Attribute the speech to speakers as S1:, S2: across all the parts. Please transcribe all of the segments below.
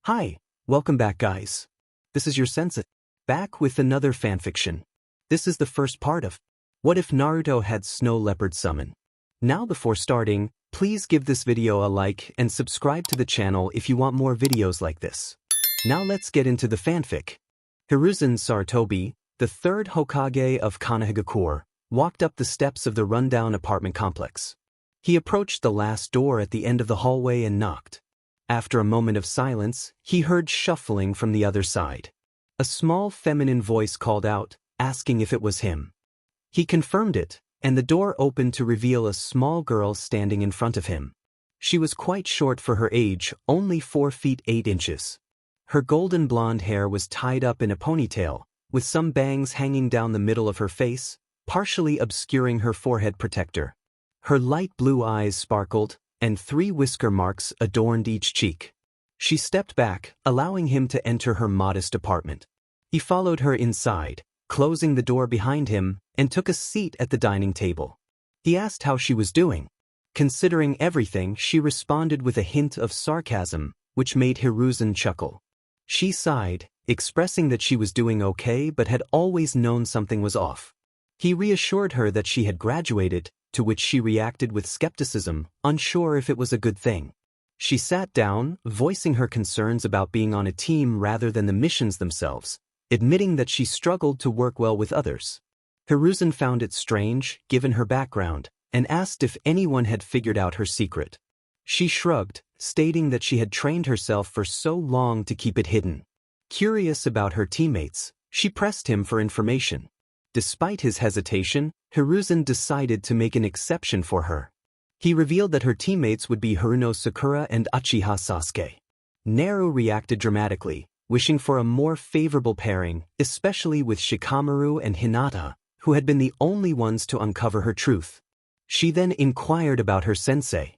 S1: Hi, welcome back guys. This is your sensei, back with another fanfiction. This is the first part of What If Naruto Had Snow Leopard Summon. Now before starting, please give this video a like and subscribe to the channel if you want more videos like this. Now let's get into the fanfic. Hiruzen Sarutobi, the third Hokage of Konohagakure, walked up the steps of the rundown apartment complex. He approached the last door at the end of the hallway and knocked. After a moment of silence, he heard shuffling from the other side. A small feminine voice called out, asking if it was him. He confirmed it, and the door opened to reveal a small girl standing in front of him. She was quite short for her age, only 4 feet 8 inches. Her golden blonde hair was tied up in a ponytail, with some bangs hanging down the middle of her face, partially obscuring her forehead protector. Her light blue eyes sparkled, and 3 whisker marks adorned each cheek. She stepped back, allowing him to enter her modest apartment. He followed her inside, closing the door behind him, and took a seat at the dining table. He asked how she was doing. Considering everything, she responded with a hint of sarcasm, which made Hiruzen chuckle. She sighed, expressing that she was doing okay but had always known something was off. He reassured her that she had graduated, to which she reacted with skepticism, unsure if it was a good thing. She sat down, voicing her concerns about being on a team rather than the missions themselves, admitting that she struggled to work well with others. Hiruzen found it strange, given her background, and asked if anyone had figured out her secret. She shrugged, stating that she had trained herself for so long to keep it hidden. Curious about her teammates, she pressed him for information. Despite his hesitation, Hiruzen decided to make an exception for her. He revealed that her teammates would be Haruno Sakura and Uchiha Sasuke. Naru reacted dramatically, wishing for a more favorable pairing, especially with Shikamaru and Hinata, who had been the only ones to uncover her truth. She then inquired about her sensei.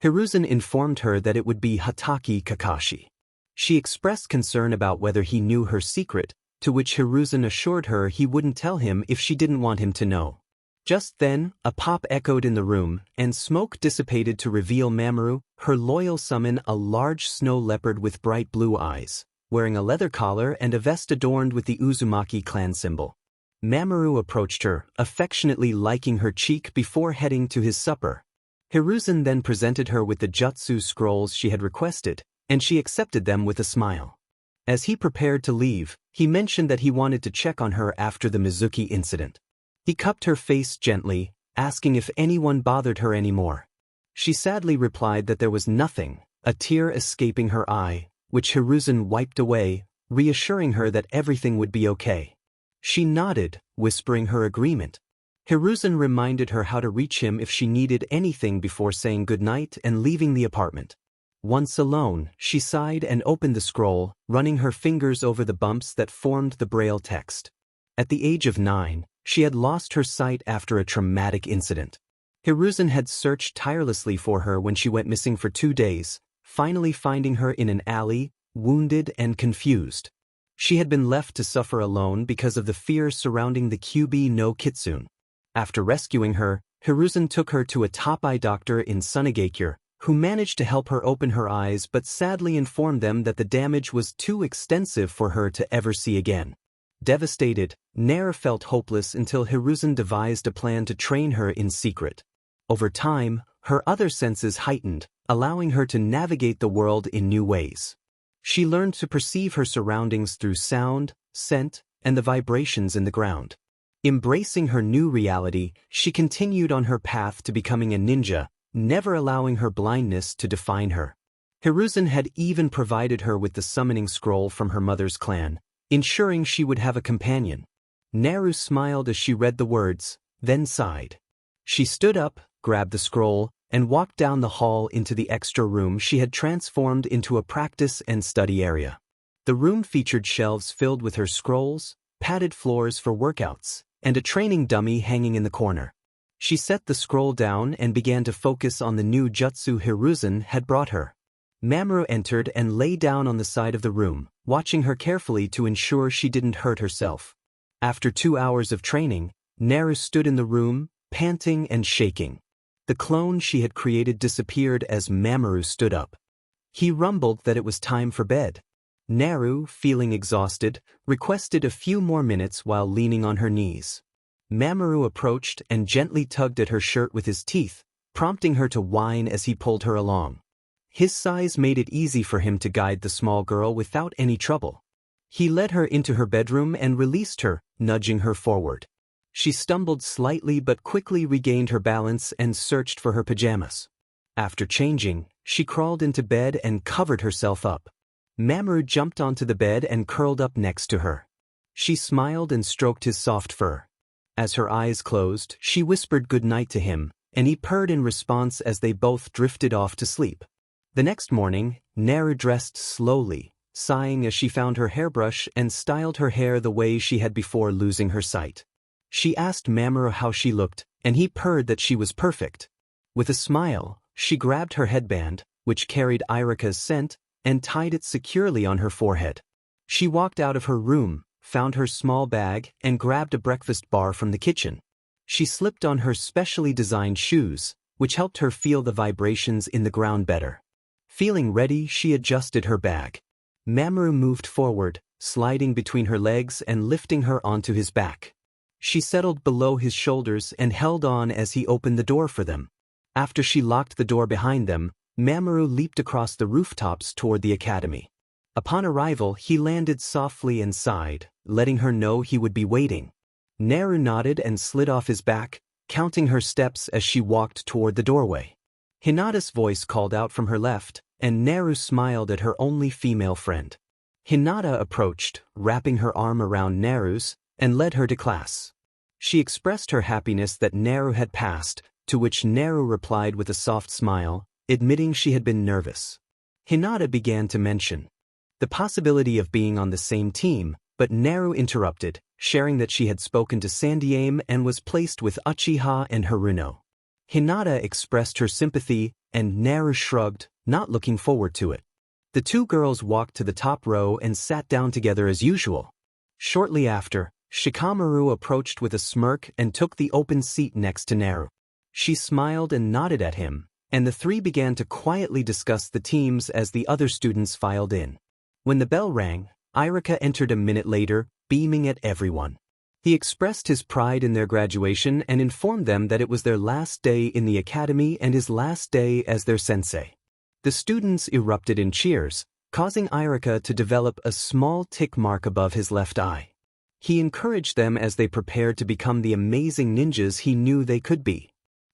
S1: Hiruzen informed her that it would be Hatake Kakashi. She expressed concern about whether he knew her secret, to which Hiruzen assured her he wouldn't tell him if she didn't want him to know. Just then, a pop echoed in the room, and smoke dissipated to reveal Mamoru, her loyal summon, a large snow leopard with bright blue eyes, wearing a leather collar and a vest adorned with the Uzumaki clan symbol. Mamoru approached her, affectionately liking her cheek before heading to his supper. Hiruzen then presented her with the jutsu scrolls she had requested, and she accepted them with a smile. As he prepared to leave, he mentioned that he wanted to check on her after the Mizuki incident. He cupped her face gently, asking if anyone bothered her anymore. She sadly replied that there was nothing, a tear escaping her eye, which Hiruzen wiped away, reassuring her that everything would be okay. She nodded, whispering her agreement. Hiruzen reminded her how to reach him if she needed anything before saying goodnight and leaving the apartment. Once alone, she sighed and opened the scroll, running her fingers over the bumps that formed the braille text. At the age of 9, she had lost her sight after a traumatic incident. Hiruzen had searched tirelessly for her when she went missing for 2 days, finally finding her in an alley, wounded and confused. She had been left to suffer alone because of the fears surrounding the QB no Kitsune. After rescuing her, Hiruzen took her to a top-eye doctor in Sunagakure, who managed to help her open her eyes but sadly informed them that the damage was too extensive for her to ever see again. Devastated, Naru felt hopeless until Hiruzen devised a plan to train her in secret. Over time, her other senses heightened, allowing her to navigate the world in new ways. She learned to perceive her surroundings through sound, scent, and the vibrations in the ground. Embracing her new reality, she continued on her path to becoming a ninja, never allowing her blindness to define her. Hiruzen had even provided her with the summoning scroll from her mother's clan, ensuring she would have a companion. Naru smiled as she read the words, then sighed. She stood up, grabbed the scroll, and walked down the hall into the extra room she had transformed into a practice and study area. The room featured shelves filled with her scrolls, padded floors for workouts, and a training dummy hanging in the corner. She set the scroll down and began to focus on the new jutsu Hiruzen had brought her. Mamoru entered and lay down on the side of the room, watching her carefully to ensure she didn't hurt herself. After 2 hours of training, Naru stood in the room, panting and shaking. The clone she had created disappeared as Mamoru stood up. He rumbled that it was time for bed. Naru, feeling exhausted, requested a few more minutes while leaning on her knees. Mamoru approached and gently tugged at her shirt with his teeth, prompting her to whine as he pulled her along. His size made it easy for him to guide the small girl without any trouble. He led her into her bedroom and released her, nudging her forward. She stumbled slightly but quickly regained her balance and searched for her pajamas. After changing, she crawled into bed and covered herself up. Mamoru jumped onto the bed and curled up next to her. She smiled and stroked his soft fur. As her eyes closed, she whispered goodnight to him, and he purred in response as they both drifted off to sleep. The next morning, Naru dressed slowly, sighing as she found her hairbrush and styled her hair the way she had before losing her sight. She asked Mamoru how she looked, and he purred that she was perfect. With a smile, she grabbed her headband, which carried Irika's scent, and tied it securely on her forehead. She walked out of her room, found her small bag, and grabbed a breakfast bar from the kitchen. She slipped on her specially designed shoes, which helped her feel the vibrations in the ground better. Feeling ready, she adjusted her bag. Mamoru moved forward, sliding between her legs and lifting her onto his back. She settled below his shoulders and held on as he opened the door for them. After she locked the door behind them, Mamoru leaped across the rooftops toward the academy. Upon arrival, he landed softly and sighed, letting her know he would be waiting. Naru nodded and slid off his back, counting her steps as she walked toward the doorway. Hinata's voice called out from her left, and Naru smiled at her only female friend. Hinata approached, wrapping her arm around Naru's, and led her to class. She expressed her happiness that Naru had passed, to which Naru replied with a soft smile, admitting she had been nervous. Hinata began to mention the possibility of being on the same team, but Naru interrupted, sharing that she had spoken to Sandiame and was placed with Uchiha and Haruno. Hinata expressed her sympathy, and Naru shrugged, not looking forward to it. The two girls walked to the top row and sat down together as usual. Shortly after, Shikamaru approached with a smirk and took the open seat next to Naru. She smiled and nodded at him, and the three began to quietly discuss the teams as the other students filed in. When the bell rang, Irika entered a minute later, beaming at everyone. He expressed his pride in their graduation and informed them that it was their last day in the academy and his last day as their sensei. The students erupted in cheers, causing Irika to develop a small tick mark above his left eye. He encouraged them as they prepared to become the amazing ninjas he knew they could be.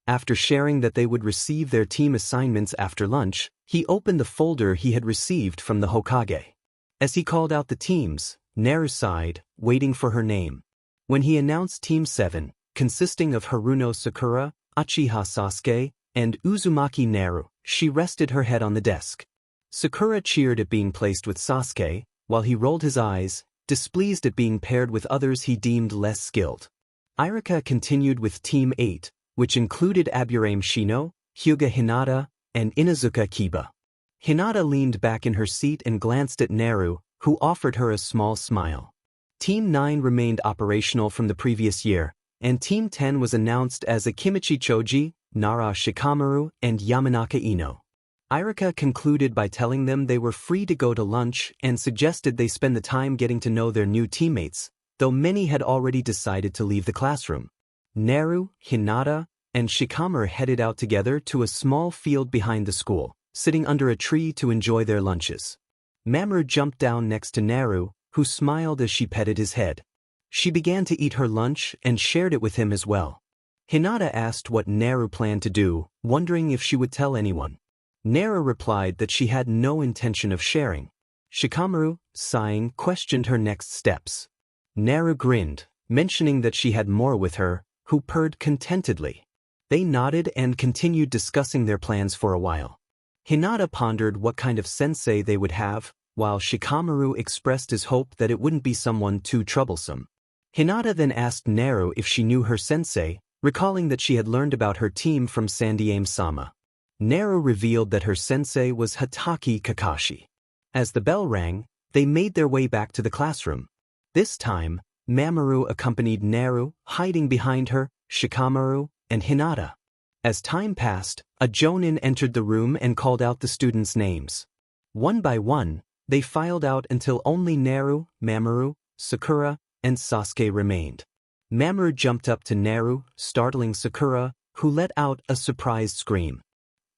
S1: After sharing that they would receive their team assignments after lunch, he opened the folder he had received from the Hokage. As he called out the teams, Naru sighed, waiting for her name. When he announced Team 7, consisting of Haruno Sakura, Uchiha Sasuke, and Uzumaki Naru, she rested her head on the desk. Sakura cheered at being placed with Sasuke, while he rolled his eyes, displeased at being paired with others he deemed less skilled. Irika continued with Team 8, which included Aburame Shino, Hyuga Hinata, and Inazuka Kiba. Hinata leaned back in her seat and glanced at Naru, who offered her a small smile. Team 9 remained operational from the previous year, and Team 10 was announced as Akimichi Choji, Nara Shikamaru, and Yamanaka Ino. Irika concluded by telling them they were free to go to lunch and suggested they spend the time getting to know their new teammates, though many had already decided to leave the classroom. Naru, Hinata, and Shikamaru headed out together to a small field behind the school, sitting under a tree to enjoy their lunches. Mamoru jumped down next to Naru, who smiled as she petted his head. She began to eat her lunch and shared it with him as well. Hinata asked what Naru planned to do, wondering if she would tell anyone. Naru replied that she had no intention of sharing. Shikamaru, sighing, questioned her next steps. Naru grinned, mentioning that she had more with her, who purred contentedly. They nodded and continued discussing their plans for a while. Hinata pondered what kind of sensei they would have, while Shikamaru expressed his hope that it wouldn't be someone too troublesome. Hinata then asked Naru if she knew her sensei, recalling that she had learned about her team from Sandiame-sama. Naru revealed that her sensei was Hatake Kakashi. As the bell rang, they made their way back to the classroom. This time, Mamoru accompanied Naru, hiding behind her, Shikamaru, and Hinata. As time passed, a jonin entered the room and called out the students' names. One by one, They filed out until only Naru, Mamoru, Sakura, and Sasuke remained. Mamoru jumped up to Naru, startling Sakura, who let out a surprised scream.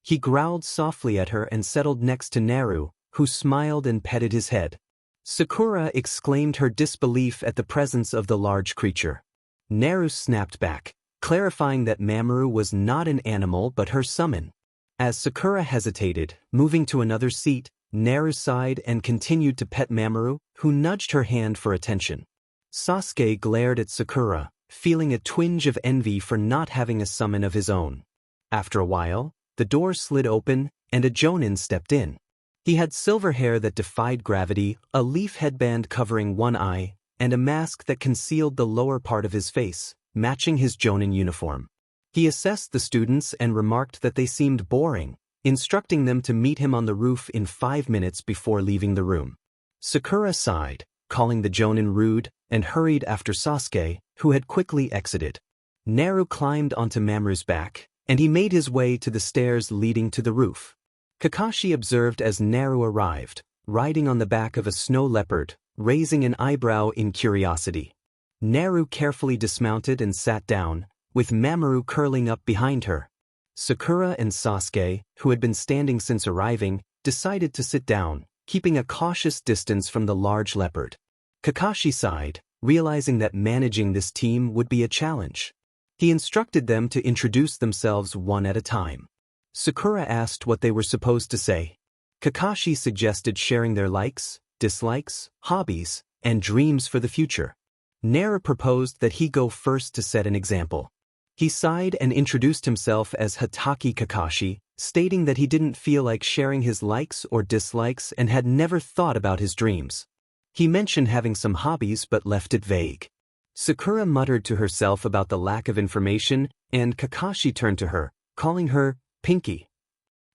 S1: He growled softly at her and settled next to Naru, who smiled and petted his head. Sakura exclaimed her disbelief at the presence of the large creature. Naru snapped back, clarifying that Mamoru was not an animal but her summon. As Sakura hesitated, moving to another seat, Naru sighed and continued to pet Mamoru, who nudged her hand for attention. Sasuke glared at Sakura, feeling a twinge of envy for not having a summon of his own. After a while, the door slid open, and a jonin stepped in. He had silver hair that defied gravity, a leaf headband covering one eye, and a mask that concealed the lower part of his face, matching his jonin uniform. He assessed the students and remarked that they seemed boring, instructing them to meet him on the roof in 5 minutes before leaving the room. Sakura sighed, calling the jonin rude, and hurried after Sasuke, who had quickly exited. Naru climbed onto Mamoru's back, and he made his way to the stairs leading to the roof. Kakashi observed as Naru arrived, riding on the back of a snow leopard, raising an eyebrow in curiosity. Naru carefully dismounted and sat down, with Mamoru curling up behind her. Sakura and Sasuke, who had been standing since arriving, decided to sit down, keeping a cautious distance from the large leopard. Kakashi sighed, realizing that managing this team would be a challenge. He instructed them to introduce themselves one at a time. Sakura asked what they were supposed to say. Kakashi suggested sharing their likes, dislikes, hobbies, and dreams for the future. Naru proposed that he go first to set an example. He sighed and introduced himself as Hatake Kakashi, stating that he didn't feel like sharing his likes or dislikes and had never thought about his dreams. He mentioned having some hobbies but left it vague. Sakura muttered to herself about the lack of information, and Kakashi turned to her, calling her Pinky.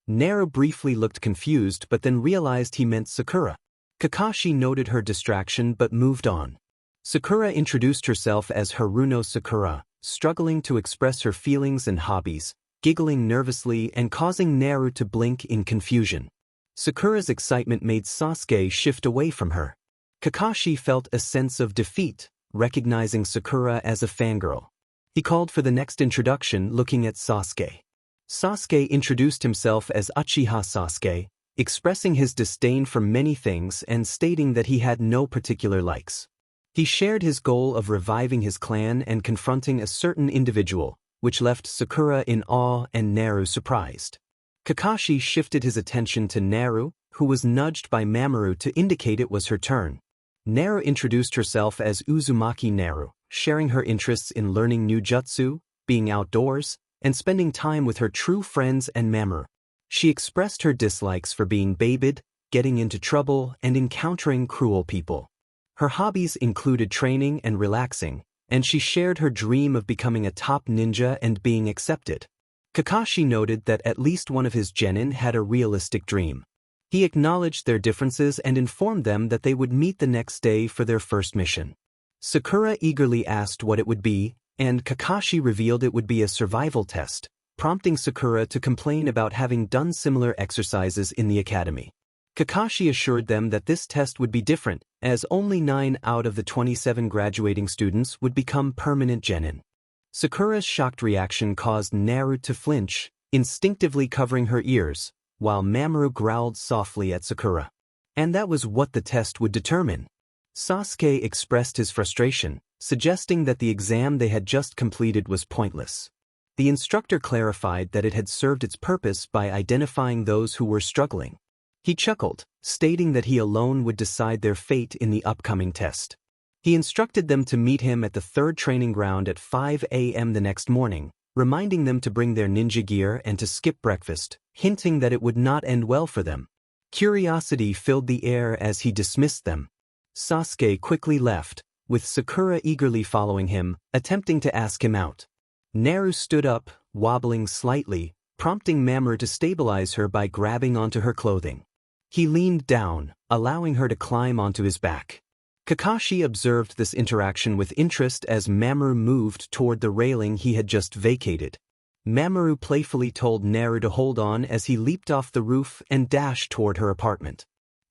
S1: Naru briefly looked confused but then realized he meant Sakura. Kakashi noted her distraction but moved on. Sakura introduced herself as Haruno Sakura, struggling to express her feelings and hobbies, giggling nervously and causing Naru to blink in confusion. Sakura's excitement made Sasuke shift away from her. Kakashi felt a sense of defeat, recognizing Sakura as a fangirl. He called for the next introduction, looking at Sasuke. Sasuke introduced himself as Uchiha Sasuke, expressing his disdain for many things and stating that he had no particular likes. He shared his goal of reviving his clan and confronting a certain individual, which left Sakura in awe and Naru surprised. Kakashi shifted his attention to Naru, who was nudged by Mamoru to indicate it was her turn. Naru introduced herself as Uzumaki Naru, sharing her interests in learning new jutsu, being outdoors, and spending time with her true friends and Mamoru. She expressed her dislikes for being babied, getting into trouble, and encountering cruel people. Her hobbies included training and relaxing, and she shared her dream of becoming a top ninja and being accepted. Kakashi noted that at least one of his genin had a realistic dream. He acknowledged their differences and informed them that they would meet the next day for their first mission. Sakura eagerly asked what it would be, and Kakashi revealed it would be a survival test, prompting Sakura to complain about having done similar exercises in the academy. Kakashi assured them that this test would be different, as only 9 out of the 27 graduating students would become permanent genin. Sakura's shocked reaction caused Naru to flinch, instinctively covering her ears, while Mamoru growled softly at Sakura. And that was what the test would determine. Sasuke expressed his frustration, suggesting that the exam they had just completed was pointless. The instructor clarified that it had served its purpose by identifying those who were struggling. He chuckled, stating that he alone would decide their fate in the upcoming test. He instructed them to meet him at the 3rd training ground at 5 a.m. the next morning, reminding them to bring their ninja gear and to skip breakfast, hinting that it would not end well for them. Curiosity filled the air as he dismissed them. Sasuke quickly left, with Sakura eagerly following him, attempting to ask him out. Naru stood up, wobbling slightly, prompting Mamoru to stabilize her by grabbing onto her clothing. He leaned down, allowing her to climb onto his back. Kakashi observed this interaction with interest as Mamoru moved toward the railing he had just vacated. Mamoru playfully told Naru to hold on as he leaped off the roof and dashed toward her apartment.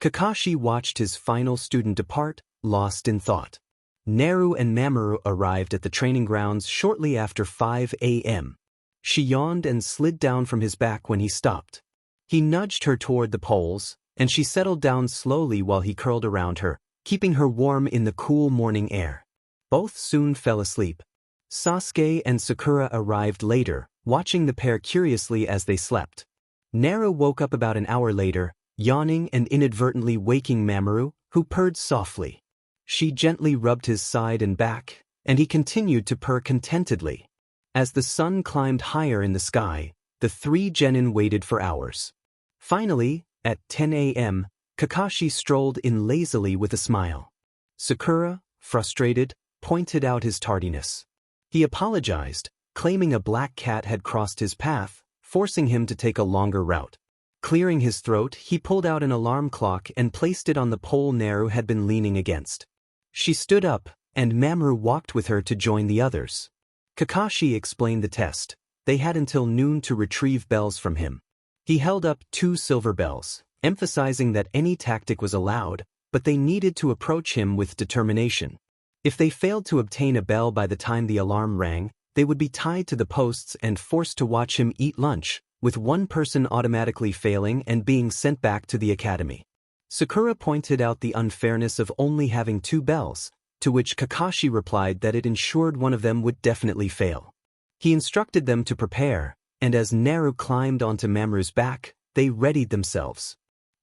S1: Kakashi watched his final student depart, lost in thought. Naru and Mamoru arrived at the training grounds shortly after 5 a.m. She yawned and slid down from his back when he stopped. He nudged her toward the poles, and she settled down slowly while he curled around her, keeping her warm in the cool morning air. Both soon fell asleep. Sasuke and Sakura arrived later, watching the pair curiously as they slept. Naru woke up about an hour later, yawning and inadvertently waking Mamoru, who purred softly. She gently rubbed his side and back, and he continued to purr contentedly. As the sun climbed higher in the sky, the three genin waited for hours. Finally, at 10 a.m., Kakashi strolled in lazily with a smile. Sakura, frustrated, pointed out his tardiness. He apologized, claiming a black cat had crossed his path, forcing him to take a longer route. Clearing his throat, he pulled out an alarm clock and placed it on the pole Naru had been leaning against. She stood up, and Mamoru walked with her to join the others. Kakashi explained the test. They had until noon to retrieve bells from him. He held up 2 silver bells, emphasizing that any tactic was allowed, but they needed to approach him with determination. If they failed to obtain a bell by the time the alarm rang, they would be tied to the posts and forced to watch him eat lunch, with one person automatically failing and being sent back to the academy. Sakura pointed out the unfairness of only having 2 bells, to which Kakashi replied that it ensured one of them would definitely fail. He instructed them to prepare, and as Naru climbed onto Mamoru's back, they readied themselves.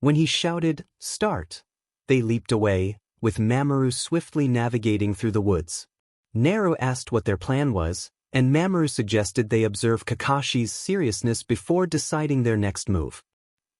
S1: When he shouted, "Start!" they leaped away, with Mamoru swiftly navigating through the woods. Naru asked what their plan was, and Mamoru suggested they observe Kakashi's seriousness before deciding their next move.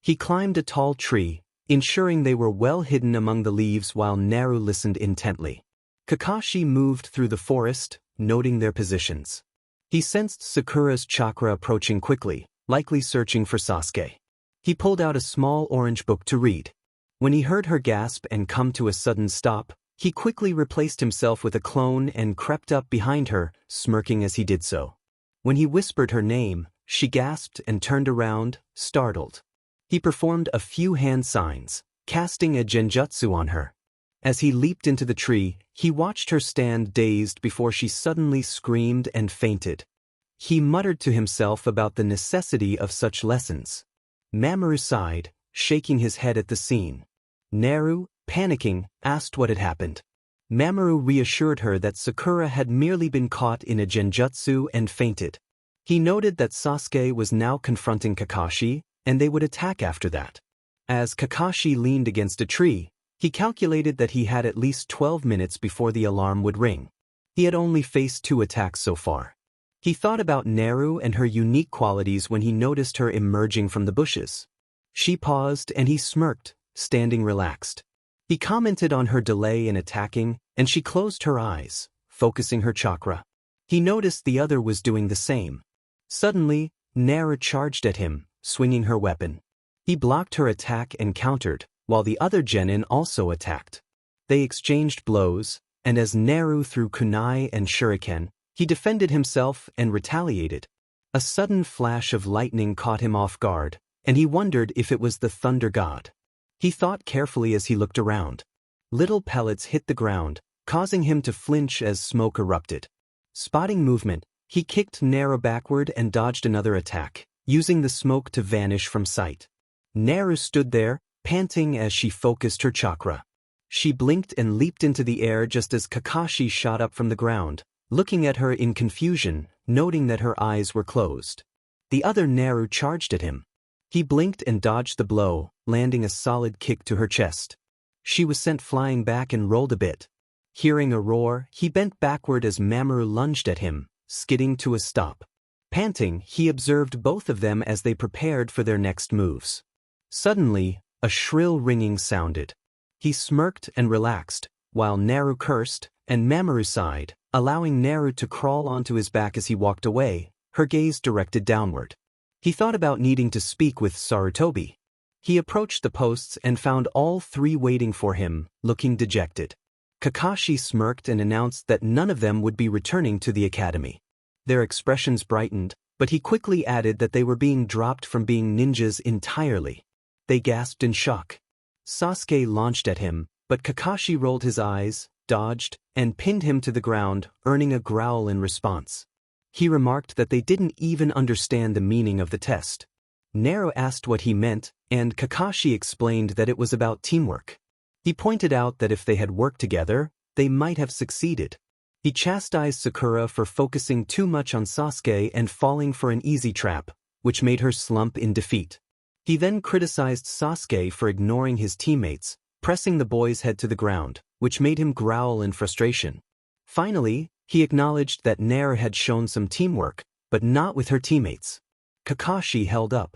S1: He climbed a tall tree, ensuring they were well hidden among the leaves while Naru listened intently. Kakashi moved through the forest, noting their positions. He sensed Sakura's chakra approaching quickly, likely searching for Sasuke. He pulled out a small orange book to read. When he heard her gasp and come to a sudden stop, he quickly replaced himself with a clone and crept up behind her, smirking as he did so. When he whispered her name, she gasped and turned around, startled. He performed a few hand signs, casting a genjutsu on her. As he leaped into the tree, he watched her stand dazed before she suddenly screamed and fainted. He muttered to himself about the necessity of such lessons. Mamoru sighed, shaking his head at the scene. Naru, panicking, asked what had happened. Mamoru reassured her that Sakura had merely been caught in a genjutsu and fainted. He noted that Sasuke was now confronting Kakashi, and they would attack after that. As Kakashi leaned against a tree, he calculated that he had at least 12 minutes before the alarm would ring. He had only faced 2 attacks so far. He thought about Naru and her unique qualities when he noticed her emerging from the bushes. She paused and he smirked, standing relaxed. He commented on her delay in attacking, and she closed her eyes, focusing her chakra. He noticed the other was doing the same. Suddenly, Naru charged at him, swinging her weapon. He blocked her attack and countered, while the other genin also attacked. They exchanged blows, and as Naru threw kunai and shuriken, he defended himself and retaliated. A sudden flash of lightning caught him off guard, and he wondered if it was the thunder god. He thought carefully as he looked around. Little pellets hit the ground, causing him to flinch as smoke erupted. Spotting movement, he kicked Naru backward and dodged another attack, using the smoke to vanish from sight. Naru stood there, panting as she focused her chakra. She blinked and leaped into the air just as Kakashi shot up from the ground, looking at her in confusion, noting that her eyes were closed. The other Naru charged at him. He blinked and dodged the blow, landing a solid kick to her chest. She was sent flying back and rolled a bit. Hearing a roar, he bent backward as Mamoru lunged at him, skidding to a stop. Panting, he observed both of them as they prepared for their next moves. Suddenly, a shrill ringing sounded. He smirked and relaxed, while Naru cursed, and Mamoru sighed, allowing Naru to crawl onto his back as he walked away, her gaze directed downward. He thought about needing to speak with Sarutobi. He approached the posts and found all 3 waiting for him, looking dejected. Kakashi smirked and announced that none of them would be returning to the academy. Their expressions brightened, but he quickly added that they were being dropped from being ninjas entirely. They gasped in shock. Sasuke launched at him, but Kakashi rolled his eyes, dodged, and pinned him to the ground, earning a growl in response. He remarked that they didn't even understand the meaning of the test. Naru asked what he meant, and Kakashi explained that it was about teamwork. He pointed out that if they had worked together, they might have succeeded. He chastised Sakura for focusing too much on Sasuke and falling for an easy trap, which made her slump in defeat. He then criticized Sasuke for ignoring his teammates, pressing the boy's head to the ground, which made him growl in frustration. Finally, he acknowledged that Naru had shown some teamwork, but not with her teammates. Kakashi held up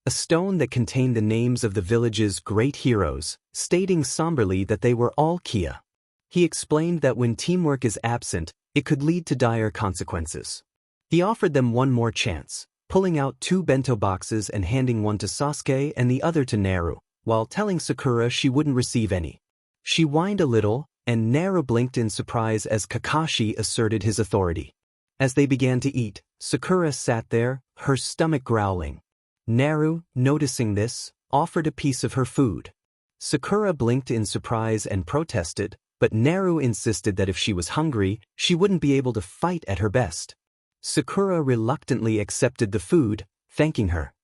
S1: a stone that contained the names of the village's great heroes, stating somberly that they were all Kia. He explained that when teamwork is absent, it could lead to dire consequences. He offered them one more chance, pulling out 2 bento boxes and handing one to Sasuke and the other to Naru, while telling Sakura she wouldn't receive any. She whined a little, and Naru blinked in surprise as Kakashi asserted his authority. As they began to eat, Sakura sat there, her stomach growling. Naru, noticing this, offered a piece of her food. Sakura blinked in surprise and protested, but Naru insisted that if she was hungry, she wouldn't be able to fight at her best. Sakura reluctantly accepted the food, thanking her.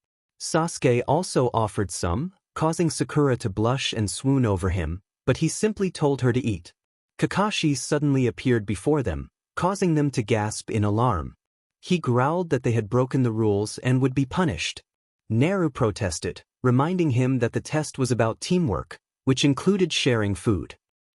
S1: Sasuke also offered some, causing Sakura to blush and swoon over him, but he simply told her to eat. Kakashi suddenly appeared before them, causing them to gasp in alarm. He growled that they had broken the rules and would be punished. Naru protested, reminding him that the test was about teamwork, which included sharing food.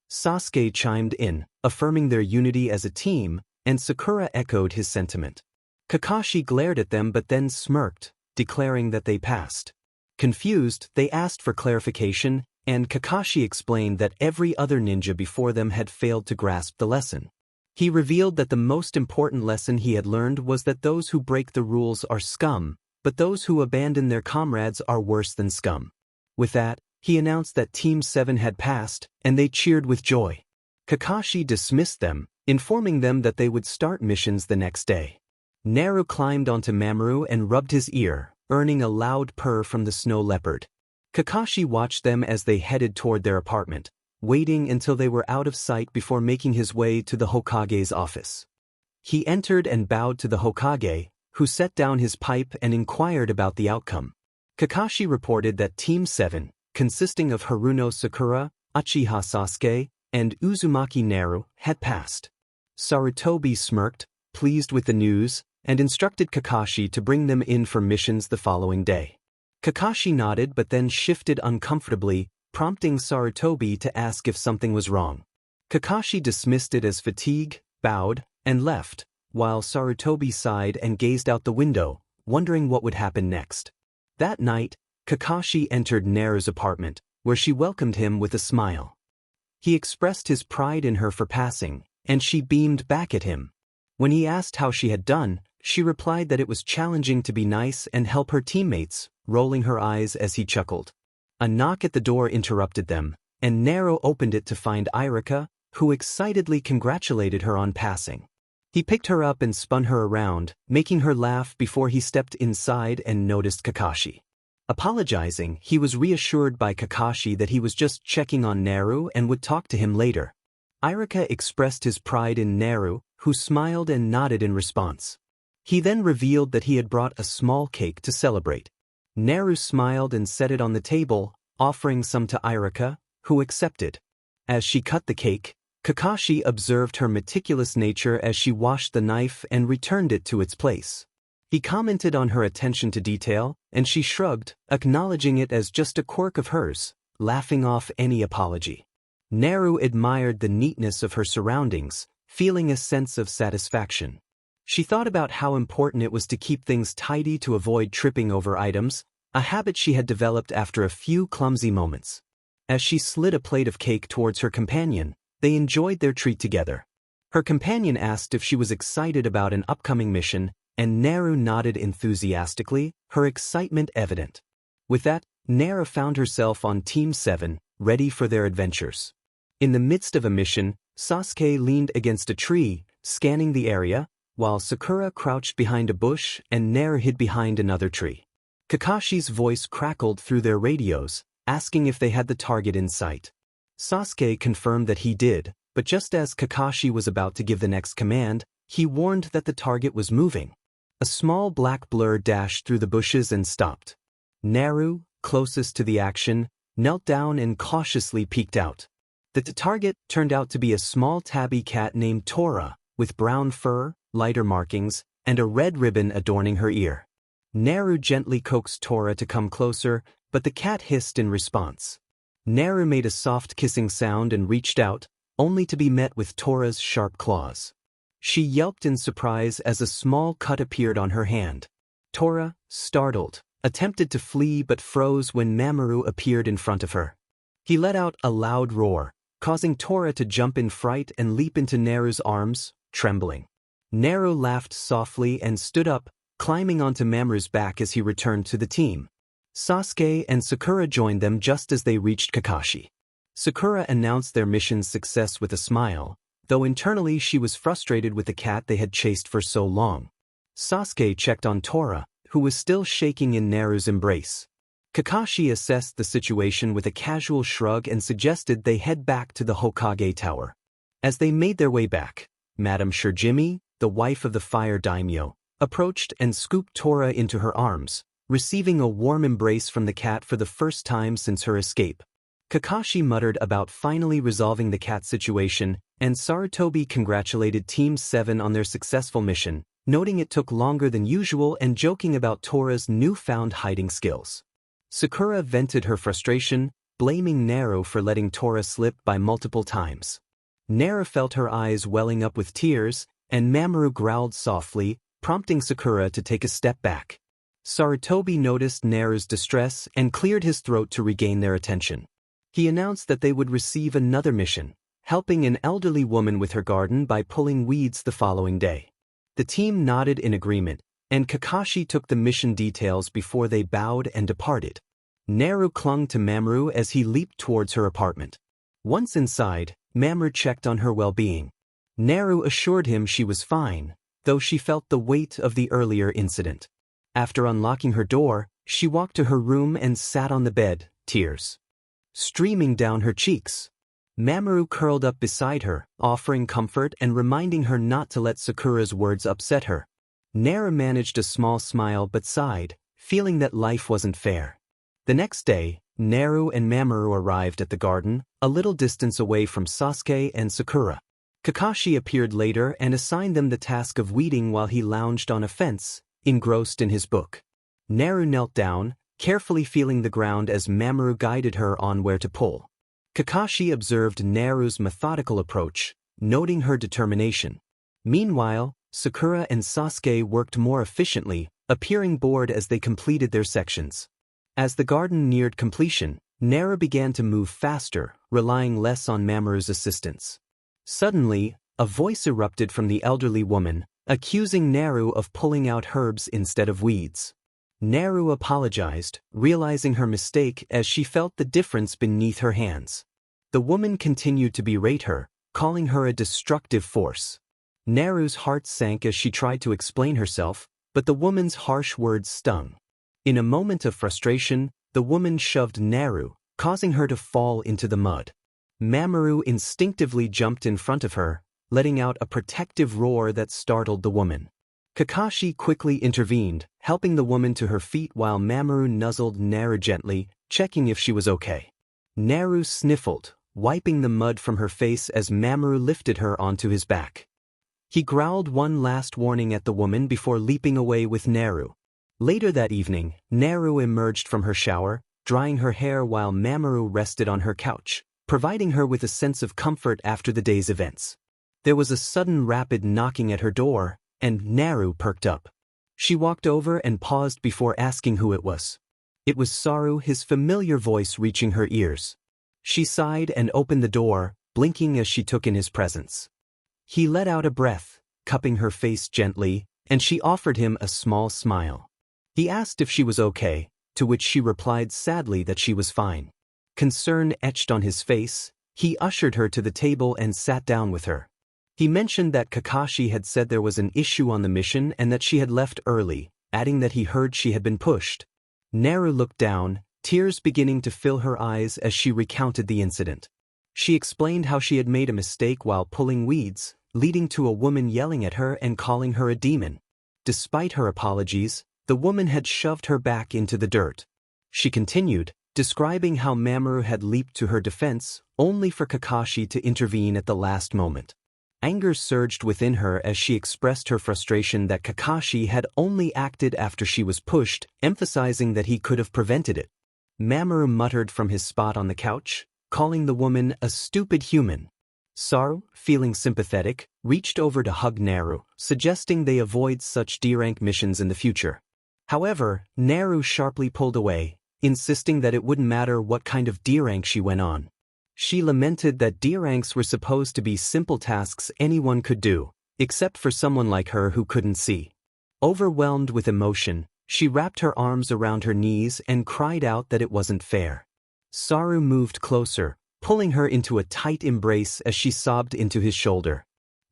S1: Sasuke chimed in, affirming their unity as a team, and Sakura echoed his sentiment. Kakashi glared at them but then smirked, declaring that they passed. Confused, they asked for clarification, and Kakashi explained that every other ninja before them had failed to grasp the lesson. He revealed that the most important lesson he had learned was that those who break the rules are scum, but those who abandon their comrades are worse than scum. With that, he announced that Team 7 had passed, and they cheered with joy. Kakashi dismissed them, informing them that they would start missions the next day. Naru climbed onto Mamoru and rubbed his ear, earning a loud purr from the snow leopard. Kakashi watched them as they headed toward their apartment, waiting until they were out of sight before making his way to the Hokage's office. He entered and bowed to the Hokage, who set down his pipe and inquired about the outcome. Kakashi reported that Team 7, consisting of Haruno Sakura, Uchiha Sasuke, and Uzumaki Naru, had passed. Sarutobi smirked, pleased with the news, and instructed Kakashi to bring them in for missions the following day. Kakashi nodded but then shifted uncomfortably, prompting Sarutobi to ask if something was wrong. Kakashi dismissed it as fatigue, bowed, and left, while Sarutobi sighed and gazed out the window, wondering what would happen next. That night, Kakashi entered Naru's apartment, where she welcomed him with a smile. He expressed his pride in her for passing, and she beamed back at him. When he asked how she had done, she replied that it was challenging to be nice and help her teammates, rolling her eyes as he chuckled. A knock at the door interrupted them, and Naru opened it to find Irika, who excitedly congratulated her on passing. He picked her up and spun her around, making her laugh before he stepped inside and noticed Kakashi. Apologizing, he was reassured by Kakashi that he was just checking on Naru and would talk to him later. Irika expressed his pride in Naru, who smiled and nodded in response. He then revealed that he had brought a small cake to celebrate. Naru smiled and set it on the table, offering some to Irika, who accepted. As she cut the cake, Kakashi observed her meticulous nature as she washed the knife and returned it to its place. He commented on her attention to detail, and she shrugged, acknowledging it as just a quirk of hers, laughing off any apology. Naru admired the neatness of her surroundings, feeling a sense of satisfaction. She thought about how important it was to keep things tidy to avoid tripping over items, a habit she had developed after a few clumsy moments. As she slid a plate of cake towards her companion, they enjoyed their treat together. Her companion asked if she was excited about an upcoming mission, and Naru nodded enthusiastically, her excitement evident. With that, Naru found herself on Team 7, ready for their adventures. In the midst of a mission, Sasuke leaned against a tree, scanning the area, while Sakura crouched behind a bush and Naru hid behind another tree. Kakashi's voice crackled through their radios, asking if they had the target in sight. Sasuke confirmed that he did, but just as Kakashi was about to give the next command, he warned that the target was moving. A small black blur dashed through the bushes and stopped. Naru, closest to the action, knelt down and cautiously peeked out. The target turned out to be a small tabby cat named Tora, with brown fur, lighter markings, and a red ribbon adorning her ear. Naru gently coaxed Tora to come closer, but the cat hissed in response. Naru made a soft kissing sound and reached out, only to be met with Tora's sharp claws. She yelped in surprise as a small cut appeared on her hand. Tora, startled, attempted to flee but froze when Mamoru appeared in front of her. He let out a loud roar, causing Tora to jump in fright and leap into Naru's arms, trembling. Naru laughed softly and stood up, climbing onto Mamoru's back as he returned to the team. Sasuke and Sakura joined them just as they reached Kakashi. Sakura announced their mission's success with a smile, though internally she was frustrated with the cat they had chased for so long. Sasuke checked on Tora, who was still shaking in Naru's embrace. Kakashi assessed the situation with a casual shrug and suggested they head back to the Hokage Tower. As they made their way back, Madame Shirjimi, the wife of the fire daimyo, approached and scooped Tora into her arms, receiving a warm embrace from the cat for the first time since her escape. Kakashi muttered about finally resolving the cat situation, and Sarutobi congratulated Team 7 on their successful mission, noting it took longer than usual and joking about Tora's newfound hiding skills. Sakura vented her frustration, blaming Naru for letting Tora slip by multiple times. Naru felt her eyes welling up with tears, and Mamoru growled softly, prompting Sakura to take a step back. Sarutobi noticed Naru's distress and cleared his throat to regain their attention. He announced that they would receive another mission, helping an elderly woman with her garden by pulling weeds the following day. The team nodded in agreement, and Kakashi took the mission details before they bowed and departed. Naru clung to Mamoru as he leaped towards her apartment. Once inside, Mamoru checked on her well-being. Naru assured him she was fine, though she felt the weight of the earlier incident. After unlocking her door, she walked to her room and sat on the bed, tears streaming down her cheeks. Mamoru curled up beside her, offering comfort and reminding her not to let Sakura's words upset her. Naru managed a small smile but sighed, feeling that life wasn't fair. The next day, Naru and Mamoru arrived at the garden, a little distance away from Sasuke and Sakura. Kakashi appeared later and assigned them the task of weeding while he lounged on a fence, engrossed in his book. Naru knelt down, carefully feeling the ground as Mamoru guided her on where to pull. Kakashi observed Naru's methodical approach, noting her determination. Meanwhile, Sakura and Sasuke worked more efficiently, appearing bored as they completed their sections. As the garden neared completion, Naru began to move faster, relying less on Mamoru's assistance. Suddenly, a voice erupted from the elderly woman, accusing Naru of pulling out herbs instead of weeds. Naru apologized, realizing her mistake as she felt the difference beneath her hands. The woman continued to berate her, calling her a destructive force. Naru's heart sank as she tried to explain herself, but the woman's harsh words stung. In a moment of frustration, the woman shoved Naru, causing her to fall into the mud. Mamoru instinctively jumped in front of her, letting out a protective roar that startled the woman. Kakashi quickly intervened, helping the woman to her feet while Mamoru nuzzled Naru gently, checking if she was okay. Naru sniffled, wiping the mud from her face as Mamoru lifted her onto his back. He growled one last warning at the woman before leaping away with Naru. Later that evening, Naru emerged from her shower, drying her hair while Mamoru rested on her couch, providing her with a sense of comfort after the day's events. There was a sudden rapid knocking at her door, and Naru perked up. She walked over and paused before asking who it was. It was Saru, his familiar voice reaching her ears. She sighed and opened the door, blinking as she took in his presence. He let out a breath, cupping her face gently, and she offered him a small smile. He asked if she was okay, to which she replied sadly that she was fine. Concern etched on his face, he ushered her to the table and sat down with her. He mentioned that Kakashi had said there was an issue on the mission and that she had left early, adding that he heard she had been pushed. Naru looked down, tears beginning to fill her eyes as she recounted the incident. She explained how she had made a mistake while pulling weeds, leading to a woman yelling at her and calling her a demon. Despite her apologies, the woman had shoved her back into the dirt. She continued, describing how Mamoru had leaped to her defense, only for Kakashi to intervene at the last moment. Anger surged within her as she expressed her frustration that Kakashi had only acted after she was pushed, emphasizing that he could have prevented it. Mamoru muttered from his spot on the couch, calling the woman a stupid human. Saru, feeling sympathetic, reached over to hug Naru, suggesting they avoid such D-rank missions in the future. However, Naru sharply pulled away, insisting that it wouldn't matter what kind of D-rank she went on. She lamented that D-ranks were supposed to be simple tasks anyone could do, except for someone like her who couldn't see. Overwhelmed with emotion, she wrapped her arms around her knees and cried out that it wasn't fair. Saru moved closer, pulling her into a tight embrace as she sobbed into his shoulder.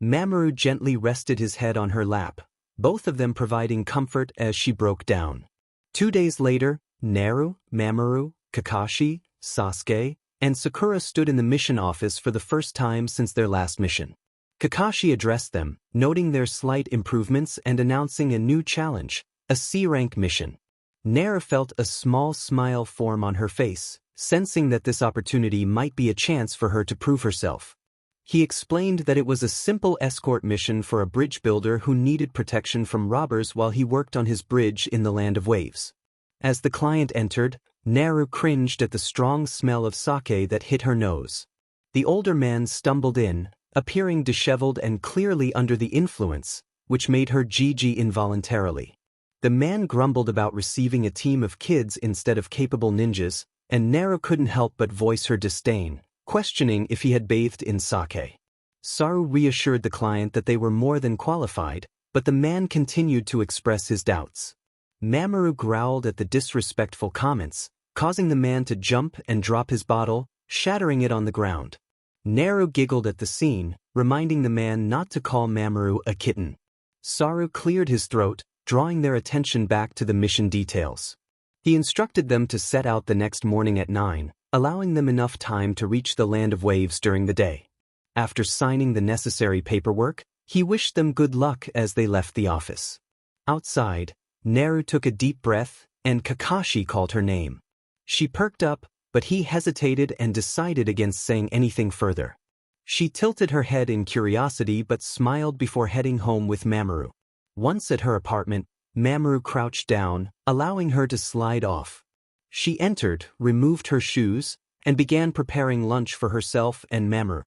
S1: Mamoru gently rested his head on her lap, both of them providing comfort as she broke down. 2 days later, Naru, Mamoru, Kakashi, Sasuke, and Sakura stood in the mission office for the first time since their last mission. Kakashi addressed them, noting their slight improvements and announcing a new challenge, a C-rank mission. Naru felt a small smile form on her face, sensing that this opportunity might be a chance for her to prove herself. He explained that it was a simple escort mission for a bridge builder who needed protection from robbers while he worked on his bridge in the Land of Waves. As the client entered, Naru cringed at the strong smell of sake that hit her nose. The older man stumbled in, appearing disheveled and clearly under the influence, which made her GG involuntarily. The man grumbled about receiving a team of kids instead of capable ninjas, and Naru couldn't help but voice her disdain, questioning if he had bathed in sake. Saru reassured the client that they were more than qualified, but the man continued to express his doubts. Mamoru growled at the disrespectful comments, causing the man to jump and drop his bottle, shattering it on the ground. Naru giggled at the scene, reminding the man not to call Mamoru a kitten. Saru cleared his throat, drawing their attention back to the mission details. He instructed them to set out the next morning at 9, allowing them enough time to reach the Land of Waves during the day. After signing the necessary paperwork, he wished them good luck as they left the office. Outside, Naru took a deep breath, and Kakashi called her name. She perked up, but he hesitated and decided against saying anything further. She tilted her head in curiosity but smiled before heading home with Mamoru. Once at her apartment, Mamoru crouched down, allowing her to slide off. She entered, removed her shoes, and began preparing lunch for herself and Mamoru.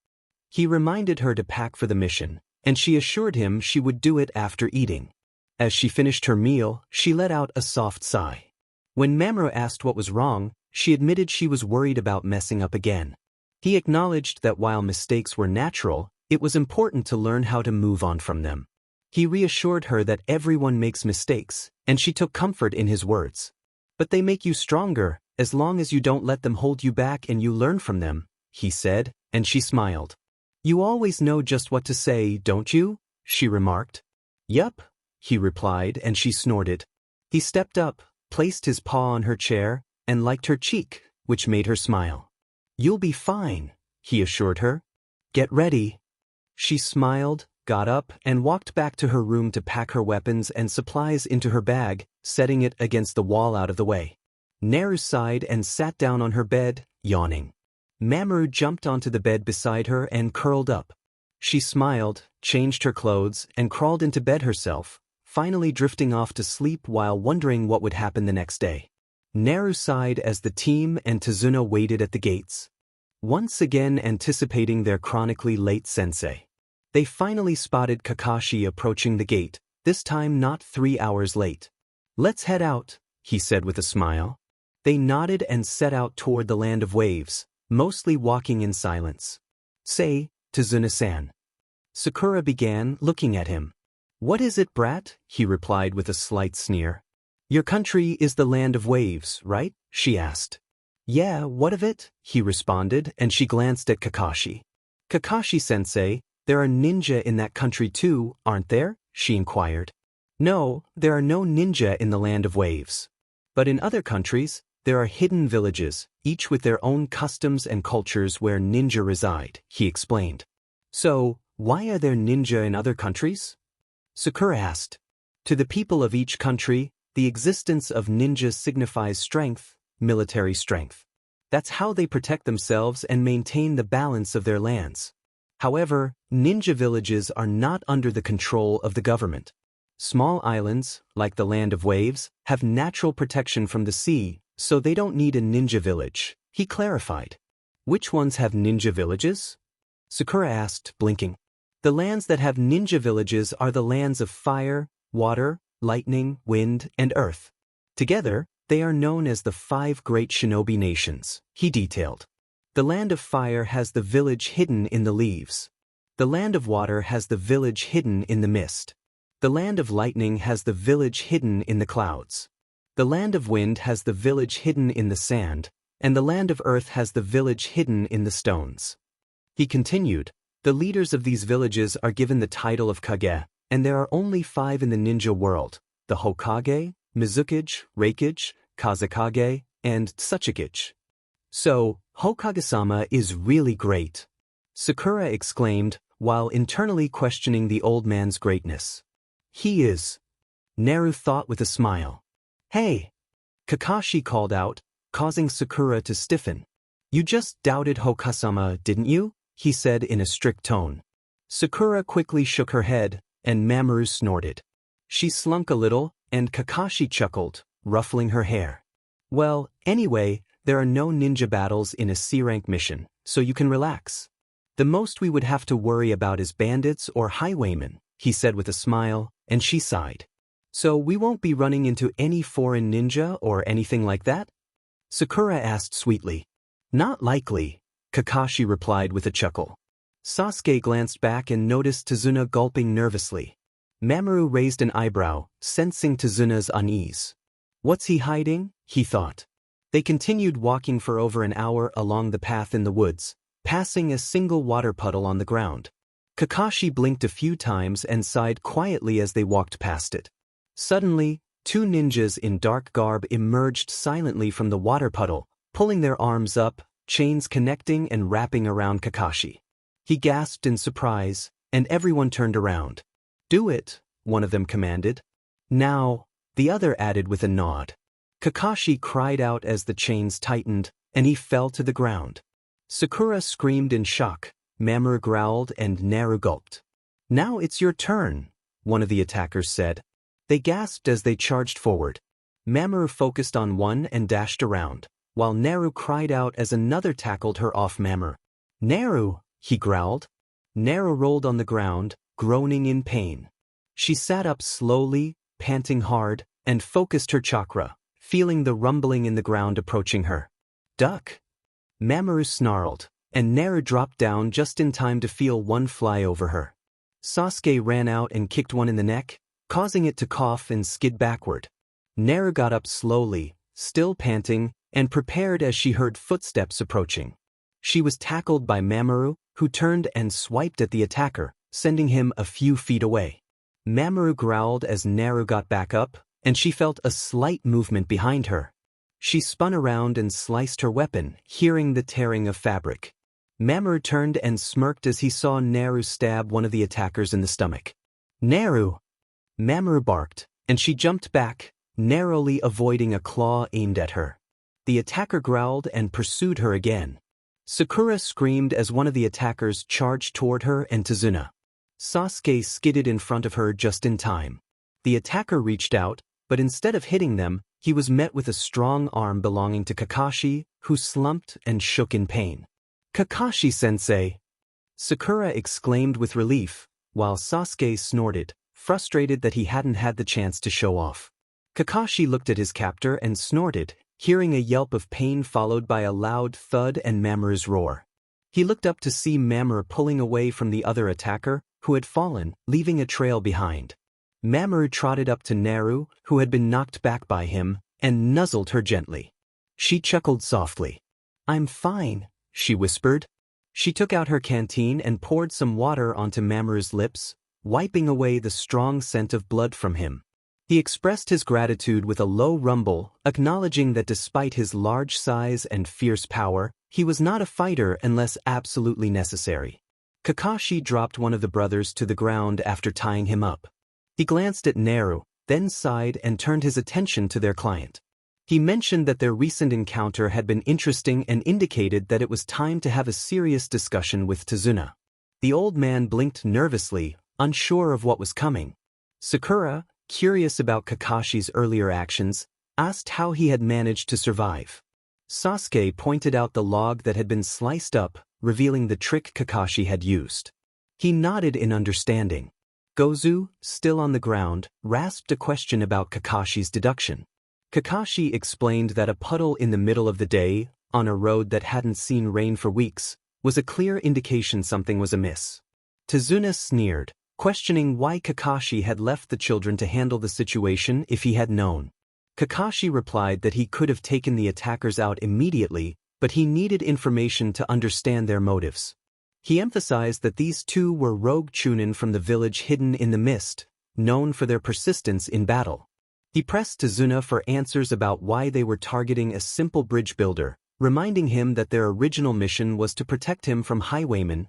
S1: He reminded her to pack for the mission, and she assured him she would do it after eating. As she finished her meal, she let out a soft sigh. When Mamoru asked what was wrong, she admitted she was worried about messing up again. He acknowledged that while mistakes were natural, it was important to learn how to move on from them. He reassured her that everyone makes mistakes, and she took comfort in his words. But they make you stronger, as long as you don't let them hold you back and you learn from them, he said, and she smiled. You always know just what to say, don't you? She remarked. Yup, he replied, and she snorted. He stepped up, placed his paw on her chair, and licked her cheek, which made her smile. You'll be fine, he assured her. Get ready. She smiled, got up, and walked back to her room to pack her weapons and supplies into her bag, setting it against the wall out of the way. Naru sighed and sat down on her bed, yawning. Mamoru jumped onto the bed beside her and curled up. She smiled, changed her clothes, and crawled into bed herself, finally drifting off to sleep while wondering what would happen the next day. Naru sighed as the team and Tazuna waited at the gates. Once again anticipating their chronically late sensei. They finally spotted Kakashi approaching the gate, this time not 3 hours late. Let's head out, he said with a smile. They nodded and set out toward the Land of Waves, mostly walking in silence. Say, Tazuna-san. Sakura began, looking at him. What is it, brat? He replied with a slight sneer. Your country is the Land of Waves, right? She asked. Yeah, what of it? He responded, and she glanced at Kakashi. Kakashi-sensei, there are ninja in that country too, aren't there? She inquired. No, there are no ninja in the Land of Waves. But in other countries, There are hidden villages, each with their own customs and cultures where ninja reside, he explained. So, why are there ninja in other countries? Sakura asked. To the people of each country, the existence of ninjas signifies strength, military strength. That's how they protect themselves and maintain the balance of their lands. However, ninja villages are not under the control of the government. Small islands, like the Land of Waves, have natural protection from the sea, so they don't need a ninja village, he clarified. Which ones have ninja villages? Sakura asked, blinking. The lands that have ninja villages are the lands of fire, water, lightning, wind, and earth. Together, they are known as the 5 great shinobi nations, he detailed. The Land of Fire has the village hidden in the leaves. The Land of Water has the village hidden in the mist. The Land of Lightning has the village hidden in the clouds. The Land of Wind has the village hidden in the sand, and the Land of Earth has the village hidden in the stones. He continued, the leaders of these villages are given the title of Kage, and there are only 5 in the ninja world, the Hokage, Mizukage, Reikage, Kazekage, and Tsuchikage. So, Hokage-sama is really great, Sakura exclaimed, while internally questioning the old man's greatness. He is. Naru thought with a smile. Hey! Kakashi called out, causing Sakura to stiffen. You just doubted Hokage-sama, didn't you? He said in a strict tone. Sakura quickly shook her head, and Mamoru snorted. She slunk a little, and Kakashi chuckled, ruffling her hair. Well, anyway, there are no ninja battles in a C-rank mission, so you can relax. The most we would have to worry about is bandits or highwaymen, he said with a smile, and she sighed. So we won't be running into any foreign ninja or anything like that? Sakura asked sweetly. Not likely, Kakashi replied with a chuckle. Sasuke glanced back and noticed Tazuna gulping nervously. Mamoru raised an eyebrow, sensing Tazuna's unease. What's he hiding? He thought. They continued walking for over an hour along the path in the woods, passing a single water puddle on the ground. Kakashi blinked a few times and sighed quietly as they walked past it. Suddenly, 2 ninjas in dark garb emerged silently from the water puddle, pulling their arms up, chains connecting and wrapping around Kakashi. He gasped in surprise, and everyone turned around. Do it, one of them commanded. Now, the other added with a nod. Kakashi cried out as the chains tightened, and he fell to the ground. Sakura screamed in shock, Mamoru growled, and Naru gulped. Now it's your turn, one of the attackers said. They gasped as they charged forward. Mamoru focused on one and dashed around, while Naru cried out as another tackled her off Mamoru. Naru, he growled. Naru rolled on the ground, groaning in pain. She sat up slowly, panting hard, and focused her chakra, feeling the rumbling in the ground approaching her. Duck! Mamoru snarled, and Naru dropped down just in time to feel one fly over her. Sasuke ran out and kicked one in the neck, causing it to cough and skid backward. Naru got up slowly, still panting, and prepared as she heard footsteps approaching. She was tackled by Mamoru, who turned and swiped at the attacker, sending him a few feet away. Mamoru growled as Naru got back up, and she felt a slight movement behind her. She spun around and sliced her weapon, hearing the tearing of fabric. Mamoru turned and smirked as he saw Naru stab one of the attackers in the stomach. Naru! Mamoru barked, and she jumped back, narrowly avoiding a claw aimed at her. The attacker growled and pursued her again. Sakura screamed as one of the attackers charged toward her and Tazuna. Sasuke skidded in front of her just in time. The attacker reached out, but instead of hitting them, he was met with a strong arm belonging to Kakashi, who slumped and shook in pain. Kakashi-sensei! Sakura exclaimed with relief, while Sasuke snorted, frustrated that he hadn't had the chance to show off. Kakashi looked at his captor and snorted, hearing a yelp of pain followed by a loud thud and Mamoru's roar. He looked up to see Mamoru pulling away from the other attacker, who had fallen, leaving a trail behind. Mamoru trotted up to Naru, who had been knocked back by him, and nuzzled her gently. She chuckled softly. I'm fine, she whispered. She took out her canteen and poured some water onto Mamoru's lips, wiping away the strong scent of blood from him. He expressed his gratitude with a low rumble, acknowledging that despite his large size and fierce power, he was not a fighter unless absolutely necessary. Kakashi dropped one of the brothers to the ground after tying him up. He glanced at Naru, then sighed and turned his attention to their client. He mentioned that their recent encounter had been interesting and indicated that it was time to have a serious discussion with Tazuna. The old man blinked nervously, unsure of what was coming. Sakura, curious about Kakashi's earlier actions, asked how he had managed to survive. Sasuke pointed out the log that had been sliced up, revealing the trick Kakashi had used. He nodded in understanding. Gozu, still on the ground, rasped a question about Kakashi's deduction. Kakashi explained that a puddle in the middle of the day, on a road that hadn't seen rain for weeks, was a clear indication something was amiss. Tazuna sneered, questioning why Kakashi had left the children to handle the situation if he had known. Kakashi replied that he could have taken the attackers out immediately, but he needed information to understand their motives. He emphasized that these two were rogue Tunin from the village hidden in the mist, known for their persistence in battle. He pressed Tazuna for answers about why they were targeting a simple bridge builder, reminding him that their original mission was to protect him from highwaymen,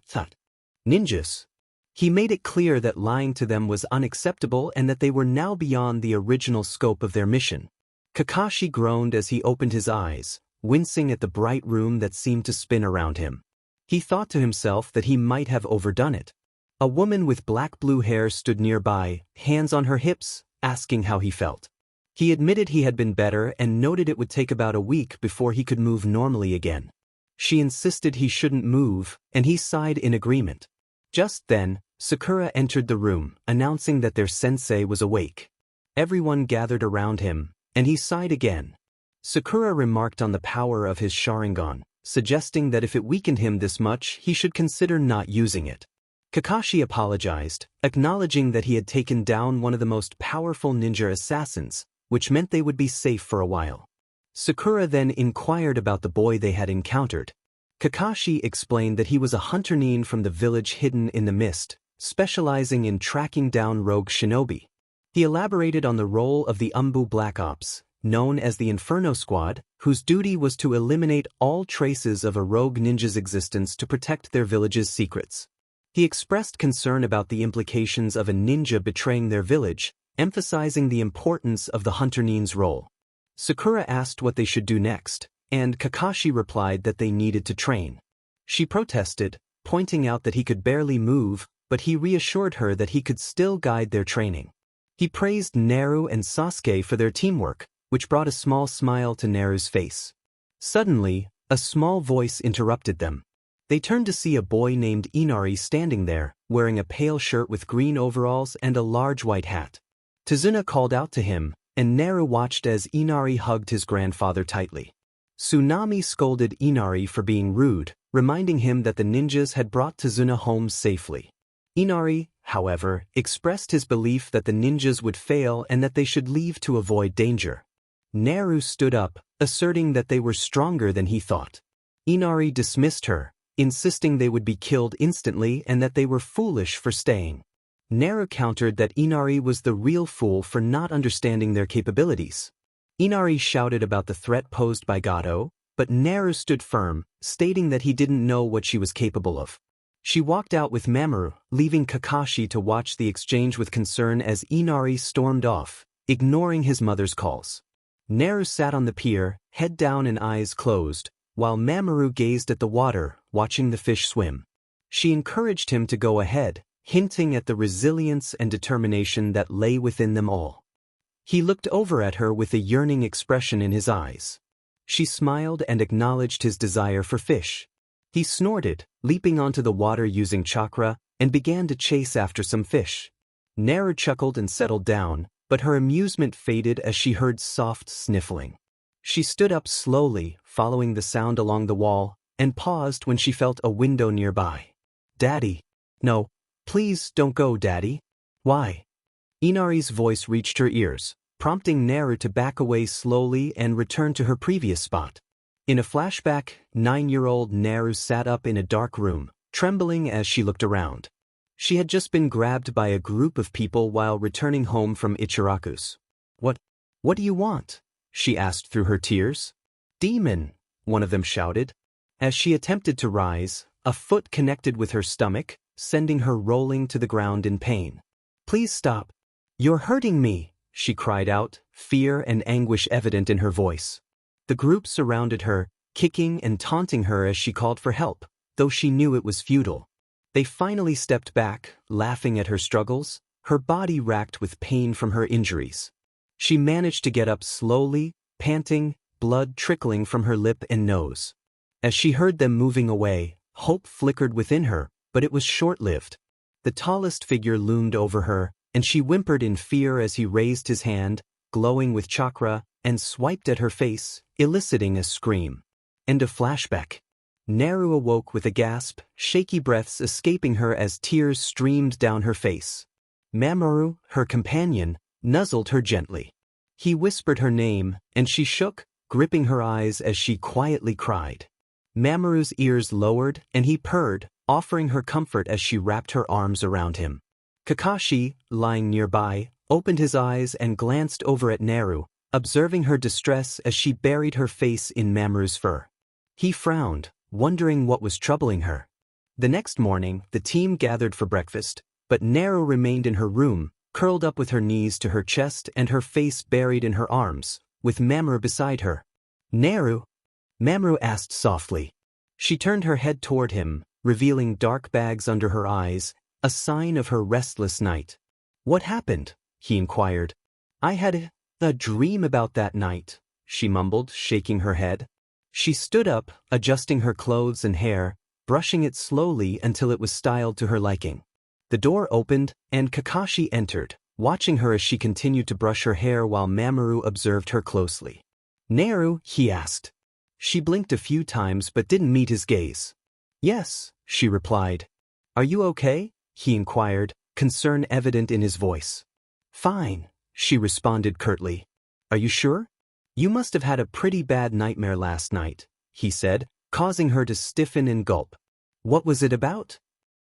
S1: ninjas. He made it clear that lying to them was unacceptable and that they were now beyond the original scope of their mission. Kakashi groaned as he opened his eyes, wincing at the bright room that seemed to spin around him. He thought to himself that he might have overdone it. A woman with black-blue hair stood nearby, hands on her hips, asking how he felt. He admitted he had been better and noted it would take about a week before he could move normally again. She insisted he shouldn't move, and he sighed in agreement. Just then, Sakura entered the room, announcing that their sensei was awake. Everyone gathered around him, and he sighed again. Sakura remarked on the power of his Sharingan, suggesting that if it weakened him this much, he should consider not using it. Kakashi apologized, acknowledging that he had taken down one of the most powerful ninja assassins, which meant they would be safe for a while. Sakura then inquired about the boy they had encountered. Kakashi explained that he was a hunter nin from the village hidden in the mist, specializing in tracking down rogue shinobi. He elaborated on the role of the Umbu Black Ops, known as the Inferno Squad, whose duty was to eliminate all traces of a rogue ninja's existence to protect their village's secrets. He expressed concern about the implications of a ninja betraying their village, emphasizing the importance of the hunter nin's role. Sakura asked what they should do next, and Kakashi replied that they needed to train. She protested, pointing out that he could barely move, but he reassured her that he could still guide their training. He praised Naru and Sasuke for their teamwork, which brought a small smile to Naru's face. Suddenly, a small voice interrupted them. They turned to see a boy named Inari standing there, wearing a pale shirt with green overalls and a large white hat. Tazuna called out to him, and Naru watched as Inari hugged his grandfather tightly. Tsunami scolded Inari for being rude, reminding him that the ninjas had brought Tazuna home safely. Inari, however, expressed his belief that the ninjas would fail and that they should leave to avoid danger. Naru stood up, asserting that they were stronger than he thought. Inari dismissed her, insisting they would be killed instantly and that they were foolish for staying. Naru countered that Inari was the real fool for not understanding their capabilities. Inari shouted about the threat posed by Gato, but Naru stood firm, stating that he didn't know what she was capable of. She walked out with Mamoru, leaving Kakashi to watch the exchange with concern as Inari stormed off, ignoring his mother's calls. Naru sat on the pier, head down and eyes closed, while Mamoru gazed at the water, watching the fish swim. She encouraged him to go ahead, hinting at the resilience and determination that lay within them all. He looked over at her with a yearning expression in his eyes. She smiled and acknowledged his desire for fish. He snorted, leaping onto the water using Chakra, and began to chase after some fish. Naru chuckled and settled down, but her amusement faded as she heard soft sniffling. She stood up slowly, following the sound along the wall, and paused when she felt a window nearby. "Daddy." "No, please don't go, Daddy." "Why?" Inari's voice reached her ears, prompting Naru to back away slowly and return to her previous spot. In a flashback, 9-year-old Naru sat up in a dark room, trembling as she looked around. She had just been grabbed by a group of people while returning home from Ichiraku's. What? What do you want? She asked through her tears. Demon, one of them shouted. As she attempted to rise, a foot connected with her stomach, sending her rolling to the ground in pain. Please stop. You're hurting me, she cried out, fear and anguish evident in her voice. The group surrounded her, kicking and taunting her as she called for help, though she knew it was futile. They finally stepped back, laughing at her struggles, her body racked with pain from her injuries. She managed to get up slowly, panting, blood trickling from her lip and nose. As she heard them moving away, hope flickered within her, but it was short-lived. The tallest figure loomed over her, and she whimpered in fear as he raised his hand, glowing with chakra, and swiped at her face, eliciting a scream. End of flashback. Naru awoke with a gasp, shaky breaths escaping her as tears streamed down her face. Mamoru, her companion, nuzzled her gently. He whispered her name, and she shook, gripping her eyes as she quietly cried. Mamoru's ears lowered, and he purred, offering her comfort as she wrapped her arms around him. Kakashi, lying nearby, opened his eyes and glanced over at Naru, observing her distress as she buried her face in Mamoru's fur. He frowned, wondering what was troubling her. The next morning, the team gathered for breakfast, but Naru remained in her room, curled up with her knees to her chest and her face buried in her arms, with Mamoru beside her. Naru? Mamoru asked softly. She turned her head toward him, revealing dark bags under her eyes, a sign of her restless night. What happened? He inquired. I had a dream about that night, she mumbled, shaking her head. She stood up, adjusting her clothes and hair, brushing it slowly until it was styled to her liking. The door opened, and Kakashi entered, watching her as she continued to brush her hair while Mamoru observed her closely. Naru? He asked. She blinked a few times but didn't meet his gaze. Yes, she replied. Are you okay? He inquired, concern evident in his voice. Fine, she responded curtly. Are you sure? You must have had a pretty bad nightmare last night, he said, causing her to stiffen and gulp. What was it about?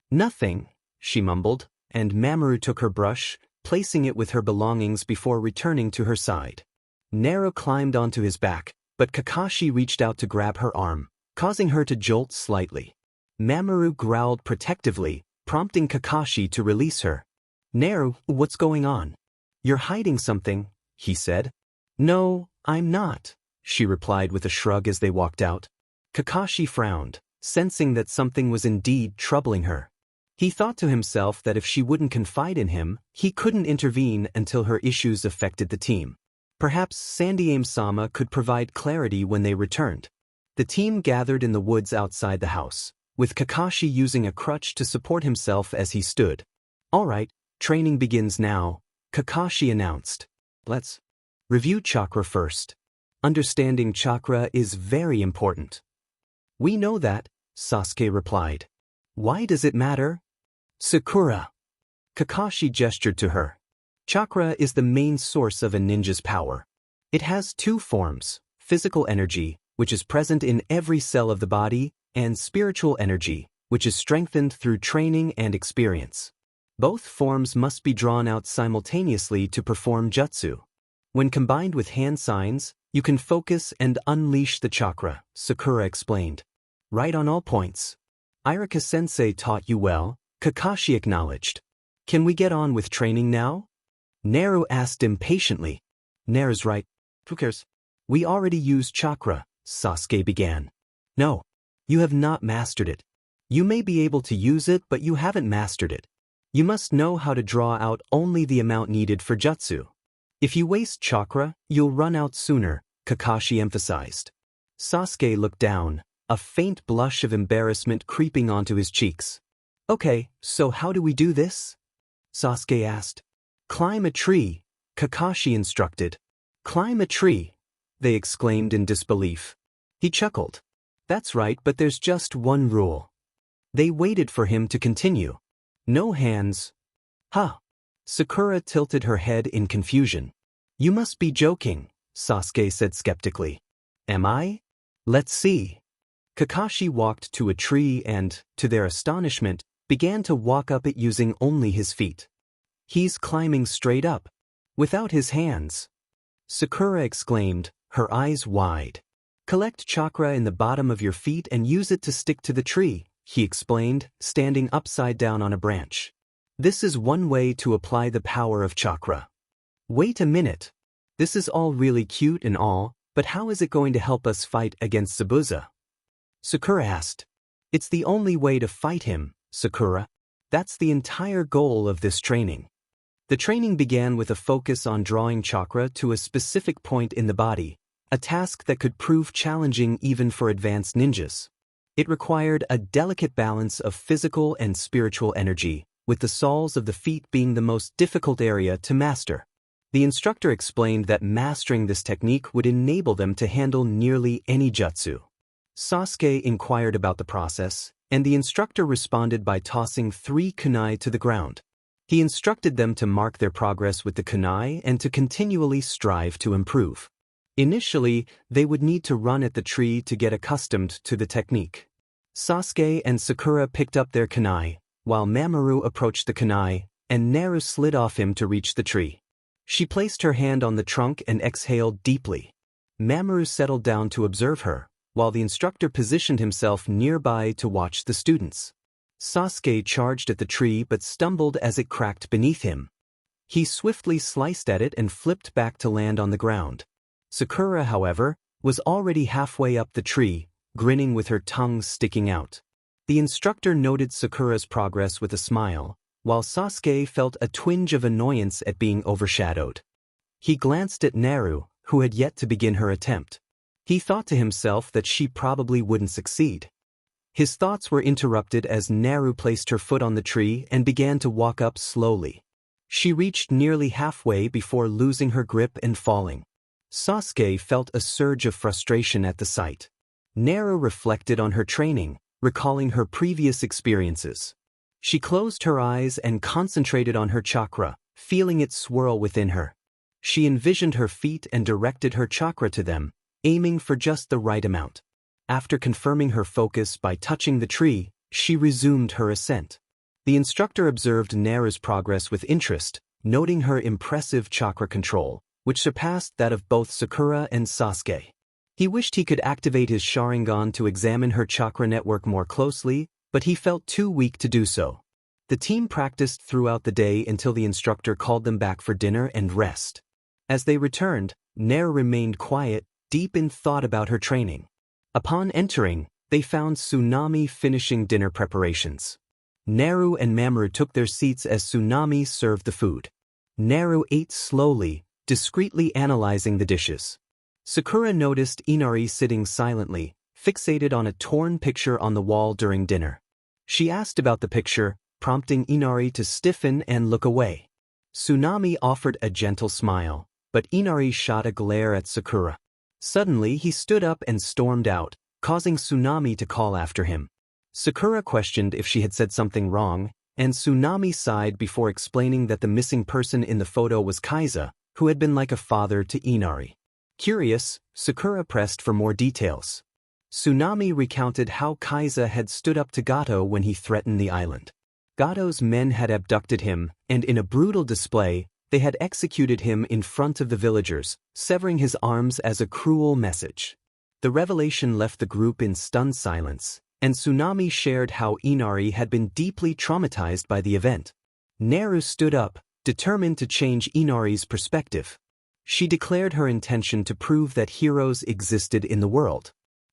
S1: Nothing, she mumbled, and Mamoru took her brush, placing it with her belongings before returning to her side. Naru climbed onto his back, but Kakashi reached out to grab her arm, causing her to jolt slightly. Mamoru growled protectively, prompting Kakashi to release her. Naru, what's going on? You're hiding something, he said. No, I'm not, she replied with a shrug as they walked out. Kakashi frowned, sensing that something was indeed troubling her. He thought to himself that if she wouldn't confide in him, he couldn't intervene until her issues affected the team. Perhaps Sandiame-sama could provide clarity when they returned. The team gathered in the woods outside the house, with Kakashi using a crutch to support himself as he stood. All right, training begins now, Kakashi announced. Let's review chakra first. Understanding chakra is very important. We know that, Sasuke replied. Why does it matter? Sakura. Kakashi gestured to her. Chakra is the main source of a ninja's power. It has two forms, physical energy, which is present in every cell of the body, and spiritual energy, which is strengthened through training and experience. Both forms must be drawn out simultaneously to perform jutsu. When combined with hand signs, you can focus and unleash the chakra, Sakura explained. Right on all points. Irika-sensei taught you well, Kakashi acknowledged. Can we get on with training now? Naru asked impatiently. Naru's right. Who cares? We already used chakra, Sasuke began. No, you have not mastered it. You may be able to use it, but you haven't mastered it. You must know how to draw out only the amount needed for jutsu. If you waste chakra, you'll run out sooner, Kakashi emphasized. Sasuke looked down, a faint blush of embarrassment creeping onto his cheeks. Okay, so how do we do this? Sasuke asked. Climb a tree, Kakashi instructed. Climb a tree, they exclaimed in disbelief. He chuckled. That's right, but there's just one rule. They waited for him to continue. No hands. Huh. Sakura tilted her head in confusion. You must be joking, Sasuke said skeptically. Am I? Let's see. Kakashi walked to a tree and, to their astonishment, began to walk up it using only his feet. He's climbing straight up, without his hands, Sakura exclaimed, her eyes wide. Collect chakra in the bottom of your feet and use it to stick to the tree, he explained, standing upside down on a branch. This is one way to apply the power of chakra. Wait a minute. This is all really cute and all, but how is it going to help us fight against Zabuza? Sakura asked. It's the only way to fight him, Sakura. That's the entire goal of this training. The training began with a focus on drawing chakra to a specific point in the body, a task that could prove challenging even for advanced ninjas. It required a delicate balance of physical and spiritual energy, with the soles of the feet being the most difficult area to master. The instructor explained that mastering this technique would enable them to handle nearly any jutsu. Sasuke inquired about the process, and the instructor responded by tossing 3 kunai to the ground. He instructed them to mark their progress with the kunai and to continually strive to improve. Initially, they would need to run at the tree to get accustomed to the technique. Sasuke and Sakura picked up their kunai, while Mamoru approached the kunai, and Naru slid off him to reach the tree. She placed her hand on the trunk and exhaled deeply. Mamoru settled down to observe her, while the instructor positioned himself nearby to watch the students. Sasuke charged at the tree but stumbled as it cracked beneath him. He swiftly sliced at it and flipped back to land on the ground. Sakura, however, was already halfway up the tree, grinning with her tongue sticking out. The instructor noted Sakura's progress with a smile, while Sasuke felt a twinge of annoyance at being overshadowed. He glanced at Naru, who had yet to begin her attempt. He thought to himself that she probably wouldn't succeed. His thoughts were interrupted as Naru placed her foot on the tree and began to walk up slowly. She reached nearly halfway before losing her grip and falling. Sasuke felt a surge of frustration at the sight. Naru reflected on her training, recalling her previous experiences. She closed her eyes and concentrated on her chakra, feeling it swirl within her. She envisioned her feet and directed her chakra to them, aiming for just the right amount. After confirming her focus by touching the tree, she resumed her ascent. The instructor observed Naru's progress with interest, noting her impressive chakra control, which surpassed that of both Sakura and Sasuke. He wished he could activate his Sharingan to examine her chakra network more closely, but he felt too weak to do so. The team practiced throughout the day until the instructor called them back for dinner and rest. As they returned, Naru remained quiet, deep in thought about her training. Upon entering, they found Tsunami finishing dinner preparations. Naru and Mamoru took their seats as Tsunami served the food. Naru ate slowly, discreetly analyzing the dishes. Sakura noticed Inari sitting silently, fixated on a torn picture on the wall during dinner. She asked about the picture, prompting Inari to stiffen and look away. Tsunami offered a gentle smile, but Inari shot a glare at Sakura. Suddenly he stood up and stormed out, causing Tsunami to call after him. Sakura questioned if she had said something wrong, and Tsunami sighed before explaining that the missing person in the photo was Kaiza, who had been like a father to Inari. Curious, Sakura pressed for more details. Tsunami recounted how Kaiza had stood up to Gato when he threatened the island. Gato's men had abducted him, and in a brutal display, they had executed him in front of the villagers, severing his arms as a cruel message. The revelation left the group in stunned silence, and Tsunami shared how Inari had been deeply traumatized by the event. Naru stood up, determined to change Inari's perspective. She declared her intention to prove that heroes existed in the world.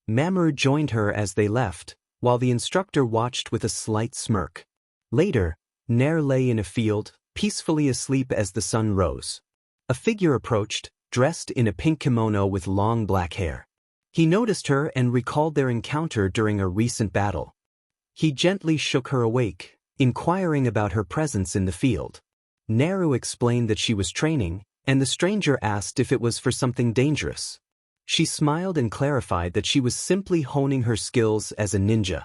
S1: Mamoru joined her as they left, while the instructor watched with a slight smirk. Later, Naru lay in a field, peacefully asleep as the sun rose. A figure approached, dressed in a pink kimono with long black hair. He noticed her and recalled their encounter during a recent battle. He gently shook her awake, inquiring about her presence in the field. Naru explained that she was training, and the stranger asked if it was for something dangerous. She smiled and clarified that she was simply honing her skills as a ninja.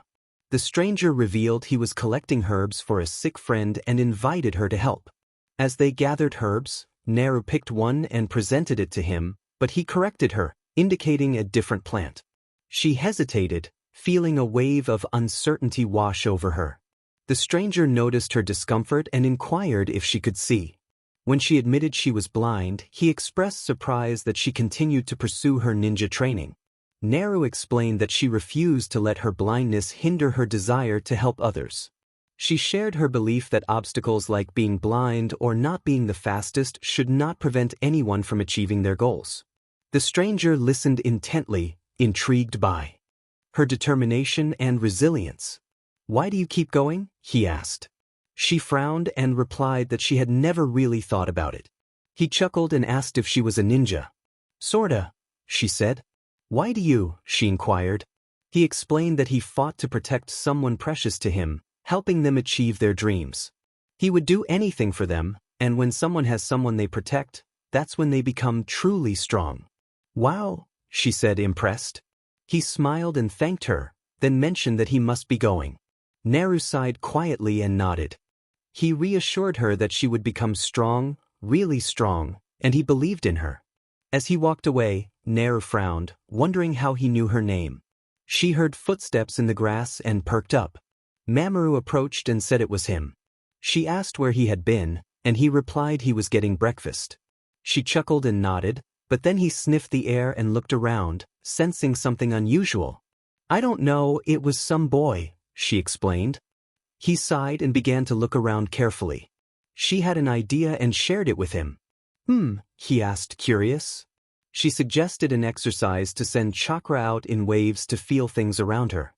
S1: The stranger revealed he was collecting herbs for a sick friend and invited her to help. As they gathered herbs, Naru picked one and presented it to him, but he corrected her, indicating a different plant. She hesitated, feeling a wave of uncertainty wash over her. The stranger noticed her discomfort and inquired if she could see. When she admitted she was blind, he expressed surprise that she continued to pursue her ninja training. Naru explained that she refused to let her blindness hinder her desire to help others. She shared her belief that obstacles like being blind or not being the fastest should not prevent anyone from achieving their goals. The stranger listened intently, intrigued by her determination and resilience. "Why do you keep going?" he asked. She frowned and replied that she had never really thought about it. He chuckled and asked if she was a ninja. "Sorta," she said. "Why do you?" she inquired. He explained that he fought to protect someone precious to him, helping them achieve their dreams. He would do anything for them, and when someone has someone they protect, that's when they become truly strong. "Wow," she said, impressed. He smiled and thanked her, then mentioned that he must be going. Naru sighed quietly and nodded. He reassured her that she would become strong, really strong, and he believed in her. As he walked away, Naru frowned, wondering how he knew her name. She heard footsteps in the grass and perked up. Mamoru approached and said it was him. She asked where he had been, and he replied he was getting breakfast. She chuckled and nodded, but then he sniffed the air and looked around, sensing something unusual. "I don't know, it was some boy," she explained. He sighed and began to look around carefully. She had an idea and shared it with him. He asked, curious. She suggested an exercise to send Chakra out in waves to feel things around her.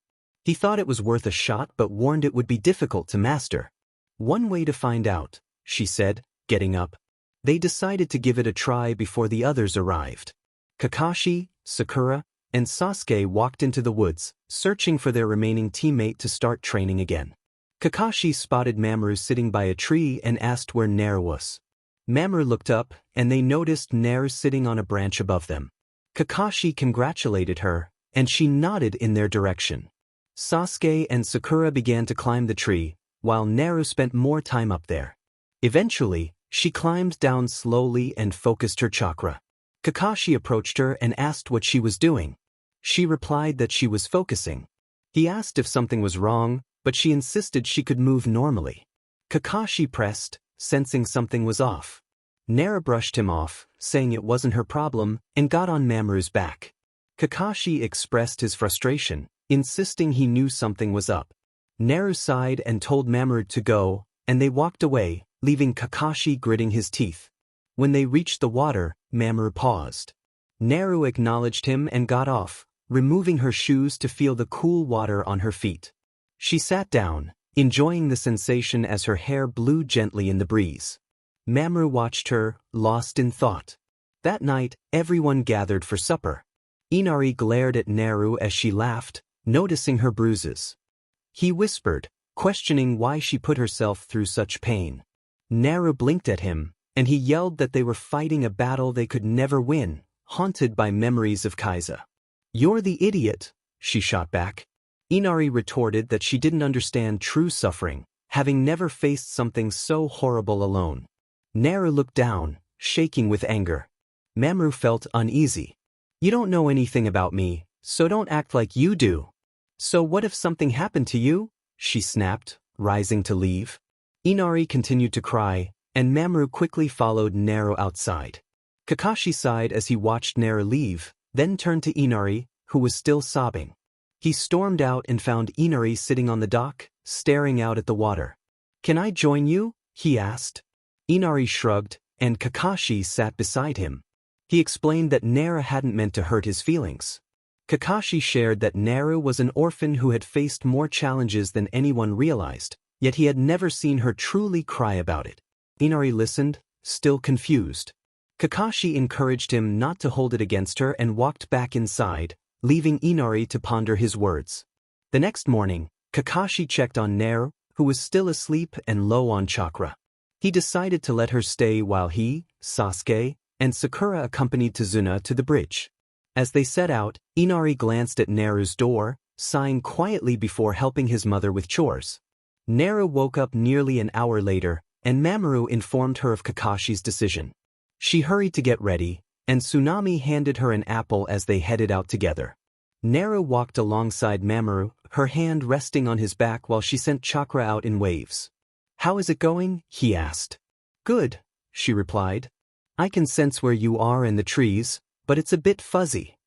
S1: He thought it was worth a shot but warned it would be difficult to master. "One way to find out," she said, getting up. They decided to give it a try before the others arrived. Kakashi, Sakura, and Sasuke walked into the woods, searching for their remaining teammate to start training again. Kakashi spotted Mamoru sitting by a tree and asked where Naru was. Mamoru looked up, and they noticed Naru sitting on a branch above them. Kakashi congratulated her, and she nodded in their direction. Sasuke and Sakura began to climb the tree, while Naru spent more time up there. Eventually, she climbed down slowly and focused her chakra. Kakashi approached her and asked what she was doing. She replied that she was focusing. He asked if something was wrong, but she insisted she could move normally. Kakashi pressed, sensing something was off. Naru brushed him off, saying it wasn't her problem, and got on Mamoru's back. Kakashi expressed his frustration, insisting he knew something was up. Naru sighed and told Mamoru to go, and they walked away, leaving Kakashi gritting his teeth. When they reached the water, Mamoru paused. Naru acknowledged him and got off, removing her shoes to feel the cool water on her feet. She sat down, enjoying the sensation as her hair blew gently in the breeze. Mamoru watched her, lost in thought. That night, everyone gathered for supper. Inari glared at Naru as she laughed, noticing her bruises. He whispered, questioning why she put herself through such pain. Naru blinked at him, and he yelled that they were fighting a battle they could never win, haunted by memories of Kaiza. "You're the idiot," she shot back. Inari retorted that she didn't understand true suffering, having never faced something so horrible alone. Naru looked down, shaking with anger. Mamoru felt uneasy. "You don't know anything about me, so don't act like you do." "So what if something happened to you?" she snapped, rising to leave. Inari continued to cry, and Mamoru quickly followed Naru outside. Kakashi sighed as he watched Naru leave, then turned to Inari, who was still sobbing. He stormed out and found Inari sitting on the dock, staring out at the water. "Can I join you?" he asked. Inari shrugged, and Kakashi sat beside him. He explained that Naru hadn't meant to hurt his feelings. Kakashi shared that Naru was an orphan who had faced more challenges than anyone realized, yet he had never seen her truly cry about it. Inari listened, still confused. Kakashi encouraged him not to hold it against her and walked back inside, leaving Inari to ponder his words. The next morning, Kakashi checked on Naru, who was still asleep and low on chakra. He decided to let her stay while he, Sasuke, and Sakura accompanied Tazuna to the bridge. As they set out, Inari glanced at Naru's door, sighing quietly before helping his mother with chores. Naru woke up nearly an hour later, and Mamoru informed her of Kakashi's decision. She hurried to get ready, and Tsunami handed her an apple as they headed out together. Naru walked alongside Mamoru, her hand resting on his back while she sent Chakra out in waves. "How is it going?" he asked. "Good," she replied. I can sense where you are in the trees, but it's a bit fuzzy.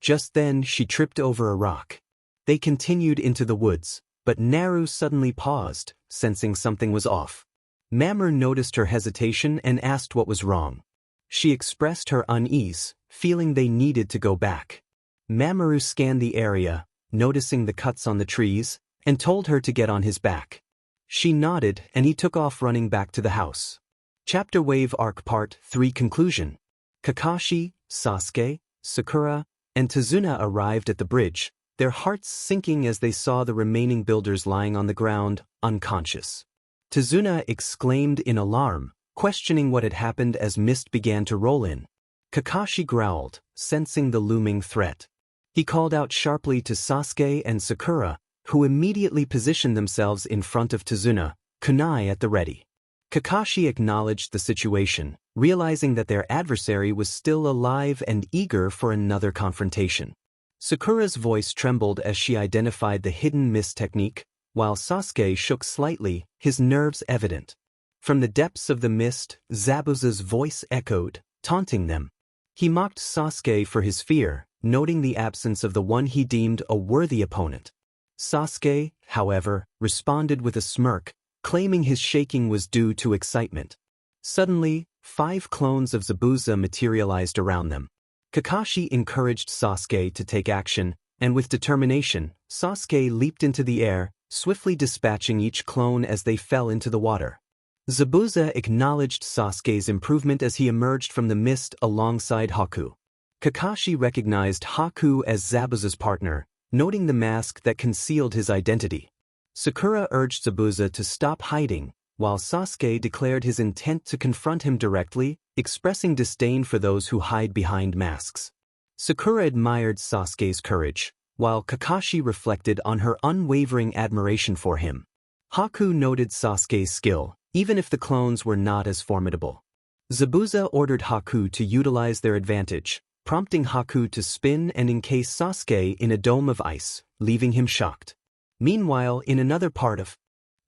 S1: Just then she tripped over a rock. They continued into the woods, but Naru suddenly paused, sensing something was off. Mamoru noticed her hesitation and asked what was wrong. She expressed her unease, feeling they needed to go back. Mamoru scanned the area, noticing the cuts on the trees, and told her to get on his back. She nodded and he took off running back to the house. Chapter Wave Arc Part 3 Conclusion. Kakashi, Sasuke, Sakura, and Tazuna arrived at the bridge, their hearts sinking as they saw the remaining builders lying on the ground, unconscious. Tazuna exclaimed in alarm, questioning what had happened as mist began to roll in. Kakashi growled, sensing the looming threat. He called out sharply to Sasuke and Sakura, who immediately positioned themselves in front of Tazuna, kunai at the ready. Kakashi acknowledged the situation, realizing that their adversary was still alive and eager for another confrontation. Sakura's voice trembled as she identified the hidden mist technique, while Sasuke shook slightly, his nerves evident. From the depths of the mist, Zabuza's voice echoed, taunting them. He mocked Sasuke for his fear, noting the absence of the one he deemed a worthy opponent. Sasuke, however, responded with a smirk, claiming his shaking was due to excitement. Suddenly, 5 clones of Zabuza materialized around them. Kakashi encouraged Sasuke to take action, and with determination, Sasuke leaped into the air, swiftly dispatching each clone as they fell into the water. Zabuza acknowledged Sasuke's improvement as he emerged from the mist alongside Haku. Kakashi recognized Haku as Zabuza's partner, noting the mask that concealed his identity. Sakura urged Zabuza to stop hiding, while Sasuke declared his intent to confront him directly, expressing disdain for those who hide behind masks. Sakura admired Sasuke's courage, while Kakashi reflected on her unwavering admiration for him. Haku noted Sasuke's skill, even if the clones were not as formidable. Zabuza ordered Haku to utilize their advantage, prompting Haku to spin and encase Sasuke in a dome of ice, leaving him shocked. Meanwhile, in another part of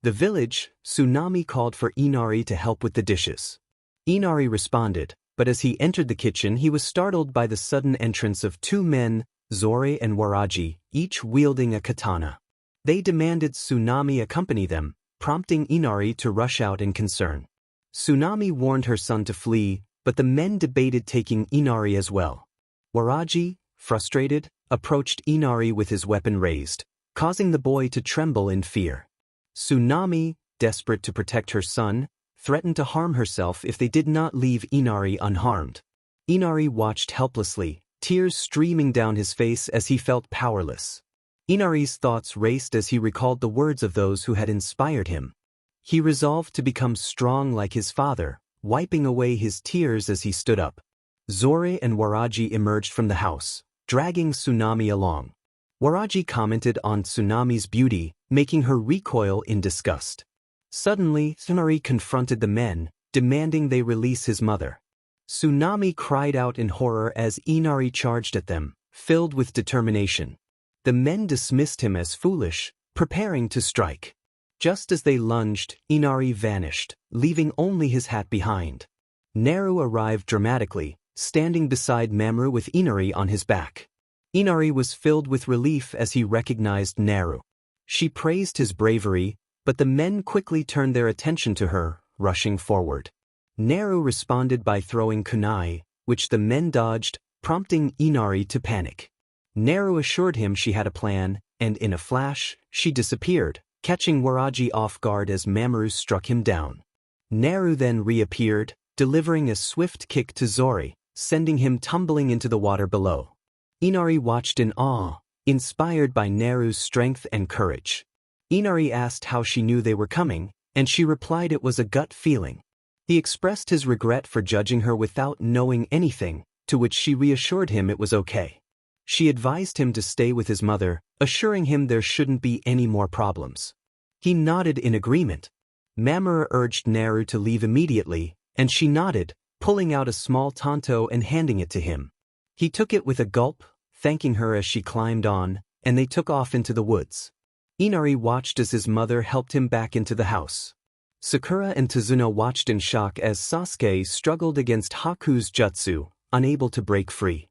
S1: the village, Tsunami called for Inari to help with the dishes. Inari responded, but as he entered the kitchen he was startled by the sudden entrance of 2 men, Zore and Waraji, each wielding a katana. They demanded Tsunami accompany them, prompting Inari to rush out in concern. Tsunami warned her son to flee, but the men debated taking Inari as well. Waraji, frustrated, approached Inari with his weapon raised, causing the boy to tremble in fear. Tsunami, desperate to protect her son, threatened to harm herself if they did not leave Inari unharmed. Inari watched helplessly, tears streaming down his face as he felt powerless. Inari's thoughts raced as he recalled the words of those who had inspired him. He resolved to become strong like his father, wiping away his tears as he stood up. Zore and Waraji emerged from the house, dragging Tsunami along. Waraji commented on Tsunami's beauty, making her recoil in disgust. Suddenly, Inari confronted the men, demanding they release his mother. Tsunami cried out in horror as Inari charged at them, filled with determination. The men dismissed him as foolish, preparing to strike. Just as they lunged, Inari vanished, leaving only his hat behind. Naru arrived dramatically, standing beside Mamoru with Inari on his back. Inari was filled with relief as he recognized Naru. She praised his bravery, but the men quickly turned their attention to her, rushing forward. Naru responded by throwing kunai, which the men dodged, prompting Inari to panic. Naru assured him she had a plan, and in a flash, she disappeared, catching Waraji off guard as Mamoru struck him down. Naru then reappeared, delivering a swift kick to Zore, sending him tumbling into the water below. Inari watched in awe, inspired by Naru's strength and courage. Inari asked how she knew they were coming, and she replied it was a gut feeling. He expressed his regret for judging her without knowing anything, to which she reassured him it was okay. She advised him to stay with his mother, assuring him there shouldn't be any more problems. He nodded in agreement. Mamoru urged Naru to leave immediately, and she nodded, pulling out a small tanto and handing it to him. He took it with a gulp, thanking her as she climbed on, and they took off into the woods. Inari watched as his mother helped him back into the house. Sakura and Tazuna watched in shock as Sasuke struggled against Haku's jutsu, unable to break free.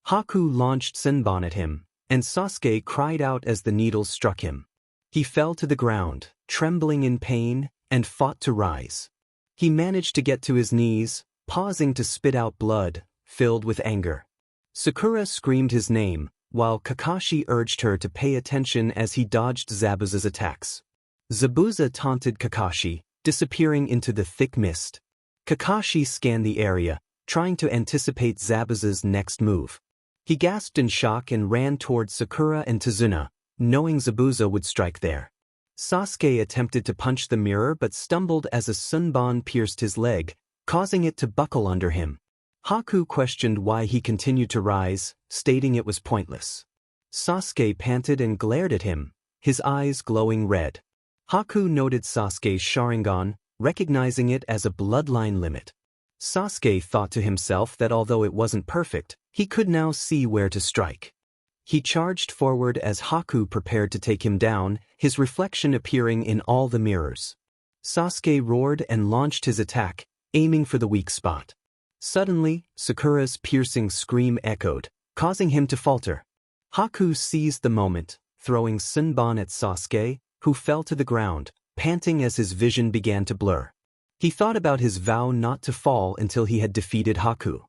S1: Haku launched Senbon at him, and Sasuke cried out as the needles struck him. He fell to the ground, trembling in pain, and fought to rise. He managed to get to his knees, pausing to spit out blood, filled with anger. Sakura screamed his name, while Kakashi urged her to pay attention as he dodged Zabuza's attacks. Zabuza taunted Kakashi, disappearing into the thick mist. Kakashi scanned the area, trying to anticipate Zabuza's next move. He gasped in shock and ran towards Sakura and Tazuna, knowing Zabuza would strike there. Sasuke attempted to punch the mirror but stumbled as a sunbon pierced his leg, causing it to buckle under him. Haku questioned why he continued to rise, stating it was pointless. Sasuke panted and glared at him, his eyes glowing red. Haku noted Sasuke's Sharingan, recognizing it as a bloodline limit. Sasuke thought to himself that although it wasn't perfect, he could now see where to strike. He charged forward as Haku prepared to take him down, his reflection appearing in all the mirrors. Sasuke roared and launched his attack, aiming for the weak spot. Suddenly, Sakura's piercing scream echoed, causing him to falter. Haku seized the moment, throwing Senbon at Sasuke, who fell to the ground, panting as his vision began to blur. He thought about his vow not to fall until he had defeated Haku.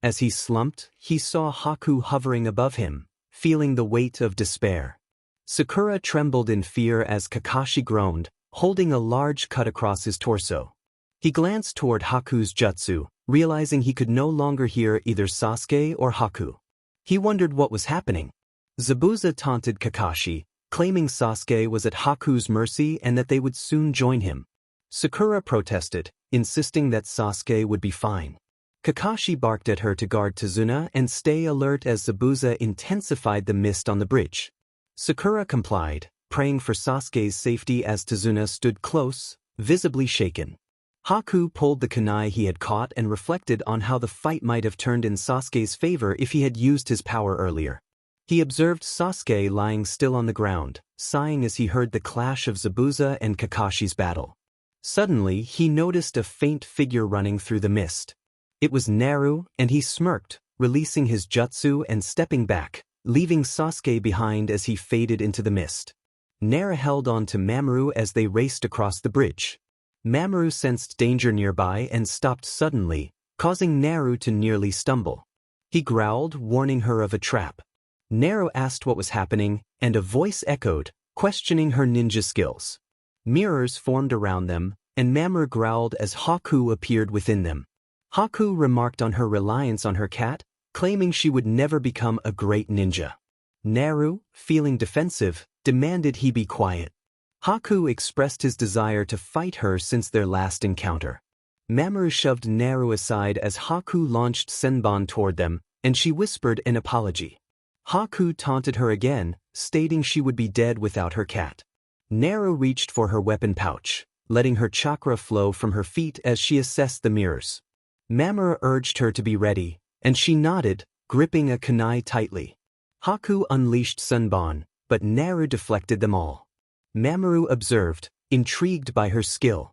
S1: As he slumped, he saw Haku hovering above him, feeling the weight of despair. Sakura trembled in fear as Kakashi groaned, holding a large cut across his torso. He glanced toward Haku's jutsu, realizing he could no longer hear either Sasuke or Haku. He wondered what was happening. Zabuza taunted Kakashi, claiming Sasuke was at Haku's mercy and that they would soon join him. Sakura protested, insisting that Sasuke would be fine. Kakashi barked at her to guard Tazuna and stay alert as Zabuza intensified the mist on the bridge. Sakura complied, praying for Sasuke's safety as Tazuna stood close, visibly shaken. Haku pulled the kunai he had caught and reflected on how the fight might have turned in Sasuke's favor if he had used his power earlier. He observed Sasuke lying still on the ground, sighing as he heard the clash of Zabuza and Kakashi's battle. Suddenly, he noticed a faint figure running through the mist. It was Naru, and he smirked, releasing his jutsu and stepping back, leaving Sasuke behind as he faded into the mist. Naru held on to Mamoru as they raced across the bridge. Mamoru sensed danger nearby and stopped suddenly, causing Naru to nearly stumble. He growled, warning her of a trap. Naru asked what was happening, and a voice echoed, questioning her ninja skills. Mirrors formed around them, and Mamoru growled as Haku appeared within them. Haku remarked on her reliance on her cat, claiming she would never become a great ninja. Naru, feeling defensive, demanded he be quiet. Haku expressed his desire to fight her since their last encounter. Mamoru shoved Naru aside as Haku launched Senbon toward them, and she whispered an apology. Haku taunted her again, stating she would be dead without her cat. Naru reached for her weapon pouch, letting her chakra flow from her feet as she assessed the mirrors. Mamoru urged her to be ready, and she nodded, gripping a kunai tightly. Haku unleashed Senbon, but Naru deflected them all. Mamoru observed, intrigued by her skill.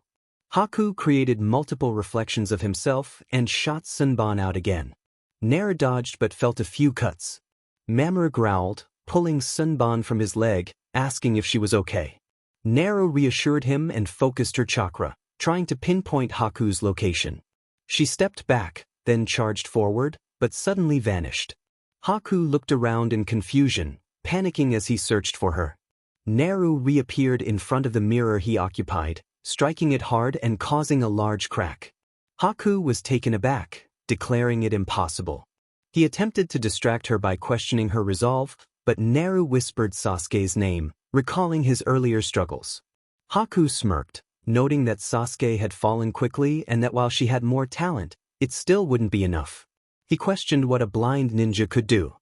S1: Haku created multiple reflections of himself and shot Senbon out again. Naru dodged but felt a few cuts. Mamoru growled, pulling Senbon from his leg, asking if she was okay. Naru reassured him and focused her chakra, trying to pinpoint Haku's location. She stepped back, then charged forward, but suddenly vanished. Haku looked around in confusion, panicking as he searched for her. Naru reappeared in front of the mirror he occupied, striking it hard and causing a large crack. Haku was taken aback, declaring it impossible. He attempted to distract her by questioning her resolve, but Naru whispered Sasuke's name, recalling his earlier struggles. Haku smirked, noting that Sasuke had fallen quickly and that while she had more talent, it still wouldn't be enough. He questioned what a blind ninja could do.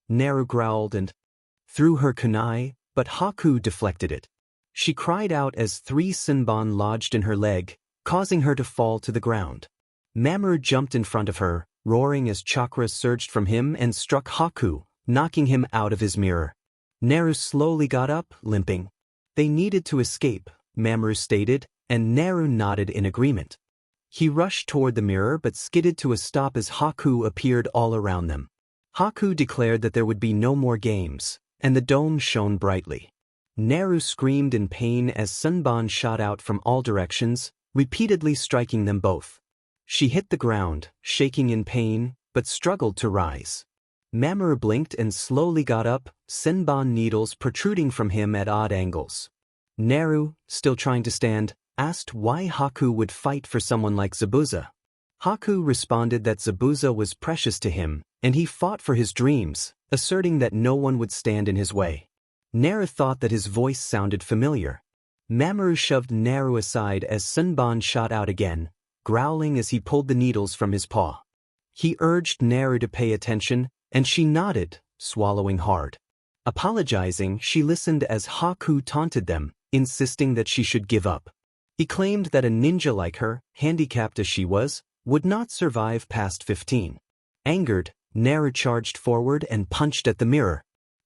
S1: Naru growled and threw her kunai, but Haku deflected it. She cried out as 3 Senbon lodged in her leg, causing her to fall to the ground. Mamoru jumped in front of her, roaring as chakra surged from him and struck Haku, knocking him out of his mirror. Naru slowly got up, limping. They needed to escape, Mamoru stated, and Naru nodded in agreement. He rushed toward the mirror but skidded to a stop as Haku appeared all around them. Haku declared that there would be no more games, and the dome shone brightly. Naru screamed in pain as Sunban shot out from all directions, repeatedly striking them both. She hit the ground, shaking in pain, but struggled to rise. Mamoru blinked and slowly got up, Senban needles protruding from him at odd angles. Naru, still trying to stand, asked why Haku would fight for someone like Zabuza. Haku responded that Zabuza was precious to him, and he fought for his dreams, asserting that no one would stand in his way. Naru thought that his voice sounded familiar. Mamoru shoved Naru aside as Sunban shot out again, growling as he pulled the needles from his paw. He urged Naru to pay attention, and she nodded, swallowing hard. Apologizing, she listened as Haku taunted them, insisting that she should give up. He claimed that a ninja like her, handicapped as she was, would not survive past 15. Angered, Naru charged forward and punched at the mirror.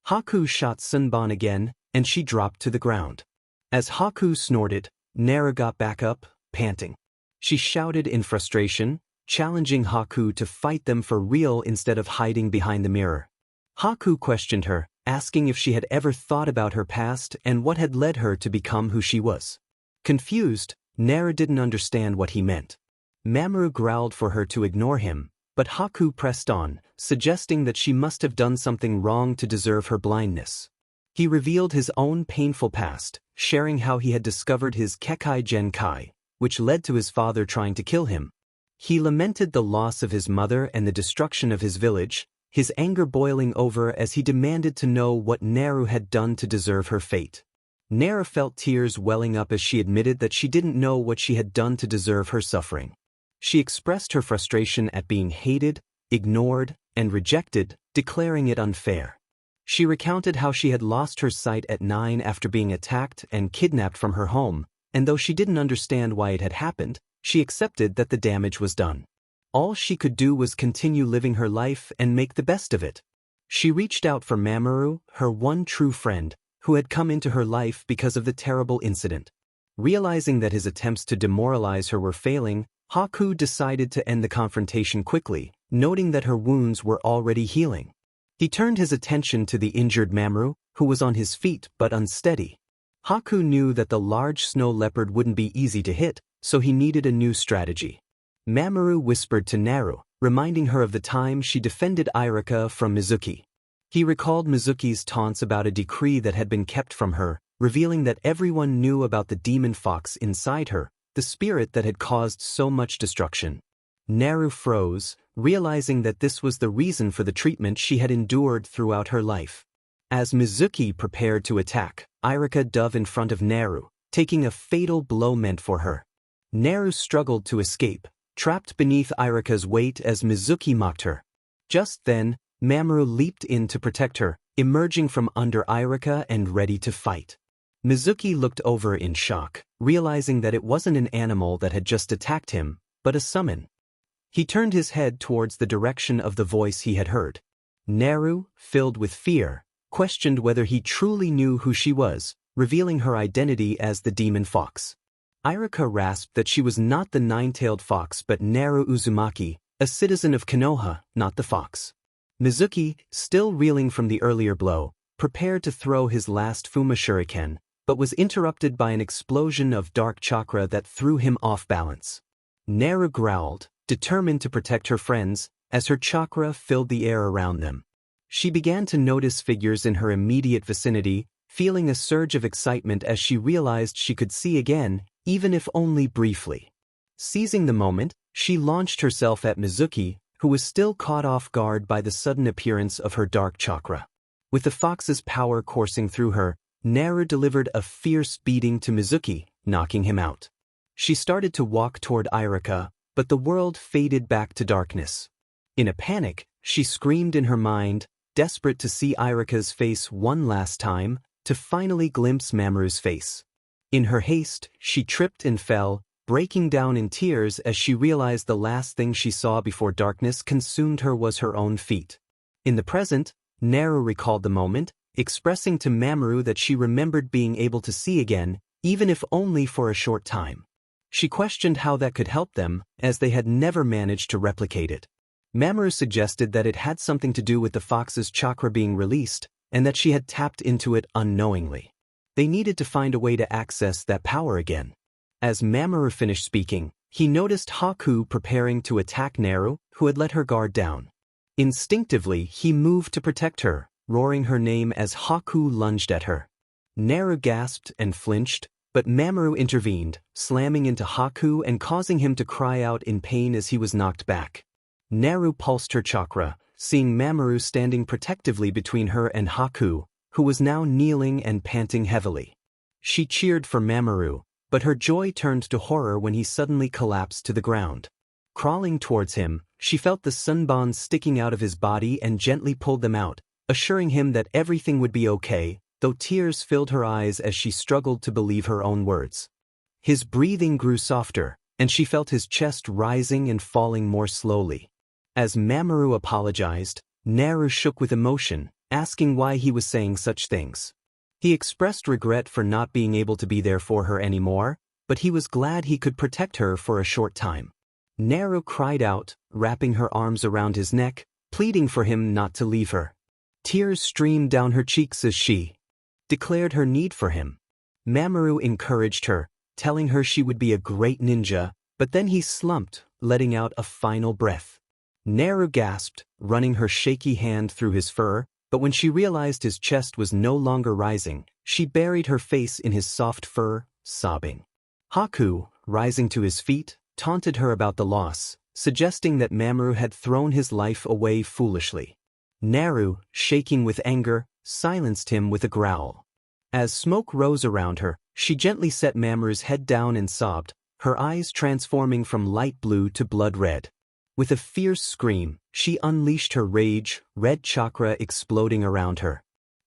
S1: Haku shot Sunban again, and she dropped to the ground. As Haku snorted, Naru got back up, panting. She shouted in frustration, challenging Haku to fight them for real instead of hiding behind the mirror. Haku questioned her, asking if she had ever thought about her past and what had led her to become who she was. Confused, Naru didn't understand what he meant. Mamoru growled for her to ignore him, but Haku pressed on, suggesting that she must have done something wrong to deserve her blindness. He revealed his own painful past, sharing how he had discovered his Kekai Genkai, which led to his father trying to kill him. He lamented the loss of his mother and the destruction of his village, his anger boiling over as he demanded to know what Naru had done to deserve her fate. Naru felt tears welling up as she admitted that she didn't know what she had done to deserve her suffering. She expressed her frustration at being hated, ignored, and rejected, declaring it unfair. She recounted how she had lost her sight at 9 after being attacked and kidnapped from her home, and though she didn't understand why it had happened, she accepted that the damage was done. All she could do was continue living her life and make the best of it. She reached out for Mamoru, her one true friend, who had come into her life because of the terrible incident. Realizing that his attempts to demoralize her were failing, Haku decided to end the confrontation quickly, noting that her wounds were already healing. He turned his attention to the injured Mamoru, who was on his feet but unsteady. Haku knew that the large snow leopard wouldn't be easy to hit, so he needed a new strategy. Mamoru whispered to Naru, reminding her of the time she defended Irika from Mizuki. He recalled Mizuki's taunts about a decree that had been kept from her, revealing that everyone knew about the demon fox inside her, the spirit that had caused so much destruction. Naru froze, realizing that this was the reason for the treatment she had endured throughout her life. As Mizuki prepared to attack, Irika dove in front of Naru, taking a fatal blow meant for her. Naru struggled to escape, trapped beneath Irika's weight as Mizuki mocked her. Just then, Mamoru leaped in to protect her, emerging from under Irika and ready to fight. Mizuki looked over in shock, realizing that it wasn't an animal that had just attacked him, but a summon. He turned his head towards the direction of the voice he had heard. Naru, filled with fear, questioned whether he truly knew who she was, revealing her identity as the demon fox. Irika rasped that she was not the nine-tailed fox but Naru Uzumaki, a citizen of Konoha, not the fox. Mizuki, still reeling from the earlier blow, prepared to throw his last Fuma Shuriken, but was interrupted by an explosion of dark chakra that threw him off balance. Naru growled, determined to protect her friends, as her chakra filled the air around them. She began to notice figures in her immediate vicinity, feeling a surge of excitement as she realized she could see again, even if only briefly. Seizing the moment, she launched herself at Mizuki, who was still caught off guard by the sudden appearance of her dark chakra. With the fox's power coursing through her, Naru delivered a fierce beating to Mizuki, knocking him out. She started to walk toward Irika, but the world faded back to darkness. In a panic, she screamed in her mind, desperate to see Irika's face one last time, to finally glimpse Mamoru's face. In her haste, she tripped and fell, breaking down in tears as she realized the last thing she saw before darkness consumed her was her own feet. In the present, Naru recalled the moment, expressing to Mamoru that she remembered being able to see again, even if only for a short time. She questioned how that could help them, as they had never managed to replicate it. Mamoru suggested that it had something to do with the fox's chakra being released, and that she had tapped into it unknowingly. They needed to find a way to access that power again. As Mamoru finished speaking, he noticed Haku preparing to attack Naru, who had let her guard down. Instinctively, he moved to protect her, roaring her name as Haku lunged at her. Naru gasped and flinched, but Mamoru intervened, slamming into Haku and causing him to cry out in pain as he was knocked back. Naru pulsed her chakra, seeing Mamoru standing protectively between her and Haku, who was now kneeling and panting heavily. She cheered for Mamoru, but her joy turned to horror when he suddenly collapsed to the ground. Crawling towards him, she felt the sunbonds sticking out of his body and gently pulled them out, assuring him that everything would be okay, though tears filled her eyes as she struggled to believe her own words. His breathing grew softer, and she felt his chest rising and falling more slowly. As Mamoru apologized, Naru shook with emotion, asking why he was saying such things. He expressed regret for not being able to be there for her anymore, but he was glad he could protect her for a short time. Naru cried out, wrapping her arms around his neck, pleading for him not to leave her. Tears streamed down her cheeks as she declared her need for him. Mamoru encouraged her, telling her she would be a great ninja, but then he slumped, letting out a final breath. Naru gasped, running her shaky hand through his fur, but when she realized his chest was no longer rising, she buried her face in his soft fur, sobbing. Haku, rising to his feet, taunted her about the loss, suggesting that Mamoru had thrown his life away foolishly. Naru, shaking with anger, silenced him with a growl. As smoke rose around her, she gently set Mamoru's head down and sobbed, her eyes transforming from light blue to blood red. With a fierce scream, she unleashed her rage, red chakra exploding around her.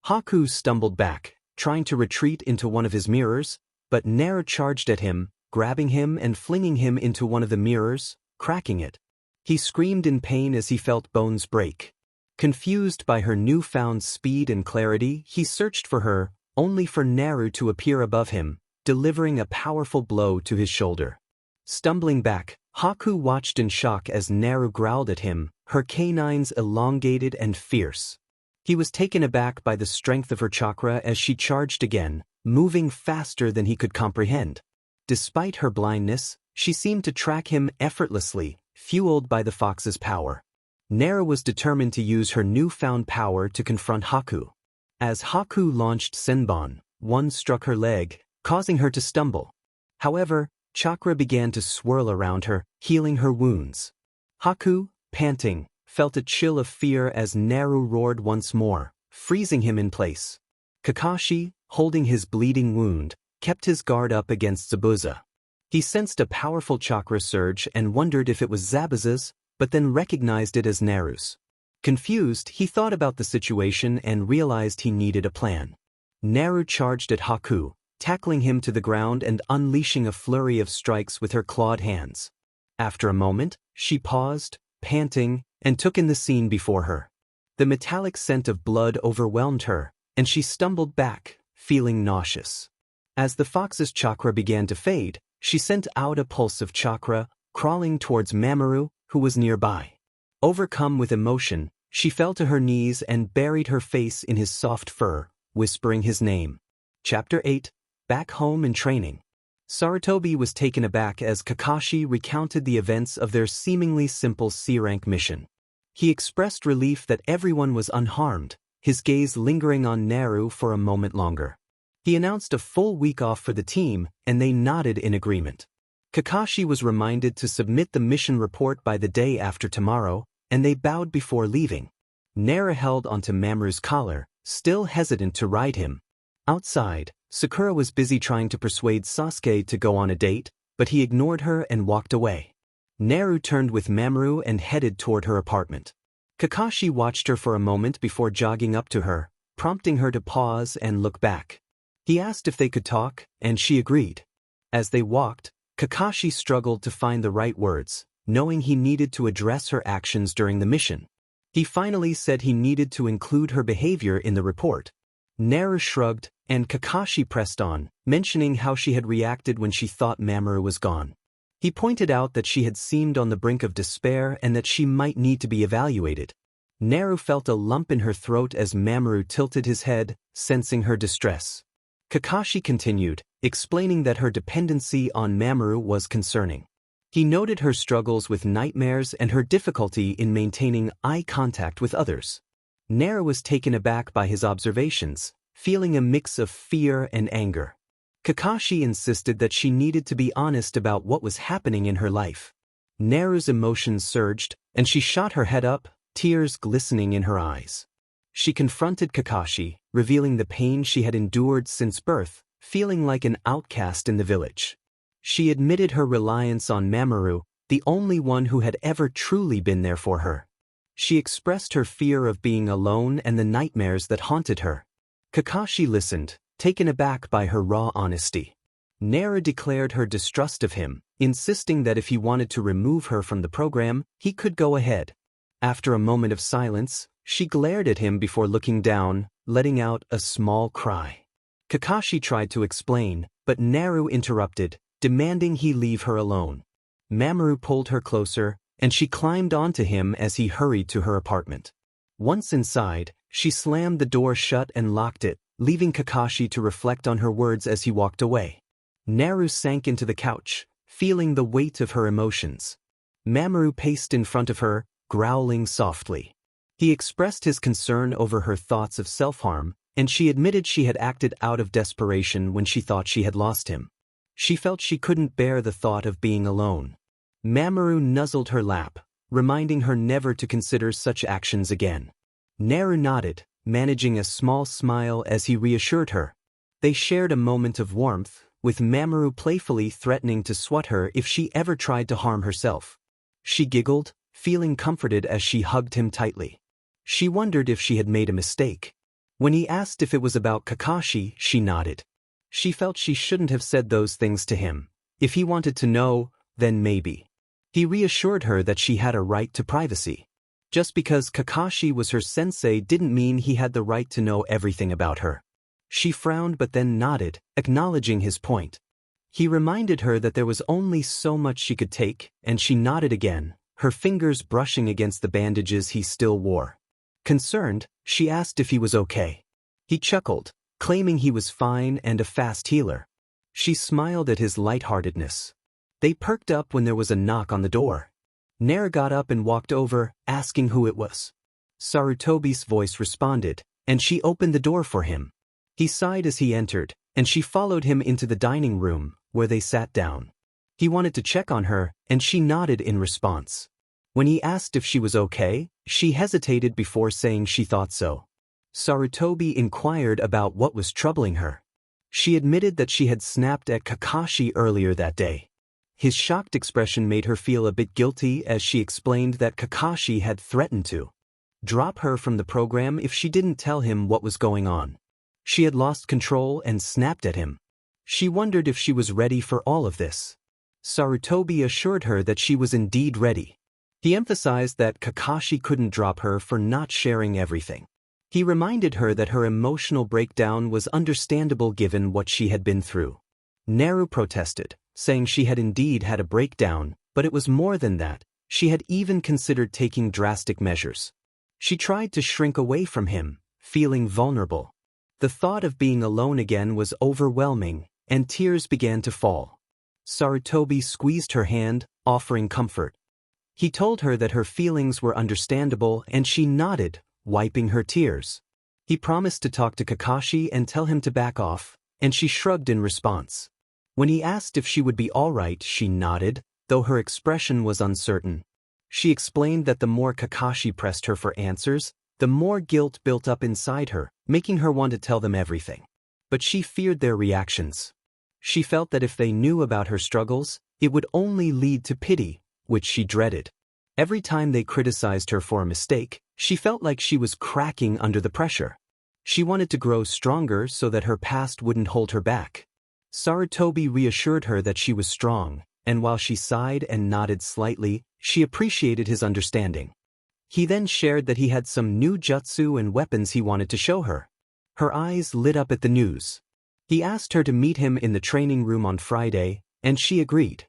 S1: Haku stumbled back, trying to retreat into one of his mirrors, but Naru charged at him, grabbing him and flinging him into one of the mirrors, cracking it. He screamed in pain as he felt bones break. Confused by her newfound speed and clarity, he searched for her, only for Naru to appear above him, delivering a powerful blow to his shoulder. Stumbling back, Haku watched in shock as Naru growled at him, her canines elongated and fierce. He was taken aback by the strength of her chakra as she charged again, moving faster than he could comprehend. Despite her blindness, she seemed to track him effortlessly, fueled by the fox's power. Naru was determined to use her newfound power to confront Haku. As Haku launched Senbon, one struck her leg, causing her to stumble. However, chakra began to swirl around her, healing her wounds. Haku, panting, felt a chill of fear as Naru roared once more, freezing him in place. Kakashi, holding his bleeding wound, kept his guard up against Zabuza. He sensed a powerful chakra surge and wondered if it was Zabuza's, but then recognized it as Naru's. Confused, he thought about the situation and realized he needed a plan. Naru charged at Haku, tackling him to the ground and unleashing a flurry of strikes with her clawed hands. After a moment, she paused, panting, and took in the scene before her. The metallic scent of blood overwhelmed her, and she stumbled back, feeling nauseous. As the fox's chakra began to fade, she sent out a pulse of chakra, crawling towards Mamoru, who was nearby. Overcome with emotion, she fell to her knees and buried her face in his soft fur, whispering his name. Chapter 8. Back home in training. Sarutobi was taken aback as Kakashi recounted the events of their seemingly simple C-rank mission. He expressed relief that everyone was unharmed, his gaze lingering on Naru for a moment longer. He announced a full week off for the team, and they nodded in agreement. Kakashi was reminded to submit the mission report by the day after tomorrow, and they bowed before leaving. Naru held onto Mamoru's collar, still hesitant to ride him. Outside, Sakura was busy trying to persuade Sasuke to go on a date, but he ignored her and walked away. Naru turned with Mamoru and headed toward her apartment. Kakashi watched her for a moment before jogging up to her, prompting her to pause and look back. He asked if they could talk, and she agreed. As they walked, Kakashi struggled to find the right words, knowing he needed to address her actions during the mission. He finally said he needed to include her behavior in the report. Naru shrugged, and Kakashi pressed on, mentioning how she had reacted when she thought Mamoru was gone. He pointed out that she had seemed on the brink of despair and that she might need to be evaluated. Naru felt a lump in her throat as Mamoru tilted his head, sensing her distress. Kakashi continued, explaining that her dependency on Mamoru was concerning. He noted her struggles with nightmares and her difficulty in maintaining eye contact with others. Naru was taken aback by his observations, feeling a mix of fear and anger. Kakashi insisted that she needed to be honest about what was happening in her life. Naru's emotions surged, and she shot her head up, tears glistening in her eyes. She confronted Kakashi, revealing the pain she had endured since birth, feeling like an outcast in the village. She admitted her reliance on Mamoru, the only one who had ever truly been there for her. She expressed her fear of being alone and the nightmares that haunted her. Kakashi listened, taken aback by her raw honesty. Naru declared her distrust of him, insisting that if he wanted to remove her from the program, he could go ahead. After a moment of silence, she glared at him before looking down, letting out a small cry. Kakashi tried to explain, but Naru interrupted, demanding he leave her alone. Mamoru pulled her closer, and she climbed onto him as he hurried to her apartment. Once inside, she slammed the door shut and locked it, leaving Kakashi to reflect on her words as he walked away. Naru sank into the couch, feeling the weight of her emotions. Mamoru paced in front of her, growling softly. He expressed his concern over her thoughts of self-harm, and she admitted she had acted out of desperation when she thought she had lost him. She felt she couldn't bear the thought of being alone. Mamoru nuzzled her lap, reminding her never to consider such actions again. Naru nodded, managing a small smile as he reassured her. They shared a moment of warmth, with Mamoru playfully threatening to swat her if she ever tried to harm herself. She giggled, feeling comforted as she hugged him tightly. She wondered if she had made a mistake. When he asked if it was about Kakashi, she nodded. She felt she shouldn't have said those things to him. If he wanted to know, then maybe. He reassured her that she had a right to privacy. Just because Kakashi was her sensei didn't mean he had the right to know everything about her. She frowned but then nodded, acknowledging his point. He reminded her that there was only so much she could take, and she nodded again, her fingers brushing against the bandages he still wore. Concerned, she asked if he was okay. He chuckled, claiming he was fine and a fast healer. She smiled at his lightheartedness. They perked up when there was a knock on the door. Naru got up and walked over, asking who it was. Sarutobi's voice responded, and she opened the door for him. He sighed as he entered, and she followed him into the dining room, where they sat down. He wanted to check on her, and she nodded in response. When he asked if she was okay, she hesitated before saying she thought so. Sarutobi inquired about what was troubling her. She admitted that she had snapped at Kakashi earlier that day. His shocked expression made her feel a bit guilty as she explained that Kakashi had threatened to drop her from the program if she didn't tell him what was going on. She had lost control and snapped at him. She wondered if she was ready for all of this. Sarutobi assured her that she was indeed ready. He emphasized that Kakashi couldn't drop her for not sharing everything. He reminded her that her emotional breakdown was understandable given what she had been through. Naru protested, saying she had indeed had a breakdown, but it was more than that. She had even considered taking drastic measures. She tried to shrink away from him, feeling vulnerable. The thought of being alone again was overwhelming, and tears began to fall. Sarutobi squeezed her hand, offering comfort. He told her that her feelings were understandable, and she nodded, wiping her tears. He promised to talk to Kakashi and tell him to back off, and she shrugged in response. When he asked if she would be all right, she nodded, though her expression was uncertain. She explained that the more Kakashi pressed her for answers, the more guilt built up inside her, making her want to tell them everything. But she feared their reactions. She felt that if they knew about her struggles, it would only lead to pity, which she dreaded. Every time they criticized her for a mistake, she felt like she was cracking under the pressure. She wanted to grow stronger so that her past wouldn't hold her back. Sarutobi reassured her that she was strong, and while she sighed and nodded slightly, she appreciated his understanding. He then shared that he had some new jutsu and weapons he wanted to show her. Her eyes lit up at the news. He asked her to meet him in the training room on Friday, and she agreed.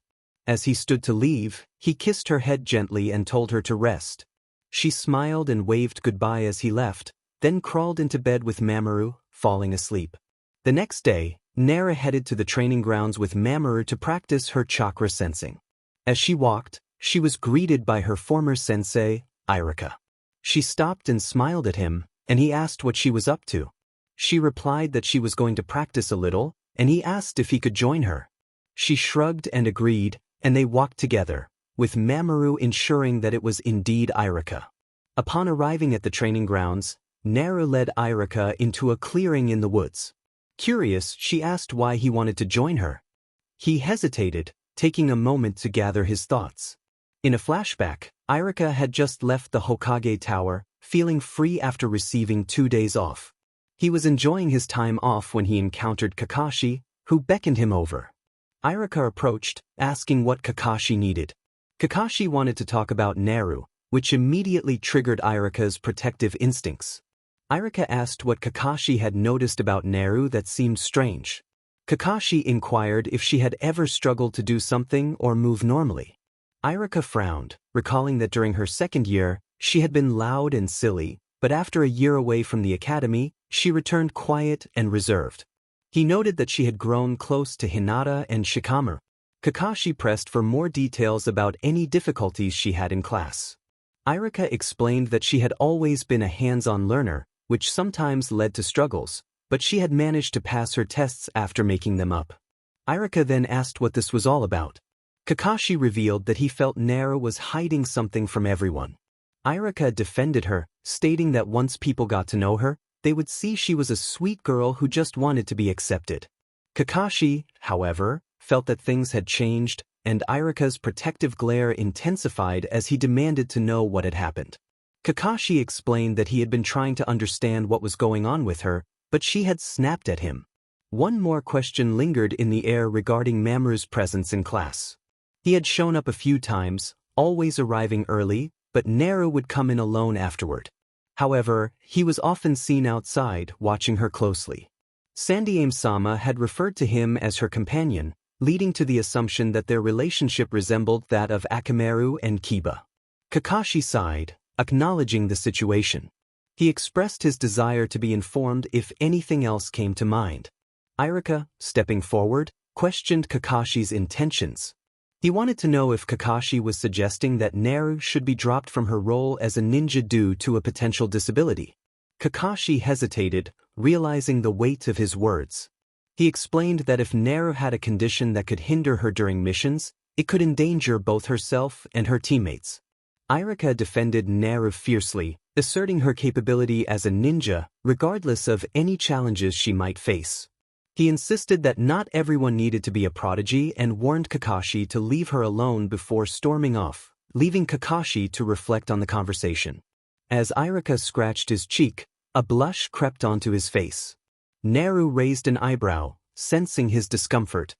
S1: As he stood to leave, he kissed her head gently and told her to rest. She smiled and waved goodbye as he left, then crawled into bed with Mamoru, falling asleep. The next day, Nara headed to the training grounds with Mamoru to practice her chakra sensing. As she walked, she was greeted by her former sensei, Irika. She stopped and smiled at him, and he asked what she was up to. She replied that she was going to practice a little, and he asked if he could join her. She shrugged and agreed, and they walked together, with Mamoru ensuring that it was indeed Irika. Upon arriving at the training grounds, Naru led Irika into a clearing in the woods. Curious, she asked why he wanted to join her. He hesitated, taking a moment to gather his thoughts. In a flashback, Irika had just left the Hokage Tower, feeling free after receiving 2 days off. He was enjoying his time off when he encountered Kakashi, who beckoned him over. Irika approached, asking what Kakashi needed. Kakashi wanted to talk about Naru, which immediately triggered Irika's protective instincts. Irika asked what Kakashi had noticed about Naru that seemed strange. Kakashi inquired if she had ever struggled to do something or move normally. Irika frowned, recalling that during her second year, she had been loud and silly, but after a year away from the academy, she returned quiet and reserved. He noted that she had grown close to Hinata and Shikamaru. Kakashi pressed for more details about any difficulties she had in class. Irika explained that she had always been a hands-on learner, which sometimes led to struggles, but she had managed to pass her tests after making them up. Irika then asked what this was all about. Kakashi revealed that he felt Naru was hiding something from everyone. Irika defended her, stating that once people got to know her, they would see she was a sweet girl who just wanted to be accepted. Kakashi, however, felt that things had changed, and Irika's protective glare intensified as he demanded to know what had happened. Kakashi explained that he had been trying to understand what was going on with her, but she had snapped at him. One more question lingered in the air regarding Mamoru's presence in class. He had shown up a few times, always arriving early, but Naru would come in alone afterward. However, he was often seen outside, watching her closely. Sandiame-sama had referred to him as her companion, leading to the assumption that their relationship resembled that of Akamaru and Kiba. Kakashi sighed, acknowledging the situation. He expressed his desire to be informed if anything else came to mind. Irika, stepping forward, questioned Kakashi's intentions. He wanted to know if Kakashi was suggesting that Naru should be dropped from her role as a ninja due to a potential disability. Kakashi hesitated, realizing the weight of his words. He explained that if Naru had a condition that could hinder her during missions, it could endanger both herself and her teammates. Irika defended Naru fiercely, asserting her capability as a ninja, regardless of any challenges she might face. He insisted that not everyone needed to be a prodigy and warned Kakashi to leave her alone before storming off, leaving Kakashi to reflect on the conversation. As Irika scratched his cheek, a blush crept onto his face. Naru raised an eyebrow, sensing his discomfort.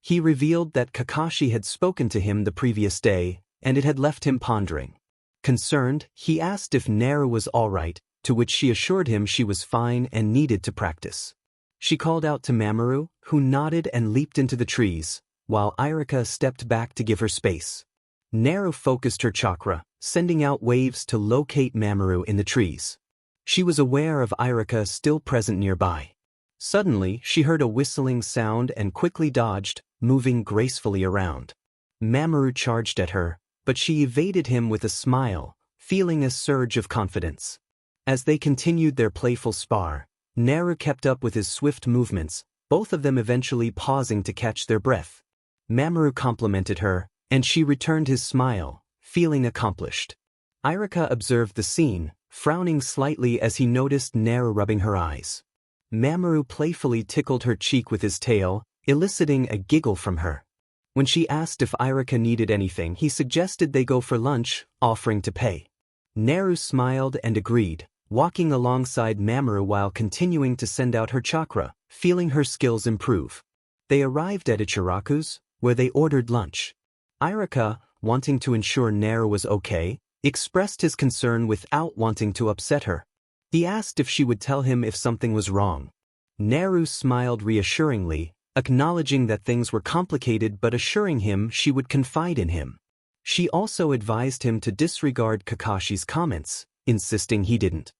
S1: He revealed that Kakashi had spoken to him the previous day, and it had left him pondering. Concerned, he asked if Naru was all right, to which she assured him she was fine and needed to practice. She called out to Mamoru, who nodded and leaped into the trees, while Irika stepped back to give her space. Naru focused her chakra, sending out waves to locate Mamoru in the trees. She was aware of Irika still present nearby. Suddenly, she heard a whistling sound and quickly dodged, moving gracefully around. Mamoru charged at her, but she evaded him with a smile, feeling a surge of confidence. As they continued their playful spar, Naru kept up with his swift movements, both of them eventually pausing to catch their breath. Mamoru complimented her, and she returned his smile, feeling accomplished. Irika observed the scene, frowning slightly as he noticed Naru rubbing her eyes. Mamoru playfully tickled her cheek with his tail, eliciting a giggle from her. When she asked if Irika needed anything, he suggested they go for lunch, offering to pay. Naru smiled and agreed, walking alongside Mamoru while continuing to send out her chakra, feeling her skills improve. They arrived at Ichiraku's, where they ordered lunch. Irika, wanting to ensure Naru was okay, expressed his concern without wanting to upset her. He asked if she would tell him if something was wrong. Naru smiled reassuringly, acknowledging that things were complicated but assuring him she would confide in him. She also advised him to disregard Kakashi's comments, insisting he didn't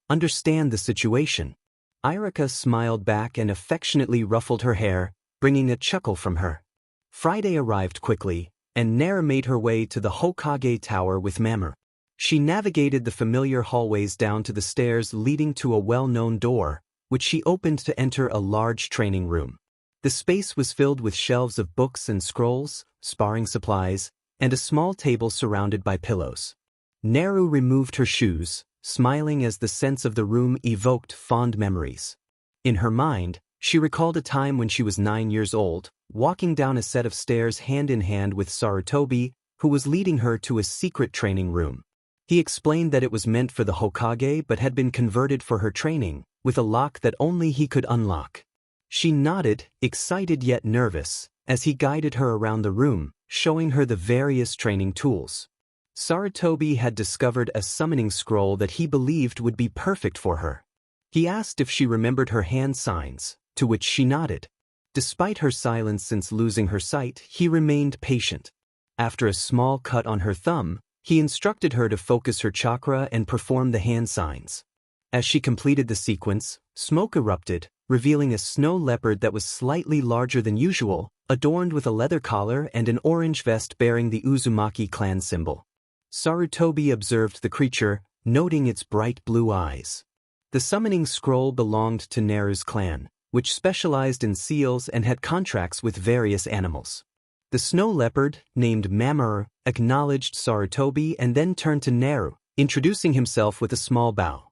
S1: understand the situation. Irika smiled back and affectionately ruffled her hair, bringing a chuckle from her. Friday arrived quickly, and Naru made her way to the Hokage Tower with Mamoru. She navigated the familiar hallways down to the stairs leading to a well-known door, which she opened to enter a large training room. The space was filled with shelves of books and scrolls, sparring supplies, and a small table surrounded by pillows. Naru removed her shoes, smiling as the sense of the room evoked fond memories. In her mind, she recalled a time when she was 9 years old, walking down a set of stairs hand in hand with Sarutobi, who was leading her to a secret training room. He explained that it was meant for the Hokage but had been converted for her training, with a lock that only he could unlock. She nodded, excited yet nervous, as he guided her around the room, showing her the various training tools. Sarutobi had discovered a summoning scroll that he believed would be perfect for her. He asked if she remembered her hand signs, to which she nodded. Despite her silence since losing her sight, he remained patient. After a small cut on her thumb, he instructed her to focus her chakra and perform the hand signs. As she completed the sequence, smoke erupted, revealing a snow leopard that was slightly larger than usual, adorned with a leather collar and an orange vest bearing the Uzumaki clan symbol. Sarutobi observed the creature, noting its bright blue eyes. The summoning scroll belonged to Naru's clan, which specialized in seals and had contracts with various animals. The snow leopard, named Mamoru, acknowledged Sarutobi and then turned to Naru, introducing himself with a small bow.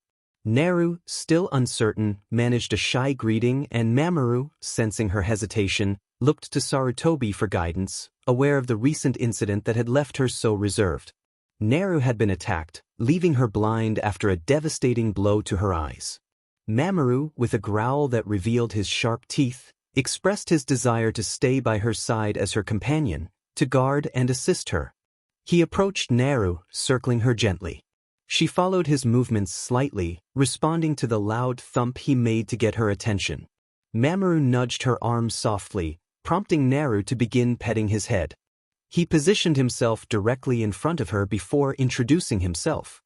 S1: Naru, still uncertain, managed a shy greeting, and Mamoru, sensing her hesitation, looked to Sarutobi for guidance, aware of the recent incident that had left her so reserved. Naru had been attacked, leaving her blind after a devastating blow to her eyes. Mamoru, with a growl that revealed his sharp teeth, expressed his desire to stay by her side as her companion, to guard and assist her. He approached Naru, circling her gently. She followed his movements slightly, responding to the loud thump he made to get her attention. Mamoru nudged her arm softly, prompting Naru to begin petting his head. He positioned himself directly in front of her before introducing himself.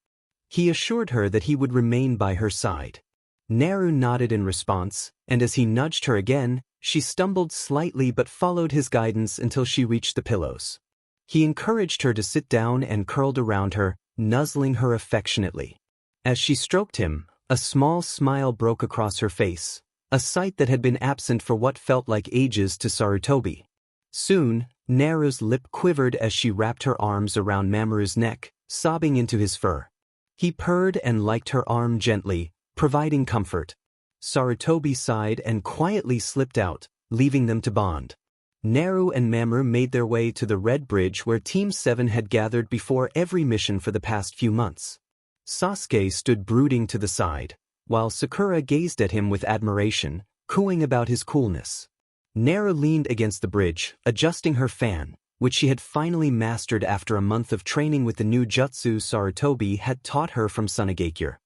S1: He assured her that he would remain by her side. Naru nodded in response, and as he nudged her again, she stumbled slightly but followed his guidance until she reached the pillows. He encouraged her to sit down and curled around her, nuzzling her affectionately. As she stroked him, a small smile broke across her face, a sight that had been absent for what felt like ages to Sarutobi. Soon, Naru's lip quivered as she wrapped her arms around Mamoru's neck, sobbing into his fur. He purred and liked her arm gently, providing comfort. Sarutobi sighed and quietly slipped out, leaving them to bond. Naru and Mamoru made their way to the Red Bridge where Team 7 had gathered before every mission for the past few months. Sasuke stood brooding to the side, while Sakura gazed at him with admiration, cooing about his coolness. Naru leaned against the bridge, adjusting her fan, which she had finally mastered after a month of training with the new jutsu Sarutobi had taught her from Tsunagakure.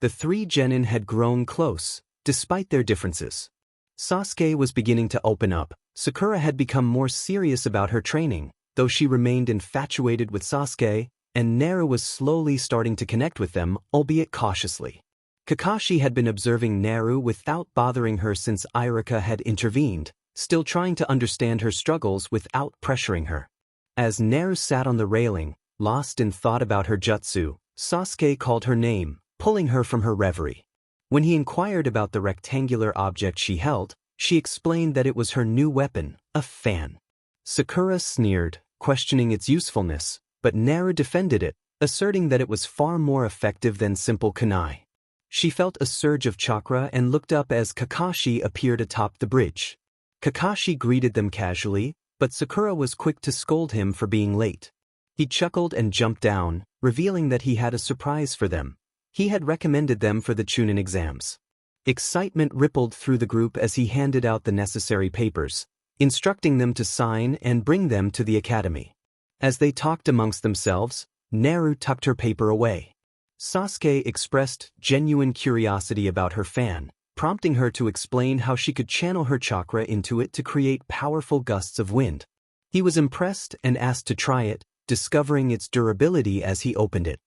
S1: The three genin had grown close, despite their differences. Sasuke was beginning to open up. Sakura had become more serious about her training, though she remained infatuated with Sasuke, and Naru was slowly starting to connect with them, albeit cautiously. Kakashi had been observing Naru without bothering her since Irika had intervened, still trying to understand her struggles without pressuring her. As Naru sat on the railing, lost in thought about her jutsu, Sasuke called her name, pulling her from her reverie. When he inquired about the rectangular object she held, she explained that it was her new weapon, a fan. Sakura sneered, questioning its usefulness, but Naru defended it, asserting that it was far more effective than simple kunai. She felt a surge of chakra and looked up as Kakashi appeared atop the bridge. Kakashi greeted them casually, but Sakura was quick to scold him for being late. He chuckled and jumped down, revealing that he had a surprise for them. He had recommended them for the Tunin exams. Excitement rippled through the group as he handed out the necessary papers, instructing them to sign and bring them to the academy. As they talked amongst themselves, Naru tucked her paper away. Sasuke expressed genuine curiosity about her fan, prompting her to explain how she could channel her chakra into it to create powerful gusts of wind. He was impressed and asked to try it, discovering its durability as he opened it.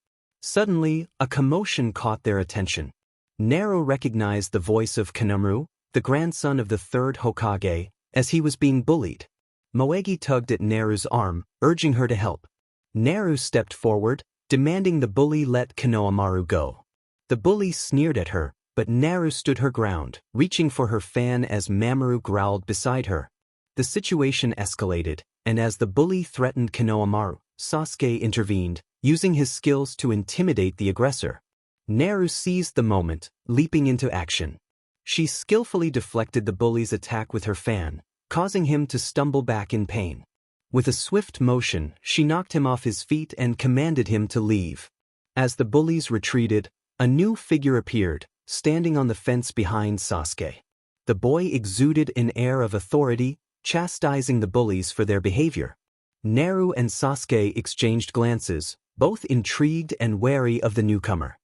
S1: Suddenly, a commotion caught their attention. Naru recognized the voice of Kanemaru, the grandson of the third Hokage, as he was being bullied. Moegi tugged at Naru's arm, urging her to help. Naru stepped forward, demanding the bully let Kanemaru go. The bully sneered at her, but Naru stood her ground, reaching for her fan as Mamoru growled beside her. The situation escalated, and as the bully threatened Kanemaru, Sasuke intervened, using his skills to intimidate the aggressor. Naru seized the moment, leaping into action. She skillfully deflected the bully's attack with her fan, causing him to stumble back in pain. With a swift motion, she knocked him off his feet and commanded him to leave. As the bullies retreated, a new figure appeared, standing on the fence behind Sasuke. The boy exuded an air of authority, chastising the bullies for their behavior. Naru and Sasuke exchanged glances, both intrigued and wary of the newcomer.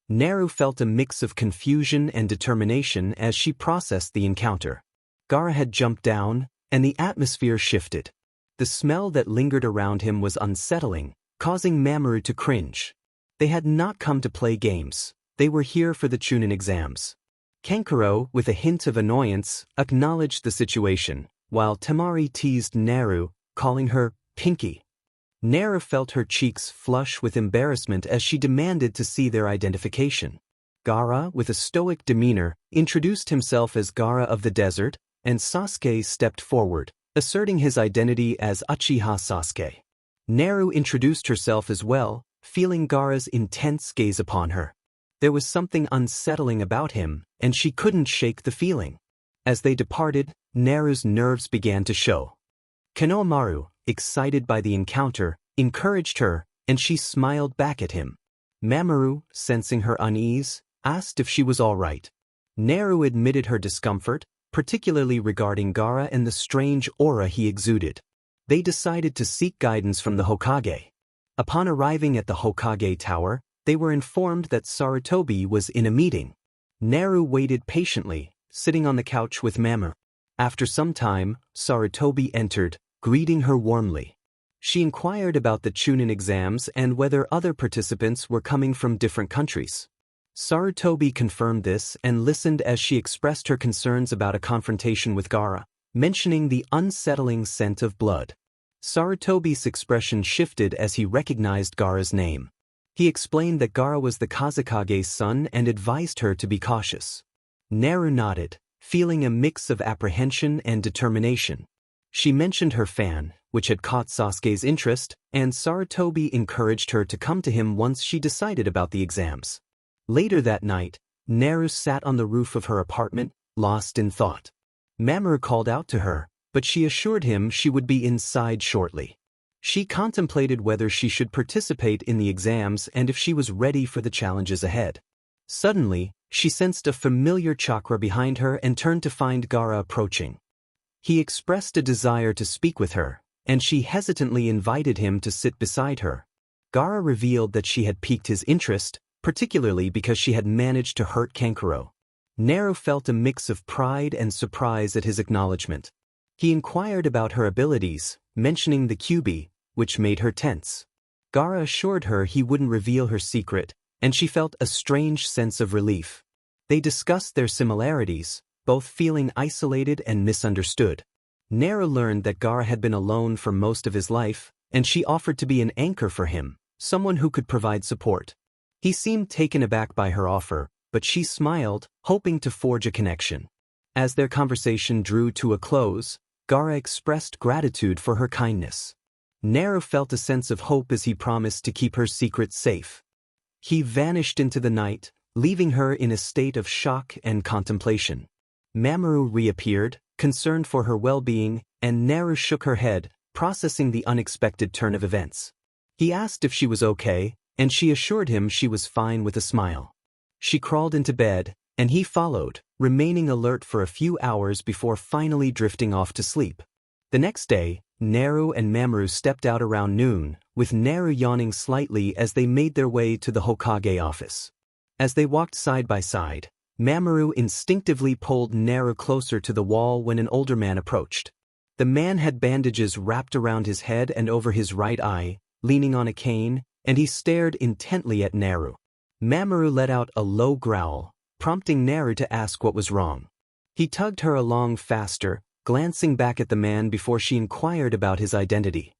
S1: Naru felt a mix of confusion and determination as she processed the encounter. Gaara had jumped down, and the atmosphere shifted. The smell that lingered around him was unsettling, causing Mamoru to cringe. They had not come to play games. They were here for the Chunin exams. Kankuro, with a hint of annoyance, acknowledged the situation, while Temari teased Naru, calling her Pinky. Naru felt her cheeks flush with embarrassment as she demanded to see their identification. Gaara, with a stoic demeanor, introduced himself as Gaara of the Desert, and Sasuke stepped forward, asserting his identity as Uchiha Sasuke. Naru introduced herself as well, feeling Gaara's intense gaze upon her. There was something unsettling about him, and she couldn't shake the feeling. As they departed, Naru's nerves began to show. Kanemaru, excited by the encounter, encouraged her, and she smiled back at him. Mamoru, sensing her unease, asked if she was all right. Naru admitted her discomfort, particularly regarding Gaara and the strange aura he exuded. They decided to seek guidance from the Hokage. Upon arriving at the Hokage Tower, they were informed that Sarutobi was in a meeting. Naru waited patiently, sitting on the couch with Mamoru. After some time, Sarutobi entered, greeting her warmly. She inquired about the Chunin exams and whether other participants were coming from different countries. Sarutobi confirmed this and listened as she expressed her concerns about a confrontation with Gaara, mentioning the unsettling scent of blood. Sarutobi's expression shifted as he recognized Gaara's name. He explained that Gaara was the Kazekage's son and advised her to be cautious. Naru nodded, feeling a mix of apprehension and determination. She mentioned her fan, which had caught Sasuke's interest, and Sarutobi encouraged her to come to him once she decided about the exams. Later that night, Naru sat on the roof of her apartment, lost in thought. Mamoru called out to her, but she assured him she would be inside shortly. She contemplated whether she should participate in the exams and if she was ready for the challenges ahead. Suddenly, she sensed a familiar chakra behind her and turned to find Gaara approaching. He expressed a desire to speak with her, and she hesitantly invited him to sit beside her. Gaara revealed that she had piqued his interest, particularly because she had managed to hurt Kankuro. Naru felt a mix of pride and surprise at his acknowledgement. He inquired about her abilities, mentioning the Kyuubi, which made her tense. Gaara assured her he wouldn't reveal her secret, and she felt a strange sense of relief. They discussed their similarities, both feeling isolated and misunderstood. Naru learned that Gaara had been alone for most of his life, and she offered to be an anchor for him, someone who could provide support. He seemed taken aback by her offer, but she smiled, hoping to forge a connection. As their conversation drew to a close, Gaara expressed gratitude for her kindness. Naru felt a sense of hope as he promised to keep her secret safe. He vanished into the night, leaving her in a state of shock and contemplation. Mamoru reappeared, concerned for her well-being, and Naru shook her head, processing the unexpected turn of events. He asked if she was okay, and she assured him she was fine with a smile. She crawled into bed, and he followed, remaining alert for a few hours before finally drifting off to sleep. The next day, Naru and Mamoru stepped out around noon, with Naru yawning slightly as they made their way to the Hokage office. As they walked side by side, Mamoru instinctively pulled Naru closer to the wall when an older man approached. The man had bandages wrapped around his head and over his right eye, leaning on a cane, and he stared intently at Naru. Mamoru let out a low growl, prompting Naru to ask what was wrong. He tugged her along faster, glancing back at the man before she inquired about his identity.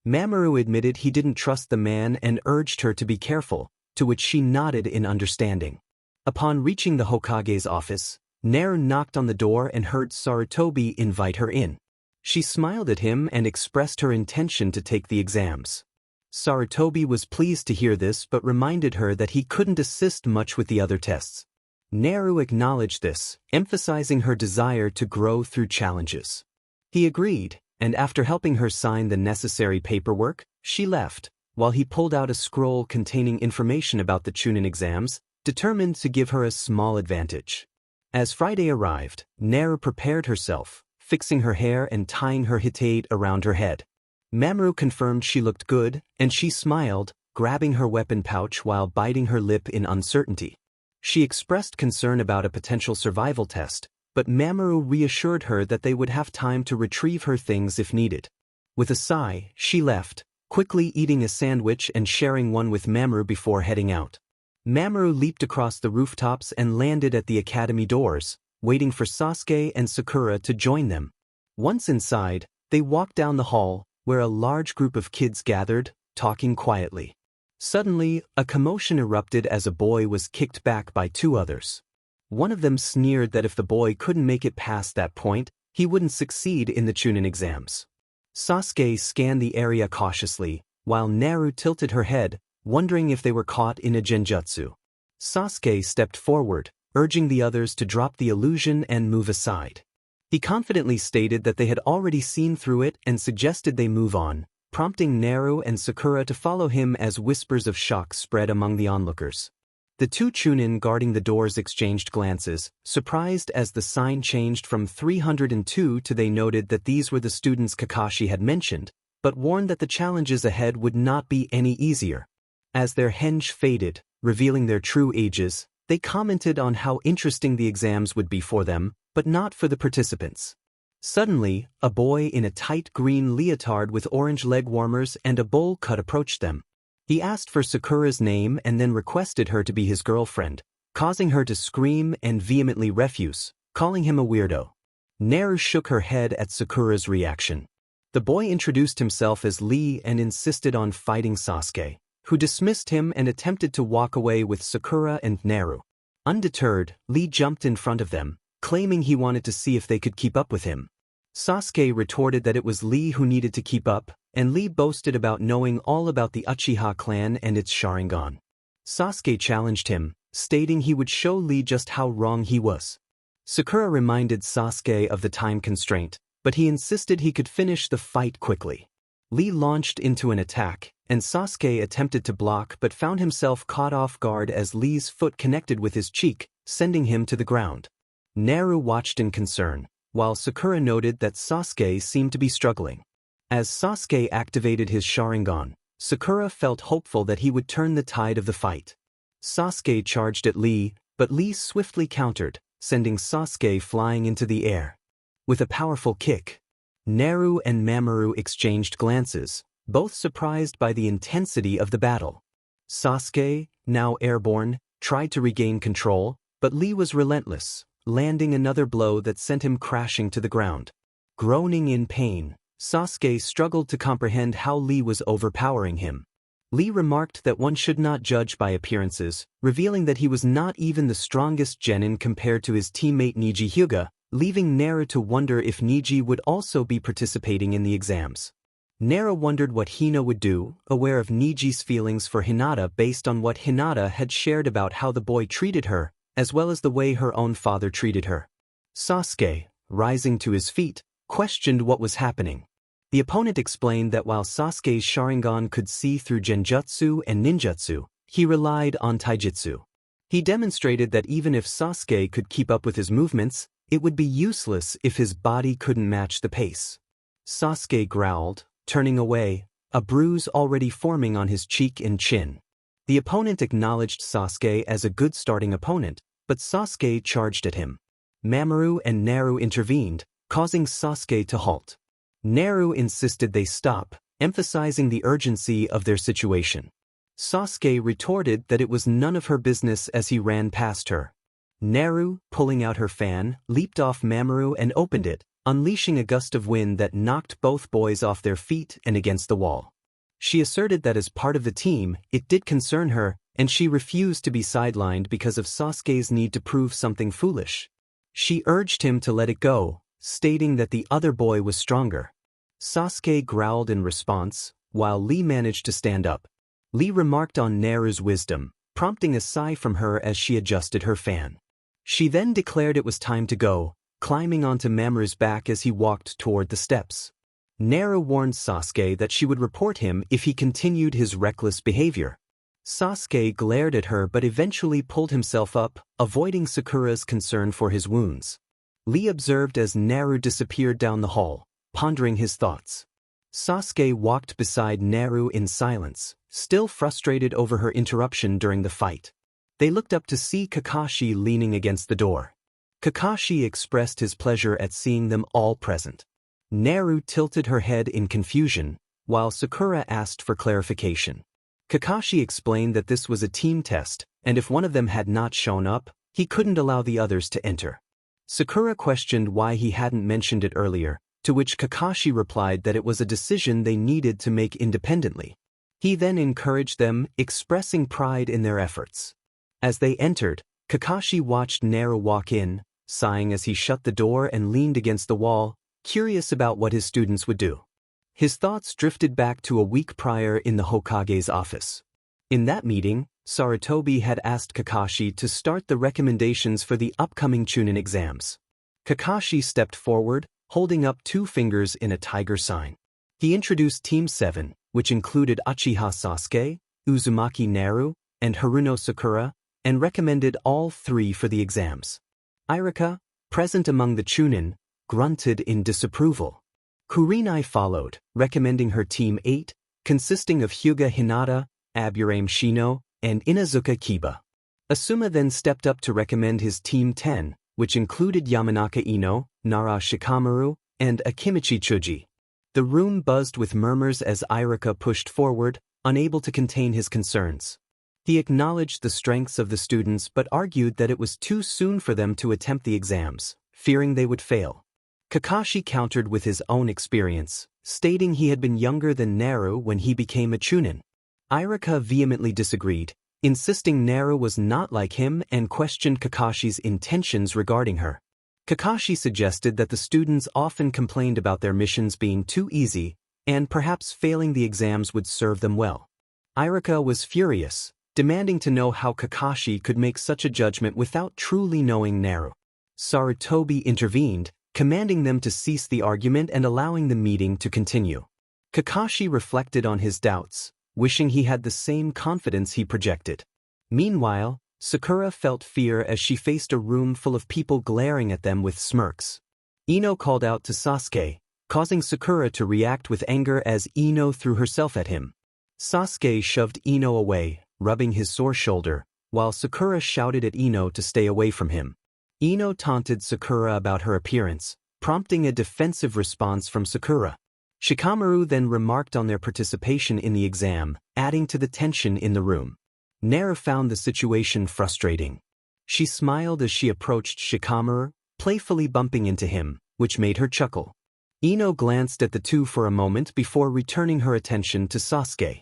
S1: Mamoru admitted he didn't trust the man and urged her to be careful, to which she nodded in understanding. Upon reaching the Hokage's office, Naru knocked on the door and heard Sarutobi invite her in. She smiled at him and expressed her intention to take the exams. Sarutobi was pleased to hear this but reminded her that he couldn't assist much with the other tests. Naru acknowledged this, emphasizing her desire to grow through challenges. He agreed, and after helping her sign the necessary paperwork, she left, while he pulled out a scroll containing information about the Chunin exams, determined to give her a small advantage. As Friday arrived, Naru prepared herself, fixing her hair and tying her hitate around her head. Mamoru confirmed she looked good, and she smiled, grabbing her weapon pouch while biting her lip in uncertainty. She expressed concern about a potential survival test, but Mamoru reassured her that they would have time to retrieve her things if needed. With a sigh, she left, quickly eating a sandwich and sharing one with Mamoru before heading out. Mamoru leaped across the rooftops and landed at the academy doors, waiting for Sasuke and Sakura to join them. Once inside, they walked down the hall, where a large group of kids gathered, talking quietly. Suddenly, a commotion erupted as a boy was kicked back by two others. One of them sneered that if the boy couldn't make it past that point, he wouldn't succeed in the Chunin exams. Sasuke scanned the area cautiously, while Naru tilted her head, wondering if they were caught in a genjutsu. Sasuke stepped forward, urging the others to drop the illusion and move aside. He confidently stated that they had already seen through it and suggested they move on, prompting Naru and Sakura to follow him as whispers of shock spread among the onlookers. The two Chunin guarding the doors exchanged glances, surprised as the sign changed from 302 to they noted that these were the students Kakashi had mentioned, but warned that the challenges ahead would not be any easier. As their henge faded, revealing their true ages, they commented on how interesting the exams would be for them, but not for the participants. Suddenly, a boy in a tight green leotard with orange leg warmers and a bowl cut approached them. He asked for Sakura's name and then requested her to be his girlfriend, causing her to scream and vehemently refuse, calling him a weirdo. Naru shook her head at Sakura's reaction. The boy introduced himself as Lee and insisted on fighting Sasuke, who dismissed him and attempted to walk away with Sakura and Naru. Undeterred, Lee jumped in front of them, claiming he wanted to see if they could keep up with him. Sasuke retorted that it was Lee who needed to keep up, and Lee boasted about knowing all about the Uchiha clan and its Sharingan. Sasuke challenged him, stating he would show Lee just how wrong he was. Sakura reminded Sasuke of the time constraint, but he insisted he could finish the fight quickly. Lee launched into an attack, and Sasuke attempted to block but found himself caught off guard as Lee's foot connected with his cheek, sending him to the ground. Naru watched in concern, while Sakura noted that Sasuke seemed to be struggling. As Sasuke activated his Sharingan, Sakura felt hopeful that he would turn the tide of the fight. Sasuke charged at Lee, but Lee swiftly countered, sending Sasuke flying into the air. With a powerful kick, Naru and Mamoru exchanged glances, both surprised by the intensity of the battle. Sasuke, now airborne, tried to regain control, but Lee was relentless, landing another blow that sent him crashing to the ground. Groaning in pain, Sasuke struggled to comprehend how Lee was overpowering him. Lee remarked that one should not judge by appearances, revealing that he was not even the strongest genin compared to his teammate Niji Hyuga, leaving Naru to wonder if Niji would also be participating in the exams. Naru wondered what Hina would do, aware of Niji's feelings for Hinata based on what Hinata had shared about how the boy treated her, as well as the way her own father treated her. Sasuke, rising to his feet, questioned what was happening. The opponent explained that while Sasuke's Sharingan could see through genjutsu and ninjutsu, he relied on taijutsu. He demonstrated that even if Sasuke could keep up with his movements, it would be useless if his body couldn't match the pace. Sasuke growled, turning away, a bruise already forming on his cheek and chin. The opponent acknowledged Sasuke as a good starting opponent, but Sasuke charged at him. Mamoru and Naru intervened, causing Sasuke to halt. Naru insisted they stop, emphasizing the urgency of their situation. Sasuke retorted that it was none of her business as he ran past her. Naru, pulling out her fan, leaped off Mamoru and opened it, unleashing a gust of wind that knocked both boys off their feet and against the wall. She asserted that as part of the team, it did concern her, and she refused to be sidelined because of Sasuke's need to prove something foolish. She urged him to let it go, stating that the other boy was stronger. Sasuke growled in response, while Lee managed to stand up. Lee remarked on Naru's wisdom, prompting a sigh from her as she adjusted her fan. She then declared it was time to go, climbing onto Mamoru's back as he walked toward the steps. Naru warned Sasuke that she would report him if he continued his reckless behavior. Sasuke glared at her but eventually pulled himself up, avoiding Sakura's concern for his wounds. Lee observed as Naru disappeared down the hall, pondering his thoughts. Sasuke walked beside Naru in silence, still frustrated over her interruption during the fight. They looked up to see Kakashi leaning against the door. Kakashi expressed his pleasure at seeing them all present. Naru tilted her head in confusion, while Sakura asked for clarification. Kakashi explained that this was a team test, and if one of them had not shown up, he couldn't allow the others to enter. Sakura questioned why he hadn't mentioned it earlier, to which Kakashi replied that it was a decision they needed to make independently. He then encouraged them, expressing pride in their efforts. As they entered, Kakashi watched Naru walk in, sighing as he shut the door and leaned against the wall, curious about what his students would do. His thoughts drifted back to a week prior in the Hokage's office. In that meeting, Sarutobi had asked Kakashi to start the recommendations for the upcoming Chunin exams. Kakashi stepped forward, holding up 2 fingers in a tiger sign. He introduced Team 7, which included Uchiha Sasuke, Uzumaki Naru, and Haruno Sakura, and recommended all 3 for the exams. Irika, present among the Chunin, grunted in disapproval. Kurenai followed, recommending her Team 8, consisting of Hyuga Hinata, Aburame Shino, and Inazuka Kiba. Asuma then stepped up to recommend his Team 10, which included Yamanaka Ino, Nara Shikamaru, and Akimichi Chuji. The room buzzed with murmurs as Irika pushed forward, unable to contain his concerns. He acknowledged the strengths of the students but argued that it was too soon for them to attempt the exams, fearing they would fail. Kakashi countered with his own experience, stating he had been younger than Naru when he became a Chunin. Irika vehemently disagreed, insisting Naru was not like him and questioned Kakashi's intentions regarding her. Kakashi suggested that the students often complained about their missions being too easy, and perhaps failing the exams would serve them well. Irika was furious, demanding to know how Kakashi could make such a judgment without truly knowing Naru. Sarutobi intervened, commanding them to cease the argument and allowing the meeting to continue. Kakashi reflected on his doubts, wishing he had the same confidence he projected. Meanwhile, Sakura felt fear as she faced a room full of people glaring at them with smirks. Ino called out to Sasuke, causing Sakura to react with anger as Ino threw herself at him. Sasuke shoved Ino away, rubbing his sore shoulder, while Sakura shouted at Ino to stay away from him. Ino taunted Sakura about her appearance, prompting a defensive response from Sakura. Shikamaru then remarked on their participation in the exam, adding to the tension in the room. Naru found the situation frustrating. She smiled as she approached Shikamaru, playfully bumping into him, which made her chuckle. Ino glanced at the two for a moment before returning her attention to Sasuke.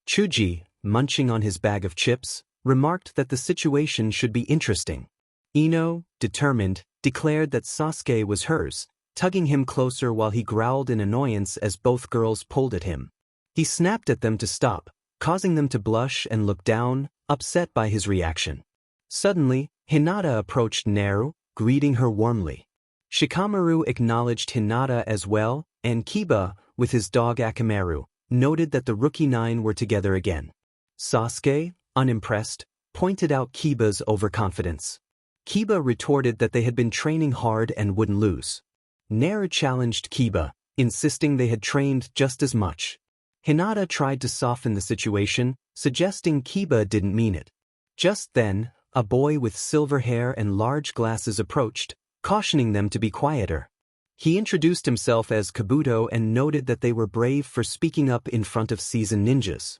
S1: Chuji, munching on his bag of chips, remarked that the situation should be interesting. Ino, determined, declared that Sasuke was hers, tugging him closer while he growled in annoyance as both girls pulled at him. He snapped at them to stop, causing them to blush and look down, upset by his reaction. Suddenly, Hinata approached Naru, greeting her warmly. Shikamaru acknowledged Hinata as well, and Kiba, with his dog Akamaru, noted that the Rookie 9 were together again. Sasuke, unimpressed, pointed out Kiba's overconfidence. Kiba retorted that they had been training hard and wouldn't lose. Naru challenged Kiba, insisting they had trained just as much. Hinata tried to soften the situation, suggesting Kiba didn't mean it. Just then, a boy with silver hair and large glasses approached, cautioning them to be quieter. He introduced himself as Kabuto and noted that they were brave for speaking up in front of seasoned ninjas.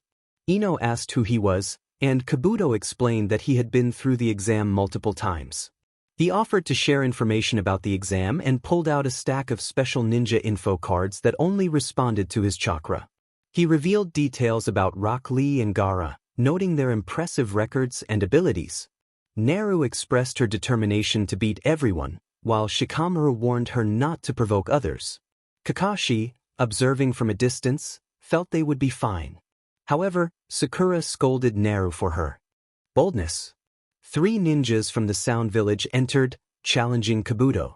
S1: Ino asked who he was, and Kabuto explained that he had been through the exam multiple times. He offered to share information about the exam and pulled out a stack of special ninja info cards that only responded to his chakra. He revealed details about Rock Lee and Gaara, noting their impressive records and abilities. Naru expressed her determination to beat everyone, while Shikamaru warned her not to provoke others. Kakashi, observing from a distance, felt they would be fine. However, Sakura scolded Naru for her boldness. 3 ninjas from the Sound Village entered, challenging Kabuto.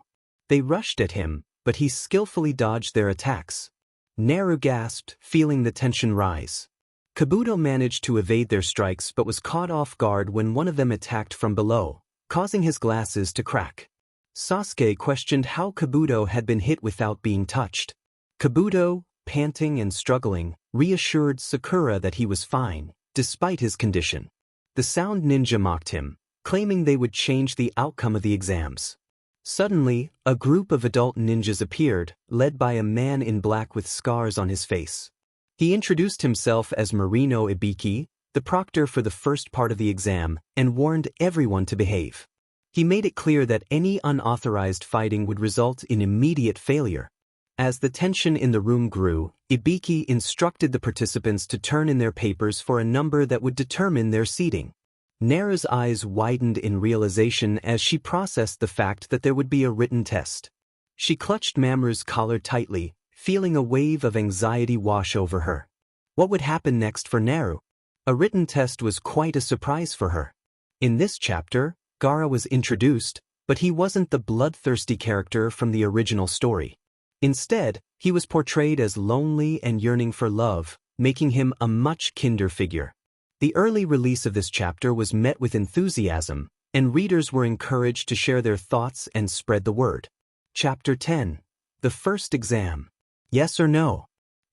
S1: They rushed at him, but he skillfully dodged their attacks. Naru gasped, feeling the tension rise. Kabuto managed to evade their strikes but was caught off guard when one of them attacked from below, causing his glasses to crack. Sasuke questioned how Kabuto had been hit without being touched. Kabuto, panting and struggling, reassured Sakura that he was fine, despite his condition. The Sound Ninja mocked him, claiming they would change the outcome of the exams. Suddenly, a group of adult ninjas appeared, led by a man in black with scars on his face. He introduced himself as Marino Ibiki, the proctor for the first part of the exam, and warned everyone to behave. He made it clear that any unauthorized fighting would result in immediate failure. As the tension in the room grew, Ibiki instructed the participants to turn in their papers for a number that would determine their seating. Naru's eyes widened in realization as she processed the fact that there would be a written test. She clutched Mamoru's collar tightly, feeling a wave of anxiety wash over her. What would happen next for Naru? A written test was quite a surprise for her. In this chapter, Gaara was introduced, but he wasn't the bloodthirsty character from the original story. Instead, he was portrayed as lonely and yearning for love, making him a much kinder figure. The early release of this chapter was met with enthusiasm, and readers were encouraged to share their thoughts and spread the word. Chapter 10. The First Exam. Yes or no?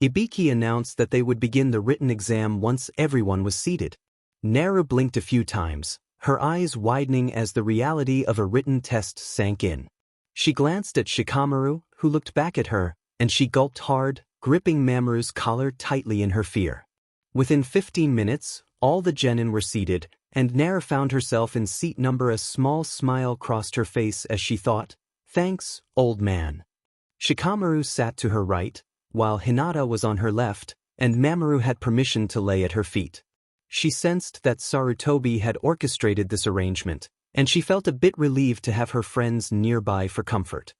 S1: Ibiki announced that they would begin the written exam once everyone was seated. Naru blinked a few times, her eyes widening as the reality of a written test sank in. She glanced at Shikamaru, who looked back at her, and she gulped hard, gripping Mamoru's collar tightly in her fear. Within 15 minutes, all the genin were seated, and Naru found herself in seat number. A small smile crossed her face as she thought, "Thanks, old man." Shikamaru sat to her right, while Hinata was on her left, and Mamoru had permission to lay at her feet. She sensed that Sarutobi had orchestrated this arrangement, and she felt a bit relieved to have her friends nearby for comfort.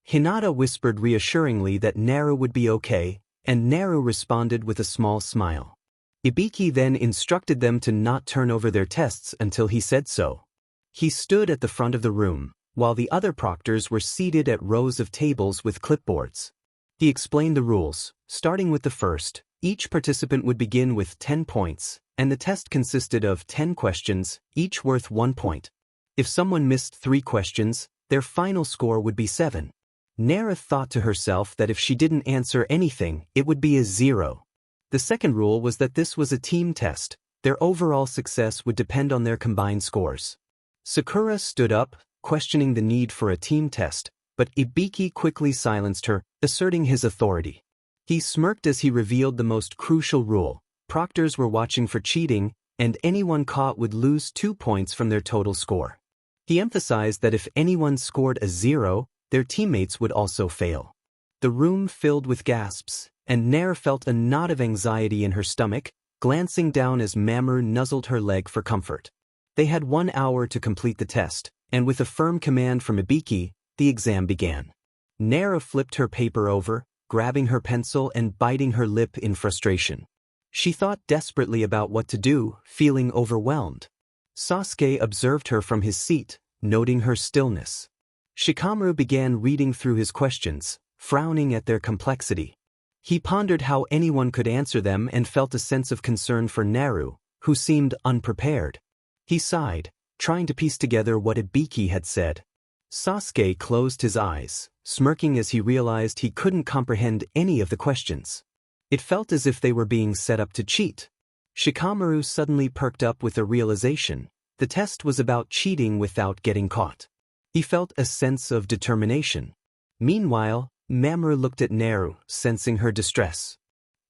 S1: Hinata whispered reassuringly that Naru would be okay, and Naru responded with a small smile. Ibiki then instructed them to not turn over their tests until he said so. He stood at the front of the room, while the other proctors were seated at rows of tables with clipboards. He explained the rules. Starting with the first, each participant would begin with 10 points, and the test consisted of 10 questions, each worth 1 point. If someone missed 3 questions, their final score would be 7. Naru thought to herself that if she didn't answer anything, it would be a 0. The second rule was that this was a team test. Their overall success would depend on their combined scores. Sakura stood up, questioning the need for a team test, but Ibiki quickly silenced her, asserting his authority. He smirked as he revealed the most crucial rule. Proctors were watching for cheating, and anyone caught would lose 2 points from their total score. He emphasized that if anyone scored a 0, their teammates would also fail. The room filled with gasps, and Naru felt a knot of anxiety in her stomach, glancing down as Mamoru nuzzled her leg for comfort. They had 1 hour to complete the test, and with a firm command from Ibiki, the exam began. Naru flipped her paper over, grabbing her pencil and biting her lip in frustration. She thought desperately about what to do, feeling overwhelmed. Sasuke observed her from his seat, noting her stillness. Shikamaru began reading through his questions, frowning at their complexity. He pondered how anyone could answer them and felt a sense of concern for Naru, who seemed unprepared. He sighed, trying to piece together what Ibiki had said. Sasuke closed his eyes, smirking as he realized he couldn't comprehend any of the questions. It felt as if they were being set up to cheat. Shikamaru suddenly perked up with a realization. The test was about cheating without getting caught. He felt a sense of determination. Meanwhile, Mamoru looked at Naru, sensing her distress.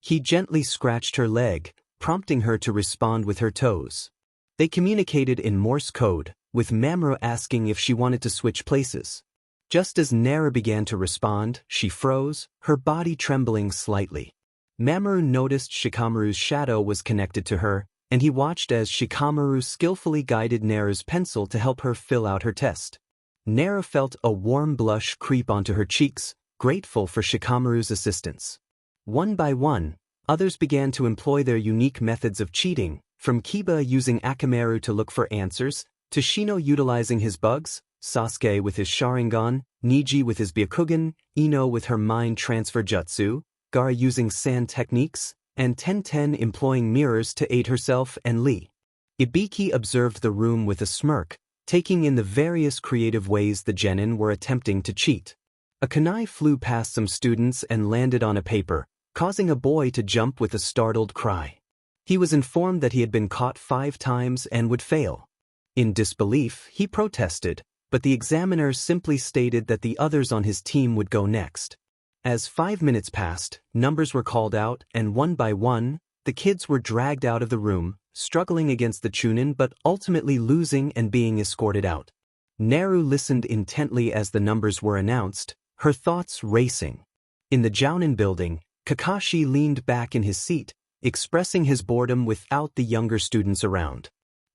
S1: He gently scratched her leg, prompting her to respond with her toes. They communicated in Morse code, with Mamoru asking if she wanted to switch places. Just as Naru began to respond, she froze, her body trembling slightly. Mamoru noticed Shikamaru's shadow was connected to her, and he watched as Shikamaru skillfully guided Naru's pencil to help her fill out her test. Naru felt a warm blush creep onto her cheeks, grateful for Shikamaru's assistance. One by one, others began to employ their unique methods of cheating, from Kiba using Akamaru to look for answers, to Shino utilizing his bugs, Sasuke with his Sharingan, Niji with his Byakugan, Ino with her mind transfer jutsu, Gaara using sand techniques, and Tenten employing mirrors to aid herself and Lee. Ibiki observed the room with a smirk, taking in the various creative ways the genin were attempting to cheat. A kunai flew past some students and landed on a paper, causing a boy to jump with a startled cry. He was informed that he had been caught 5 times and would fail. In disbelief, he protested, but the examiner simply stated that the others on his team would go next. As 5 minutes passed, numbers were called out, and one by one, the kids were dragged out of the room, struggling against the Tunin but ultimately losing and being escorted out. Naru listened intently as the numbers were announced, her thoughts racing. In the Jounin building, Kakashi leaned back in his seat, expressing his boredom without the younger students around.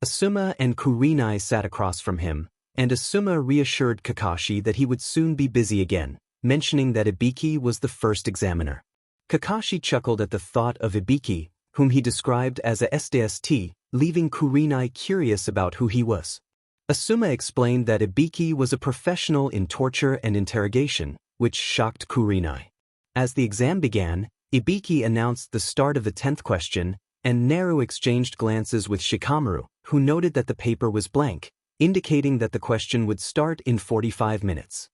S1: Asuma and Kurenai sat across from him, and Asuma reassured Kakashi that he would soon be busy again, mentioning that Ibiki was the first examiner. Kakashi chuckled at the thought of Ibiki, whom he described as a SDST, leaving Kurenai curious about who he was. Asuma explained that Ibiki was a professional in torture and interrogation, which shocked Kurenai. As the exam began, Ibiki announced the start of the 10th question, and Naru exchanged glances with Shikamaru, who noted that the paper was blank, indicating that the question would start in 45 minutes.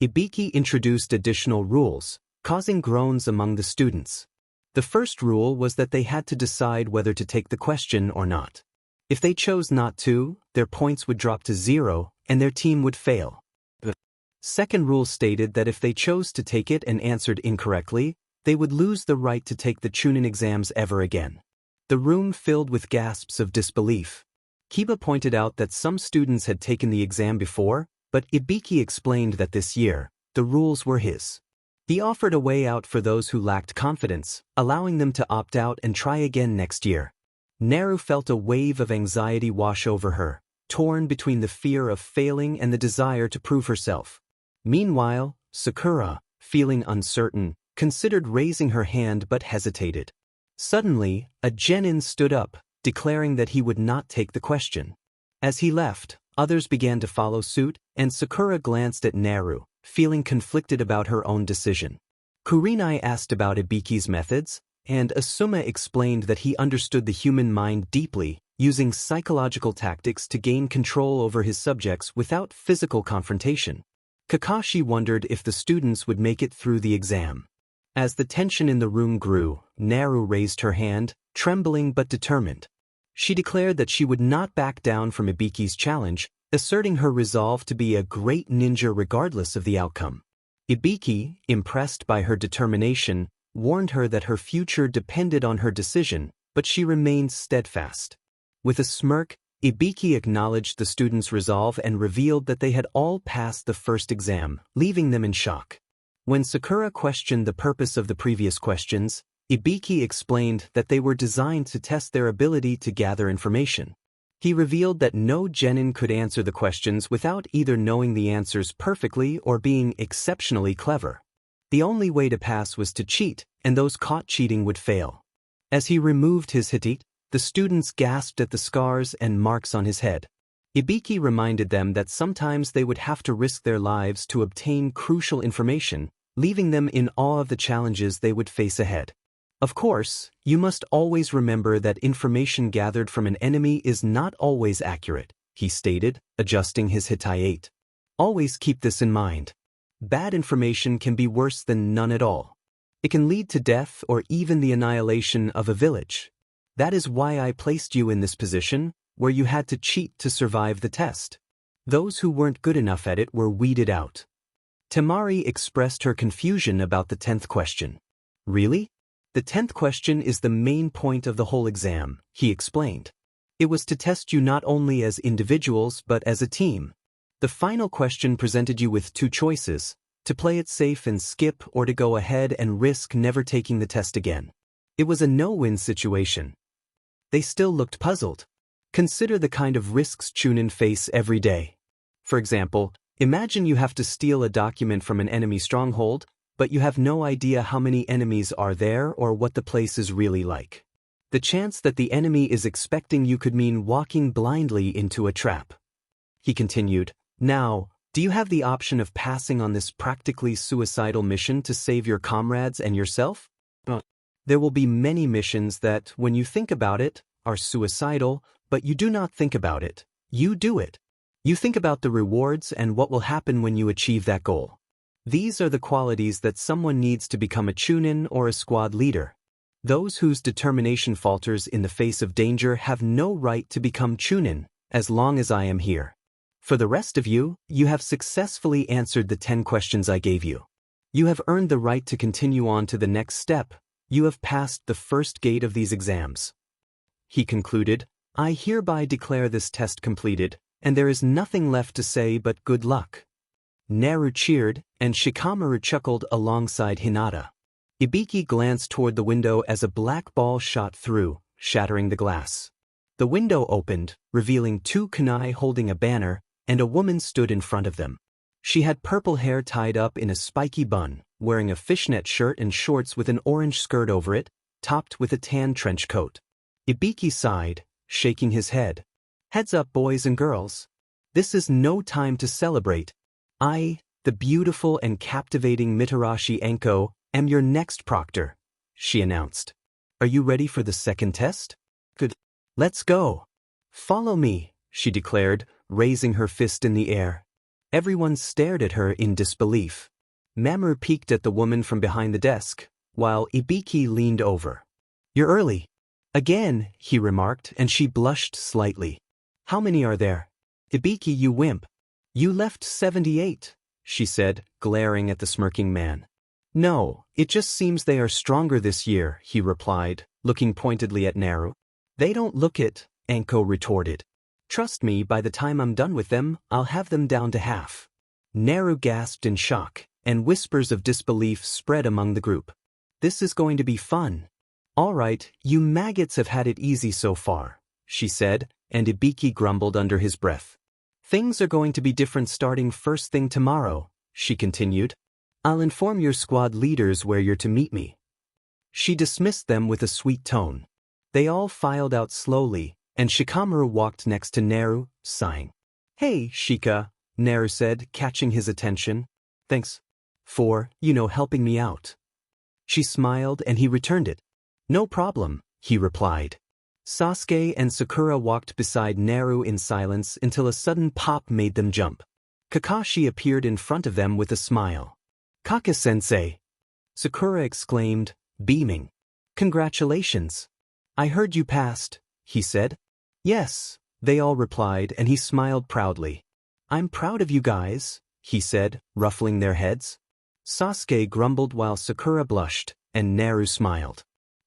S1: Ibiki introduced additional rules, causing groans among the students. The first rule was that they had to decide whether to take the question or not. If they chose not to, their points would drop to 0, and their team would fail. The second rule stated that if they chose to take it and answered incorrectly, they would lose the right to take the Chunin exams ever again. The room filled with gasps of disbelief. Kiba pointed out that some students had taken the exam before, but Ibiki explained that this year, the rules were his. He offered a way out for those who lacked confidence, allowing them to opt out and try again next year. Naru felt a wave of anxiety wash over her, torn between the fear of failing and the desire to prove herself. Meanwhile, Sakura, feeling uncertain, considered raising her hand but hesitated. Suddenly, a genin stood up, declaring that he would not take the question. As he left, others began to follow suit, and Sakura glanced at Naru, feeling conflicted about her own decision. Kurenai asked about Ibiki's methods, and Asuma explained that he understood the human mind deeply, using psychological tactics to gain control over his subjects without physical confrontation. Kakashi wondered if the students would make it through the exam. As the tension in the room grew, Naru raised her hand, trembling but determined. She declared that she would not back down from Ibiki's challenge, asserting her resolve to be a great ninja regardless of the outcome. Ibiki, impressed by her determination, warned her that her future depended on her decision, but she remained steadfast. With a smirk, Ibiki acknowledged the students' resolve and revealed that they had all passed the first exam, leaving them in shock. When Sakura questioned the purpose of the previous questions, Ibiki explained that they were designed to test their ability to gather information. He revealed that no genin could answer the questions without either knowing the answers perfectly or being exceptionally clever. The only way to pass was to cheat, and those caught cheating would fail. As he removed his hitit, the students gasped at the scars and marks on his head. Ibiki reminded them that sometimes they would have to risk their lives to obtain crucial information, leaving them in awe of the challenges they would face ahead. Of course, you must always remember that information gathered from an enemy is not always accurate, he stated, adjusting his hitai. Always keep this in mind. Bad information can be worse than none at all. It can lead to death or even the annihilation of a village. That is why I placed you in this position, where you had to cheat to survive the test. Those who weren't good enough at it were weeded out. Temari expressed her confusion about the 10th question. Really? The 10th question is the main point of the whole exam, he explained. It was to test you not only as individuals but as a team. The final question presented you with 2 choices, to play it safe and skip or to go ahead and risk never taking the test again. It was a no-win situation. They still looked puzzled. Consider the kind of risks Tunin face every day. For example, imagine you have to steal a document from an enemy stronghold, but you have no idea how many enemies are there or what the place is really like. The chance that the enemy is expecting you could mean walking blindly into a trap. He continued, now, do you have the option of passing on this practically suicidal mission to save your comrades and yourself? There will be many missions that, when you think about it, are suicidal, but you do not think about it. You do it. You think about the rewards and what will happen when you achieve that goal. These are the qualities that someone needs to become a Tunin or a squad leader. Those whose determination falters in the face of danger have no right to become Tunin, as long as I am here. For the rest of you, you have successfully answered the 10 questions I gave you. You have earned the right to continue on to the next step. You have passed the first gate of these exams. He concluded, I hereby declare this test completed, and there is nothing left to say but good luck. Naru cheered, and Shikamaru chuckled alongside Hinata. Ibiki glanced toward the window as a black ball shot through, shattering the glass. The window opened, revealing 2 kunai holding a banner, and a woman stood in front of them. She had purple hair tied up in a spiky bun, wearing a fishnet shirt and shorts with an orange skirt over it, topped with a tan trench coat. Ibiki sighed, shaking his head. Heads up, boys and girls. This is no time to celebrate. I, the beautiful and captivating Mitarashi Enko, am your next proctor, she announced. Are you ready for the second test? Good. Let's go. Follow me, she declared, raising her fist in the air. Everyone stared at her in disbelief. Mamoru peeked at the woman from behind the desk, while Ibiki leaned over. You're early. Again, he remarked, and she blushed slightly. How many are there? Ibiki, you wimp. You left 78, she said, glaring at the smirking man. No, it just seems they are stronger this year, he replied, looking pointedly at Naru. They don't look it, Anko retorted. Trust me, by the time I'm done with them, I'll have them down to half. Naru gasped in shock, and whispers of disbelief spread among the group. This is going to be fun. All right, you maggots have had it easy so far, she said, and Ibiki grumbled under his breath. Things are going to be different starting first thing tomorrow, she continued. I'll inform your squad leaders where you're to meet me. She dismissed them with a sweet tone. They all filed out slowly, and Shikamaru walked next to Naru, sighing. Hey, Shika, Naru said, catching his attention. Thanks for, helping me out. She smiled and he returned it. No problem, he replied. Sasuke and Sakura walked beside Naru in silence until a sudden pop made them jump. Kakashi appeared in front of them with a smile. Kaka-sensei! Sakura exclaimed, beaming. Congratulations! I heard you passed, he said. Yes, they all replied, and he smiled proudly. I'm proud of you guys, he said, ruffling their heads. Sasuke grumbled while Sakura blushed, and Naru smiled.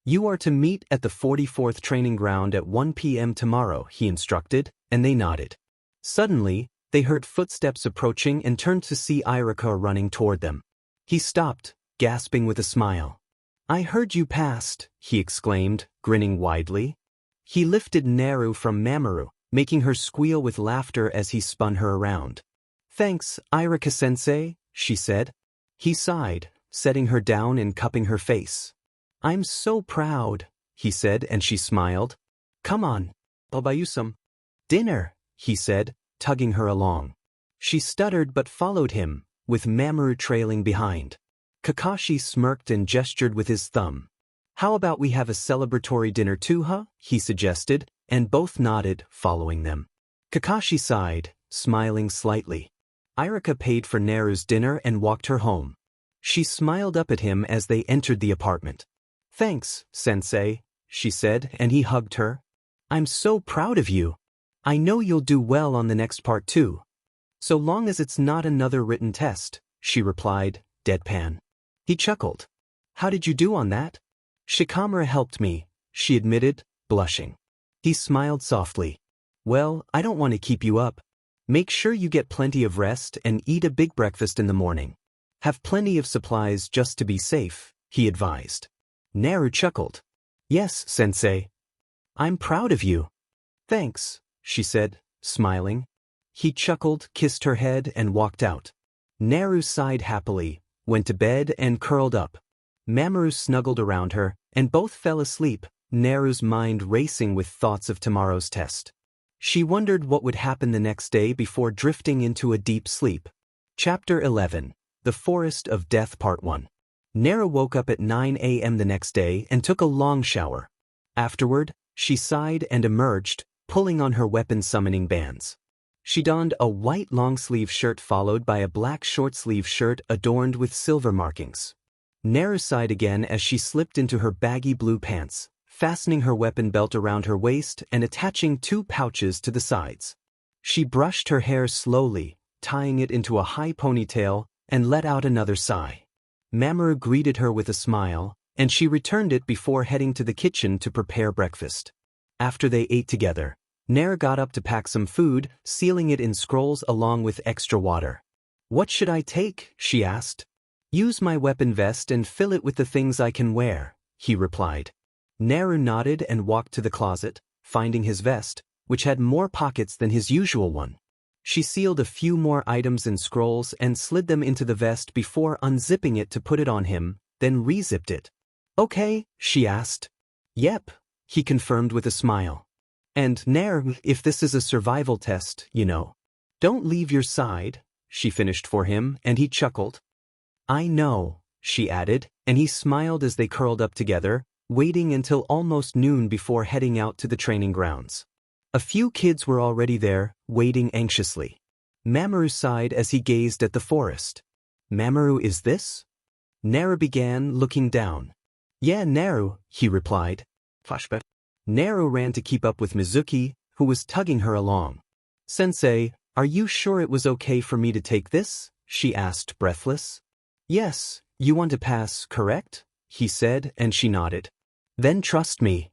S1: You are to meet at the 44th training ground at 1 p.m. tomorrow, he instructed, and they nodded. Suddenly, they heard footsteps approaching and turned to see Irika running toward them. He stopped, gasping with a smile. I heard you passed, he exclaimed, grinning widely. He lifted Naru from Mamoru, making her squeal with laughter as he spun her around. Thanks, Irika-sensei, she said. He sighed, setting her down and cupping her face. I'm so proud, he said, and she smiled. Come on, I'll buy you some dinner, he said, tugging her along. She stuttered but followed him, with Mamoru trailing behind. Kakashi smirked and gestured with his thumb. How about we have a celebratory dinner too, huh? He suggested, and both nodded, following them. Kakashi sighed, smiling slightly. Irika paid for Naru's dinner and walked her home. She smiled up at him as they entered the apartment. Thanks, sensei, she said, and he hugged her. I'm so proud of you. I know you'll do well on the next part too. So long as it's not another written test, she replied, deadpan. He chuckled. How did you do on that? Shikamaru helped me, she admitted, blushing. He smiled softly. Well, I don't want to keep you up. Make sure you get plenty of rest and eat a big breakfast in the morning. Have plenty of supplies just to be safe, he advised. Naru chuckled. Yes, sensei. I'm proud of you. Thanks, she said, smiling. He chuckled, kissed her head, and walked out. Naru sighed happily, went to bed and curled up. Mamoru snuggled around her, and both fell asleep, Naru's mind racing with thoughts of tomorrow's test. She wondered what would happen the next day before drifting into a deep sleep. Chapter 11. The Forest of Death Part 1. Naru woke up at 9 a.m. the next day and took a long shower. Afterward, she sighed and emerged, pulling on her weapon summoning bands. She donned a white long-sleeve shirt followed by a black short-sleeve shirt adorned with silver markings. Naru sighed again as she slipped into her baggy blue pants, fastening her weapon belt around her waist and attaching 2 pouches to the sides. She brushed her hair slowly, tying it into a high ponytail, and let out another sigh. Mamoru greeted her with a smile, and she returned it before heading to the kitchen to prepare breakfast. After they ate together, Naru got up to pack some food, sealing it in scrolls along with extra water. What should I take? She asked. Use my weapon vest and fill it with the things I can wear, he replied. Naru nodded and walked to the closet, finding his vest, which had more pockets than his usual one. She sealed a few more items in scrolls and slid them into the vest before unzipping it to put it on him, then re-zipped it. Okay, she asked. Yep, he confirmed with a smile. And Naru, if this is a survival test, you know. Don't leave your side, she finished for him, and he chuckled. I know, she added, and he smiled as they curled up together, waiting until almost noon before heading out to the training grounds. A few kids were already there, waiting anxiously. Mamoru sighed as he gazed at the forest. Mamoru, is this? Naru began, looking down. Yeah, Naru, he replied. Flashback. Naru ran to keep up with Mizuki, who was tugging her along. Sensei, are you sure it was okay for me to take this? She asked, breathless. Yes, you want to pass, correct? He said, and she nodded. Then trust me.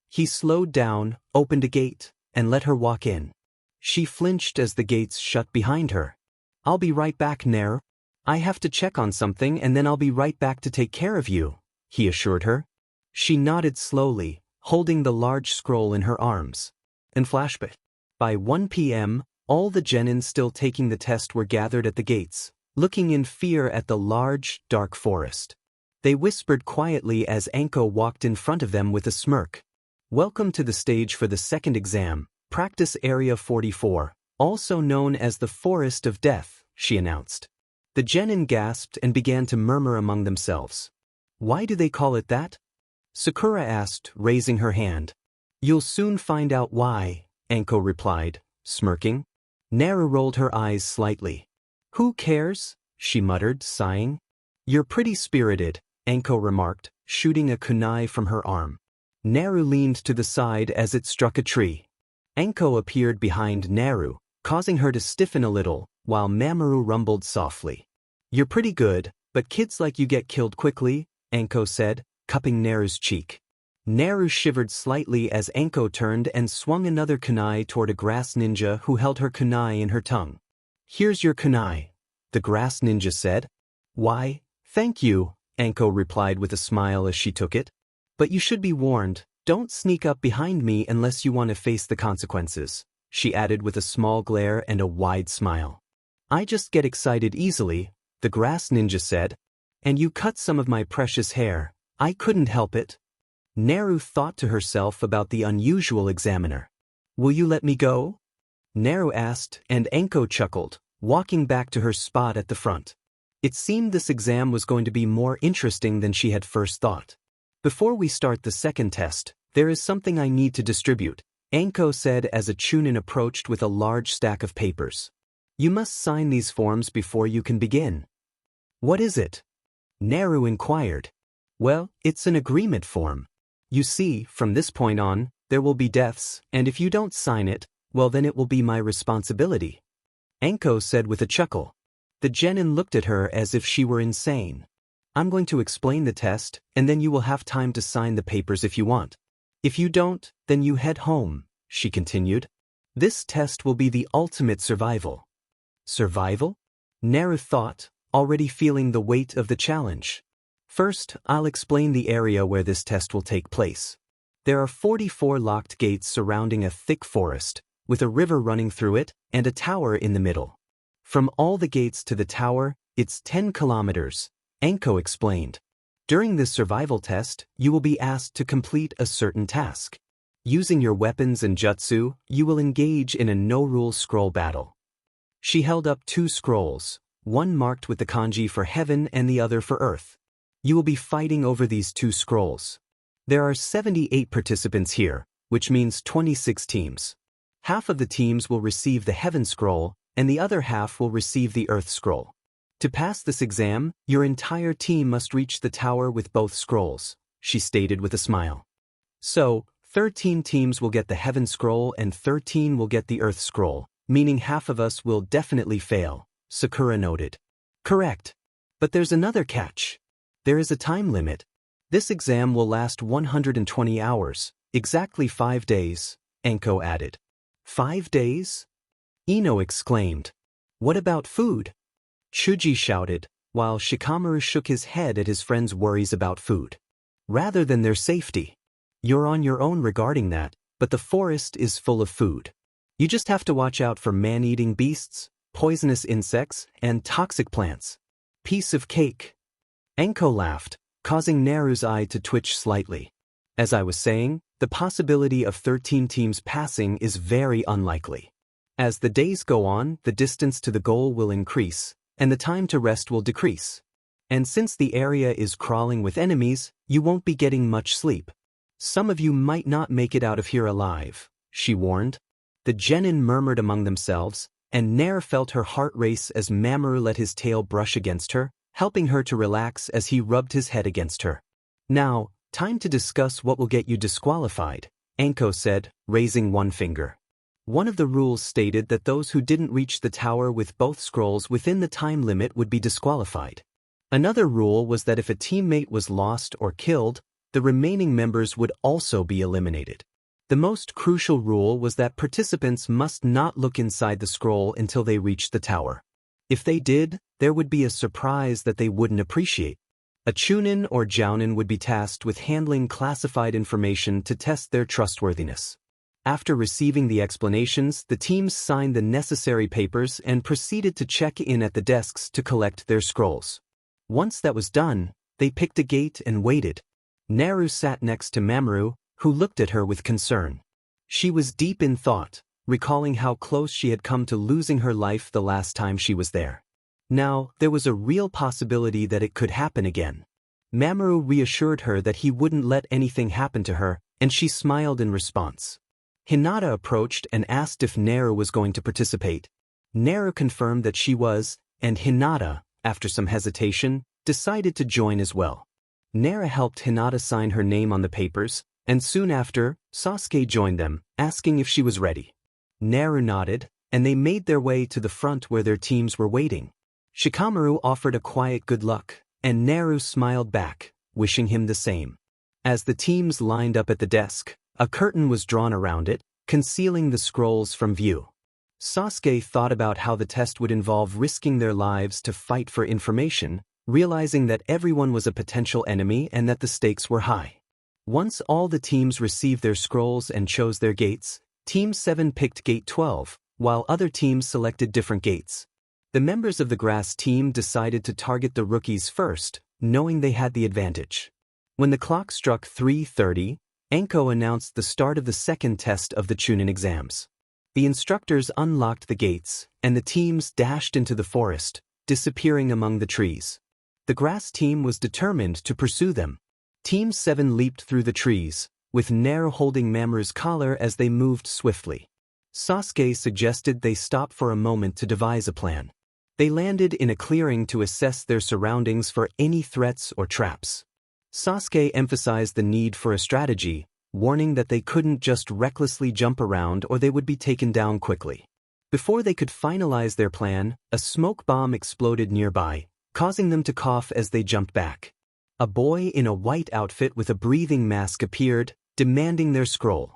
S1: He slowed down, opened a gate, and let her walk in. She flinched as the gates shut behind her. I'll be right back, Naru. I have to check on something and then I'll be right back to take care of you, he assured her. She nodded slowly, holding the large scroll in her arms. And flashback. By 1 p.m., all the genin still taking the test were gathered at the gates, looking in fear at the large, dark forest. They whispered quietly as Anko walked in front of them with a smirk. Welcome to the stage for the second exam, Practice Area 44, also known as the Forest of Death, she announced. The genin gasped and began to murmur among themselves. Why do they call it that? Sakura asked, raising her hand. You'll soon find out why, Anko replied, smirking. Naru rolled her eyes slightly. Who cares? She muttered, sighing. You're pretty spirited, Anko remarked, shooting a kunai from her arm. Naru leaned to the side as it struck a tree. Anko appeared behind Naru, causing her to stiffen a little, while Mamoru rumbled softly. You're pretty good, but kids like you get killed quickly, Anko said, cupping Naru's cheek. Naru shivered slightly as Anko turned and swung another kunai toward a grass ninja who held her kunai in her tongue. Here's your kunai, the grass ninja said. Why, thank you, Anko replied with a smile as she took it. But you should be warned, don't sneak up behind me unless you want to face the consequences, she added with a small glare and a wide smile. I just get excited easily, the grass ninja said. And you cut some of my precious hair, I couldn't help it. Naru thought to herself about the unusual examiner. Will you let me go? Naru asked, and Anko chuckled, walking back to her spot at the front. It seemed this exam was going to be more interesting than she had first thought. Before we start the second test, there is something I need to distribute, Anko said as a Tunin approached with a large stack of papers. You must sign these forms before you can begin. What is it? Naru inquired. Well, it's an agreement form. You see, from this point on, there will be deaths, and if you don't sign it, Well, then it will be my responsibility, Anko said with a chuckle. The genin looked at her as if she were insane. I'm going to explain the test, and then you will have time to sign the papers if you want. If you don't, then you head home, she continued. This test will be the ultimate survival. Survival? Naru thought, already feeling the weight of the challenge. First, I'll explain the area where this test will take place. There are 44 locked gates surrounding a thick forest, with a river running through it, and a tower in the middle. From all the gates to the tower, it's 10 kilometers, Anko explained. During this survival test, you will be asked to complete a certain task. Using your weapons and jutsu, you will engage in a no-rules scroll battle. She held up 2 scrolls, one marked with the kanji for heaven and the other for earth. You will be fighting over these 2 scrolls. There are 78 participants here, which means 26 teams. Half of the teams will receive the heaven scroll, and the other half will receive the earth scroll. To pass this exam, your entire team must reach the tower with both scrolls, she stated with a smile. So, 13 teams will get the heaven scroll and 13 will get the earth scroll, meaning half of us will definitely fail, Sakura noted. Correct. But there's another catch. There is a time limit. This exam will last 120 hours, exactly 5 days, Anko added. 5 days? Ino exclaimed. What about food? Shuji shouted, while Shikamaru shook his head at his friend's worries about food. Rather than their safety. You're on your own regarding that, but the forest is full of food. You just have to watch out for man-eating beasts, poisonous insects, and toxic plants. Piece of cake. Anko laughed, causing Naru's eye to twitch slightly. As I was saying, the possibility of 13 teams passing is very unlikely. As the days go on, the distance to the goal will increase, and the time to rest will decrease. And since the area is crawling with enemies, you won't be getting much sleep. Some of you might not make it out of here alive, she warned. The genin murmured among themselves, and Nair felt her heart race as Mamoru let his tail brush against her, helping her to relax as he rubbed his head against her. Now, time to discuss what will get you disqualified, Anko said, raising one finger. One of the rules stated that those who didn't reach the tower with both scrolls within the time limit would be disqualified. Another rule was that if a teammate was lost or killed, the remaining members would also be eliminated. The most crucial rule was that participants must not look inside the scroll until they reached the tower. If they did, there would be a surprise that they wouldn't appreciate. A Chunin or Jounin would be tasked with handling classified information to test their trustworthiness. After receiving the explanations, the teams signed the necessary papers and proceeded to check in at the desks to collect their scrolls. Once that was done, they picked a gate and waited. Naru sat next to Mamoru, who looked at her with concern. She was deep in thought, recalling how close she had come to losing her life the last time she was there. Now, there was a real possibility that it could happen again. Mamoru reassured her that he wouldn't let anything happen to her, and she smiled in response. Hinata approached and asked if Naru was going to participate. Naru confirmed that she was, and Hinata, after some hesitation, decided to join as well. Naru helped Hinata sign her name on the papers, and soon after, Sasuke joined them, asking if she was ready. Naru nodded, and they made their way to the front where their teams were waiting. Shikamaru offered a quiet good luck, and Naru smiled back, wishing him the same. As the teams lined up at the desk, a curtain was drawn around it, concealing the scrolls from view. Sasuke thought about how the test would involve risking their lives to fight for information, realizing that everyone was a potential enemy and that the stakes were high. Once all the teams received their scrolls and chose their gates, Team 7 picked Gate 12, while other teams selected different gates. The members of the grass team decided to target the rookies first, knowing they had the advantage. When the clock struck 3:30, Anko announced the start of the second test of the Chunin exams. The instructors unlocked the gates, and the teams dashed into the forest, disappearing among the trees. The grass team was determined to pursue them. Team 7 leaped through the trees, with Naru holding Mamoru's collar as they moved swiftly. Sasuke suggested they stop for a moment to devise a plan. They landed in a clearing to assess their surroundings for any threats or traps. Sasuke emphasized the need for a strategy, warning that they couldn't just recklessly jump around or they would be taken down quickly. Before they could finalize their plan, a smoke bomb exploded nearby, causing them to cough as they jumped back. A boy in a white outfit with a breathing mask appeared, demanding their scroll.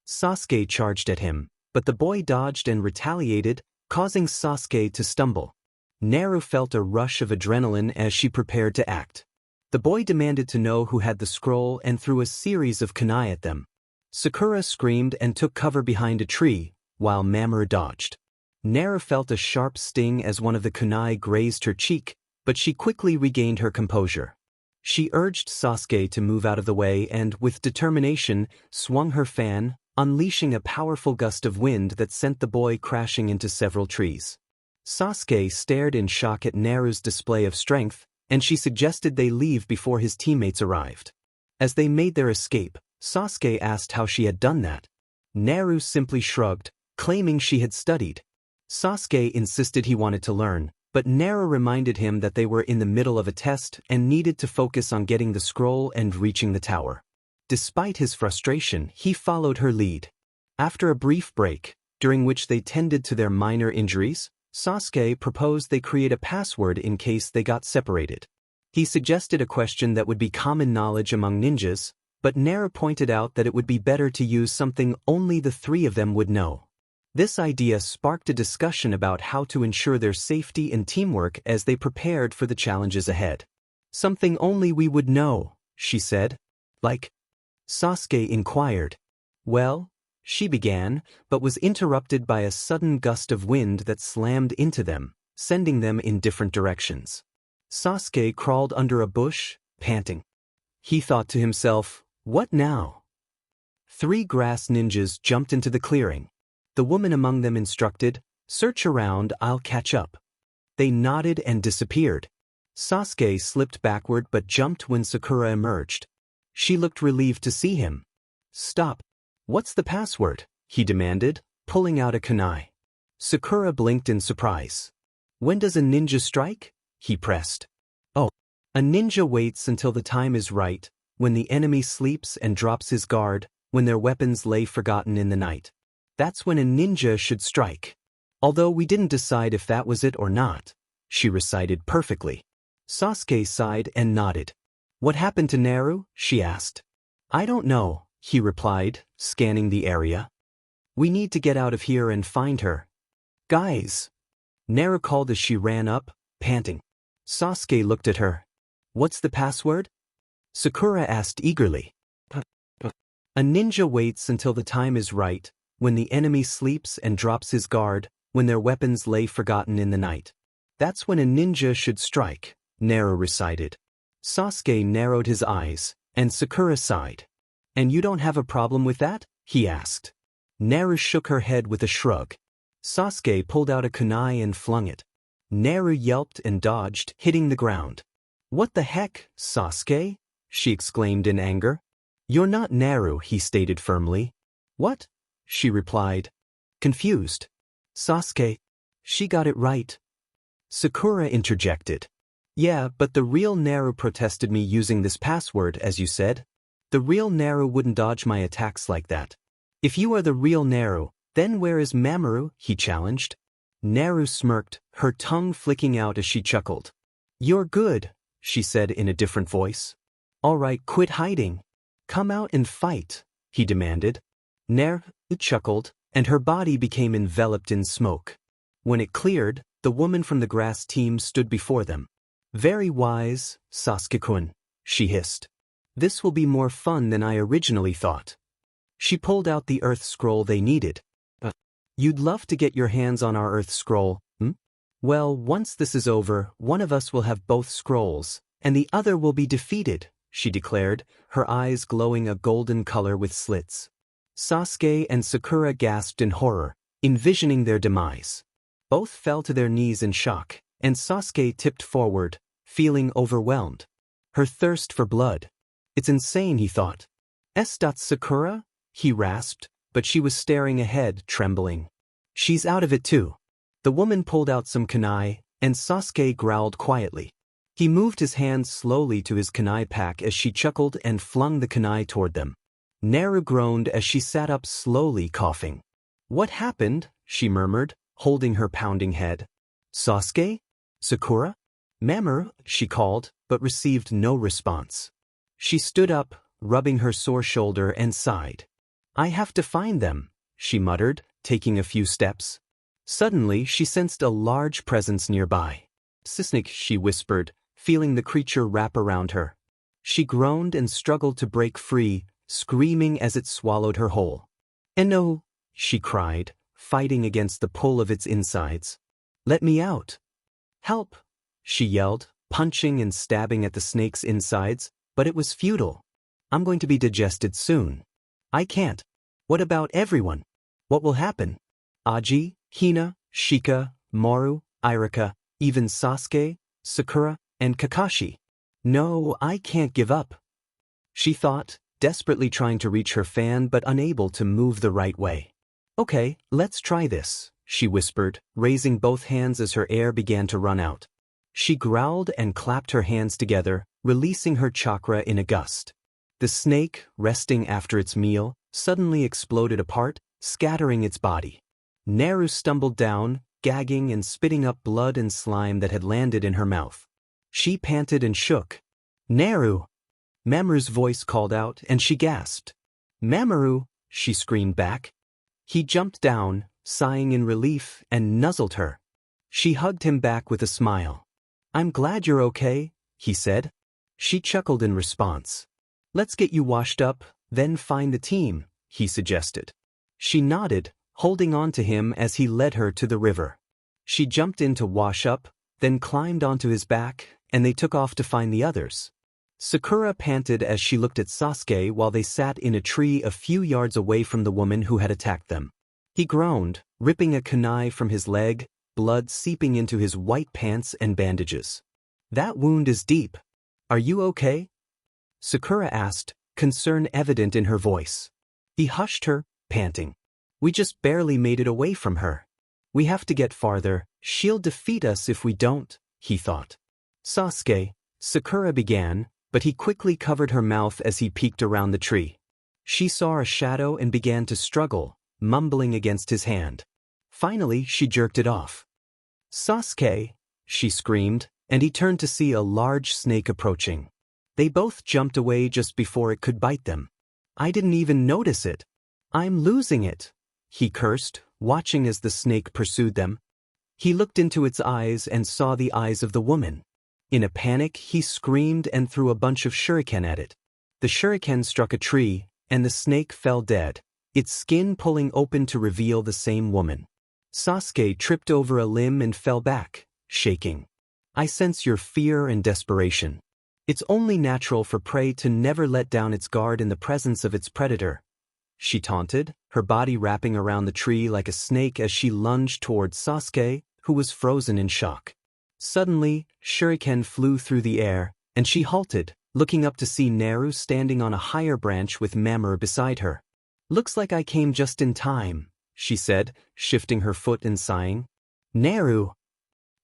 S1: Sasuke charged at him, but the boy dodged and retaliated, causing Sasuke to stumble. Naru felt a rush of adrenaline as she prepared to act. The boy demanded to know who had the scroll and threw a series of kunai at them. Sakura screamed and took cover behind a tree, while Mamoru dodged. Naru felt a sharp sting as one of the kunai grazed her cheek, but she quickly regained her composure. She urged Sasuke to move out of the way and, with determination, swung her fan, unleashing a powerful gust of wind that sent the boy crashing into several trees. Sasuke stared in shock at Naru's display of strength, and she suggested they leave before his teammates arrived. As they made their escape, Sasuke asked how she had done that. Naru simply shrugged, claiming she had studied. Sasuke insisted he wanted to learn, but Naru reminded him that they were in the middle of a test and needed to focus on getting the scroll and reaching the tower. Despite his frustration, he followed her lead. After a brief break, during which they tended to their minor injuries, Sasuke proposed they create a password in case they got separated. He suggested a question that would be common knowledge among ninjas, but Naru pointed out that it would be better to use something only the three of them would know. This idea sparked a discussion about how to ensure their safety and teamwork as they prepared for the challenges ahead. Something only we would know, she said. Like? Sasuke inquired. Well, she began, but was interrupted by a sudden gust of wind that slammed into them, sending them in different directions. Sasuke crawled under a bush, panting. He thought to himself, what now? 3 grass ninjas jumped into the clearing. The woman among them instructed, search around, I'll catch up. They nodded and disappeared. Sasuke slipped backward but jumped when Sakura emerged. She looked relieved to see him. Stop. What's the password? He demanded, pulling out a kunai. Sakura blinked in surprise. When does a ninja strike? He pressed. Oh. A ninja waits until the time is right, when the enemy sleeps and drops his guard, when their weapons lay forgotten in the night. That's when a ninja should strike. Although we didn't decide if that was it or not, she recited perfectly. Sasuke sighed and nodded. What happened to Naru? She asked. I don't know, he replied, scanning the area. We need to get out of here and find her. Guys! Naru called as she ran up, panting. Sasuke looked at her. What's the password? Sakura asked eagerly. A ninja waits until the time is right, when the enemy sleeps and drops his guard, when their weapons lay forgotten in the night. That's when a ninja should strike, Naru recited. Sasuke narrowed his eyes, and Sakura sighed. And you don't have a problem with that? He asked. Naru shook her head with a shrug. Sasuke pulled out a kunai and flung it. Naru yelped and dodged, hitting the ground. What the heck, Sasuke? She exclaimed in anger. You're not Naru, he stated firmly. What? She replied. Confused. Sasuke. She got it right. Sakura interjected. Yeah, but the real Naru protested me using this password, as you said. The real Naru wouldn't dodge my attacks like that. If you are the real Naru, then where is Mamoru? He challenged. Naru smirked, her tongue flicking out as she chuckled. You're good, she said in a different voice. All right, quit hiding. Come out and fight, he demanded. Naru chuckled, and her body became enveloped in smoke. When it cleared, the woman from the grass team stood before them. Very wise, Sasuke-kun, she hissed. This will be more fun than I originally thought. She pulled out the earth scroll they needed. You'd love to get your hands on our earth scroll, hmm? Well, once this is over, one of us will have both scrolls, and the other will be defeated, she declared, her eyes glowing a golden color with slits. Sasuke and Sakura gasped in horror, envisioning their demise. Both fell to their knees in shock, and Sasuke tipped forward, feeling overwhelmed. Her thirst for blood. It's insane, he thought. Sakura? He rasped, but she was staring ahead, trembling. She's out of it too. The woman pulled out some kunai, and Sasuke growled quietly. He moved his hands slowly to his kunai pack as she chuckled and flung the kunai toward them. Naru groaned as she sat up slowly, coughing. "What happened?" she murmured, holding her pounding head. "Sasuke? Sakura? Mamoru?" she called, but received no response. She stood up, rubbing her sore shoulder, and sighed. "I have to find them," she muttered, taking a few steps. Suddenly she sensed a large presence nearby. "Sisnik," she whispered, feeling the creature wrap around her. She groaned and struggled to break free, screaming as it swallowed her whole. "Eno!" she cried, fighting against the pull of its insides. "Let me out!" "Help!" she yelled, punching and stabbing at the snake's insides, but it was futile. "I'm going to be digested soon. I can't. What about everyone? What will happen? Aji, Hina, Shika, Maru, Irika, even Sasuke, Sakura, and Kakashi. No, I can't give up," she thought, desperately trying to reach her fan but unable to move the right way. "Okay, let's try this," she whispered, raising both hands as her air began to run out. She growled and clapped her hands together, releasing her chakra in a gust. The snake, resting after its meal, suddenly exploded apart, scattering its body. Naru stumbled down, gagging and spitting up blood and slime that had landed in her mouth. She panted and shook. "Naru!" Mamoru's voice called out, and she gasped. "Mamoru!" she screamed back. He jumped down, sighing in relief, and nuzzled her. She hugged him back with a smile. "I'm glad you're okay," he said. She chuckled in response. "Let's get you washed up, then find the team," he suggested. She nodded, holding on to him as he led her to the river. She jumped in to wash up, then climbed onto his back, and they took off to find the others. Sakura panted as she looked at Sasuke while they sat in a tree a few yards away from the woman who had attacked them. He groaned, ripping a kunai from his leg, blood seeping into his white pants and bandages. "That wound is deep. Are you okay?" Sakura asked, concern evident in her voice. He hushed her, panting. "We just barely made it away from her. We have to get farther. She'll defeat us if we don't," he thought. "Sasuke," Sakura began, but he quickly covered her mouth as he peeked around the tree. She saw a shadow and began to struggle, mumbling against his hand. Finally, she jerked it off. "Sasuke!" she screamed, and he turned to see a large snake approaching. They both jumped away just before it could bite them. "I didn't even notice it. I'm losing it," he cursed, watching as the snake pursued them. He looked into its eyes and saw the eyes of the woman. In a panic, he screamed and threw a bunch of shuriken at it. The shuriken struck a tree, and the snake fell dead, its skin pulling open to reveal the same woman. Sasuke tripped over a limb and fell back, shaking. "I sense your fear and desperation. It's only natural for prey to never let down its guard in the presence of its predator," she taunted, her body wrapping around the tree like a snake as she lunged towards Sasuke, who was frozen in shock. Suddenly, shuriken flew through the air, and she halted, looking up to see Naru standing on a higher branch with Mamoru beside her. "Looks like I came just in time," she said, shifting her foot and sighing. "Naru!"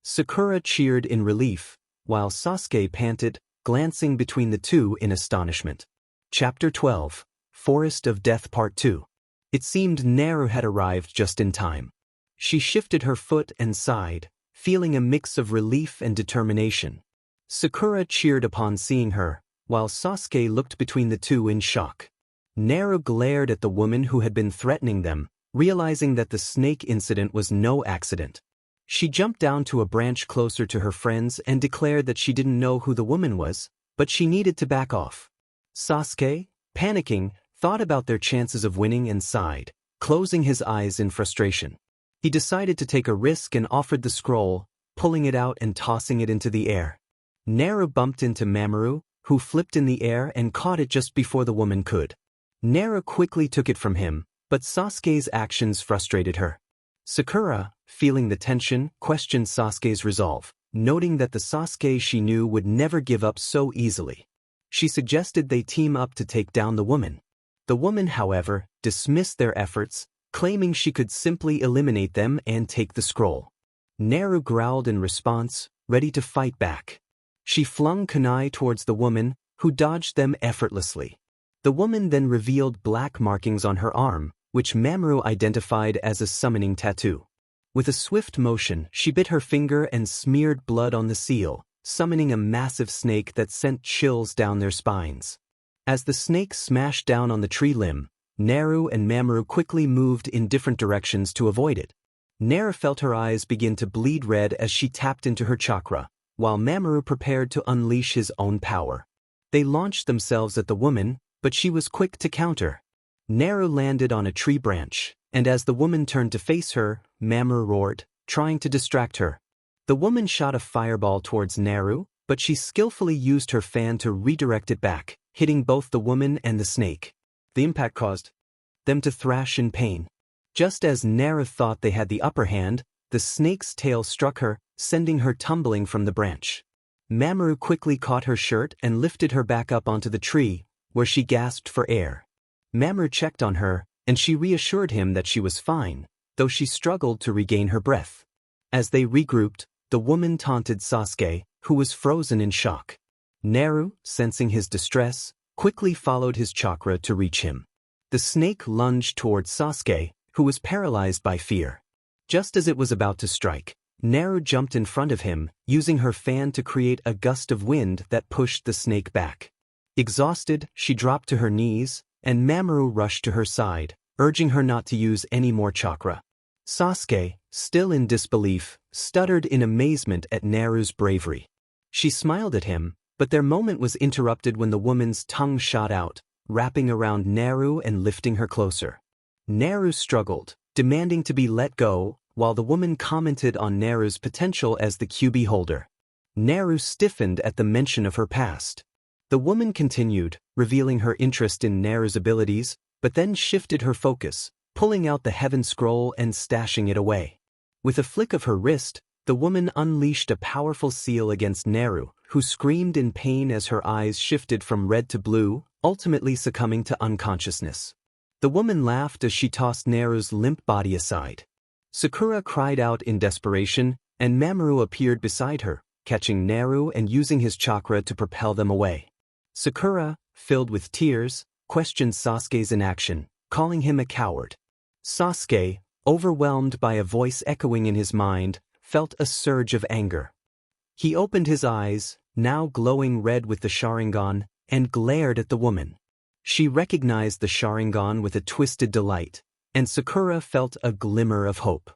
S1: Sakura cheered in relief, while Sasuke panted, glancing between the two in astonishment. Chapter 12, Forest of Death Part 2. It seemed Naru had arrived just in time. She shifted her foot and sighed, feeling a mix of relief and determination. Sakura cheered upon seeing her, while Sasuke looked between the two in shock. Naru glared at the woman who had been threatening them, realizing that the snake incident was no accident. She jumped down to a branch closer to her friends and declared that she didn't know who the woman was, but she needed to back off. Sasuke, panicking, thought about their chances of winning and sighed, closing his eyes in frustration. He decided to take a risk and offered the scroll, pulling it out and tossing it into the air. Naru bumped into Mamoru, who flipped in the air and caught it just before the woman could. Naru quickly took it from him, but Sasuke's actions frustrated her. Sakura, feeling the tension, questioned Sasuke's resolve, noting that the Sasuke she knew would never give up so easily. She suggested they team up to take down the woman. The woman, however, dismissed their efforts, claiming she could simply eliminate them and take the scroll. Naru growled in response, ready to fight back. She flung kunai towards the woman, who dodged them effortlessly. The woman then revealed black markings on her arm, which Mamoru identified as a summoning tattoo. With a swift motion, she bit her finger and smeared blood on the seal, summoning a massive snake that sent chills down their spines. As the snake smashed down on the tree limb, Naru and Mamoru quickly moved in different directions to avoid it. Naru felt her eyes begin to bleed red as she tapped into her chakra, while Mamoru prepared to unleash his own power. They launched themselves at the woman, but she was quick to counter. Naru landed on a tree branch, and as the woman turned to face her, Mamoru roared, trying to distract her. The woman shot a fireball towards Naru, but she skillfully used her fan to redirect it back, hitting both the woman and the snake. The impact caused them to thrash in pain. Just as Naru thought they had the upper hand, the snake's tail struck her, sending her tumbling from the branch. Mamoru quickly caught her shirt and lifted her back up onto the tree, where she gasped for air. Mamoru checked on her, and she reassured him that she was fine, though she struggled to regain her breath. As they regrouped, the woman taunted Sasuke, who was frozen in shock. Naru, sensing his distress, quickly followed his chakra to reach him. The snake lunged towards Sasuke, who was paralyzed by fear. Just as it was about to strike, Naru jumped in front of him, using her fan to create a gust of wind that pushed the snake back. Exhausted, she dropped to her knees, and Mamoru rushed to her side, urging her not to use any more chakra. Sasuke, still in disbelief, stuttered in amazement at Naru's bravery. She smiled at him, but their moment was interrupted when the woman's tongue shot out, wrapping around Naru and lifting her closer. Naru struggled, demanding to be let go, while the woman commented on Naru's potential as the QB holder. Naru stiffened at the mention of her past. The woman continued, revealing her interest in Naru's abilities, but then shifted her focus, pulling out the Heaven Scroll and stashing it away. With a flick of her wrist, the woman unleashed a powerful seal against Naru, who screamed in pain as her eyes shifted from red to blue, ultimately succumbing to unconsciousness. The woman laughed as she tossed Naru's limp body aside. Sakura cried out in desperation, and Mamoru appeared beside her, catching Naru and using his chakra to propel them away. Sakura, filled with tears, questioned Sasuke's inaction, calling him a coward. Sasuke, overwhelmed by a voice echoing in his mind, felt a surge of anger. He opened his eyes, now glowing red with the Sharingan, and glared at the woman. She recognized the Sharingan with a twisted delight, and Sakura felt a glimmer of hope.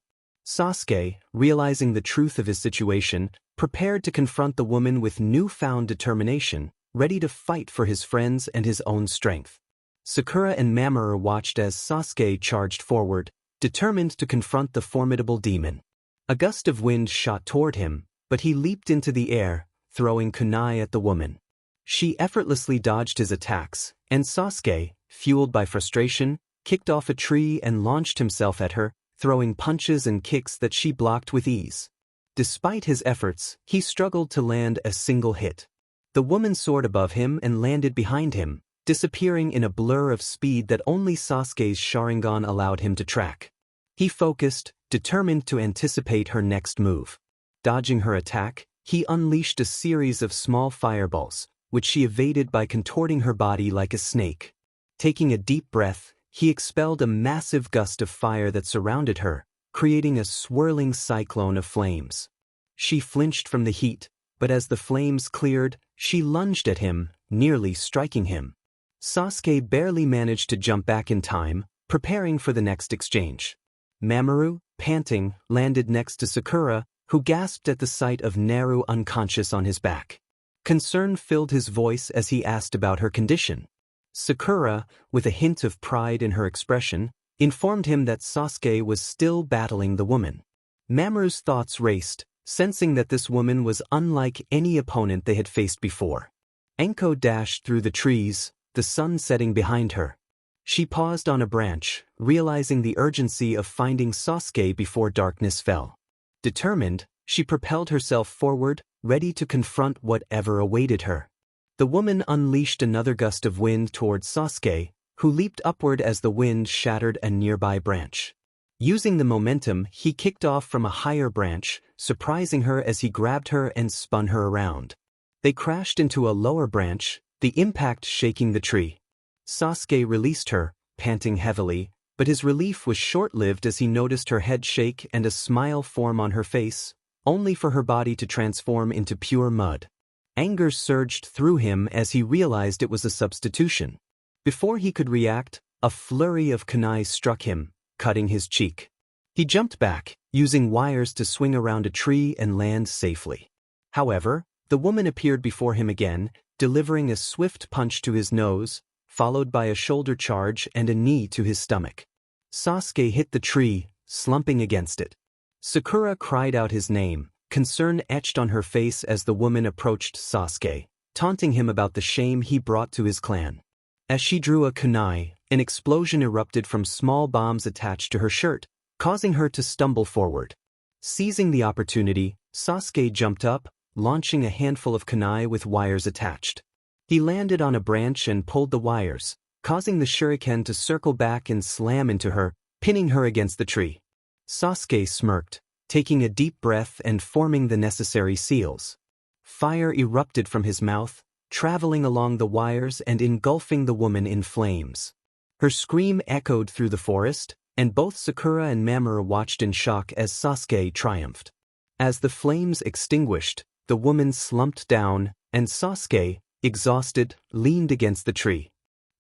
S1: Sasuke, realizing the truth of his situation, prepared to confront the woman with newfound determination, ready to fight for his friends and his own strength. Sakura and Mamoru watched as Sasuke charged forward, determined to confront the formidable demon. A gust of wind shot toward him, but he leaped into the air, throwing kunai at the woman. She effortlessly dodged his attacks, and Sasuke, fueled by frustration, kicked off a tree and launched himself at her, throwing punches and kicks that she blocked with ease. Despite his efforts, he struggled to land a single hit. The woman soared above him and landed behind him, disappearing in a blur of speed that only Sasuke's Sharingan allowed him to track. He focused, determined to anticipate her next move. Dodging her attack, he unleashed a series of small fireballs, which she evaded by contorting her body like a snake. Taking a deep breath, he expelled a massive gust of fire that surrounded her, creating a swirling cyclone of flames. She flinched from the heat, but as the flames cleared, she lunged at him, nearly striking him. Sasuke barely managed to jump back in time, preparing for the next exchange. Mamoru, panting, landed next to Sakura, who gasped at the sight of Naru unconscious on his back. Concern filled his voice as he asked about her condition. Sakura, with a hint of pride in her expression, informed him that Sasuke was still battling the woman. Mamoru's thoughts raced, sensing that this woman was unlike any opponent they had faced before. Enko dashed through the trees, the sun setting behind her. She paused on a branch, realizing the urgency of finding Sasuke before darkness fell. Determined, she propelled herself forward, ready to confront whatever awaited her. The woman unleashed another gust of wind towards Sasuke, who leaped upward as the wind shattered a nearby branch. Using the momentum, he kicked off from a higher branch, surprising her as he grabbed her and spun her around. They crashed into a lower branch, the impact shaking the tree. Sasuke released her, panting heavily, but his relief was short-lived as he noticed her head shake and a smile form on her face, only for her body to transform into pure mud. Anger surged through him as he realized it was a substitution. Before he could react, a flurry of kunai struck him, cutting his cheek. He jumped back, using wires to swing around a tree and land safely. However, the woman appeared before him again, delivering a swift punch to his nose, followed by a shoulder charge and a knee to his stomach. Sasuke hit the tree, slumping against it. Sakura cried out his name, concern etched on her face as the woman approached Sasuke, taunting him about the shame he brought to his clan. As she drew a kunai, an explosion erupted from small bombs attached to her shirt, causing her to stumble forward. Seizing the opportunity, Sasuke jumped up, launching a handful of kunai with wires attached. He landed on a branch and pulled the wires, causing the shuriken to circle back and slam into her, pinning her against the tree. Sasuke smirked, taking a deep breath and forming the necessary seals. Fire erupted from his mouth, traveling along the wires and engulfing the woman in flames. Her scream echoed through the forest, and both Sakura and Mamoru watched in shock as Sasuke triumphed. As the flames extinguished, the woman slumped down, and Sasuke, exhausted, leaned against the tree.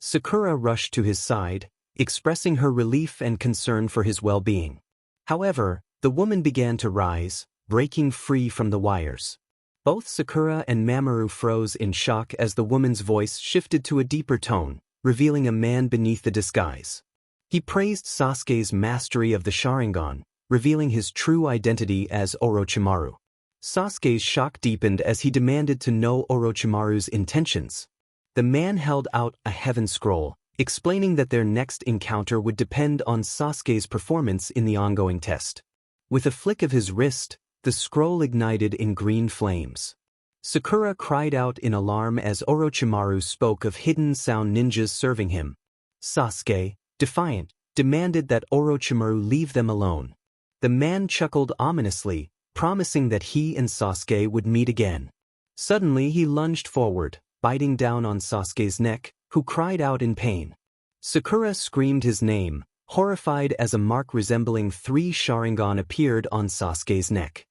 S1: Sakura rushed to his side, expressing her relief and concern for his well-being. However, the woman began to rise, breaking free from the wires. Both Sakura and Mamoru froze in shock as the woman's voice shifted to a deeper tone, revealing a man beneath the disguise. He praised Sasuke's mastery of the Sharingan, revealing his true identity as Orochimaru. Sasuke's shock deepened as he demanded to know Orochimaru's intentions. The man held out a heaven scroll, explaining that their next encounter would depend on Sasuke's performance in the ongoing test. With a flick of his wrist, the scroll ignited in green flames. Sakura cried out in alarm as Orochimaru spoke of hidden sound ninjas serving him. Sasuke, defiant, demanded that Orochimaru leave them alone. The man chuckled ominously, promising that he and Sasuke would meet again. Suddenly he lunged forward, biting down on Sasuke's neck, who cried out in pain. Sakura screamed his name, horrified as a mark resembling 3 Sharingan appeared on Sasuke's neck.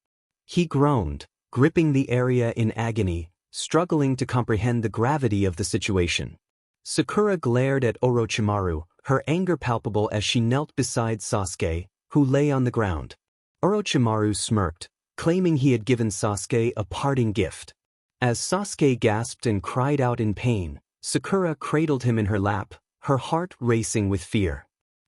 S1: He groaned, gripping the area in agony, struggling to comprehend the gravity of the situation. Sakura glared at Orochimaru, her anger palpable as she knelt beside Sasuke, who lay on the ground. Orochimaru smirked, claiming he had given Sasuke a parting gift. As Sasuke gasped and cried out in pain, Sakura cradled him in her lap, her heart racing with fear.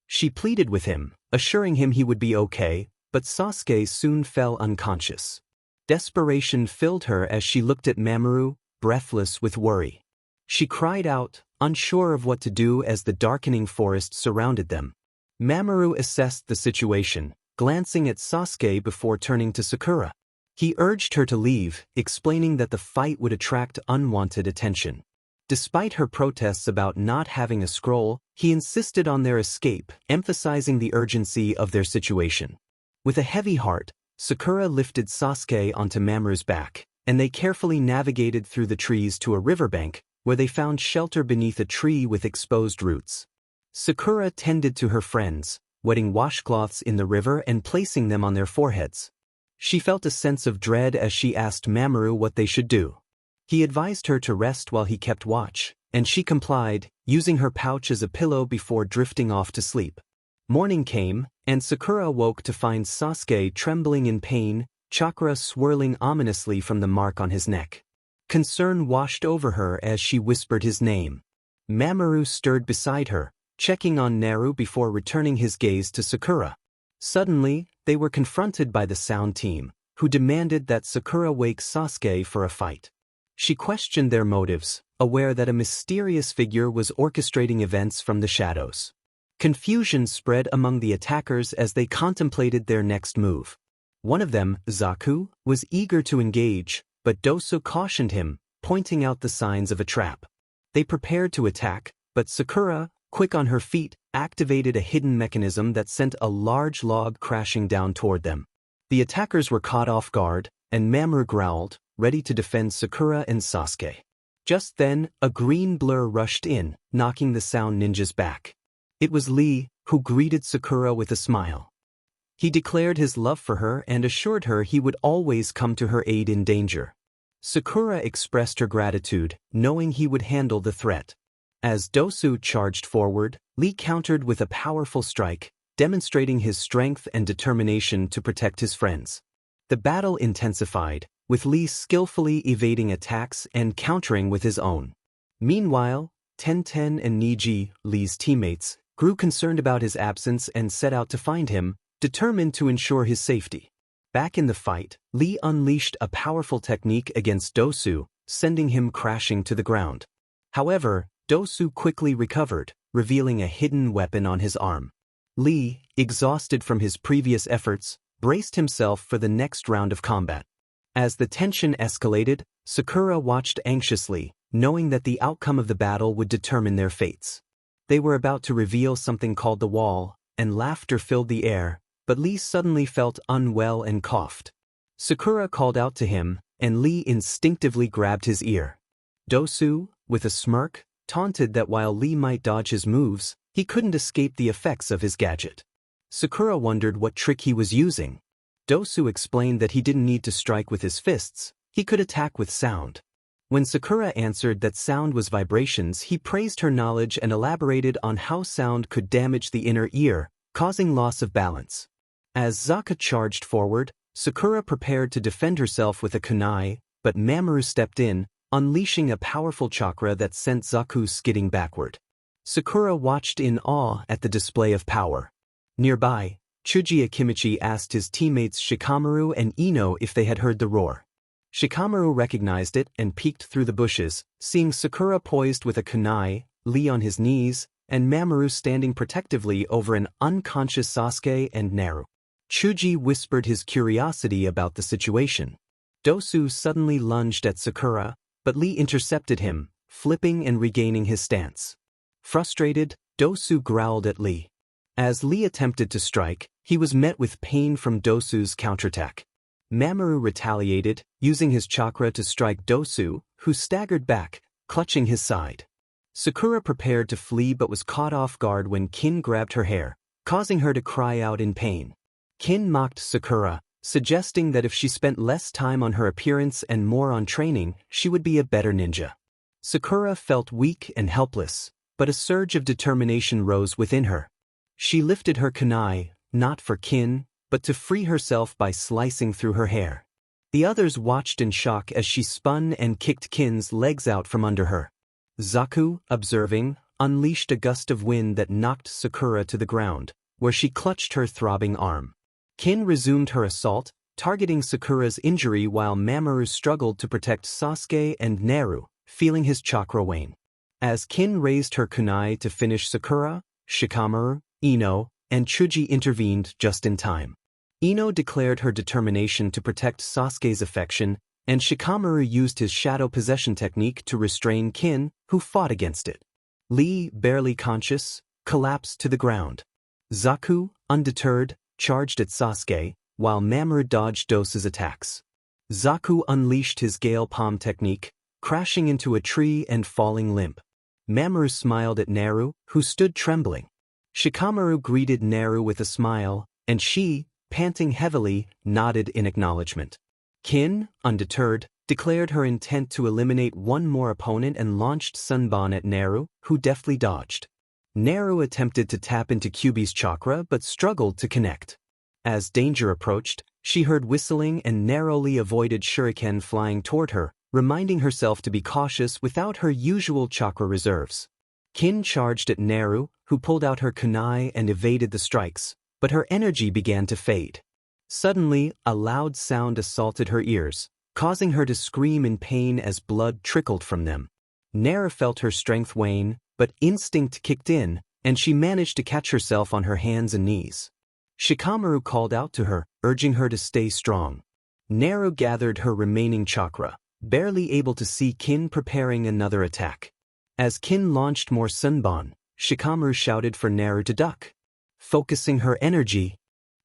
S1: She pleaded with him, assuring him he would be okay, but Sasuke soon fell unconscious. Desperation filled her as she looked at Mamoru, breathless with worry. She cried out, unsure of what to do as the darkening forest surrounded them. Mamoru assessed the situation, glancing at Sasuke before turning to Sakura. He urged her to leave, explaining that the fight would attract unwanted attention. Despite her protests about not having a scroll, he insisted on their escape, emphasizing the urgency of their situation. With a heavy heart, Sakura lifted Sasuke onto Mamoru's back, and they carefully navigated through the trees to a riverbank, where they found shelter beneath a tree with exposed roots. Sakura tended to her friends, wetting washcloths in the river and placing them on their foreheads. She felt a sense of dread as she asked Mamoru what they should do. He advised her to rest while he kept watch, and she complied, using her pouch as a pillow before drifting off to sleep. Morning came, and Sakura awoke to find Sasuke trembling in pain, Chakra swirling ominously from the mark on his neck. Concern washed over her as she whispered his name. Mamoru stirred beside her, checking on Naru before returning his gaze to Sakura. Suddenly, they were confronted by the sound team, who demanded that Sakura wake Sasuke for a fight. She questioned their motives, aware that a mysterious figure was orchestrating events from the shadows. Confusion spread among the attackers as they contemplated their next move. One of them, Zaku, was eager to engage, but Dosu cautioned him, pointing out the signs of a trap. They prepared to attack, but Sakura, quick on her feet, activated a hidden mechanism that sent a large log crashing down toward them. The attackers were caught off guard, and Mamoru growled, ready to defend Sakura and Sasuke. Just then, a green blur rushed in, knocking the sound ninjas back. It was Lee, who greeted Sakura with a smile. He declared his love for her and assured her he would always come to her aid in danger. Sakura expressed her gratitude, knowing he would handle the threat. As Dosu charged forward, Lee countered with a powerful strike, demonstrating his strength and determination to protect his friends. The battle intensified, with Lee skillfully evading attacks and countering with his own. Meanwhile, Tenten and Niji, Lee's teammates, grew concerned about his absence and set out to find him, determined to ensure his safety. Back in the fight, Lee unleashed a powerful technique against Dosu, sending him crashing to the ground. However, Dosu quickly recovered, revealing a hidden weapon on his arm. Lee, exhausted from his previous efforts, braced himself for the next round of combat. As the tension escalated, Sakura watched anxiously, knowing that the outcome of the battle would determine their fates. They were about to reveal something called the wall, and laughter filled the air, but Lee suddenly felt unwell and coughed. Sakura called out to him, and Lee instinctively grabbed his ear. Dosu, with a smirk, taunted that while Lee might dodge his moves, he couldn't escape the effects of his gadget. Sakura wondered what trick he was using. Dosu explained that he didn't need to strike with his fists, he could attack with sound. When Sakura answered that sound was vibrations, he praised her knowledge and elaborated on how sound could damage the inner ear, causing loss of balance. As Zaka charged forward, Sakura prepared to defend herself with a kunai, but Mamoru stepped in, unleashing a powerful chakra that sent Zaku skidding backward. Sakura watched in awe at the display of power. Nearby, Chuji Akimichi asked his teammates Shikamaru and Ino if they had heard the roar. Shikamaru recognized it and peeked through the bushes, seeing Sakura poised with a kunai, Lee on his knees, and Mamoru standing protectively over an unconscious Sasuke and Naru. Chuji whispered his curiosity about the situation. Dosu suddenly lunged at Sakura, but Lee intercepted him, flipping and regaining his stance. Frustrated, Dosu growled at Lee. As Lee attempted to strike, he was met with pain from Dosu's counterattack. Mamoru retaliated, using his chakra to strike Dosu, who staggered back, clutching his side. Sakura prepared to flee but was caught off guard when Kin grabbed her hair, causing her to cry out in pain. Kin mocked Sakura, suggesting that if she spent less time on her appearance and more on training, she would be a better ninja. Sakura felt weak and helpless, but a surge of determination rose within her. She lifted her kunai, not for Kin, but to free herself by slicing through her hair. The others watched in shock as she spun and kicked Kin's legs out from under her. Zaku, observing, unleashed a gust of wind that knocked Sakura to the ground, where she clutched her throbbing arm. Kin resumed her assault, targeting Sakura's injury while Mamoru struggled to protect Sasuke and Naru, feeling his chakra wane. As Kin raised her kunai to finish Sakura, Shikamaru, Ino, and Chuji intervened just in time. Ino declared her determination to protect Sasuke's affection, and Shikamaru used his shadow possession technique to restrain Kin, who fought against it. Lee, barely conscious, collapsed to the ground. Zaku, undeterred, charged at Sasuke, while Mamoru dodged Dosu's attacks. Zaku unleashed his Gale Palm technique, crashing into a tree and falling limp. Mamoru smiled at Naru, who stood trembling. Shikamaru greeted Naru with a smile, and she, panting heavily, nodded in acknowledgement. Kin, undeterred, declared her intent to eliminate one more opponent and launched Sunbon at Naru, who deftly dodged. Naru attempted to tap into Kyuubi's chakra but struggled to connect. As danger approached, she heard whistling and narrowly avoided shuriken flying toward her, reminding herself to be cautious without her usual chakra reserves. Kin charged at Naru, who pulled out her kunai and evaded the strikes, but her energy began to fade. Suddenly, a loud sound assaulted her ears, causing her to scream in pain as blood trickled from them. Naru felt her strength wane, but instinct kicked in, and she managed to catch herself on her hands and knees. Shikamaru called out to her, urging her to stay strong. Naru gathered her remaining chakra, barely able to see Kin preparing another attack. As Kin launched more Sunbon, Shikamaru shouted for Naru to duck. Focusing her energy,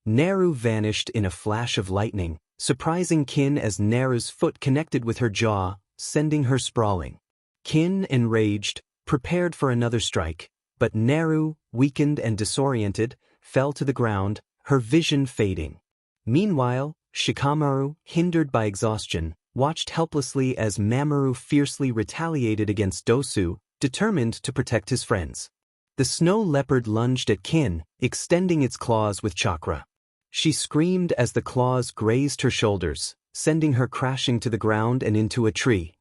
S1: Naru vanished in a flash of lightning, surprising Kin as Naru's foot connected with her jaw, sending her sprawling. Kin, enraged, prepared for another strike, but Naru, weakened and disoriented, fell to the ground, her vision fading. Meanwhile, Shikamaru, hindered by exhaustion, watched helplessly as Mamoru fiercely retaliated against Dosu, determined to protect his friends. The snow leopard lunged at Kin, extending its claws with Chakra. She screamed as the claws grazed her shoulders, sending her crashing to the ground and into a tree.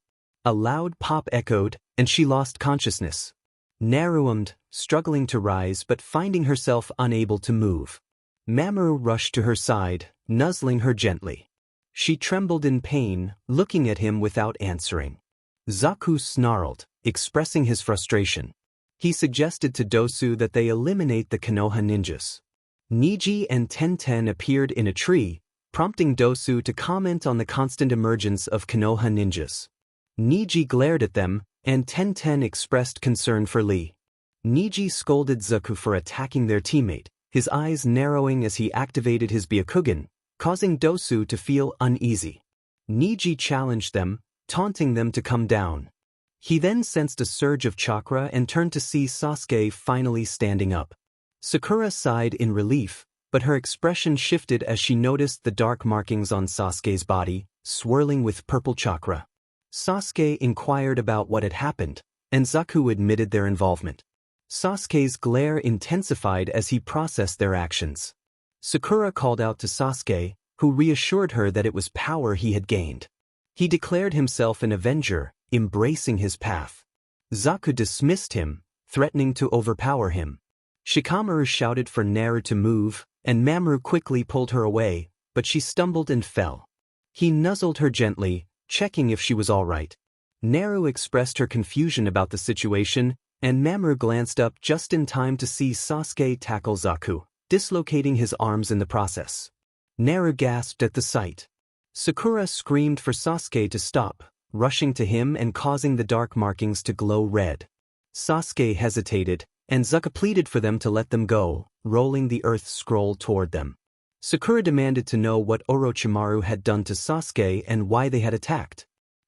S1: A loud pop echoed, and she lost consciousness. Naru struggling to rise but finding herself unable to move. Mamoru rushed to her side, nuzzling her gently. She trembled in pain, looking at him without answering. Zaku snarled, expressing his frustration. He suggested to Dosu that they eliminate the Konoha ninjas. Niji and Tenten appeared in a tree, prompting Dosu to comment on the constant emergence of Konoha ninjas. Niji glared at them, and Tenten expressed concern for Lee. Niji scolded Zaku for attacking their teammate, his eyes narrowing as he activated his Byakugan, causing Dosu to feel uneasy. Niji challenged them, taunting them to come down. He then sensed a surge of chakra and turned to see Sasuke finally standing up. Sakura sighed in relief, but her expression shifted as she noticed the dark markings on Sasuke's body, swirling with purple chakra. Sasuke inquired about what had happened, and Zaku admitted their involvement. Sasuke's glare intensified as he processed their actions. Sakura called out to Sasuke, who reassured her that it was power he had gained. He declared himself an avenger, embracing his path. Zaku dismissed him, threatening to overpower him. Shikamaru shouted for Naru to move, and Mamoru quickly pulled her away, but she stumbled and fell. He nuzzled her gently, checking if she was all right. Naru expressed her confusion about the situation, and Mamoru glanced up just in time to see Sasuke tackle Zaku, dislocating his arms in the process. Naru gasped at the sight. Sakura screamed for Sasuke to stop, rushing to him and causing the dark markings to glow red. Sasuke hesitated, and Zaku pleaded for them to let them go, rolling the earth scroll toward them. Sakura demanded to know what Orochimaru had done to Sasuke and why they had attacked.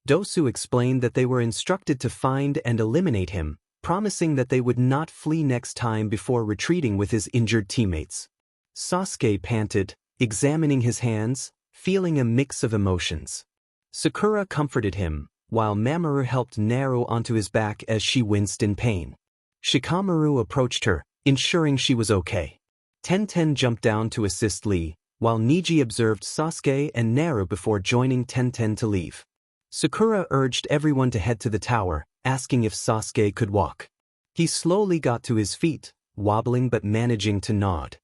S1: Dosu explained that they were instructed to find and eliminate him, promising that they would not flee next time before retreating with his injured teammates. Sasuke panted, examining his hands, feeling a mix of emotions. Sakura comforted him, while Mamoru helped Naru onto his back as she winced in pain. Shikamaru approached her, ensuring she was okay. Tenten jumped down to assist Lee, while Niji observed Sasuke and Naru before joining Tenten to leave. Sakura urged everyone to head to the tower, asking if Sasuke could walk. He slowly got to his feet, wobbling but managing to nod.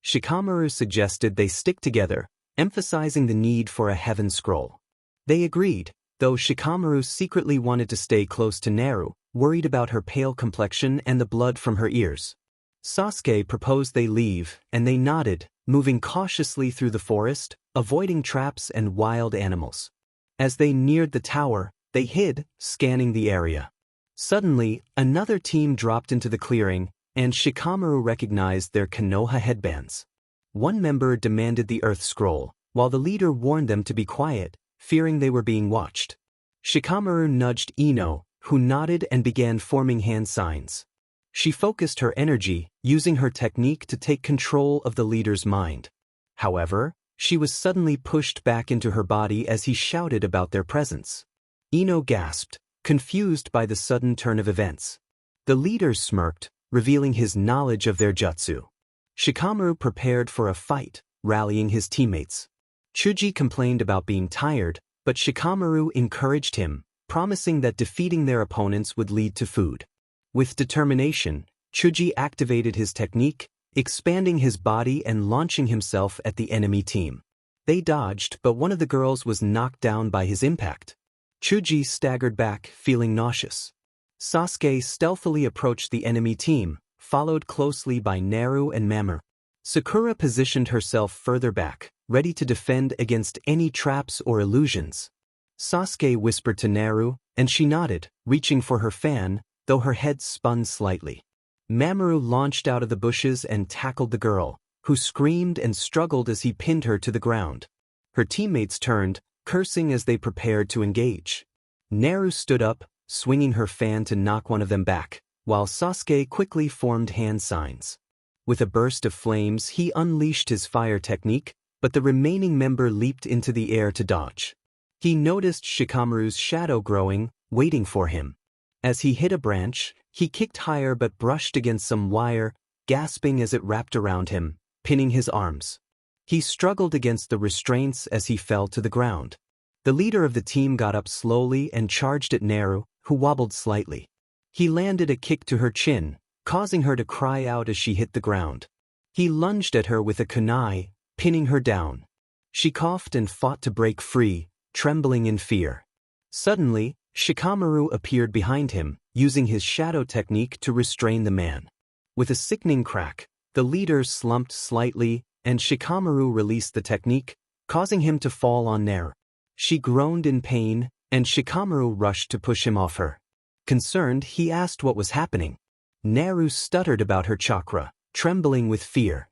S1: Shikamaru suggested they stick together, emphasizing the need for a heaven scroll. They agreed, though Shikamaru secretly wanted to stay close to Naru, worried about her pale complexion and the blood from her ears. Sasuke proposed they leave, and they nodded, moving cautiously through the forest, avoiding traps and wild animals. As they neared the tower, they hid, scanning the area. Suddenly, another team dropped into the clearing, and Shikamaru recognized their Konoha headbands. One member demanded the Earth Scroll, while the leader warned them to be quiet, fearing they were being watched. Shikamaru nudged Ino, who nodded and began forming hand signs. She focused her energy, using her technique to take control of the leader's mind. However, she was suddenly pushed back into her body as he shouted about their presence. Ino gasped, confused by the sudden turn of events. The leader smirked, revealing his knowledge of their jutsu. Shikamaru prepared for a fight, rallying his teammates. Chuji complained about being tired, but Shikamaru encouraged him, promising that defeating their opponents would lead to food. With determination, Chuji activated his technique, expanding his body and launching himself at the enemy team. They dodged, but one of the girls was knocked down by his impact. Chuji staggered back, feeling nauseous. Sasuke stealthily approached the enemy team, followed closely by Naru and Mamoru. Sakura positioned herself further back, ready to defend against any traps or illusions. Sasuke whispered to Naru, and she nodded, reaching for her fan, though her head spun slightly. Mamoru launched out of the bushes and tackled the girl, who screamed and struggled as he pinned her to the ground. Her teammates turned, cursing as they prepared to engage. Naru stood up, swinging her fan to knock one of them back, while Sasuke quickly formed hand signs. With a burst of flames, he unleashed his fire technique, but the remaining member leaped into the air to dodge. He noticed Shikamaru's shadow growing, waiting for him. As he hit a branch, he kicked higher but brushed against some wire, gasping as it wrapped around him, pinning his arms. He struggled against the restraints as he fell to the ground. The leader of the team got up slowly and charged at Naru, who wobbled slightly. He landed a kick to her chin, causing her to cry out as she hit the ground. He lunged at her with a kunai, pinning her down. She coughed and fought to break free, trembling in fear. Suddenly, Shikamaru appeared behind him, using his shadow technique to restrain the man. With a sickening crack, the leader slumped slightly, and Shikamaru released the technique, causing him to fall on Naru. She groaned in pain, and Shikamaru rushed to push him off her. Concerned, he asked what was happening. Naru stuttered about her chakra, trembling with fear.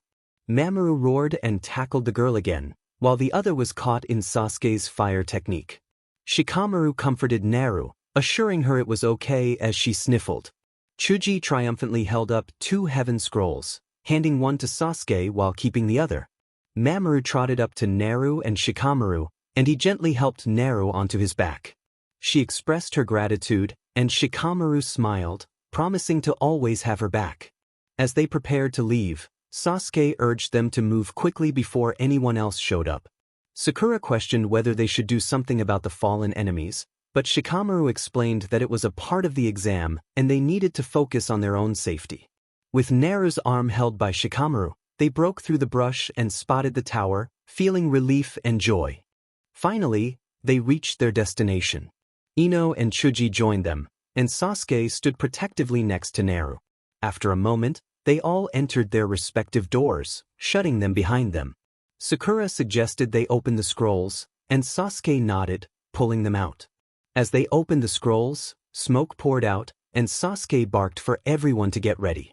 S1: Mamoru roared and tackled the girl again, while the other was caught in Sasuke's fire technique. Shikamaru comforted Naru, assuring her it was okay as she sniffled. Chuji triumphantly held up 2 heaven scrolls, handing one to Sasuke while keeping the other. Mamoru trotted up to Naru and Shikamaru, and he gently helped Naru onto his back. She expressed her gratitude, and Shikamaru smiled, promising to always have her back. As they prepared to leave, Sasuke urged them to move quickly before anyone else showed up. Sakura questioned whether they should do something about the fallen enemies, but Shikamaru explained that it was a part of the exam and they needed to focus on their own safety. With Naru's arm held by Shikamaru, they broke through the brush and spotted the tower, feeling relief and joy. Finally, they reached their destination. Ino and Chuji joined them, and Sasuke stood protectively next to Naru. After a moment, they all entered their respective doors, shutting them behind them. Sakura suggested they open the scrolls, and Sasuke nodded, pulling them out. As they opened the scrolls, smoke poured out, and Sasuke barked for everyone to get ready.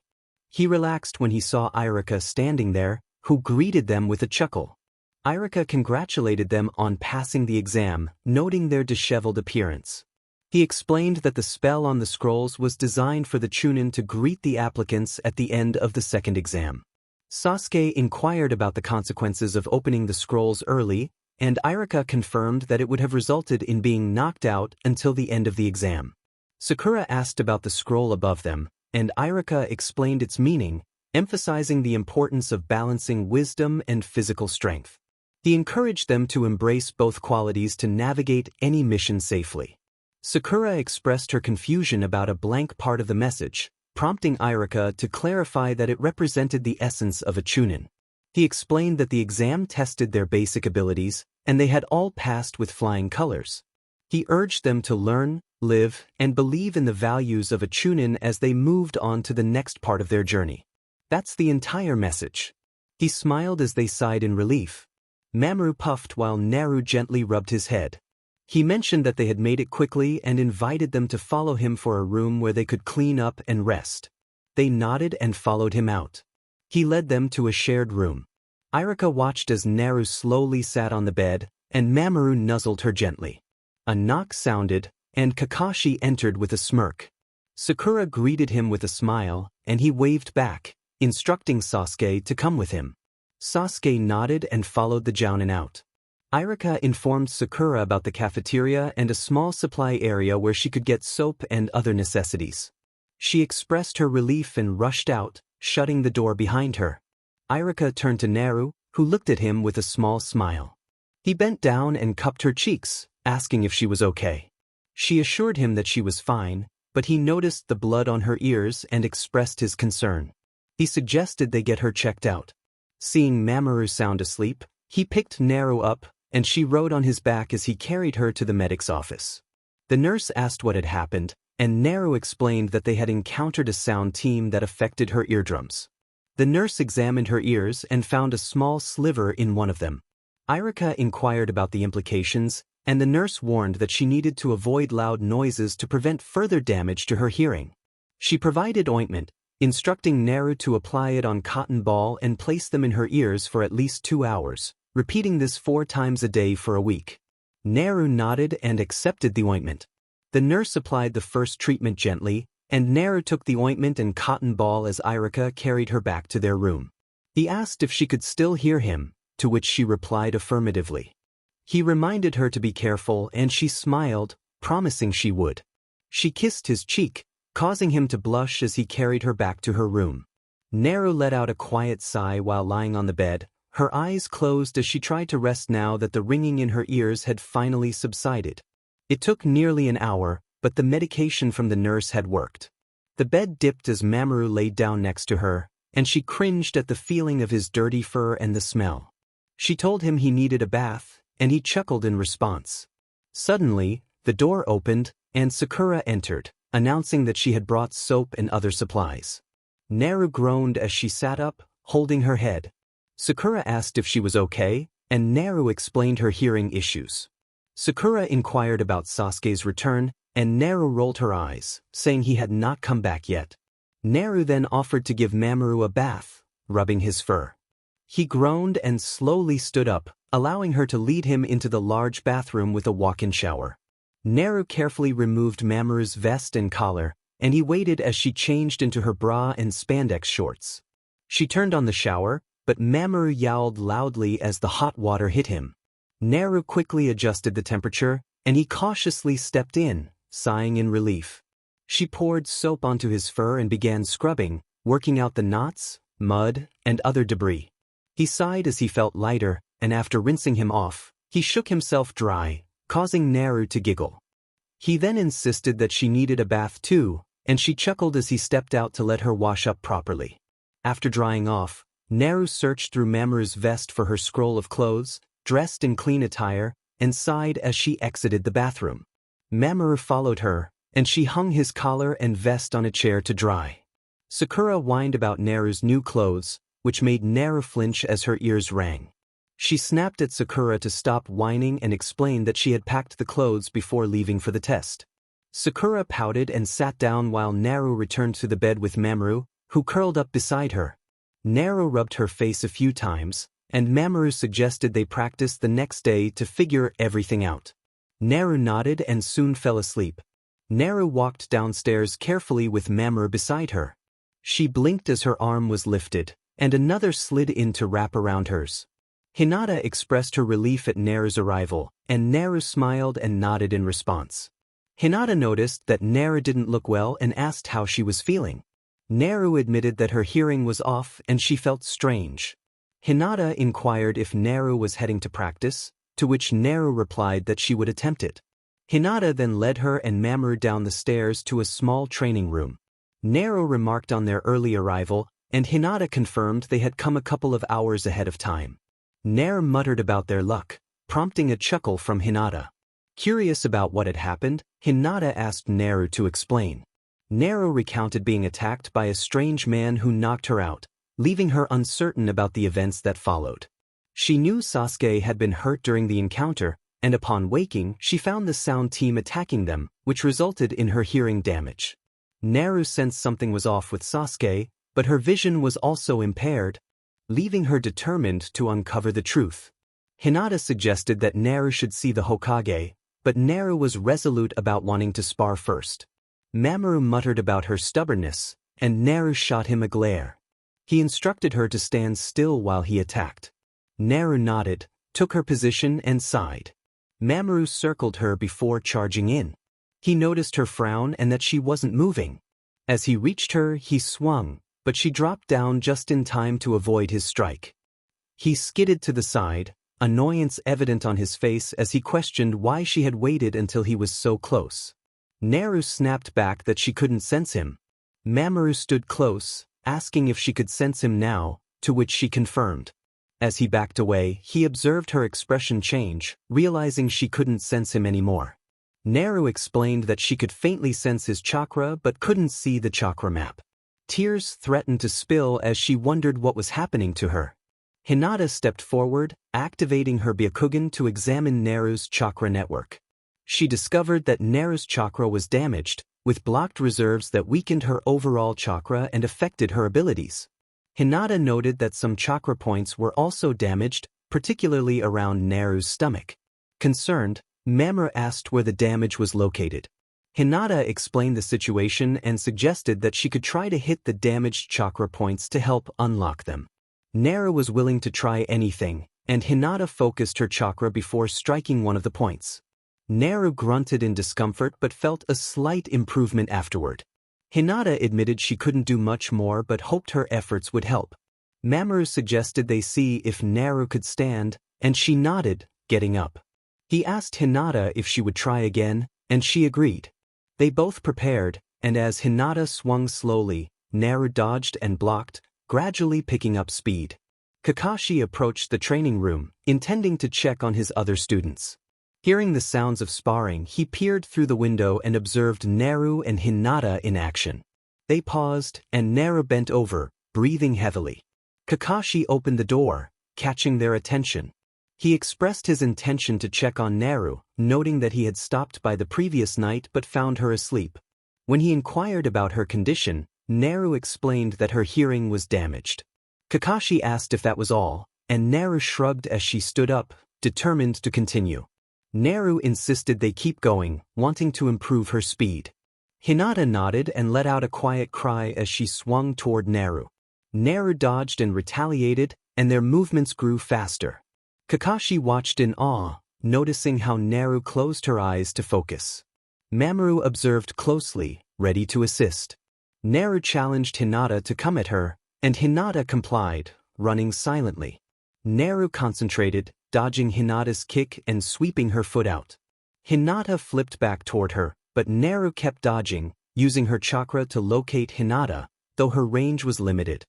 S1: He relaxed when he saw Irika standing there, who greeted them with a chuckle. Irika congratulated them on passing the exam, noting their disheveled appearance. He explained that the spell on the scrolls was designed for the Tunin to greet the applicants at the end of the second exam. Sasuke inquired about the consequences of opening the scrolls early, and Irika confirmed that it would have resulted in being knocked out until the end of the exam. Sakura asked about the scroll above them, and Irika explained its meaning, emphasizing the importance of balancing wisdom and physical strength. He encouraged them to embrace both qualities to navigate any mission safely. Sakura expressed her confusion about a blank part of the message, prompting Irika to clarify that it represented the essence of a Chunin. He explained that the exam tested their basic abilities, and they had all passed with flying colors. He urged them to learn, live, and believe in the values of a Chunin as they moved on to the next part of their journey. That's the entire message. He smiled as they sighed in relief. Mamoru puffed while Naru gently rubbed his head. He mentioned that they had made it quickly and invited them to follow him for a room where they could clean up and rest. They nodded and followed him out. He led them to a shared room. Irika watched as Naru slowly sat on the bed, and Mamoru nuzzled her gently. A knock sounded, and Kakashi entered with a smirk. Sakura greeted him with a smile, and he waved back, instructing Sasuke to come with him. Sasuke nodded and followed the jounin out. Irika informed Sakura about the cafeteria and a small supply area where she could get soap and other necessities. She expressed her relief and rushed out, shutting the door behind her. Irika turned to Naru, who looked at him with a small smile. He bent down and cupped her cheeks, asking if she was okay. She assured him that she was fine, but he noticed the blood on her ears and expressed his concern. He suggested they get her checked out. Seeing Mamoru sound asleep, he picked Naru up, and she rode on his back as he carried her to the medic's office. The nurse asked what had happened, and Naru explained that they had encountered a sound team that affected her eardrums. The nurse examined her ears and found a small sliver in one of them. Irika inquired about the implications, and the nurse warned that she needed to avoid loud noises to prevent further damage to her hearing. She provided ointment, instructing Naru to apply it on cotton ball and place them in her ears for at least 2 hours, repeating this 4 times a day for a week. Naru nodded and accepted the ointment. The nurse applied the first treatment gently, and Naru took the ointment and cotton ball as Irika carried her back to their room. He asked if she could still hear him, to which she replied affirmatively. He reminded her to be careful and she smiled, promising she would. She kissed his cheek, causing him to blush as he carried her back to her room. Naru let out a quiet sigh while lying on the bed, her eyes closed as she tried to rest now that the ringing in her ears had finally subsided. It took nearly an hour, but the medication from the nurse had worked. The bed dipped as Mamoru laid down next to her, and she cringed at the feeling of his dirty fur and the smell. She told him he needed a bath, and he chuckled in response. Suddenly, the door opened, and Sakura entered, announcing that she had brought soap and other supplies. Naru groaned as she sat up, holding her head. Sakura asked if she was okay, and Naru explained her hearing issues. Sakura inquired about Sasuke's return, and Naru rolled her eyes, saying he had not come back yet. Naru then offered to give Mamoru a bath, rubbing his fur. He groaned and slowly stood up, allowing her to lead him into the large bathroom with a walk-in shower. Naru carefully removed Mamoru's vest and collar, and he waited as she changed into her bra and spandex shorts. She turned on the shower, but Mamoru yowled loudly as the hot water hit him. Naru quickly adjusted the temperature, and he cautiously stepped in, sighing in relief. She poured soap onto his fur and began scrubbing, working out the knots, mud, and other debris. He sighed as he felt lighter, and after rinsing him off, he shook himself dry, causing Naru to giggle. He then insisted that she needed a bath too, and she chuckled as he stepped out to let her wash up properly. After drying off, Naru searched through Mamoru's vest for her scroll of clothes, dressed in clean attire, and sighed as she exited the bathroom. Mamoru followed her, and she hung his collar and vest on a chair to dry. Sakura whined about Naru's new clothes, which made Naru flinch as her ears rang. She snapped at Sakura to stop whining and explained that she had packed the clothes before leaving for the test. Sakura pouted and sat down while Naru returned to the bed with Mamoru, who curled up beside her. Naru rubbed her face a few times, and Mamoru suggested they practice the next day to figure everything out. Naru nodded and soon fell asleep. Naru walked downstairs carefully with Mamoru beside her. She blinked as her arm was lifted, and another slid in to wrap around hers. Hinata expressed her relief at Naru's arrival, and Naru smiled and nodded in response. Hinata noticed that Naru didn't look well and asked how she was feeling. Naru admitted that her hearing was off and she felt strange. Hinata inquired if Naru was heading to practice, to which Naru replied that she would attempt it. Hinata then led her and Mamoru down the stairs to a small training room. Naru remarked on their early arrival, and Hinata confirmed they had come a couple of hours ahead of time. Naru muttered about their luck, prompting a chuckle from Hinata. Curious about what had happened, Hinata asked Naru to explain. Naru recounted being attacked by a strange man who knocked her out, leaving her uncertain about the events that followed. She knew Sasuke had been hurt during the encounter, and upon waking she found the sound team attacking them, which resulted in her hearing damage. Naru sensed something was off with Sasuke, but her vision was also impaired, leaving her determined to uncover the truth. Hinata suggested that Naru should see the Hokage, but Naru was resolute about wanting to spar first. Mamoru muttered about her stubbornness, and Naru shot him a glare. He instructed her to stand still while he attacked. Naru nodded, took her position and sighed. Mamoru circled her before charging in. He noticed her frown and that she wasn't moving. As he reached her, he swung, but she dropped down just in time to avoid his strike. He skidded to the side, annoyance evident on his face as he questioned why she had waited until he was so close. Naru snapped back that she couldn't sense him. Mamoru stood close, asking if she could sense him now, to which she confirmed. As he backed away, he observed her expression change, realizing she couldn't sense him anymore. Naru explained that she could faintly sense his chakra but couldn't see the chakra map. Tears threatened to spill as she wondered what was happening to her. Hinata stepped forward, activating her Byakugan to examine Naru's chakra network. She discovered that Naru's chakra was damaged, with blocked reserves that weakened her overall chakra and affected her abilities. Hinata noted that some chakra points were also damaged, particularly around Naru's stomach. Concerned, Mamoru asked where the damage was located. Hinata explained the situation and suggested that she could try to hit the damaged chakra points to help unlock them. Naru was willing to try anything, and Hinata focused her chakra before striking one of the points. Naru grunted in discomfort but felt a slight improvement afterward. Hinata admitted she couldn't do much more but hoped her efforts would help. Mamoru suggested they see if Naru could stand, and she nodded, getting up. He asked Hinata if she would try again, and she agreed. They both prepared, and as Hinata swung slowly, Naru dodged and blocked, gradually picking up speed. Kakashi approached the training room, intending to check on his other students. Hearing the sounds of sparring, he peered through the window and observed Naru and Hinata in action. They paused, and Naru bent over, breathing heavily. Kakashi opened the door, catching their attention. He expressed his intention to check on Naru, noting that he had stopped by the previous night but found her asleep. When he inquired about her condition, Naru explained that her hearing was damaged. Kakashi asked if that was all, and Naru shrugged as she stood up, determined to continue. Naru insisted they keep going, wanting to improve her speed. Hinata nodded and let out a quiet cry as she swung toward Naru. Naru dodged and retaliated, and their movements grew faster. Kakashi watched in awe, noticing how Naru closed her eyes to focus. Mamoru observed closely, ready to assist. Naru challenged Hinata to come at her, and Hinata complied, running silently. Naru concentrated, dodging Hinata's kick and sweeping her foot out. Hinata flipped back toward her, but Naru kept dodging, using her chakra to locate Hinata, though her range was limited.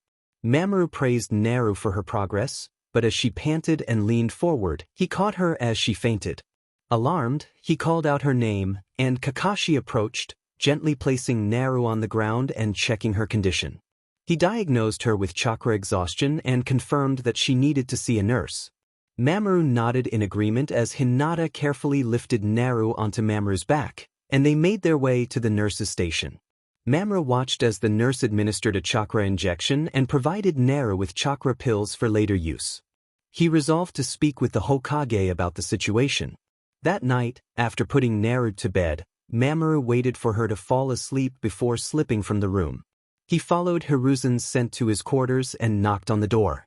S1: Mamoru praised Naru for her progress, but as she panted and leaned forward, he caught her as she fainted. Alarmed, he called out her name, and Kakashi approached, gently placing Naru on the ground and checking her condition. He diagnosed her with chakra exhaustion and confirmed that she needed to see a nurse. Mamoru nodded in agreement as Hinata carefully lifted Naru onto Mamoru's back, and they made their way to the nurse's station. Mamoru watched as the nurse administered a chakra injection and provided Naru with chakra pills for later use. He resolved to speak with the Hokage about the situation. That night, after putting Naru to bed, Mamoru waited for her to fall asleep before slipping from the room. He followed Hiruzen's scent to his quarters and knocked on the door.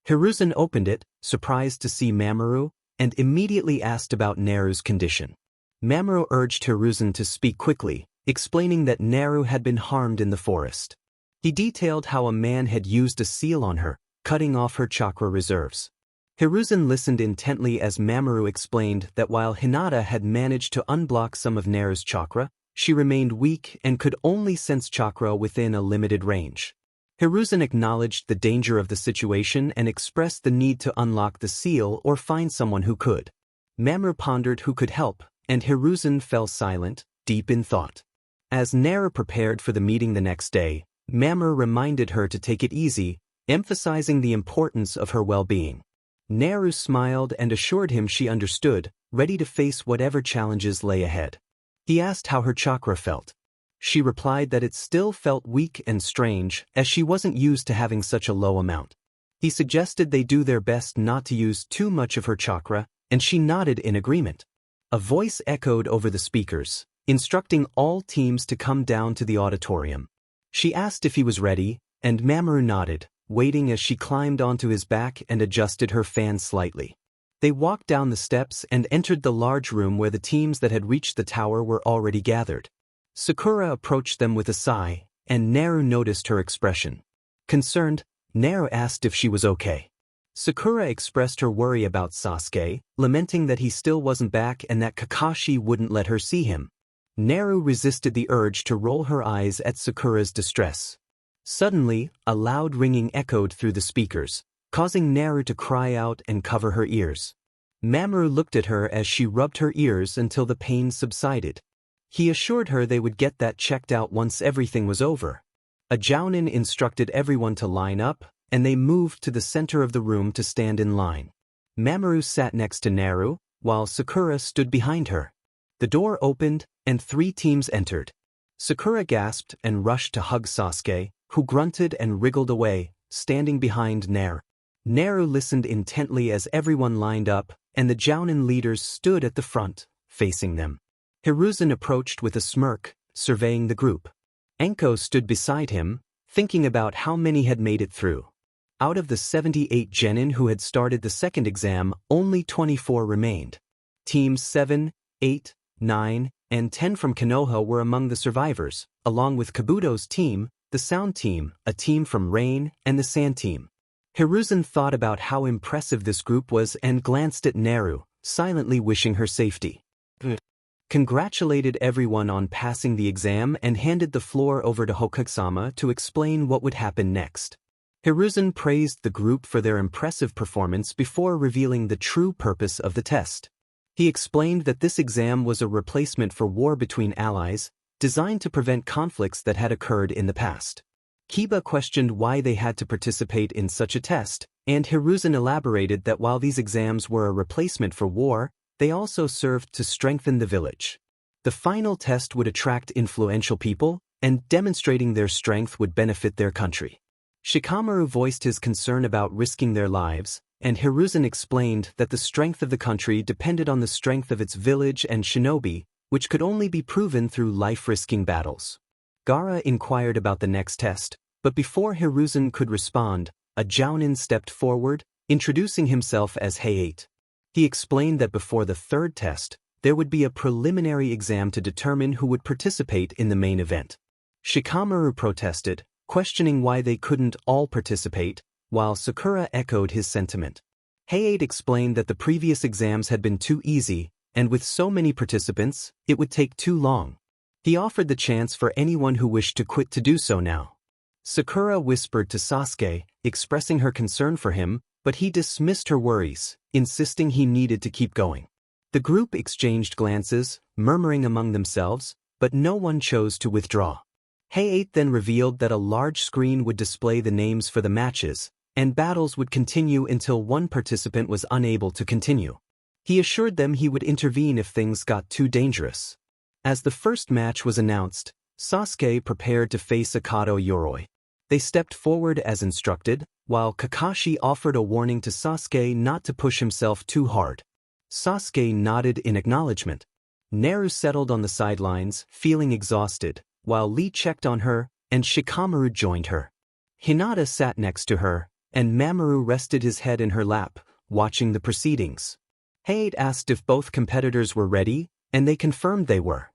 S1: Hiruzen opened it, surprised to see Mamoru, and immediately asked about Naru's condition. Mamoru urged Hiruzen to speak quickly, explaining that Naru had been harmed in the forest. He detailed how a man had used a seal on her, cutting off her chakra reserves. Hiruzen listened intently as Mamoru explained that while Hinata had managed to unblock some of Naru's chakra, she remained weak and could only sense chakra within a limited range. Hiruzen acknowledged the danger of the situation and expressed the need to unlock the seal or find someone who could. Mamoru pondered who could help, and Hiruzen fell silent, deep in thought. As Naru prepared for the meeting the next day, Mamoru reminded her to take it easy, emphasizing the importance of her well-being. Naru smiled and assured him she understood, ready to face whatever challenges lay ahead. He asked how her chakra felt. She replied that it still felt weak and strange, as she wasn't used to having such a low amount. He suggested they do their best not to use too much of her chakra, and she nodded in agreement. A voice echoed over the speakers, instructing all teams to come down to the auditorium. She asked if he was ready, and Mamoru nodded, waiting as she climbed onto his back and adjusted her fan slightly. They walked down the steps and entered the large room where the teams that had reached the tower were already gathered. Sakura approached them with a sigh, and Naru noticed her expression. Concerned, Naru asked if she was okay. Sakura expressed her worry about Sasuke, lamenting that he still wasn't back and that Kakashi wouldn't let her see him. Naru resisted the urge to roll her eyes at Sakura's distress. Suddenly, a loud ringing echoed through the speakers, causing Naru to cry out and cover her ears. Mamoru looked at her as she rubbed her ears until the pain subsided. He assured her they would get that checked out once everything was over. A jounin instructed everyone to line up, and they moved to the center of the room to stand in line. Mamoru sat next to Naru, while Sakura stood behind her. The door opened, and 3 teams entered. Sakura gasped and rushed to hug Sasuke, who grunted and wriggled away, standing behind Naru. Naru listened intently as everyone lined up, and the jounin leaders stood at the front, facing them. Hiruzen approached with a smirk, surveying the group. Enko stood beside him, thinking about how many had made it through. Out of the 78 genin who had started the second exam, only 24 remained. Teams 7, 8, 9, and 10 from Konoha were among the survivors, along with Kabuto's team, the Sound Team, a team from Rain, and the Sand Team. Hiruzen thought about how impressive this group was and glanced at Naru, silently wishing her safety. Congratulated everyone on passing the exam and handed the floor over to Hokage-sama to explain what would happen next. Hiruzen praised the group for their impressive performance before revealing the true purpose of the test. He explained that this exam was a replacement for war between allies, designed to prevent conflicts that had occurred in the past. Kiba questioned why they had to participate in such a test, and Hiruzen elaborated that while these exams were a replacement for war, they also served to strengthen the village. The final test would attract influential people, and demonstrating their strength would benefit their country. Shikamaru voiced his concern about risking their lives, and Hiruzen explained that the strength of the country depended on the strength of its village and shinobi, which could only be proven through life-risking battles. Gaara inquired about the next test, but before Hiruzen could respond, a jounin stepped forward, introducing himself as Hayate. He explained that before the third test, there would be a preliminary exam to determine who would participate in the main event. Shikamaru protested, questioning why they couldn't all participate, while Sakura echoed his sentiment. Hayate explained that the previous exams had been too easy, and with so many participants, it would take too long. He offered the chance for anyone who wished to quit to do so now. Sakura whispered to Sasuke, expressing her concern for him, but he dismissed her worries, insisting he needed to keep going. The group exchanged glances, murmuring among themselves, but no one chose to withdraw. Hayate then revealed that a large screen would display the names for the matches, and battles would continue until one participant was unable to continue. He assured them he would intervene if things got too dangerous. As the first match was announced, Sasuke prepared to face Akato Yoroi. They stepped forward as instructed, while Kakashi offered a warning to Sasuke not to push himself too hard. Sasuke nodded in acknowledgement. Naru settled on the sidelines, feeling exhausted, while Lee checked on her, and Shikamaru joined her. Hinata sat next to her, and Mamoru rested his head in her lap, watching the proceedings. Hayate asked if both competitors were ready, and they confirmed they were.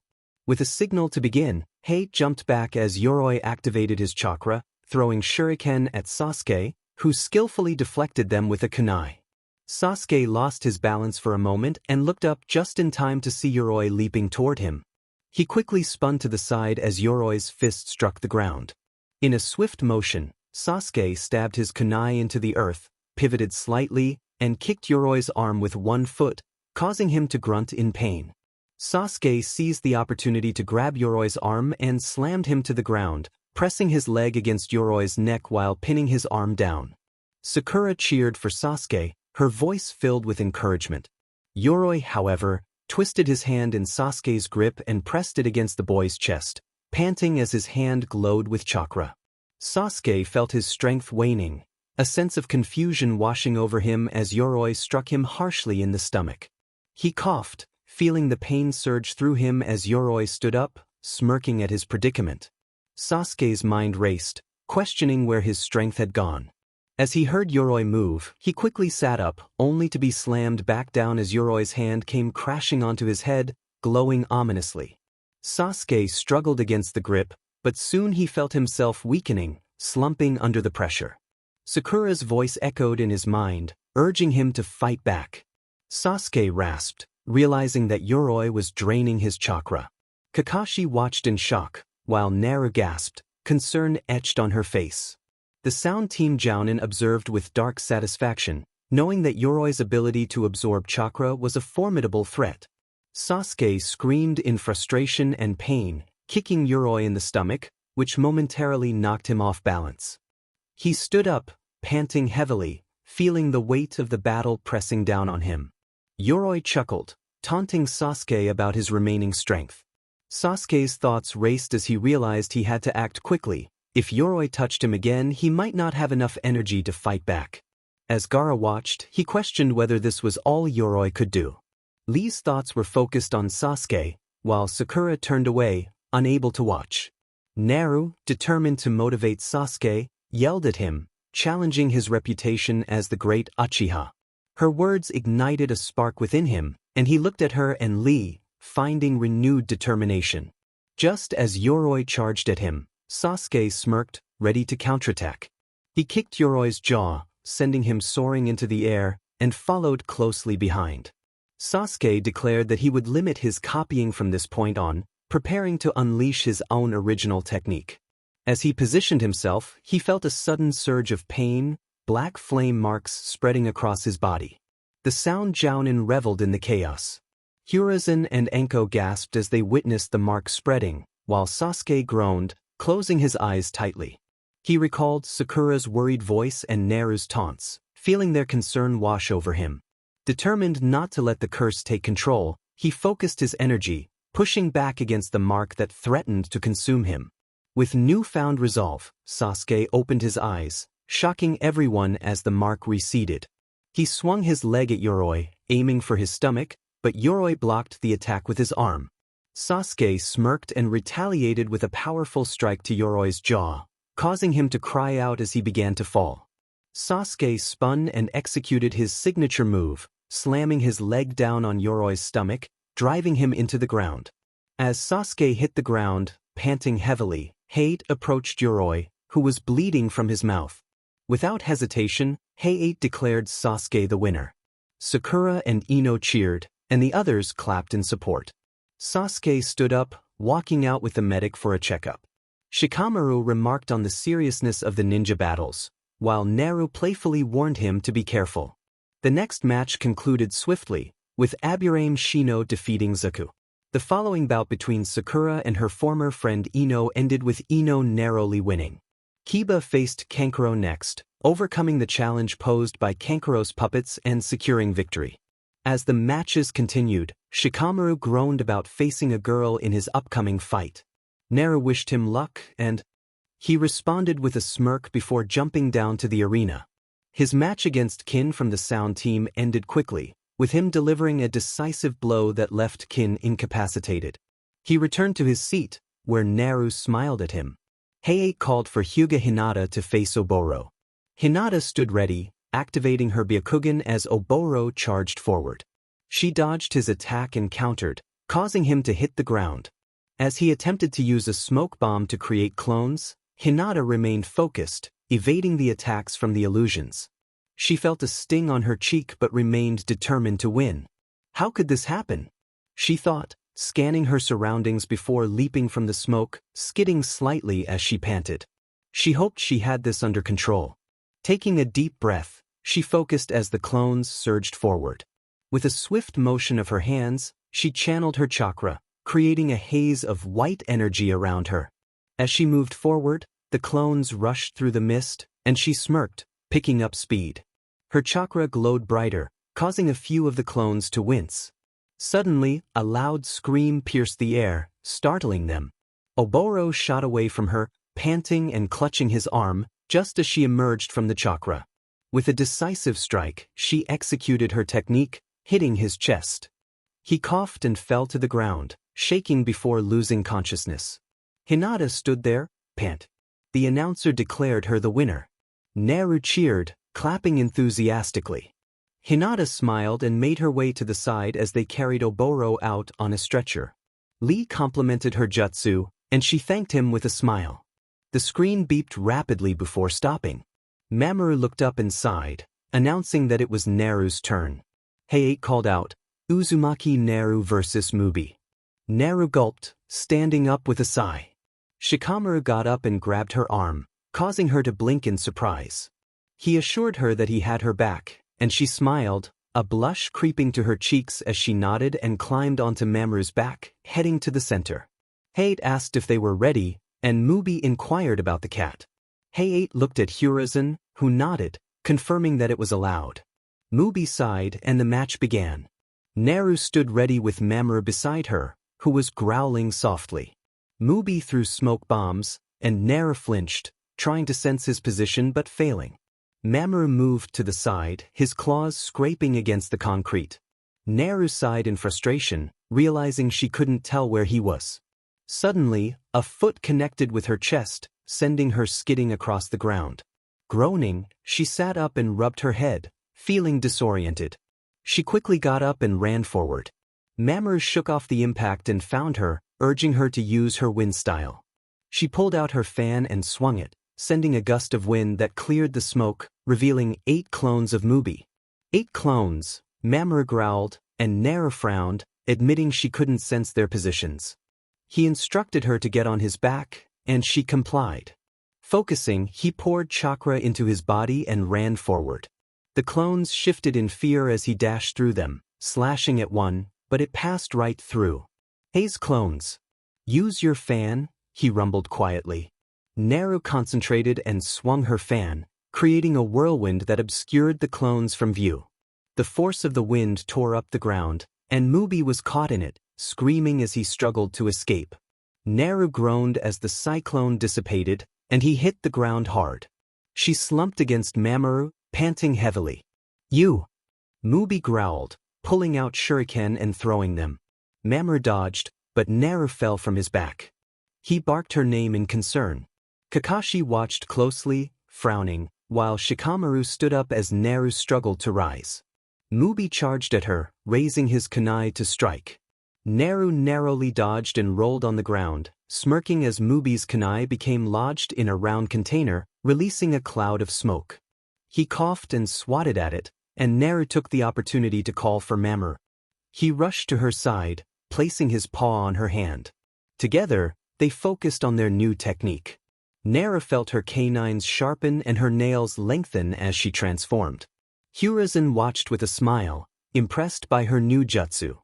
S1: With a signal to begin, Hayate jumped back as Yoroi activated his chakra, throwing shuriken at Sasuke, who skillfully deflected them with a kunai. Sasuke lost his balance for a moment and looked up just in time to see Yoroi leaping toward him. He quickly spun to the side as Yoroi's fist struck the ground. In a swift motion, Sasuke stabbed his kunai into the earth, pivoted slightly, and kicked Yoroi's arm with one foot, causing him to grunt in pain. Sasuke seized the opportunity to grab Yoroi's arm and slammed him to the ground, pressing his leg against Yoroi's neck while pinning his arm down. Sakura cheered for Sasuke, her voice filled with encouragement. Yoroi, however, twisted his hand in Sasuke's grip and pressed it against the boy's chest, panting as his hand glowed with chakra. Sasuke felt his strength waning, a sense of confusion washing over him as Yoroi struck him harshly in the stomach. He coughed, feeling the pain surge through him as Yoroi stood up, smirking at his predicament. Sasuke's mind raced, questioning where his strength had gone. As he heard Yoroi move, he quickly sat up, only to be slammed back down as Yoroi's hand came crashing onto his head, glowing ominously. Sasuke struggled against the grip, but soon he felt himself weakening, slumping under the pressure. Sakura's voice echoed in his mind, urging him to fight back. Sasuke rasped, realizing that Yoroi was draining his chakra. Kakashi watched in shock, while Naru gasped, concern etched on her face. The Sound Team Jounin observed with dark satisfaction, knowing that Yoroi's ability to absorb chakra was a formidable threat. Sasuke screamed in frustration and pain, kicking Yoroi in the stomach, which momentarily knocked him off balance. He stood up, panting heavily, feeling the weight of the battle pressing down on him. Yoroi chuckled, taunting Sasuke about his remaining strength. Sasuke's thoughts raced as he realized he had to act quickly. If Yoroi touched him again, he might not have enough energy to fight back. As Gaara watched, he questioned whether this was all Yoroi could do. Lee's thoughts were focused on Sasuke, while Sakura turned away, unable to watch. Naru, determined to motivate Sasuke, yelled at him, challenging his reputation as the great Uchiha. Her words ignited a spark within him, and he looked at her and Lee, finding renewed determination. Just as Yoroi charged at him, Sasuke smirked, ready to counterattack. He kicked Yoroi's jaw, sending him soaring into the air, and followed closely behind. Sasuke declared that he would limit his copying from this point on, preparing to unleash his own original technique. As he positioned himself, he felt a sudden surge of pain, black flame marks spreading across his body. The sound Jounin reveled in the chaos. Hiruzen and Enko gasped as they witnessed the marks spreading, while Sasuke groaned, closing his eyes tightly. He recalled Sakura's worried voice and Naru's taunts, feeling their concern wash over him. Determined not to let the curse take control, he focused his energy, pushing back against the mark that threatened to consume him. With newfound resolve, Sasuke opened his eyes, shocking everyone as the mark receded. He swung his leg at Yoroi, aiming for his stomach, but Yoroi blocked the attack with his arm. Sasuke smirked and retaliated with a powerful strike to Yoroi's jaw, causing him to cry out as he began to fall. Sasuke spun and executed his signature move, slamming his leg down on Yoroi's stomach, driving him into the ground. As Sasuke hit the ground, panting heavily, Hate approached Yoroi, who was bleeding from his mouth. Without hesitation, Hate declared Sasuke the winner. Sakura and Ino cheered, and the others clapped in support. Sasuke stood up, walking out with the medic for a checkup. Shikamaru remarked on the seriousness of the ninja battles, while Naru playfully warned him to be careful. The next match concluded swiftly, with Aburame Shino defeating Zaku. The following bout between Sakura and her former friend Ino ended with Ino narrowly winning. Kiba faced Kankuro next, overcoming the challenge posed by Kankuro's puppets and securing victory. As the matches continued, Shikamaru groaned about facing a girl in his upcoming fight. Naru wished him luck and he responded with a smirk before jumping down to the arena. His match against Kin from the Sound team ended quickly, with him delivering a decisive blow that left Kin incapacitated. He returned to his seat, where Naru smiled at him. Heiei called for Hyuga Hinata to face Oboro. Hinata stood ready, activating her Byakugan as Oboro charged forward. She dodged his attack and countered, causing him to hit the ground. As he attempted to use a smoke bomb to create clones, Hinata remained focused, evading the attacks from the illusions. She felt a sting on her cheek but remained determined to win. How could this happen? She thought, scanning her surroundings before leaping from the smoke, skidding slightly as she panted. She hoped she had this under control. Taking a deep breath, she focused as the clones surged forward. With a swift motion of her hands, she channeled her chakra, creating a haze of white energy around her. As she moved forward, the clones rushed through the mist, and she smirked, picking up speed. Her chakra glowed brighter, causing a few of the clones to wince. Suddenly, a loud scream pierced the air, startling them. Oboro shot away from her, panting and clutching his arm, just as she emerged from the chakra. With a decisive strike, she executed her technique, hitting his chest. He coughed and fell to the ground, shaking before losing consciousness. Hinata stood there, pant. The announcer declared her the winner. Naru cheered, clapping enthusiastically. Hinata smiled and made her way to the side as they carried Oboro out on a stretcher. Lee complimented her jutsu, and she thanked him with a smile. The screen beeped rapidly before stopping. Mamoru looked up and sighed, announcing that it was Naru's turn. Heiei called out, "Uzumaki Naru versus Mubi." Naru gulped, standing up with a sigh. Shikamaru got up and grabbed her arm, causing her to blink in surprise. He assured her that he had her back, and she smiled, a blush creeping to her cheeks as she nodded and climbed onto Mamoru's back, heading to the center. Heiei asked if they were ready, and Mubi inquired about the cat. Heiei looked at Hiruzen, who nodded, confirming that it was allowed. Mubi sighed and the match began. Naru stood ready with Mamoru beside her, who was growling softly. Mubi threw smoke bombs, and Naru flinched, trying to sense his position but failing. Mamoru moved to the side, his claws scraping against the concrete. Naru sighed in frustration, realizing she couldn't tell where he was. Suddenly, a foot connected with her chest, sending her skidding across the ground. Groaning, she sat up and rubbed her head, feeling disoriented. She quickly got up and ran forward. Mamoru shook off the impact and found her, urging her to use her wind style. She pulled out her fan and swung it, sending a gust of wind that cleared the smoke, revealing 8 clones of Mubi. 8 clones, Mamoru growled, and Naru frowned, admitting she couldn't sense their positions. He instructed her to get on his back, and she complied. Focusing, he poured chakra into his body and ran forward. The clones shifted in fear as he dashed through them, slashing at one, but it passed right through. "Haze clones. Use your fan," he rumbled quietly. Naru concentrated and swung her fan, creating a whirlwind that obscured the clones from view. The force of the wind tore up the ground, and Mubi was caught in it, screaming as he struggled to escape. Naru groaned as the cyclone dissipated, and he hit the ground hard. She slumped against Mamoru, panting heavily. "You!" Mubi growled, pulling out shuriken and throwing them. Mamoru dodged, but Naru fell from his back. He barked her name in concern. Kakashi watched closely, frowning, while Shikamaru stood up as Naru struggled to rise. Mubi charged at her, raising his kunai to strike. Naru narrowly dodged and rolled on the ground, smirking as Mubi's kunai became lodged in a round container, releasing a cloud of smoke. He coughed and swatted at it, and Naru took the opportunity to call for Mamoru. He rushed to her side, placing his paw on her hand. Together, they focused on their new technique. Naru felt her canines sharpen and her nails lengthen as she transformed. Hiruzen watched with a smile, impressed by her new jutsu.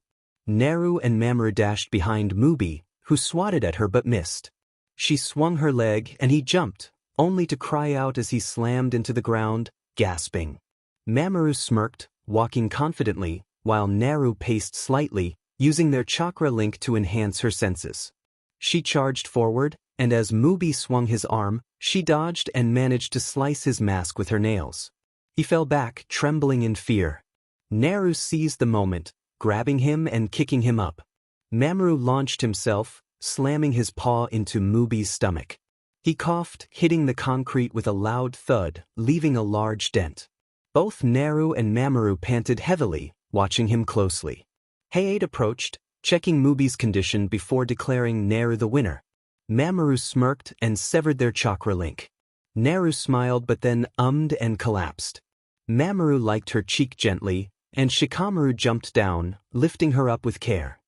S1: Naru and Mamoru dashed behind Mubi, who swatted at her but missed. She swung her leg and he jumped, only to cry out as he slammed into the ground, gasping. Mamoru smirked, walking confidently, while Naru paced slightly, using their chakra link to enhance her senses. She charged forward, and as Mubi swung his arm, she dodged and managed to slice his mask with her nails. He fell back, trembling in fear. Naru seized the moment, grabbing him and kicking him up. Mamoru launched himself, slamming his paw into Mubi's stomach. He coughed, hitting the concrete with a loud thud, leaving a large dent. Both Naru and Mamoru panted heavily, watching him closely. Hayate approached, checking Mubi's condition before declaring Naru the winner. Mamoru smirked and severed their chakra link. Naru smiled but then ummed and collapsed. Mamoru liked her cheek gently, and Shikamaru jumped down, lifting her up with care.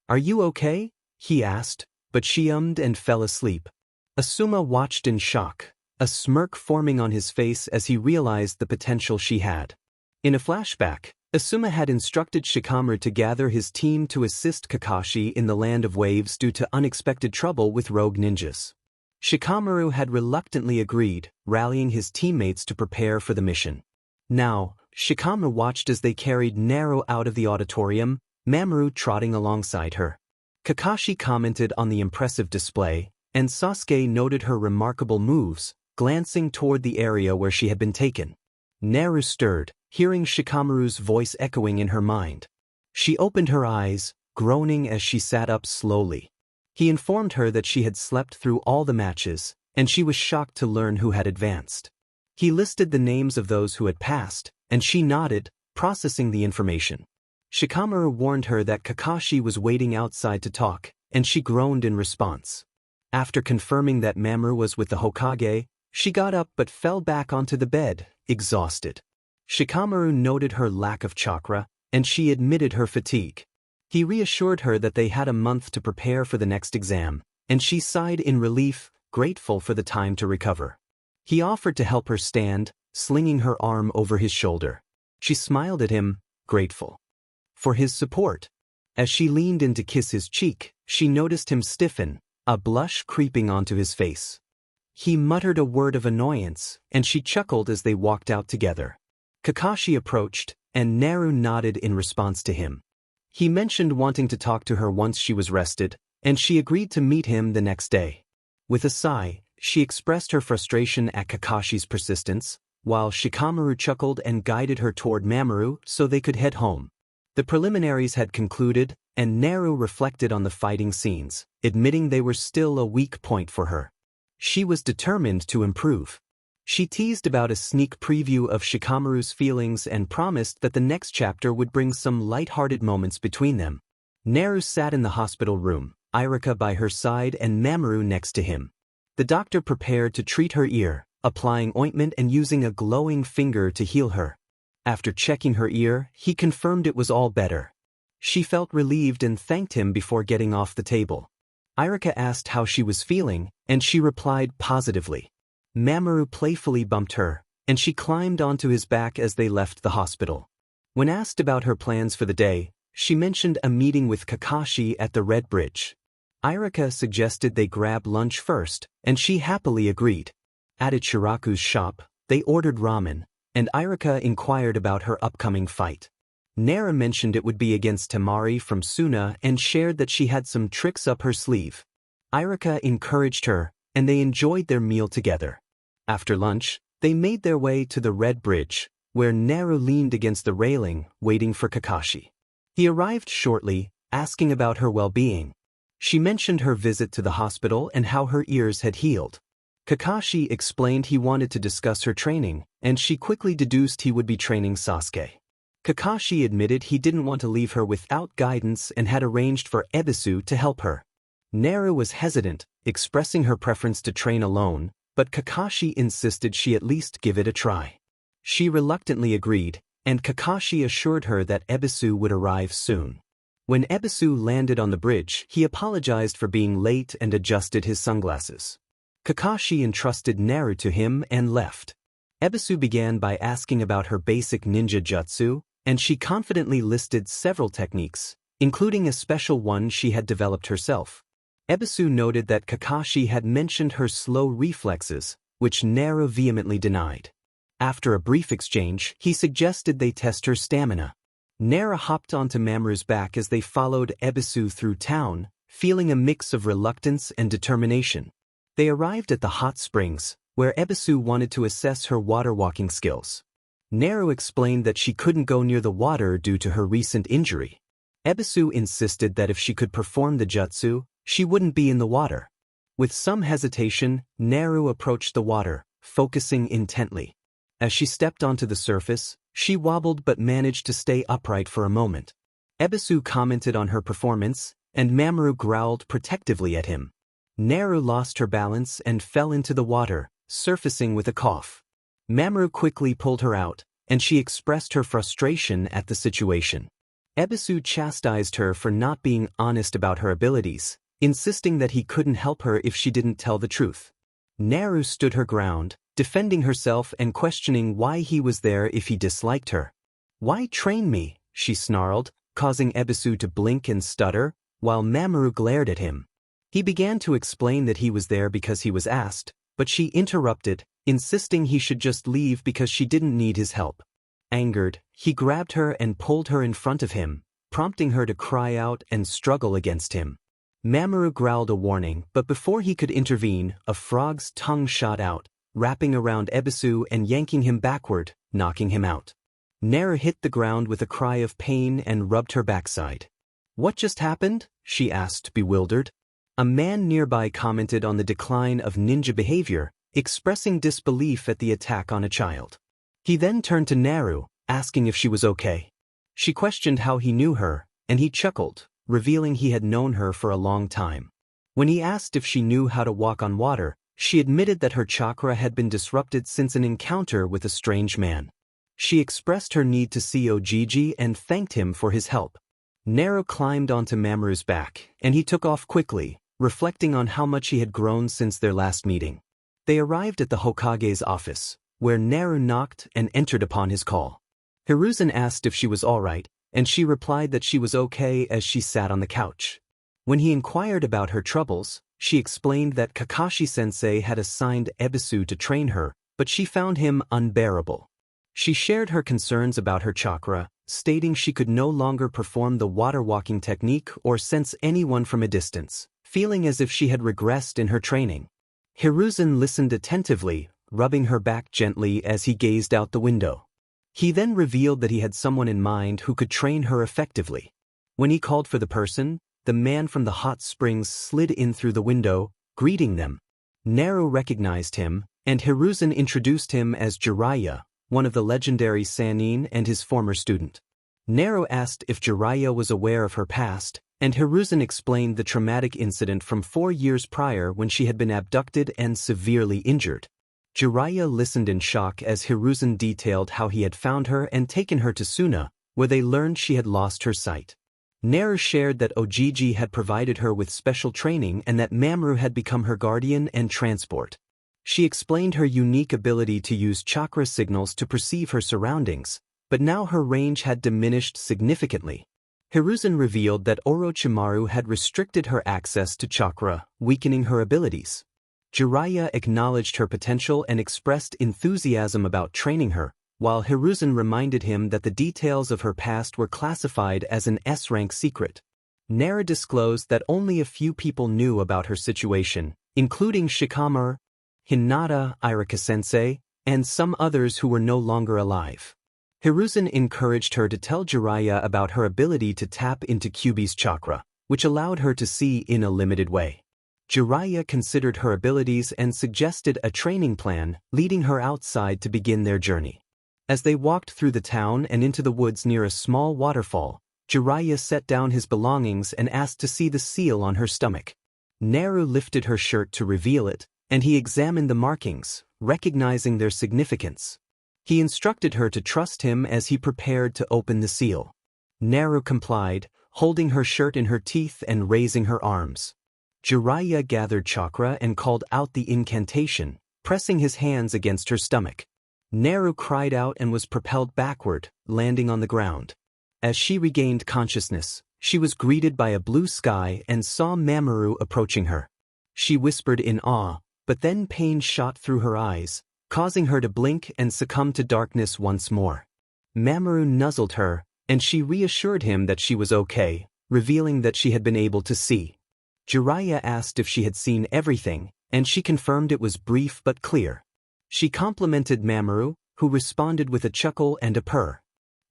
S1: "Are you okay?" he asked, but she ummed and fell asleep. Asuma watched in shock, a smirk forming on his face as he realized the potential she had. In a flashback, Asuma had instructed Shikamaru to gather his team to assist Kakashi in the Land of Waves due to unexpected trouble with rogue ninjas. Shikamaru had reluctantly agreed, rallying his teammates to prepare for the mission. Now, Shikamaru watched as they carried Naru out of the auditorium, Mamoru trotting alongside her. Kakashi commented on the impressive display, and Sasuke noted her remarkable moves, glancing toward the area where she had been taken. Naru stirred, hearing Shikamaru's voice echoing in her mind. She opened her eyes, groaning as she sat up slowly. He informed her that she had slept through all the matches, and she was shocked to learn who had advanced. He listed the names of those who had passed, and she nodded, processing the information. Shikamaru warned her that Kakashi was waiting outside to talk, and she groaned in response. After confirming that Mamoru was with the Hokage, she got up but fell back onto the bed, exhausted. Shikamaru noted her lack of chakra, and she admitted her fatigue. He reassured her that they had a month to prepare for the next exam, and she sighed in relief, grateful for the time to recover. He offered to help her stand, slinging her arm over his shoulder. She smiled at him, grateful for his support. As she leaned in to kiss his cheek, she noticed him stiffen, a blush creeping onto his face. He muttered a word of annoyance, and she chuckled as they walked out together. Kakashi approached, and Naru nodded in response to him. He mentioned wanting to talk to her once she was rested, and she agreed to meet him the next day. With a sigh, she expressed her frustration at Kakashi's persistence, while Shikamaru chuckled and guided her toward Mamoru so they could head home. The preliminaries had concluded, and Naru reflected on the fighting scenes, admitting they were still a weak point for her. She was determined to improve. She teased about a sneak preview of Shikamaru's feelings and promised that the next chapter would bring some light-hearted moments between them. Naru sat in the hospital room, Irika by her side and Mamoru next to him. The doctor prepared to treat her ear, applying ointment and using a glowing finger to heal her. After checking her ear, he confirmed it was all better. She felt relieved and thanked him before getting off the table. Irika asked how she was feeling, and she replied positively. Mamoru playfully bumped her, and she climbed onto his back as they left the hospital. When asked about her plans for the day, she mentioned a meeting with Kakashi at the Red Bridge. Irika suggested they grab lunch first, and she happily agreed. At Ichiraku's shop, they ordered ramen, and Irika inquired about her upcoming fight. Naru mentioned it would be against Temari from Suna and shared that she had some tricks up her sleeve. Irika encouraged her, and they enjoyed their meal together. After lunch, they made their way to the Red Bridge, where Naru leaned against the railing, waiting for Kakashi. He arrived shortly, asking about her well-being. She mentioned her visit to the hospital and how her ears had healed. Kakashi explained he wanted to discuss her training, and she quickly deduced he would be training Sasuke. Kakashi admitted he didn't want to leave her without guidance and had arranged for Ebisu to help her. Naru was hesitant, expressing her preference to train alone, but Kakashi insisted she at least give it a try. She reluctantly agreed, and Kakashi assured her that Ebisu would arrive soon. When Ebisu landed on the bridge, he apologized for being late and adjusted his sunglasses. Kakashi entrusted Naru to him and left. Ebisu began by asking about her basic ninja jutsu, and she confidently listed several techniques, including a special one she had developed herself. Ebisu noted that Kakashi had mentioned her slow reflexes, which Naru vehemently denied. After a brief exchange, he suggested they test her stamina. Naru hopped onto Mamoru's back as they followed Ebisu through town, feeling a mix of reluctance and determination. They arrived at the hot springs, where Ebisu wanted to assess her water-walking skills. Naru explained that she couldn't go near the water due to her recent injury. Ebisu insisted that if she could perform the jutsu, she wouldn't be in the water. With some hesitation, Naru approached the water, focusing intently. As she stepped onto the surface, she wobbled but managed to stay upright for a moment. Ebisu commented on her performance, and Mamoru growled protectively at him. Naru lost her balance and fell into the water, surfacing with a cough. Mamoru quickly pulled her out, and she expressed her frustration at the situation. Ebisu chastised her for not being honest about her abilities, insisting that he couldn't help her if she didn't tell the truth. Naru stood her ground, defending herself and questioning why he was there if he disliked her. "Why train me?" she snarled, causing Ebisu to blink and stutter, while Mamoru glared at him. He began to explain that he was there because he was asked, but she interrupted, insisting he should just leave because she didn't need his help. Angered, he grabbed her and pulled her in front of him, prompting her to cry out and struggle against him. Mamoru growled a warning, but before he could intervene, a frog's tongue shot out, wrapping around Ebisu and yanking him backward, knocking him out. Naru hit the ground with a cry of pain and rubbed her backside. "What just happened?" she asked, bewildered. A man nearby commented on the decline of ninja behavior, expressing disbelief at the attack on a child. He then turned to Naru, asking if she was okay. She questioned how he knew her, and he chuckled, revealing he had known her for a long time. When he asked if she knew how to walk on water, she admitted that her chakra had been disrupted since an encounter with a strange man. She expressed her need to see Ojiji and thanked him for his help. Naru climbed onto Mamoru's back, and he took off quickly, reflecting on how much he had grown since their last meeting. They arrived at the Hokage's office, where Naru knocked and entered upon his call. Hiruzen asked if she was all right, and she replied that she was okay as she sat on the couch. When he inquired about her troubles, she explained that Kakashi-sensei had assigned Ebisu to train her, but she found him unbearable. She shared her concerns about her chakra, stating she could no longer perform the water-walking technique or sense anyone from a distance, feeling as if she had regressed in her training. Hiruzen listened attentively, rubbing her back gently as he gazed out the window. He then revealed that he had someone in mind who could train her effectively. When he called for the person, the man from the hot springs slid in through the window, greeting them. Naru recognized him, and Hiruzen introduced him as Jeriah, one of the legendary Sannin and his former student. Naru asked if Jeriah was aware of her past, and Hiruzen explained the traumatic incident from 4 years prior when she had been abducted and severely injured. Jeriah listened in shock as Hiruzen detailed how he had found her and taken her to Suna, where they learned she had lost her sight. Naru shared that Ojiji had provided her with special training and that Mamoru had become her guardian and transport. She explained her unique ability to use chakra signals to perceive her surroundings, but now her range had diminished significantly. Hiruzen revealed that Orochimaru had restricted her access to chakra, weakening her abilities. Jeriah acknowledged her potential and expressed enthusiasm about training her, while Hiruzen reminded him that the details of her past were classified as an S-rank secret. Naru disclosed that only a few people knew about her situation, including Shikamaru, Hinata, Irika-sensei, and some others who were no longer alive. Hiruzen encouraged her to tell Jeriah about her ability to tap into Kyuubi's chakra, which allowed her to see in a limited way. Jeriah considered her abilities and suggested a training plan, leading her outside to begin their journey. As they walked through the town and into the woods near a small waterfall, Jeriah set down his belongings and asked to see the seal on her stomach. Naru lifted her shirt to reveal it, and he examined the markings, recognizing their significance. He instructed her to trust him as he prepared to open the seal. Naru complied, holding her shirt in her teeth and raising her arms. Jeriah gathered chakra and called out the incantation, pressing his hands against her stomach. Naru cried out and was propelled backward, landing on the ground. As she regained consciousness, she was greeted by a blue sky and saw Mamoru approaching her. She whispered in awe, but then pain shot through her eyes, causing her to blink and succumb to darkness once more. Mamoru nuzzled her, and she reassured him that she was okay, revealing that she had been able to see. Jeriah asked if she had seen everything, and she confirmed it was brief but clear. She complimented Mamoru, who responded with a chuckle and a purr.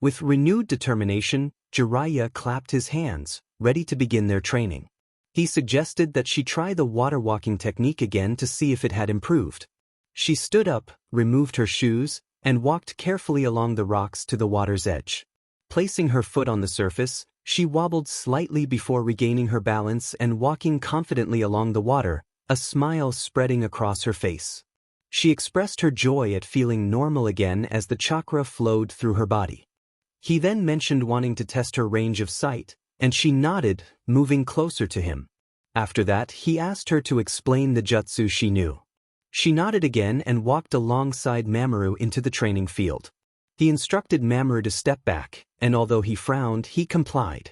S1: With renewed determination, Jeriah clapped his hands, ready to begin their training. He suggested that she try the water-walking technique again to see if it had improved. She stood up, removed her shoes, and walked carefully along the rocks to the water's edge. Placing her foot on the surface, she wobbled slightly before regaining her balance and walking confidently along the water, a smile spreading across her face. She expressed her joy at feeling normal again as the chakra flowed through her body. He then mentioned wanting to test her range of sight, and she nodded, moving closer to him. After that, he asked her to explain the jutsu she knew. She nodded again and walked alongside Mamoru into the training field. He instructed Mamoru to step back, and although he frowned, he complied.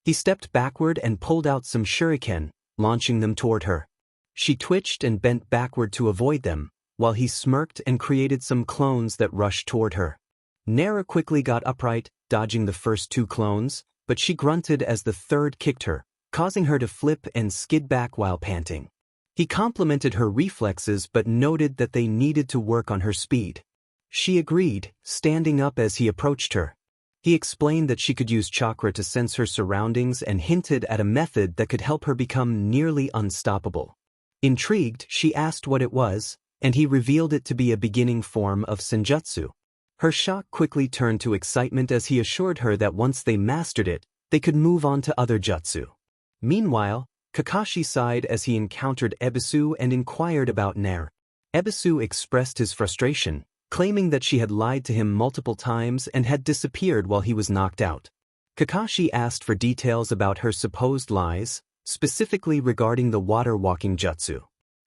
S1: He stepped backward and pulled out some shuriken, launching them toward her. She twitched and bent backward to avoid them, while he smirked and created some clones that rushed toward her. Naru quickly got upright, dodging the first 2 clones, but she grunted as the third kicked her, causing her to flip and skid back while panting. He complimented her reflexes but noted that they needed to work on her speed. She agreed, standing up as he approached her. He explained that she could use chakra to sense her surroundings and hinted at a method that could help her become nearly unstoppable. Intrigued, she asked what it was, and he revealed it to be a beginning form of senjutsu. Her shock quickly turned to excitement as he assured her that once they mastered it, they could move on to other jutsu. Meanwhile, Kakashi sighed as he encountered Ebisu and inquired about Naru. Ebisu expressed his frustration, claiming that she had lied to him multiple times and had disappeared while he was knocked out. Kakashi asked for details about her supposed lies, specifically regarding the water-walking jutsu.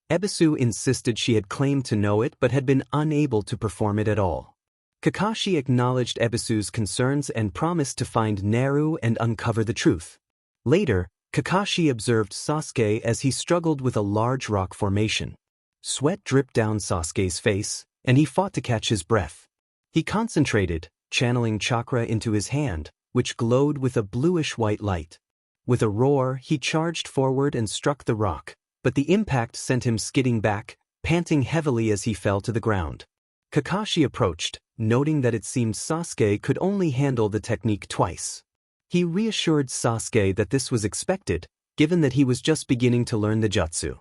S1: Ebisu insisted she had claimed to know it but had been unable to perform it at all. Kakashi acknowledged Ebisu's concerns and promised to find Naru and uncover the truth. Later, Kakashi observed Sasuke as he struggled with a large rock formation. Sweat dripped down Sasuke's face, and he fought to catch his breath. He concentrated, channeling chakra into his hand, which glowed with a bluish-white light. With a roar, he charged forward and struck the rock, but the impact sent him skidding back, panting heavily as he fell to the ground. Kakashi approached, noting that it seemed Sasuke could only handle the technique twice. He reassured Sasuke that this was expected, given that he was just beginning to learn the jutsu.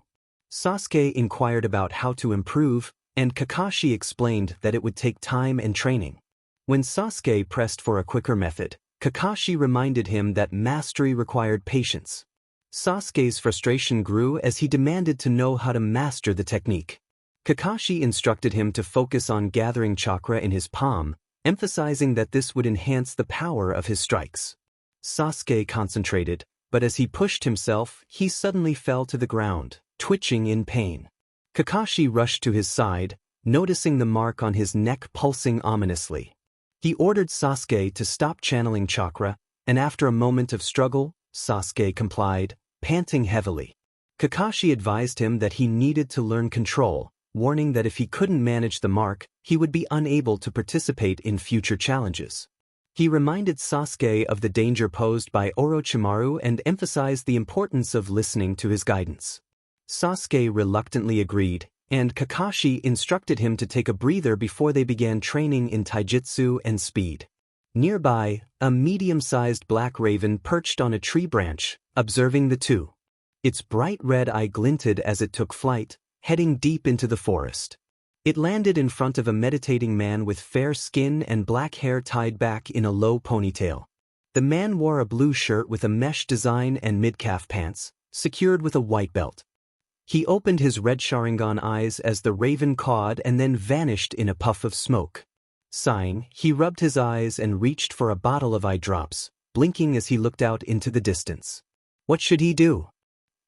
S1: Sasuke inquired about how to improve, and Kakashi explained that it would take time and training. When Sasuke pressed for a quicker method, Kakashi reminded him that mastery required patience. Sasuke's frustration grew as he demanded to know how to master the technique. Kakashi instructed him to focus on gathering chakra in his palm, emphasizing that this would enhance the power of his strikes. Sasuke concentrated, but as he pushed himself, he suddenly fell to the ground, twitching in pain. Kakashi rushed to his side, noticing the mark on his neck pulsing ominously. He ordered Sasuke to stop channeling chakra, and after a moment of struggle, Sasuke complied, panting heavily. Kakashi advised him that he needed to learn control, warning that if he couldn't manage the mark, he would be unable to participate in future challenges. He reminded Sasuke of the danger posed by Orochimaru and emphasized the importance of listening to his guidance. Sasuke reluctantly agreed, and Kakashi instructed him to take a breather before they began training in taijutsu and speed. Nearby, a medium-sized black raven perched on a tree branch, observing the two. Its bright red eye glinted as it took flight, heading deep into the forest. It landed in front of a meditating man with fair skin and black hair tied back in a low ponytail. The man wore a blue shirt with a mesh design and mid-calf pants, secured with a white belt. He opened his red Sharingan eyes as the raven cawed and then vanished in a puff of smoke. Sighing, he rubbed his eyes and reached for a bottle of eye drops, blinking as he looked out into the distance. What should he do?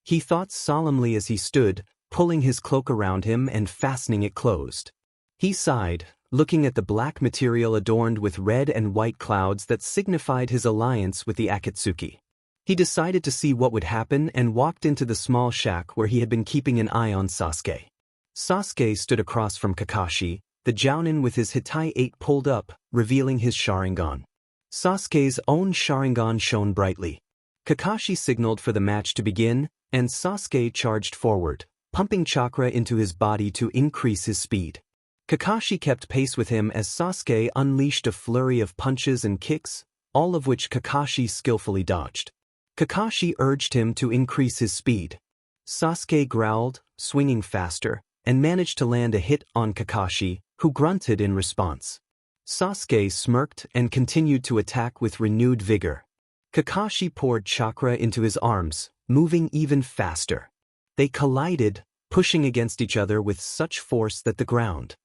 S1: He thought solemnly as he stood, pulling his cloak around him and fastening it closed. He sighed, looking at the black material adorned with red and white clouds that signified his alliance with the Akatsuki. He decided to see what would happen and walked into the small shack where he had been keeping an eye on Sasuke. Sasuke stood across from Kakashi, the Jounin with his Hitai 8 pulled up, revealing his Sharingan. Sasuke's own Sharingan shone brightly. Kakashi signaled for the match to begin, and Sasuke charged forward, pumping chakra into his body to increase his speed. Kakashi kept pace with him as Sasuke unleashed a flurry of punches and kicks, all of which Kakashi skillfully dodged. Kakashi urged him to increase his speed. Sasuke growled, swinging faster, and managed to land a hit on Kakashi, who grunted in response. Sasuke smirked and continued to attack with renewed vigor. Kakashi poured chakra into his arms, moving even faster. They collided, pushing against each other with such force that the ground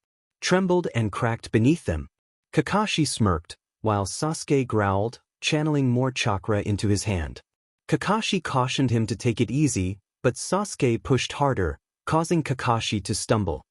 S1: trembled and cracked beneath them. Kakashi smirked, while Sasuke growled, channeling more chakra into his hand. Kakashi cautioned him to take it easy, but Sasuke pushed harder, causing Kakashi to stumble.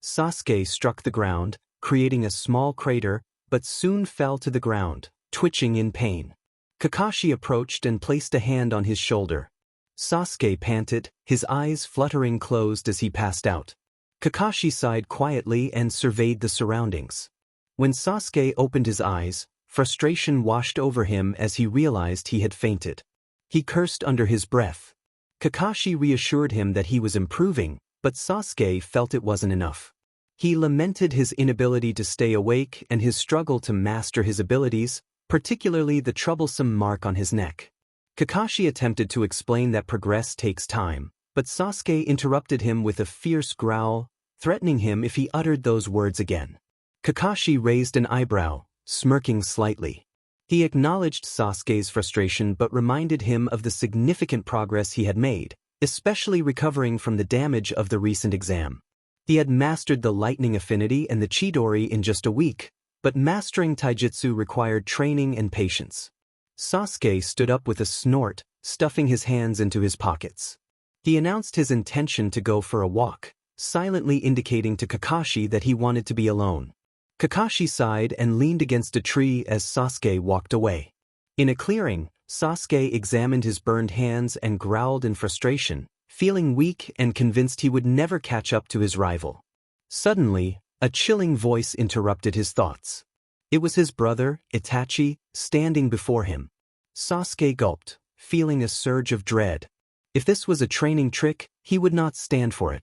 S1: Sasuke struck the ground, creating a small crater, but soon fell to the ground, twitching in pain. Kakashi approached and placed a hand on his shoulder. Sasuke panted, his eyes fluttering closed as he passed out. Kakashi sighed quietly and surveyed the surroundings. When Sasuke opened his eyes, frustration washed over him as he realized he had fainted. He cursed under his breath. Kakashi reassured him that he was improving, but Sasuke felt it wasn't enough. He lamented his inability to stay awake and his struggle to master his abilities, particularly the troublesome mark on his neck. Kakashi attempted to explain that progress takes time, but Sasuke interrupted him with a fierce growl, threatening him if he uttered those words again. Kakashi raised an eyebrow, smirking slightly. He acknowledged Sasuke's frustration but reminded him of the significant progress he had made, especially recovering from the damage of the recent exam. He had mastered the lightning affinity and the Chidori in just a week, but mastering taijutsu required training and patience. Sasuke stood up with a snort, stuffing his hands into his pockets. He announced his intention to go for a walk, silently indicating to Kakashi that he wanted to be alone. Kakashi sighed and leaned against a tree as Sasuke walked away. In a clearing, Sasuke examined his burned hands and growled in frustration, feeling weak and convinced he would never catch up to his rival. Suddenly, a chilling voice interrupted his thoughts. It was his brother, Itachi, standing before him. Sasuke gulped, feeling a surge of dread. If this was a training trick, he would not stand for it.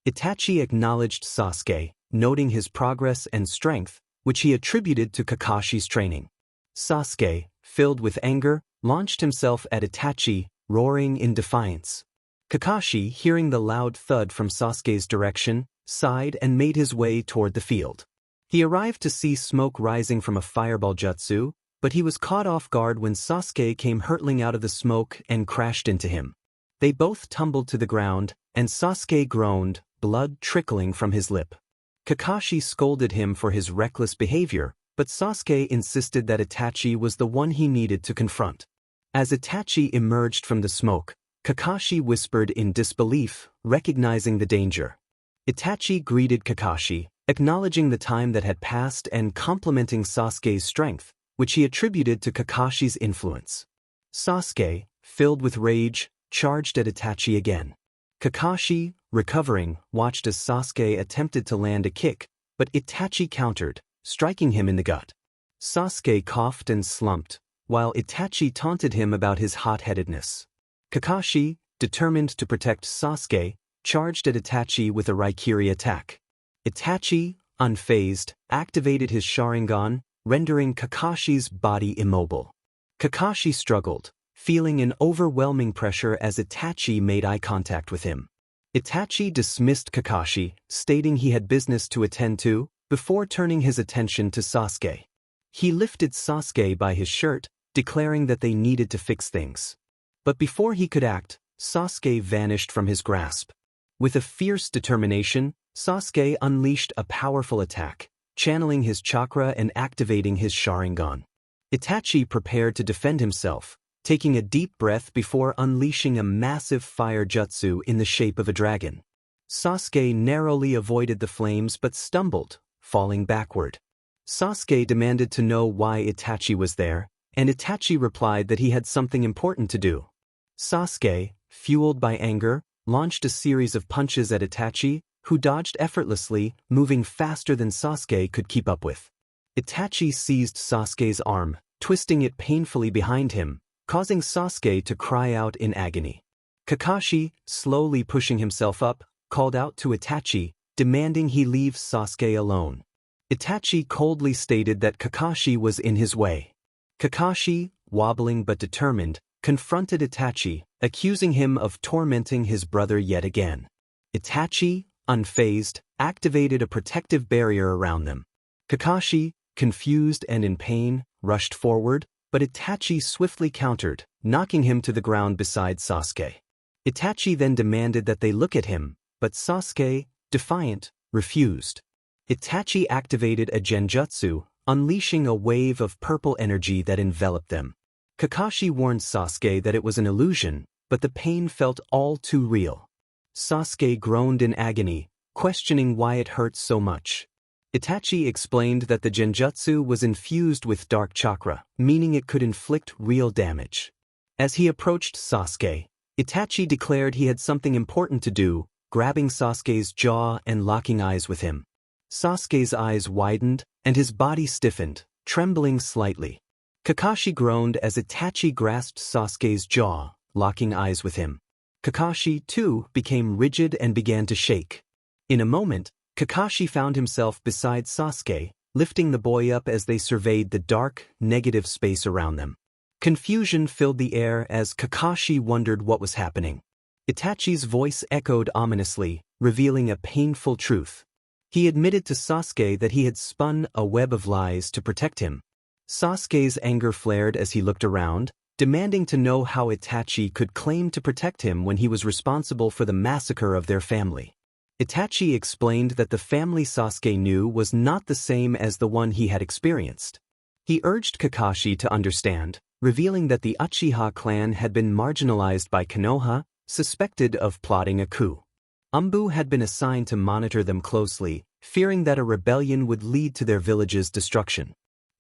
S1: Itachi acknowledged Sasuke, noting his progress and strength, which he attributed to Kakashi's training. Sasuke, filled with anger, launched himself at Itachi, roaring in defiance. Kakashi, hearing the loud thud from Sasuke's direction, sighed and made his way toward the field. He arrived to see smoke rising from a fireball jutsu, but he was caught off guard when Sasuke came hurtling out of the smoke and crashed into him. They both tumbled to the ground, and Sasuke groaned, blood trickling from his lip. Kakashi scolded him for his reckless behavior, but Sasuke insisted that Itachi was the one he needed to confront. As Itachi emerged from the smoke, Kakashi whispered in disbelief, recognizing the danger. Itachi greeted Kakashi, acknowledging the time that had passed and complimenting Sasuke's strength, which he attributed to Kakashi's influence. Sasuke, filled with rage, charged at Itachi again. Kakashi, recovering, watched as Sasuke attempted to land a kick, but Itachi countered, striking him in the gut. Sasuke coughed and slumped, while Itachi taunted him about his hot-headedness. Kakashi, determined to protect Sasuke, charged at Itachi with a Raikiri attack. Itachi, unfazed, activated his Sharingan, rendering Kakashi's body immobile. Kakashi struggled, feeling an overwhelming pressure as Itachi made eye contact with him. Itachi dismissed Kakashi, stating he had business to attend to, before turning his attention to Sasuke. He lifted Sasuke by his shirt, declaring that they needed to fix things. But before he could act, Sasuke vanished from his grasp. With a fierce determination, Sasuke unleashed a powerful attack, channeling his chakra and activating his Sharingan. Itachi prepared to defend himself, taking a deep breath before unleashing a massive fire jutsu in the shape of a dragon. Sasuke narrowly avoided the flames but stumbled, falling backward. Sasuke demanded to know why Itachi was there, and Itachi replied that he had something important to do. Sasuke, fueled by anger, launched a series of punches at Itachi, who dodged effortlessly, moving faster than Sasuke could keep up with. Itachi seized Sasuke's arm, twisting it painfully behind him, causing Sasuke to cry out in agony. Kakashi, slowly pushing himself up, called out to Itachi, demanding he leave Sasuke alone. Itachi coldly stated that Kakashi was in his way. Kakashi, wobbling but determined, confronted Itachi, accusing him of tormenting his brother yet again. Itachi, unfazed, activated a protective barrier around them. Kakashi, confused and in pain, rushed forward, but Itachi swiftly countered, knocking him to the ground beside Sasuke. Itachi then demanded that they look at him, but Sasuke, defiant, refused. Itachi activated a genjutsu, unleashing a wave of purple energy that enveloped them. Kakashi warned Sasuke that it was an illusion, but the pain felt all too real. Sasuke groaned in agony, questioning why it hurt so much. Itachi explained that the genjutsu was infused with dark chakra, meaning it could inflict real damage. As he approached Sasuke, Itachi declared he had something important to do, grabbing Sasuke's jaw and locking eyes with him. Sasuke's eyes widened, and his body stiffened, trembling slightly. Kakashi groaned as Itachi grasped Sasuke's jaw, locking eyes with him. Kakashi, too, became rigid and began to shake. In a moment, Kakashi found himself beside Sasuke, lifting the boy up as they surveyed the dark, negative space around them. Confusion filled the air as Kakashi wondered what was happening. Itachi's voice echoed ominously, revealing a painful truth. He admitted to Sasuke that he had spun a web of lies to protect him. Sasuke's anger flared as he looked around, demanding to know how Itachi could claim to protect him when he was responsible for the massacre of their family. Itachi explained that the family Sasuke knew was not the same as the one he had experienced. He urged Kakashi to understand, revealing that the Uchiha clan had been marginalized by Konoha, suspected of plotting a coup. Umbu had been assigned to monitor them closely, fearing that a rebellion would lead to their village's destruction.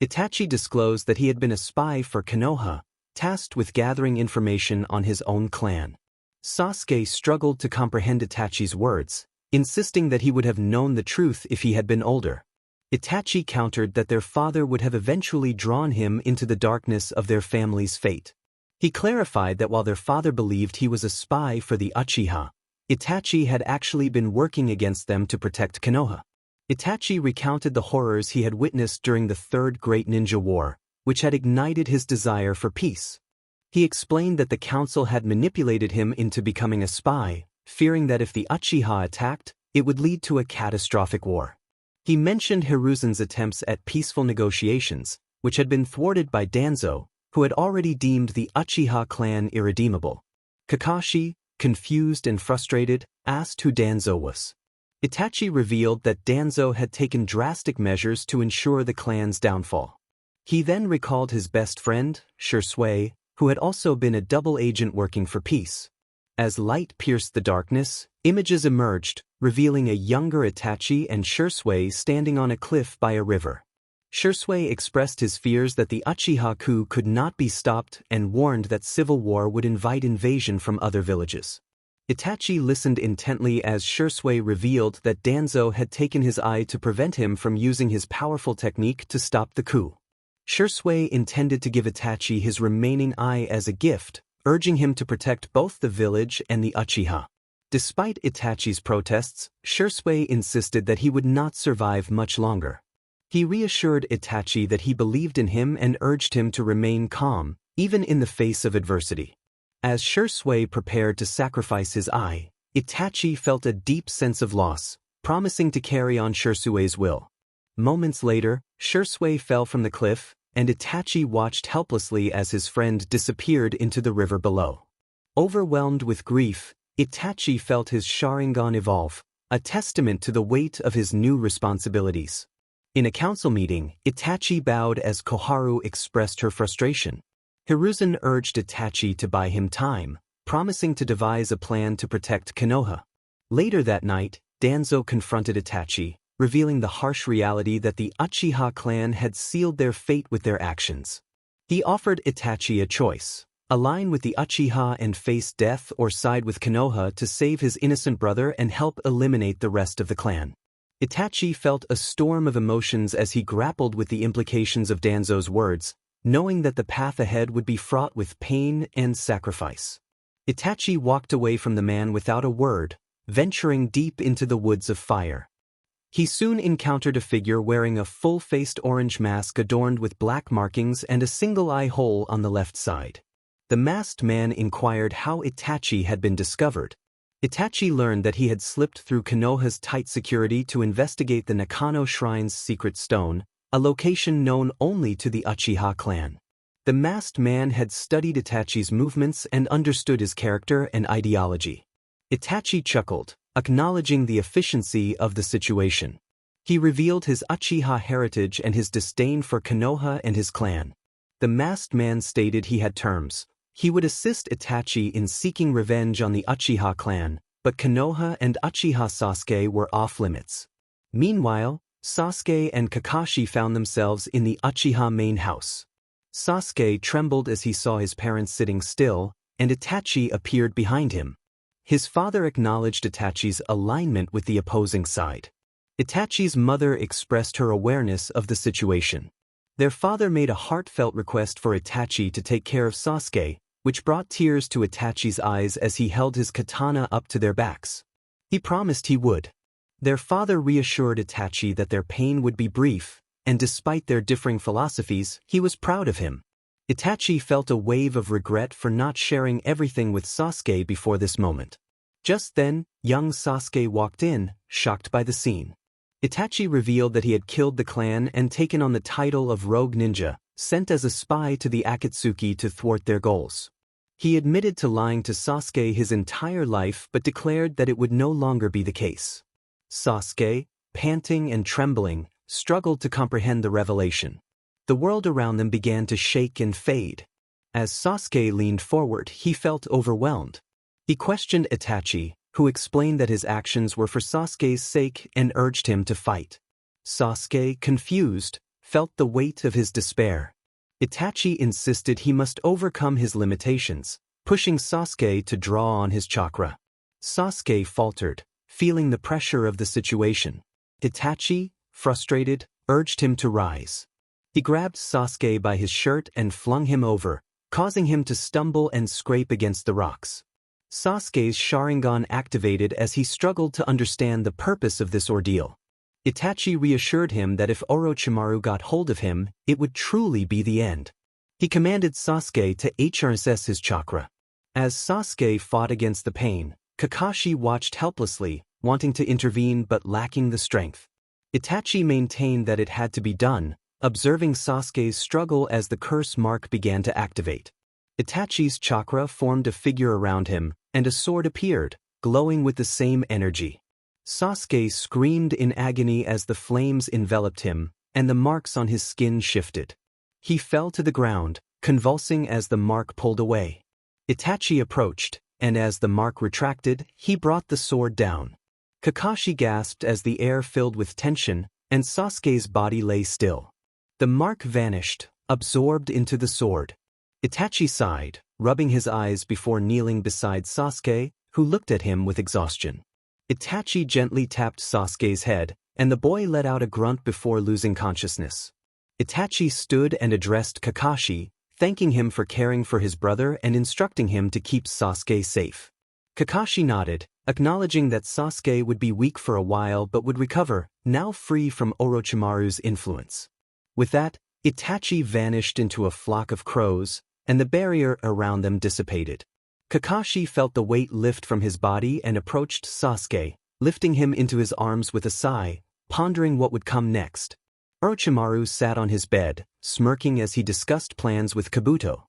S1: Itachi disclosed that he had been a spy for Konoha, tasked with gathering information on his own clan. Sasuke struggled to comprehend Itachi's words, insisting that he would have known the truth if he had been older. Itachi countered that their father would have eventually drawn him into the darkness of their family's fate. He clarified that while their father believed he was a spy for the Uchiha, Itachi had actually been working against them to protect Konoha. Itachi recounted the horrors he had witnessed during the Third Great Ninja War, which had ignited his desire for peace. He explained that the council had manipulated him into becoming a spy, fearing that if the Uchiha attacked, it would lead to a catastrophic war. He mentioned Hiruzen's attempts at peaceful negotiations, which had been thwarted by Danzo, who had already deemed the Uchiha clan irredeemable. Kakashi, confused and frustrated, asked who Danzo was. Itachi revealed that Danzo had taken drastic measures to ensure the clan's downfall. He then recalled his best friend, Shisui, who had also been a double agent working for peace. As light pierced the darkness, images emerged, revealing a younger Itachi and Shisui standing on a cliff by a river. Shisui expressed his fears that the Uchiha coup could not be stopped and warned that civil war would invite invasion from other villages. Itachi listened intently as Shisui revealed that Danzo had taken his eye to prevent him from using his powerful technique to stop the coup. Shisui intended to give Itachi his remaining eye as a gift, urging him to protect both the village and the Uchiha. Despite Itachi's protests, Shisui insisted that he would not survive much longer. He reassured Itachi that he believed in him and urged him to remain calm, even in the face of adversity. As Shisui prepared to sacrifice his eye, Itachi felt a deep sense of loss, promising to carry on Shisui's will. Moments later, Shisui fell from the cliff, and Itachi watched helplessly as his friend disappeared into the river below. Overwhelmed with grief, Itachi felt his Sharingan evolve, a testament to the weight of his new responsibilities. In a council meeting, Itachi bowed as Koharu expressed her frustration. Hiruzen urged Itachi to buy him time, promising to devise a plan to protect Konoha. Later that night, Danzo confronted Itachi, revealing the harsh reality that the Uchiha clan had sealed their fate with their actions. He offered Itachi a choice: align with the Uchiha and face death, or side with Konoha to save his innocent brother and help eliminate the rest of the clan. Itachi felt a storm of emotions as he grappled with the implications of Danzo's words, knowing that the path ahead would be fraught with pain and sacrifice. Itachi walked away from the man without a word, venturing deep into the woods of fire. He soon encountered a figure wearing a full-faced orange mask adorned with black markings and a single eye hole on the left side. The masked man inquired how Itachi had been discovered. Itachi learned that he had slipped through Konoha's tight security to investigate the Nakano Shrine's secret stone, a location known only to the Uchiha clan. The masked man had studied Itachi's movements and understood his character and ideology. Itachi chuckled, acknowledging the efficiency of the situation. He revealed his Uchiha heritage and his disdain for Konoha and his clan. The masked man stated he had terms. He would assist Itachi in seeking revenge on the Uchiha clan, but Konoha and Uchiha Sasuke were off-limits. Meanwhile, Sasuke and Kakashi found themselves in the Uchiha main house. Sasuke trembled as he saw his parents sitting still, and Itachi appeared behind him. His father acknowledged Itachi's alignment with the opposing side. Itachi's mother expressed her awareness of the situation. Their father made a heartfelt request for Itachi to take care of Sasuke, which brought tears to Itachi's eyes as he held his katana up to their backs. He promised he would. Their father reassured Itachi that their pain would be brief, and despite their differing philosophies, he was proud of him. Itachi felt a wave of regret for not sharing everything with Sasuke before this moment. Just then, young Sasuke walked in, shocked by the scene. Itachi revealed that he had killed the clan and taken on the title of Rogue Ninja, sent as a spy to the Akatsuki to thwart their goals. He admitted to lying to Sasuke his entire life but declared that it would no longer be the case. Sasuke, panting and trembling, struggled to comprehend the revelation. The world around them began to shake and fade. As Sasuke leaned forward, he felt overwhelmed. He questioned Itachi, who explained that his actions were for Sasuke's sake and urged him to fight. Sasuke, confused, felt the weight of his despair. Itachi insisted he must overcome his limitations, pushing Sasuke to draw on his chakra. Sasuke faltered, feeling the pressure of the situation. Itachi, frustrated, urged him to rise. He grabbed Sasuke by his shirt and flung him over, causing him to stumble and scrape against the rocks. Sasuke's Sharingan activated as he struggled to understand the purpose of this ordeal. Itachi reassured him that if Orochimaru got hold of him, it would truly be the end. He commanded Sasuke to HRSS his chakra. As Sasuke fought against the pain, Kakashi watched helplessly, wanting to intervene but lacking the strength. Itachi maintained that it had to be done, observing Sasuke's struggle as the curse mark began to activate. Itachi's chakra formed a figure around him, and a sword appeared, glowing with the same energy. Sasuke screamed in agony as the flames enveloped him, and the marks on his skin shifted. He fell to the ground, convulsing as the mark pulled away. Itachi approached, and as the mark retracted, he brought the sword down. Kakashi gasped as the air filled with tension, and Sasuke's body lay still. The mark vanished, absorbed into the sword. Itachi sighed, rubbing his eyes before kneeling beside Sasuke, who looked at him with exhaustion. Itachi gently tapped Sasuke's head, and the boy let out a grunt before losing consciousness. Itachi stood and addressed Kakashi, thanking him for caring for his brother and instructing him to keep Sasuke safe. Kakashi nodded, acknowledging that Sasuke would be weak for a while but would recover, now free from Orochimaru's influence. With that, Itachi vanished into a flock of crows, and the barrier around them dissipated. Kakashi felt the weight lift from his body and approached Sasuke, lifting him into his arms with a sigh, pondering what would come next. Orochimaru sat on his bed, smirking as he discussed plans with Kabuto.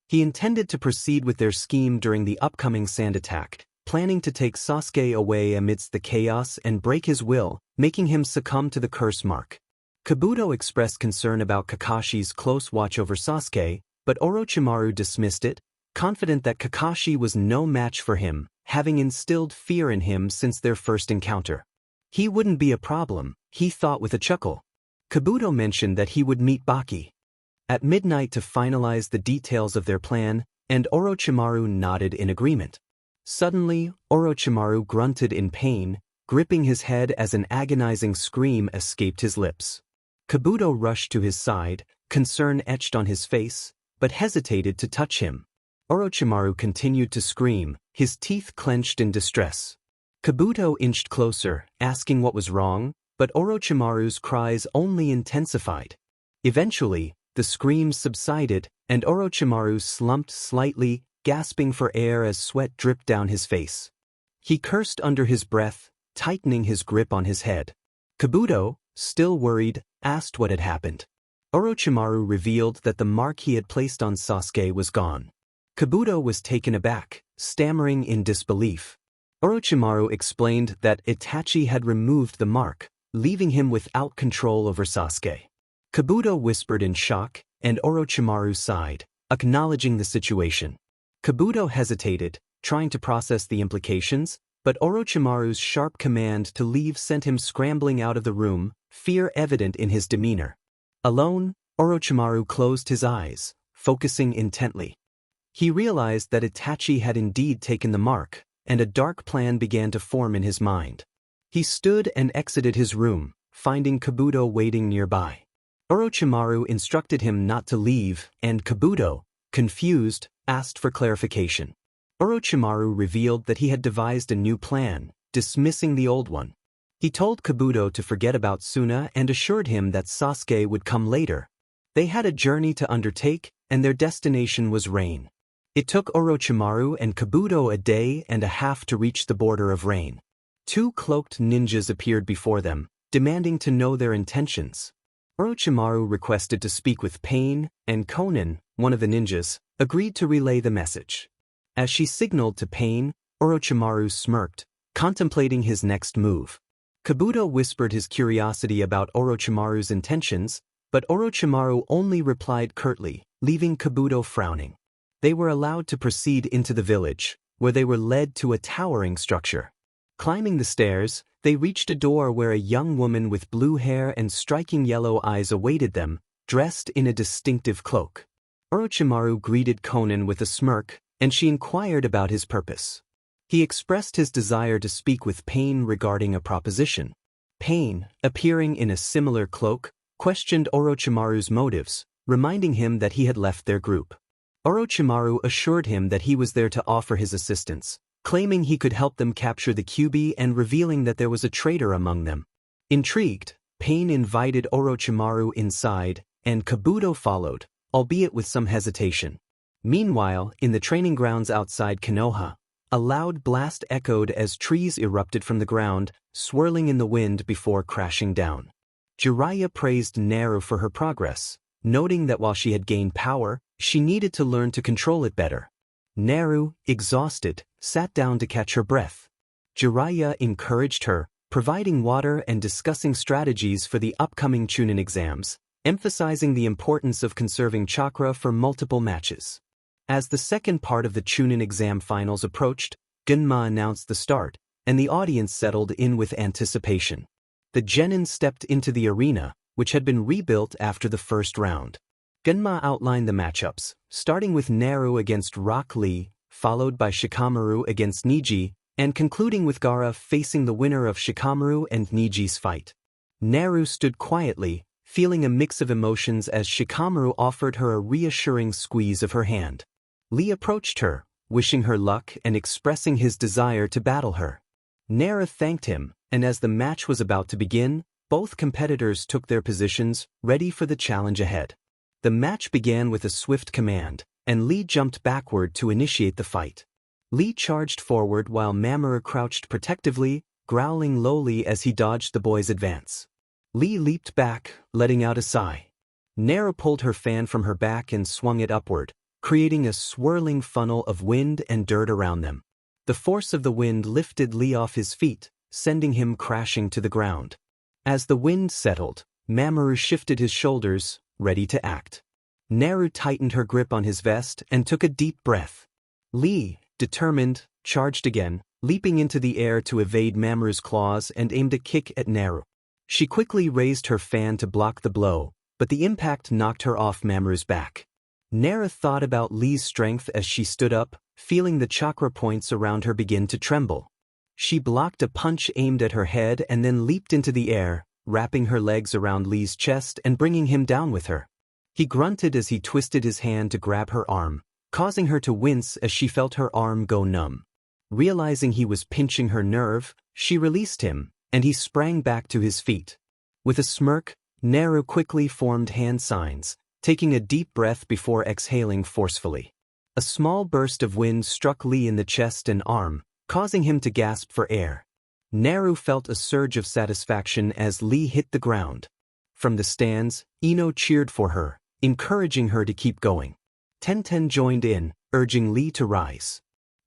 S1: He intended to proceed with their scheme during the upcoming sand attack, planning to take Sasuke away amidst the chaos and break his will, making him succumb to the curse mark. Kabuto expressed concern about Kakashi's close watch over Sasuke, but Orochimaru dismissed it, confident that Kakashi was no match for him, having instilled fear in him since their first encounter. He wouldn't be a problem, he thought with a chuckle. Kabuto mentioned that he would meet Baki at midnight to finalize the details of their plan, and Orochimaru nodded in agreement. Suddenly, Orochimaru grunted in pain, gripping his head as an agonizing scream escaped his lips. Kabuto rushed to his side, concern etched on his face, but hesitated to touch him. Orochimaru continued to scream, his teeth clenched in distress. Kabuto inched closer, asking what was wrong, but Orochimaru's cries only intensified. Eventually, the screams subsided, and Orochimaru slumped slightly, gasping for air as sweat dripped down his face. He cursed under his breath, tightening his grip on his head. Kabuto, still worried, asked what had happened. Orochimaru revealed that the mark he had placed on Sasuke was gone. Kabuto was taken aback, stammering in disbelief. Orochimaru explained that Itachi had removed the mark, leaving him without control over Sasuke. Kabuto whispered in shock, and Orochimaru sighed, acknowledging the situation. Kabuto hesitated, trying to process the implications, but Orochimaru's sharp command to leave sent him scrambling out of the room, fear evident in his demeanor. Alone, Orochimaru closed his eyes, focusing intently. He realized that Itachi had indeed taken the mark, and a dark plan began to form in his mind. He stood and exited his room, finding Kabuto waiting nearby. Orochimaru instructed him not to leave, and Kabuto, confused, asked for clarification. Orochimaru revealed that he had devised a new plan, dismissing the old one. He told Kabuto to forget about Suna and assured him that Sasuke would come later. They had a journey to undertake, and their destination was Rain. It took Orochimaru and Kabuto a day and a half to reach the border of Rain. Two cloaked ninjas appeared before them, demanding to know their intentions. Orochimaru requested to speak with Pain, and Konan, one of the ninjas, agreed to relay the message. As she signaled to Pain, Orochimaru smirked, contemplating his next move. Kabuto whispered his curiosity about Orochimaru's intentions, but Orochimaru only replied curtly, leaving Kabuto frowning. They were allowed to proceed into the village, where they were led to a towering structure. Climbing the stairs, they reached a door where a young woman with blue hair and striking yellow eyes awaited them, dressed in a distinctive cloak. Orochimaru greeted Konan with a smirk, and she inquired about his purpose. He expressed his desire to speak with Pain regarding a proposition. Pain, appearing in a similar cloak, questioned Orochimaru's motives, reminding him that he had left their group. Orochimaru assured him that he was there to offer his assistance, claiming he could help them capture the Kyuubi and revealing that there was a traitor among them. Intrigued, Pain invited Orochimaru inside, and Kabuto followed, albeit with some hesitation. Meanwhile, in the training grounds outside Konoha, a loud blast echoed as trees erupted from the ground, swirling in the wind before crashing down. Jeriah praised Naru for her progress, noting that while she had gained power, she needed to learn to control it better. Naru, exhausted, sat down to catch her breath. Jeriah encouraged her, providing water and discussing strategies for the upcoming Chunin exams, emphasizing the importance of conserving chakra for multiple matches. As the second part of the Chunin exam finals approached, Gunma announced the start, and the audience settled in with anticipation. The genin stepped into the arena, which had been rebuilt after the first round. Gunma outlined the matchups, starting with Naru against Rock Lee, followed by Shikamaru against Niji, and concluding with Gaara facing the winner of Shikamaru and Niji's fight. Naru stood quietly, feeling a mix of emotions as Shikamaru offered her a reassuring squeeze of her hand. Lee approached her, wishing her luck and expressing his desire to battle her. Naru thanked him, and as the match was about to begin, both competitors took their positions, ready for the challenge ahead. The match began with a swift command, and Lee jumped backward to initiate the fight. Lee charged forward while Mamoru crouched protectively, growling lowly as he dodged the boy's advance. Lee leaped back, letting out a sigh. Naru pulled her fan from her back and swung it upward, creating a swirling funnel of wind and dirt around them. The force of the wind lifted Lee off his feet, sending him crashing to the ground. As the wind settled, Mamoru shifted his shoulders, ready to act. Naru tightened her grip on his vest and took a deep breath. Lee, determined, charged again, leaping into the air to evade Mamoru's claws and aimed a kick at Naru. She quickly raised her fan to block the blow, but the impact knocked her off Mamoru's back. Naru thought about Lee's strength as she stood up, feeling the chakra points around her begin to tremble. She blocked a punch aimed at her head and then leaped into the air, wrapping her legs around Lee's chest and bringing him down with her. He grunted as he twisted his hand to grab her arm, causing her to wince as she felt her arm go numb. Realizing he was pinching her nerve, she released him, and he sprang back to his feet. With a smirk, Naru quickly formed hand signs, taking a deep breath before exhaling forcefully. A small burst of wind struck Lee in the chest and arm, causing him to gasp for air. Naru felt a surge of satisfaction as Lee hit the ground. From the stands, Ino cheered for her, encouraging her to keep going. Tenten joined in, urging Lee to rise.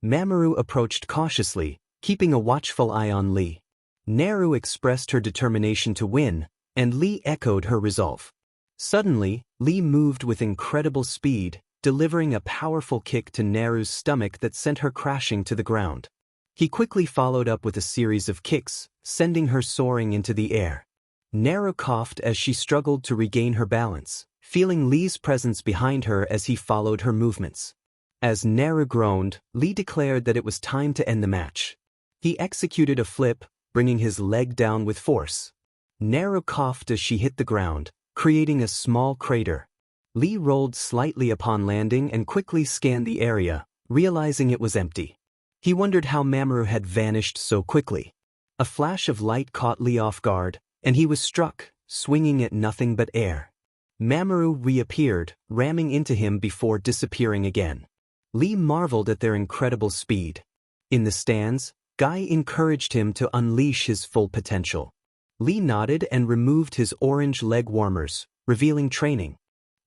S1: Mamoru approached cautiously, keeping a watchful eye on Lee. Naru expressed her determination to win, and Lee echoed her resolve. Suddenly, Lee moved with incredible speed, delivering a powerful kick to Naru's stomach that sent her crashing to the ground. He quickly followed up with a series of kicks, sending her soaring into the air. Naru coughed as she struggled to regain her balance, feeling Lee's presence behind her as he followed her movements. As Naru groaned, Lee declared that it was time to end the match. He executed a flip, bringing his leg down with force. Naru coughed as she hit the ground, creating a small crater. Lee rolled slightly upon landing and quickly scanned the area, realizing it was empty. He wondered how Mamoru had vanished so quickly. A flash of light caught Lee off guard, and he was struck, swinging at nothing but air. Mamoru reappeared, ramming into him before disappearing again. Lee marveled at their incredible speed. In the stands, Guy encouraged him to unleash his full potential. Lee nodded and removed his orange leg warmers, revealing training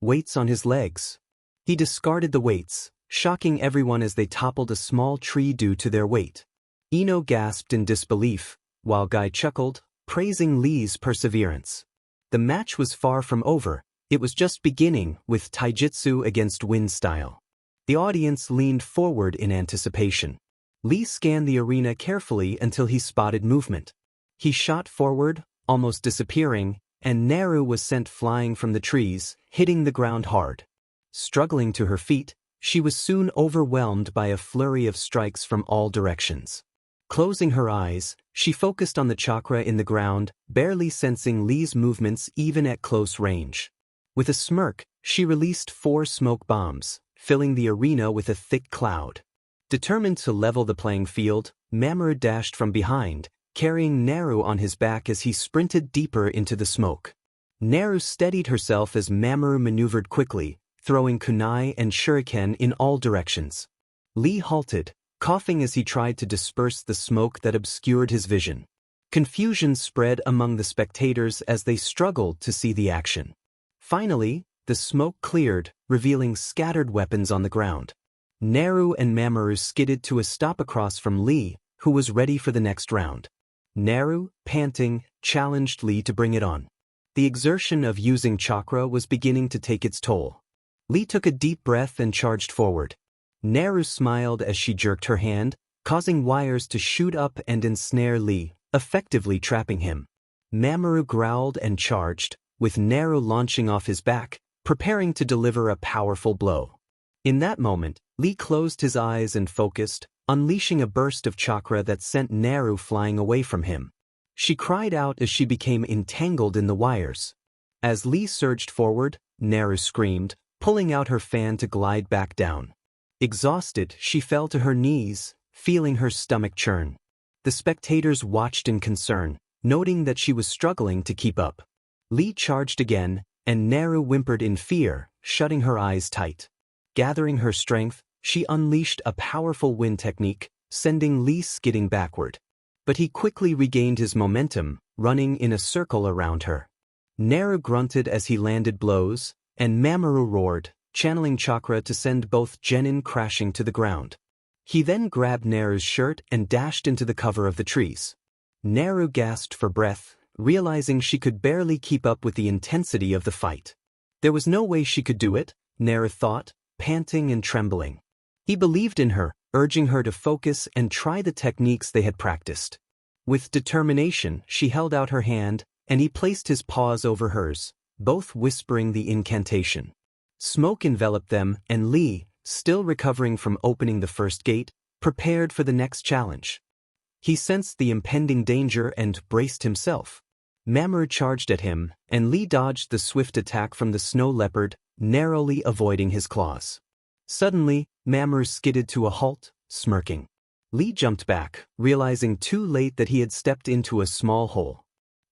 S1: weights on his legs. He discarded the weights, shocking everyone as they toppled a small tree due to their weight. Ino gasped in disbelief, while Guy chuckled, praising Lee's perseverance. The match was far from over. It was just beginning, with taijutsu against wind style. The audience leaned forward in anticipation. Lee scanned the arena carefully until he spotted movement. He shot forward, almost disappearing, and Naru was sent flying from the trees, hitting the ground hard. Struggling to her feet, she was soon overwhelmed by a flurry of strikes from all directions. Closing her eyes, she focused on the chakra in the ground, barely sensing Lee's movements even at close range. With a smirk, she released 4 smoke bombs, filling the arena with a thick cloud. Determined to level the playing field, Mamoru dashed from behind, carrying Naru on his back as he sprinted deeper into the smoke. Naru steadied herself as Mamoru maneuvered quickly, throwing kunai and shuriken in all directions. Lee halted, coughing as he tried to disperse the smoke that obscured his vision. Confusion spread among the spectators as they struggled to see the action. Finally, the smoke cleared, revealing scattered weapons on the ground. Naru and Mamoru skidded to a stop across from Lee, who was ready for the next round. Naru, panting, challenged Lee to bring it on. The exertion of using chakra was beginning to take its toll. Lee took a deep breath and charged forward. Naru smiled as she jerked her hand, causing wires to shoot up and ensnare Lee, effectively trapping him. Mamoru growled and charged, with Naru launching off his back, preparing to deliver a powerful blow. In that moment, Lee closed his eyes and focused, unleashing a burst of chakra that sent Naru flying away from him. She cried out as she became entangled in the wires. As Lee surged forward, Naru screamed, pulling out her fan to glide back down. Exhausted, she fell to her knees, feeling her stomach churn. The spectators watched in concern, noting that she was struggling to keep up. Lee charged again, and Naru whimpered in fear, shutting her eyes tight. Gathering her strength, she unleashed a powerful wind technique, sending Lee skidding backward. But he quickly regained his momentum, running in a circle around her. Naru grunted as he landed blows, and Mamoru roared, channeling chakra to send both genin crashing to the ground. He then grabbed Naru's shirt and dashed into the cover of the trees. Naru gasped for breath, realizing she could barely keep up with the intensity of the fight. There was no way she could do it, Naru thought, panting and trembling. He believed in her, urging her to focus and try the techniques they had practiced. With determination, she held out her hand, and he placed his paws over hers, both whispering the incantation. Smoke enveloped them, and Lee, still recovering from opening the first gate, prepared for the next challenge. He sensed the impending danger and braced himself. Mamoru charged at him, and Lee dodged the swift attack from the snow leopard, narrowly avoiding his claws. Suddenly, Mamoru skidded to a halt, smirking. Lee jumped back, realizing too late that he had stepped into a small hole.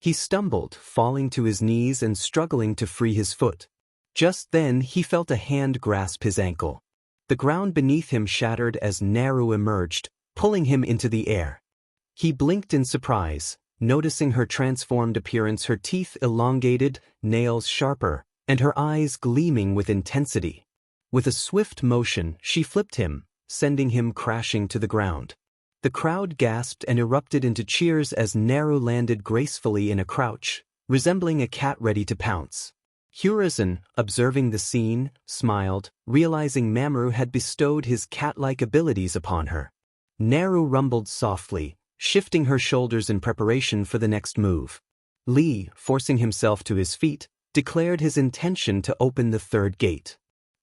S1: He stumbled, falling to his knees and struggling to free his foot. Just then he felt a hand grasp his ankle. The ground beneath him shattered as Naru emerged, pulling him into the air. He blinked in surprise, noticing her transformed appearance, her teeth elongated, nails sharper, and her eyes gleaming with intensity. With a swift motion, she flipped him, sending him crashing to the ground. The crowd gasped and erupted into cheers as Naru landed gracefully in a crouch, resembling a cat ready to pounce. Urizen, observing the scene, smiled, realizing Mamoru had bestowed his cat-like abilities upon her. Naru rumbled softly, shifting her shoulders in preparation for the next move. Lee, forcing himself to his feet, declared his intention to open the third gate.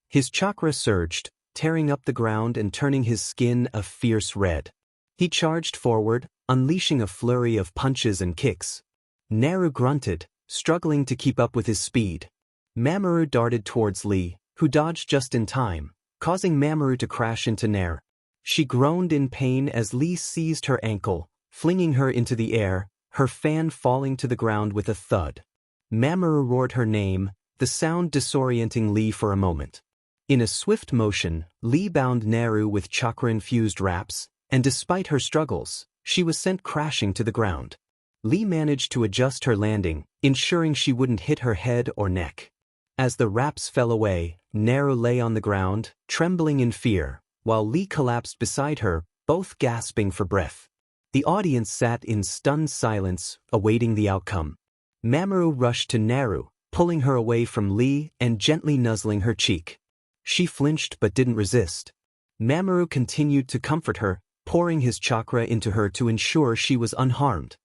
S1: His chakra surged, tearing up the ground and turning his skin a fierce red. He charged forward, unleashing a flurry of punches and kicks. Naru grunted, struggling to keep up with his speed. Mamoru darted towards Lee, who dodged just in time, causing Mamoru to crash into Naru. She groaned in pain as Lee seized her ankle, flinging her into the air, her fan falling to the ground with a thud. Mamoru roared her name, the sound disorienting Lee for a moment. In a swift motion, Lee bound Naru with chakra-infused wraps, and despite her struggles, she was sent crashing to the ground. Lee managed to adjust her landing, ensuring she wouldn't hit her head or neck. As the wraps fell away, Naru lay on the ground, trembling in fear, while Lee collapsed beside her, both gasping for breath. The audience sat in stunned silence, awaiting the outcome. Mamoru rushed to Naru, pulling her away from Lee and gently nuzzling her cheek. She flinched but didn't resist. Mamoru continued to comfort her, pouring his chakra into her to ensure she was unharmed.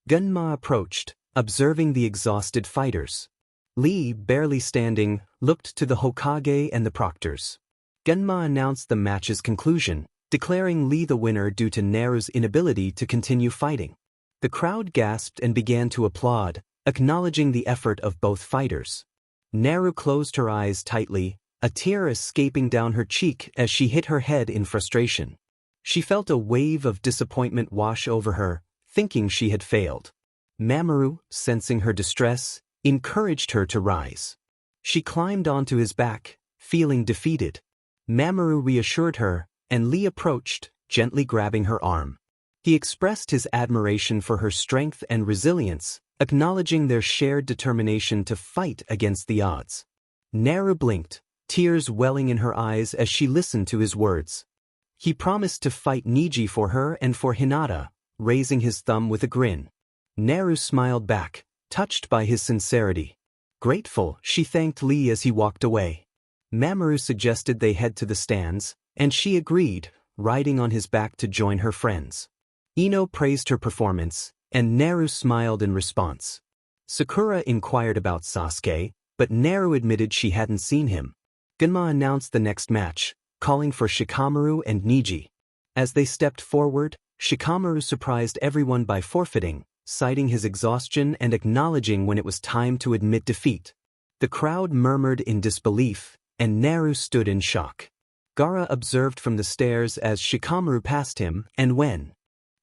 S1: Gunma approached, observing the exhausted fighters. Lee, barely standing, looked to the Hokage and the proctors. Gunma announced the match's conclusion, declaring Lee the winner due to Naru's inability to continue fighting. The crowd gasped and began to applaud, acknowledging the effort of both fighters. Naru closed her eyes tightly, a tear escaping down her cheek as she hit her head in frustration. She felt a wave of disappointment wash over her, thinking she had failed. Mamoru, sensing her distress, encouraged her to rise. She climbed onto his back, feeling defeated. Mamoru reassured her, and Lee approached, gently grabbing her arm. He expressed his admiration for her strength and resilience, acknowledging their shared determination to fight against the odds. Naru blinked, tears welling in her eyes as she listened to his words. He promised to fight Niji for her and for Hinata, raising his thumb with a grin. Naru smiled back, touched by his sincerity. Grateful, she thanked Lee as he walked away. Mamoru suggested they head to the stands, and she agreed, riding on his back to join her friends. Ino praised her performance, and Naru smiled in response. Sakura inquired about Sasuke, but Naru admitted she hadn't seen him. Genma announced the next match, calling for Shikamaru and Niji. As they stepped forward, Shikamaru surprised everyone by forfeiting, citing his exhaustion and acknowledging when it was time to admit defeat. The crowd murmured in disbelief, and Naru stood in shock. Gaara observed from the stairs as Shikamaru passed him, and when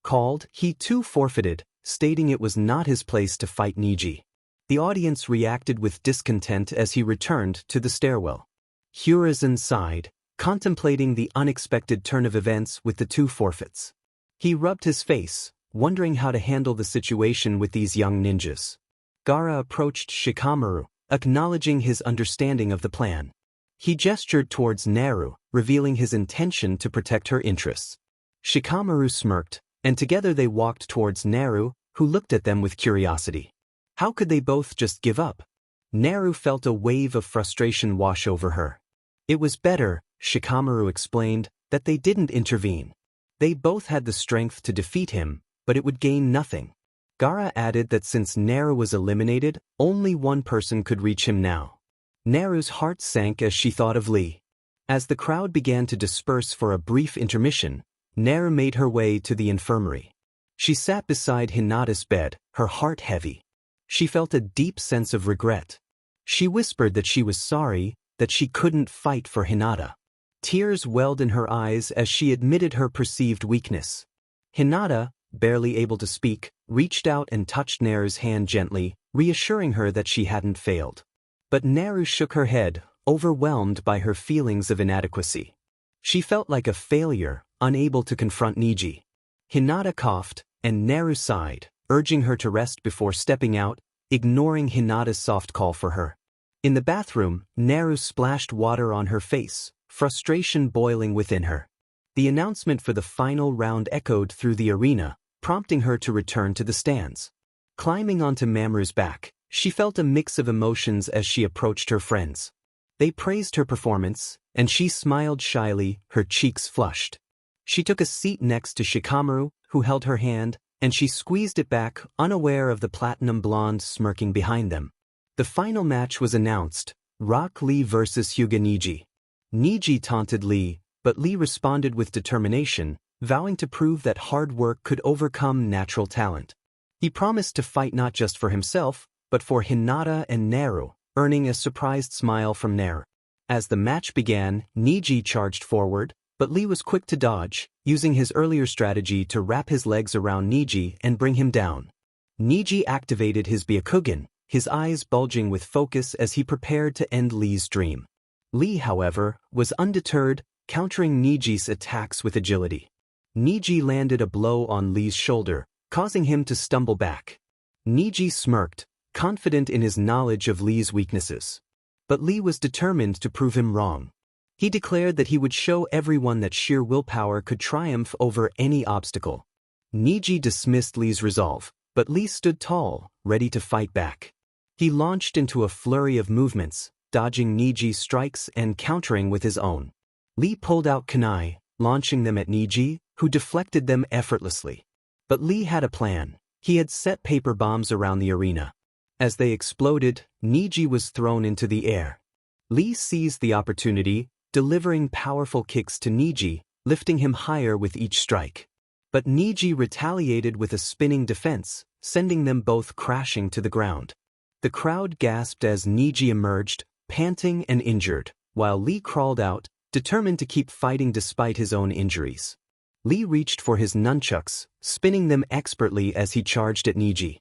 S1: called, he too forfeited, stating it was not his place to fight Niji. The audience reacted with discontent as he returned to the stairwell. Hiruzen sighed, contemplating the unexpected turn of events with the two forfeits. He rubbed his face, wondering how to handle the situation with these young ninjas. Gaara approached Shikamaru, acknowledging his understanding of the plan. He gestured towards Naru, revealing his intention to protect her interests. Shikamaru smirked, and together they walked towards Naru, who looked at them with curiosity. How could they both just give up? Naru felt a wave of frustration wash over her. It was better, Shikamaru explained, that they didn't intervene. They both had the strength to defeat him, but it would gain nothing. Gaara added that since Naru was eliminated, only one person could reach him now. Naru's heart sank as she thought of Lee. As the crowd began to disperse for a brief intermission, Naru made her way to the infirmary. She sat beside Hinata's bed, her heart heavy. She felt a deep sense of regret. She whispered that she was sorry, that she couldn't fight for Hinata. Tears welled in her eyes as she admitted her perceived weakness. Hinata, barely able to speak, reached out and touched Naru's hand gently, reassuring her that she hadn't failed. But Naru shook her head, overwhelmed by her feelings of inadequacy. She felt like a failure, unable to confront Niji. Hinata coughed, and Naru sighed, urging her to rest before stepping out, ignoring Hinata's soft call for her. In the bathroom, Naru splashed water on her face, frustration boiling within her. The announcement for the final round echoed through the arena, prompting her to return to the stands. Climbing onto Mamoru's back, she felt a mix of emotions as she approached her friends. They praised her performance, and she smiled shyly, her cheeks flushed. She took a seat next to Shikamaru, who held her hand, and she squeezed it back, unaware of the platinum blonde smirking behind them. The final match was announced, Rock Lee vs Hyuga Niji. Niji taunted Lee, but Lee responded with determination, vowing to prove that hard work could overcome natural talent. He promised to fight not just for himself, but for Hinata and Naru, earning a surprised smile from Naru. As the match began, Niji charged forward, but Lee was quick to dodge, using his earlier strategy to wrap his legs around Niji and bring him down. Niji activated his Byakugan, his eyes bulging with focus as he prepared to end Lee's dream. Lee, however, was undeterred, countering Niji's attacks with agility. Niji landed a blow on Lee's shoulder, causing him to stumble back. Niji smirked, confident in his knowledge of Lee's weaknesses. But Lee was determined to prove him wrong. He declared that he would show everyone that sheer willpower could triumph over any obstacle. Niji dismissed Lee's resolve, but Lee stood tall, ready to fight back. He launched into a flurry of movements, dodging Niji's strikes and countering with his own. Lee pulled out kunai, launching them at Niji, who deflected them effortlessly. But Lee had a plan. He had set paper bombs around the arena. As they exploded, Niji was thrown into the air. Lee seized the opportunity, delivering powerful kicks to Niji, lifting him higher with each strike. But Niji retaliated with a spinning defense, sending them both crashing to the ground. The crowd gasped as Niji emerged, panting and injured, while Lee crawled out, determined to keep fighting despite his own injuries. Lee reached for his nunchucks, spinning them expertly as he charged at Niji.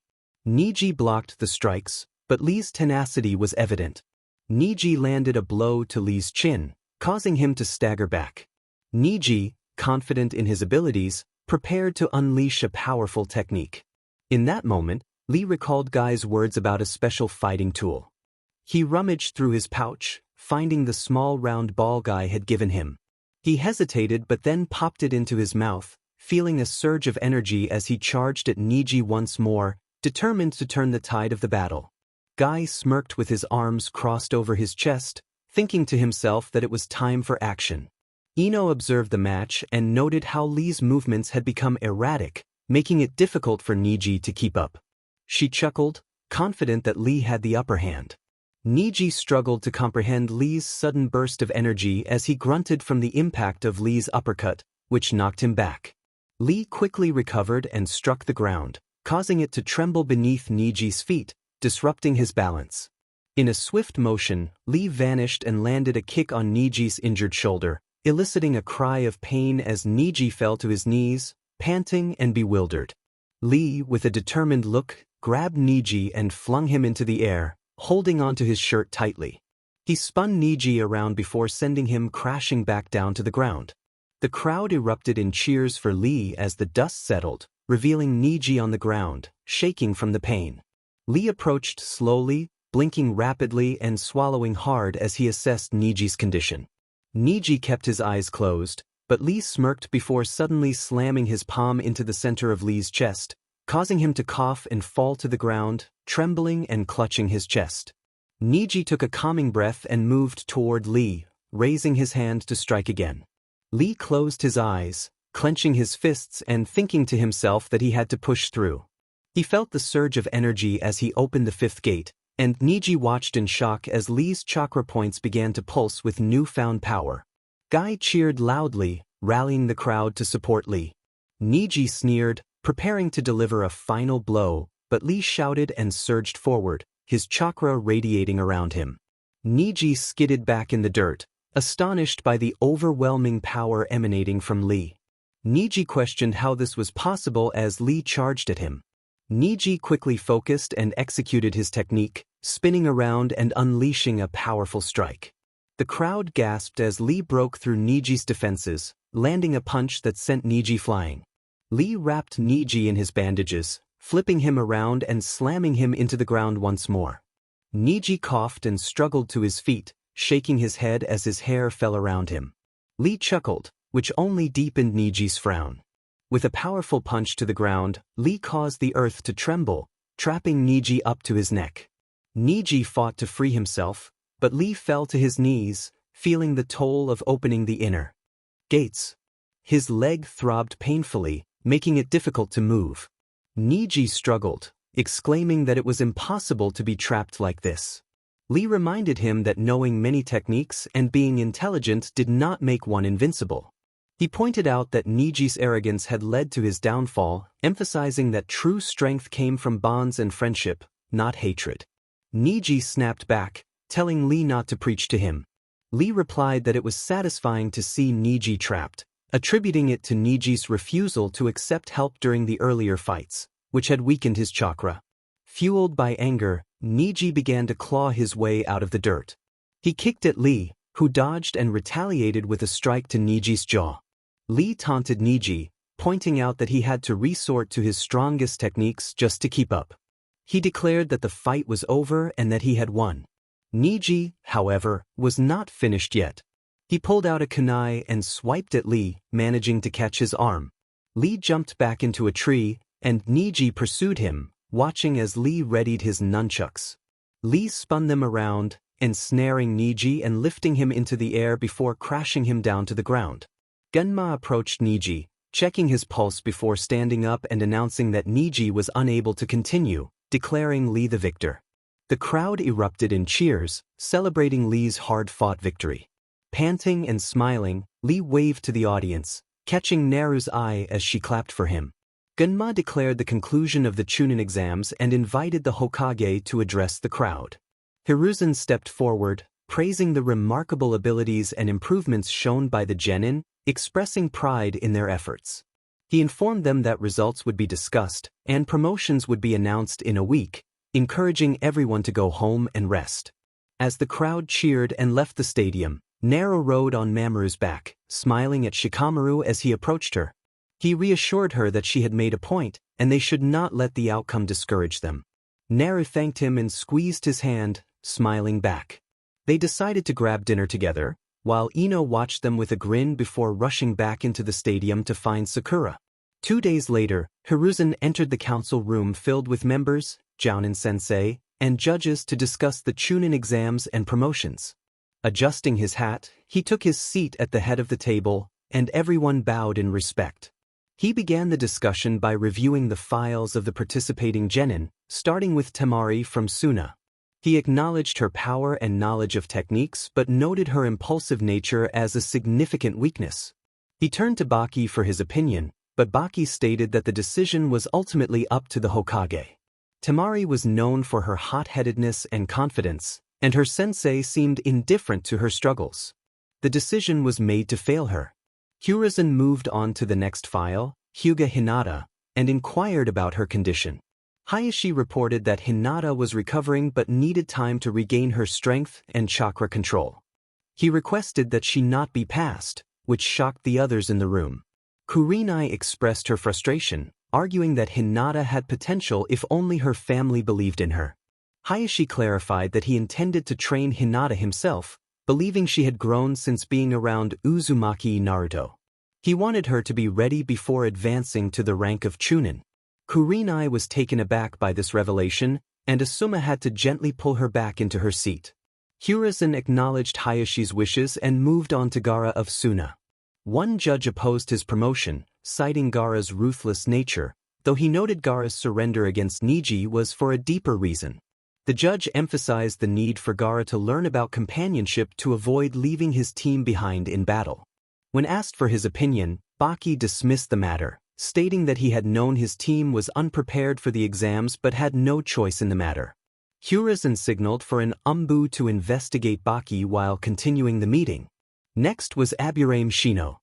S1: Niji blocked the strikes, but Lee's tenacity was evident. Niji landed a blow to Lee's chin, causing him to stagger back. Niji, confident in his abilities, prepared to unleash a powerful technique. In that moment, Lee recalled Guy's words about a special fighting tool. He rummaged through his pouch, finding the small round ball Guy had given him. He hesitated but then popped it into his mouth, feeling a surge of energy as he charged at Niji once more, determined to turn the tide of the battle. Guy smirked with his arms crossed over his chest, thinking to himself that it was time for action. Ino observed the match and noted how Lee's movements had become erratic, making it difficult for Niji to keep up. She chuckled, confident that Lee had the upper hand. Niji struggled to comprehend Lee's sudden burst of energy as he grunted from the impact of Lee's uppercut, which knocked him back. Lee quickly recovered and struck the ground, causing it to tremble beneath Niji's feet, disrupting his balance. In a swift motion, Lee vanished and landed a kick on Niji's injured shoulder, eliciting a cry of pain as Niji fell to his knees, panting and bewildered. Lee, with a determined look, grabbed Niji and flung him into the air, holding onto his shirt tightly. He spun Niji around before sending him crashing back down to the ground. The crowd erupted in cheers for Lee as the dust settled, revealing Niji on the ground, shaking from the pain. Lee approached slowly, blinking rapidly and swallowing hard as he assessed Niji's condition. Niji kept his eyes closed, but Lee smirked before suddenly slamming his palm into the center of Lee's chest, causing him to cough and fall to the ground, trembling and clutching his chest. Niji took a calming breath and moved toward Lee, raising his hand to strike again. Lee closed his eyes, clenching his fists and thinking to himself that he had to push through. He felt the surge of energy as he opened the fifth gate, and Niji watched in shock as Lee's chakra points began to pulse with newfound power. Guy cheered loudly, rallying the crowd to support Lee. Niji sneered, preparing to deliver a final blow, but Lee shouted and surged forward, his chakra radiating around him. Niji skidded back in the dirt, astonished by the overwhelming power emanating from Lee. Niji questioned how this was possible as Lee charged at him. Niji quickly focused and executed his technique, spinning around and unleashing a powerful strike. The crowd gasped as Lee broke through Niji's defenses, landing a punch that sent Niji flying. Lee wrapped Niji in his bandages, flipping him around and slamming him into the ground once more. Niji coughed and struggled to his feet, shaking his head as his hair fell around him. Lee chuckled, which only deepened Niji's frown. With a powerful punch to the ground, Lee caused the earth to tremble, trapping Niji up to his neck. Niji fought to free himself, but Lee fell to his knees, feeling the toll of opening the inner gates. His leg throbbed painfully, making it difficult to move. Niji struggled, exclaiming that it was impossible to be trapped like this. Lee reminded him that knowing many techniques and being intelligent did not make one invincible. He pointed out that Niji's arrogance had led to his downfall, emphasizing that true strength came from bonds and friendship, not hatred. Niji snapped back, telling Lee not to preach to him. Lee replied that it was satisfying to see Niji trapped, attributing it to Niji's refusal to accept help during the earlier fights, which had weakened his chakra. Fueled by anger, Niji began to claw his way out of the dirt. He kicked at Lee, who dodged and retaliated with a strike to Niji's jaw. Lee taunted Niji, pointing out that he had to resort to his strongest techniques just to keep up. He declared that the fight was over and that he had won. Niji, however, was not finished yet. He pulled out a kunai and swiped at Lee, managing to catch his arm. Lee jumped back into a tree, and Niji pursued him, watching as Lee readied his nunchucks. Lee spun them around, ensnaring Niji and lifting him into the air before crashing him down to the ground. Genma approached Niji, checking his pulse before standing up and announcing that Niji was unable to continue, declaring Lee the victor. The crowd erupted in cheers, celebrating Lee's hard-fought victory. Panting and smiling, Lee waved to the audience, catching Naru's eye as she clapped for him. Genma declared the conclusion of the Chunin exams and invited the Hokage to address the crowd. Hiruzen stepped forward, praising the remarkable abilities and improvements shown by the genin, expressing pride in their efforts. He informed them that results would be discussed and promotions would be announced in a week, encouraging everyone to go home and rest. As the crowd cheered and left the stadium, Naru rode on Mamoru's back, smiling at Shikamaru as he approached her. He reassured her that she had made a point and they should not let the outcome discourage them. Naru thanked him and squeezed his hand, smiling back. They decided to grab dinner together, while Ino watched them with a grin before rushing back into the stadium to find Sakura. 2 days later, Hiruzen entered the council room filled with members, Jounin-sensei, and judges to discuss the Chunin exams and promotions. Adjusting his hat, he took his seat at the head of the table, and everyone bowed in respect. He began the discussion by reviewing the files of the participating genin, starting with Temari from Suna. He acknowledged her power and knowledge of techniques but noted her impulsive nature as a significant weakness. He turned to Baki for his opinion, but Baki stated that the decision was ultimately up to the Hokage. Temari was known for her hot-headedness and confidence, and her sensei seemed indifferent to her struggles. The decision was made to fail her. Hiruzen moved on to the next file, Hyuga Hinata, and inquired about her condition. Hayashi reported that Hinata was recovering but needed time to regain her strength and chakra control. He requested that she not be passed, which shocked the others in the room. Kurenai expressed her frustration, arguing that Hinata had potential if only her family believed in her. Hayashi clarified that he intended to train Hinata himself, believing she had grown since being around Uzumaki Naruto. He wanted her to be ready before advancing to the rank of Chunin. Kurenai was taken aback by this revelation, and Asuma had to gently pull her back into her seat. Hiruzen acknowledged Hayashi's wishes and moved on to Gaara of Suna. One judge opposed his promotion, citing Gaara's ruthless nature, though he noted Gaara's surrender against Niji was for a deeper reason. The judge emphasized the need for Gaara to learn about companionship to avoid leaving his team behind in battle. When asked for his opinion, Baki dismissed the matter, stating that he had known his team was unprepared for the exams but had no choice in the matter. Hiruzen signaled for an umbu to investigate Baki while continuing the meeting. Next was Aburame Shino.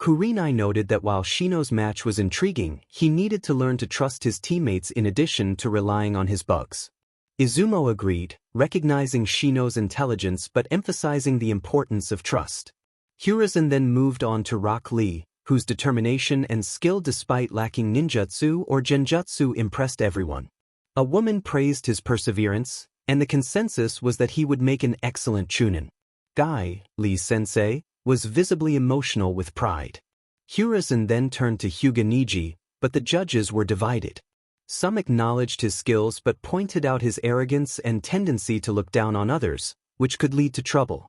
S1: Kurenai noted that while Shino's match was intriguing, he needed to learn to trust his teammates in addition to relying on his bugs. Izumo agreed, recognizing Shino's intelligence but emphasizing the importance of trust. Hiruzen then moved on to Rock Lee, whose determination and skill despite lacking ninjutsu or genjutsu impressed everyone. A woman praised his perseverance, and the consensus was that he would make an excellent Chunin. Guy, Lee's sensei, was visibly emotional with pride. Hiruzen then turned to Hyuga Niji, but the judges were divided. Some acknowledged his skills but pointed out his arrogance and tendency to look down on others, which could lead to trouble.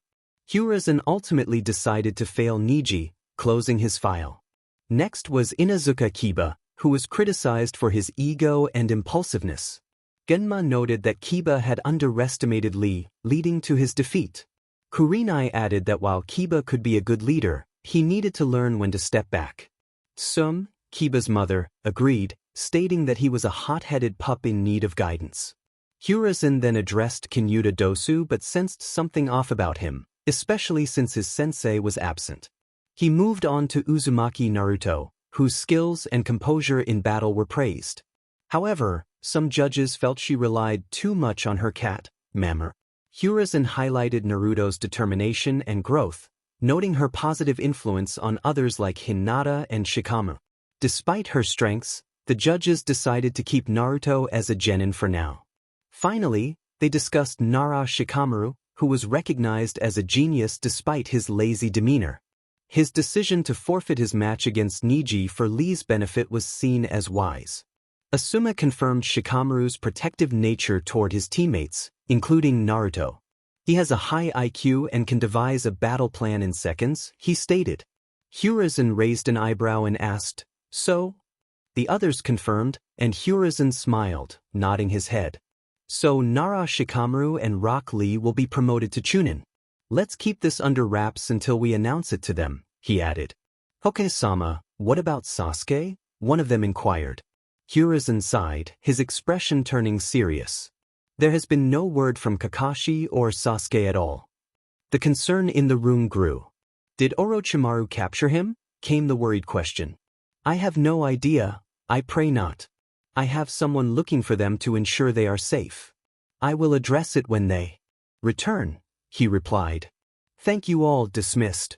S1: Hiruzen ultimately decided to fail Niji, closing his file. Next was Inuzuka Kiba, who was criticized for his ego and impulsiveness. Genma noted that Kiba had underestimated Lee, leading to his defeat. Kurenai added that while Kiba could be a good leader, he needed to learn when to step back. Sum, Kiba's mother, agreed, stating that he was a hot-headed pup in need of guidance. Hiruzen then addressed Kinyuta Dosu but sensed something off about him, especially since his sensei was absent. He moved on to Uzumaki Naruto, whose skills and composure in battle were praised. However, some judges felt she relied too much on her cat, Mamoru. Hiruzen highlighted Naruto's determination and growth, noting her positive influence on others like Hinata and Shikamaru. Despite her strengths, the judges decided to keep Naruto as a genin for now. Finally, they discussed Nara Shikamaru, who was recognized as a genius despite his lazy demeanor. His decision to forfeit his match against Niji for Lee's benefit was seen as wise. Asuma confirmed Shikamaru's protective nature toward his teammates, including Naruto. He has a high IQ and can devise a battle plan in seconds, he stated. Hiruzen raised an eyebrow and asked, "So?" The others confirmed, and Hiruzen smiled, nodding his head. "So Nara Shikamaru and Rock Lee will be promoted to Chunin. Let's keep this under wraps until we announce it to them," he added. "Hokage-sama, what about Sasuke?" one of them inquired. Hiruzen sighed, his expression turning serious. There has been no word from Kakashi or Sasuke at all. The concern in the room grew. Did Orochimaru capture him? came the worried question. I have no idea, I pray not. I have someone looking for them to ensure they are safe. I will address it when they return, he replied. Thank you all, dismissed.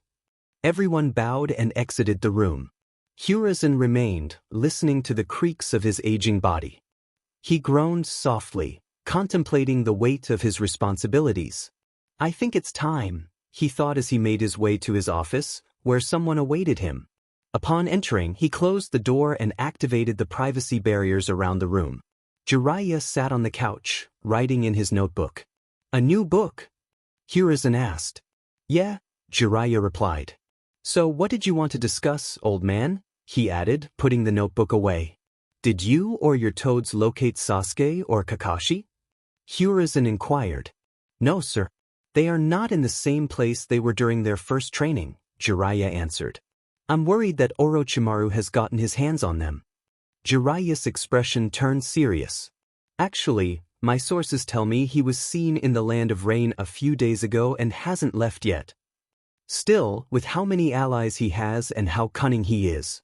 S1: Everyone bowed and exited the room. Hiruzen remained, listening to the creaks of his aging body. He groaned softly, contemplating the weight of his responsibilities. I think it's time, he thought as he made his way to his office, where someone awaited him. Upon entering, he closed the door and activated the privacy barriers around the room. Jeriah sat on the couch, writing in his notebook. A new book? Hiruzen asked. Yeah, Jeriah replied. So what did you want to discuss, old man? He added, putting the notebook away. Did you or your toads locate Sasuke or Kakashi? Hiruzen inquired. No, sir. They are not in the same place they were during their first training, Jeriah answered. I'm worried that Orochimaru has gotten his hands on them. Jiraiya's expression turned serious. Actually, my sources tell me he was seen in the Land of Rain a few days ago and hasn't left yet. Still, with how many allies he has and how cunning he is.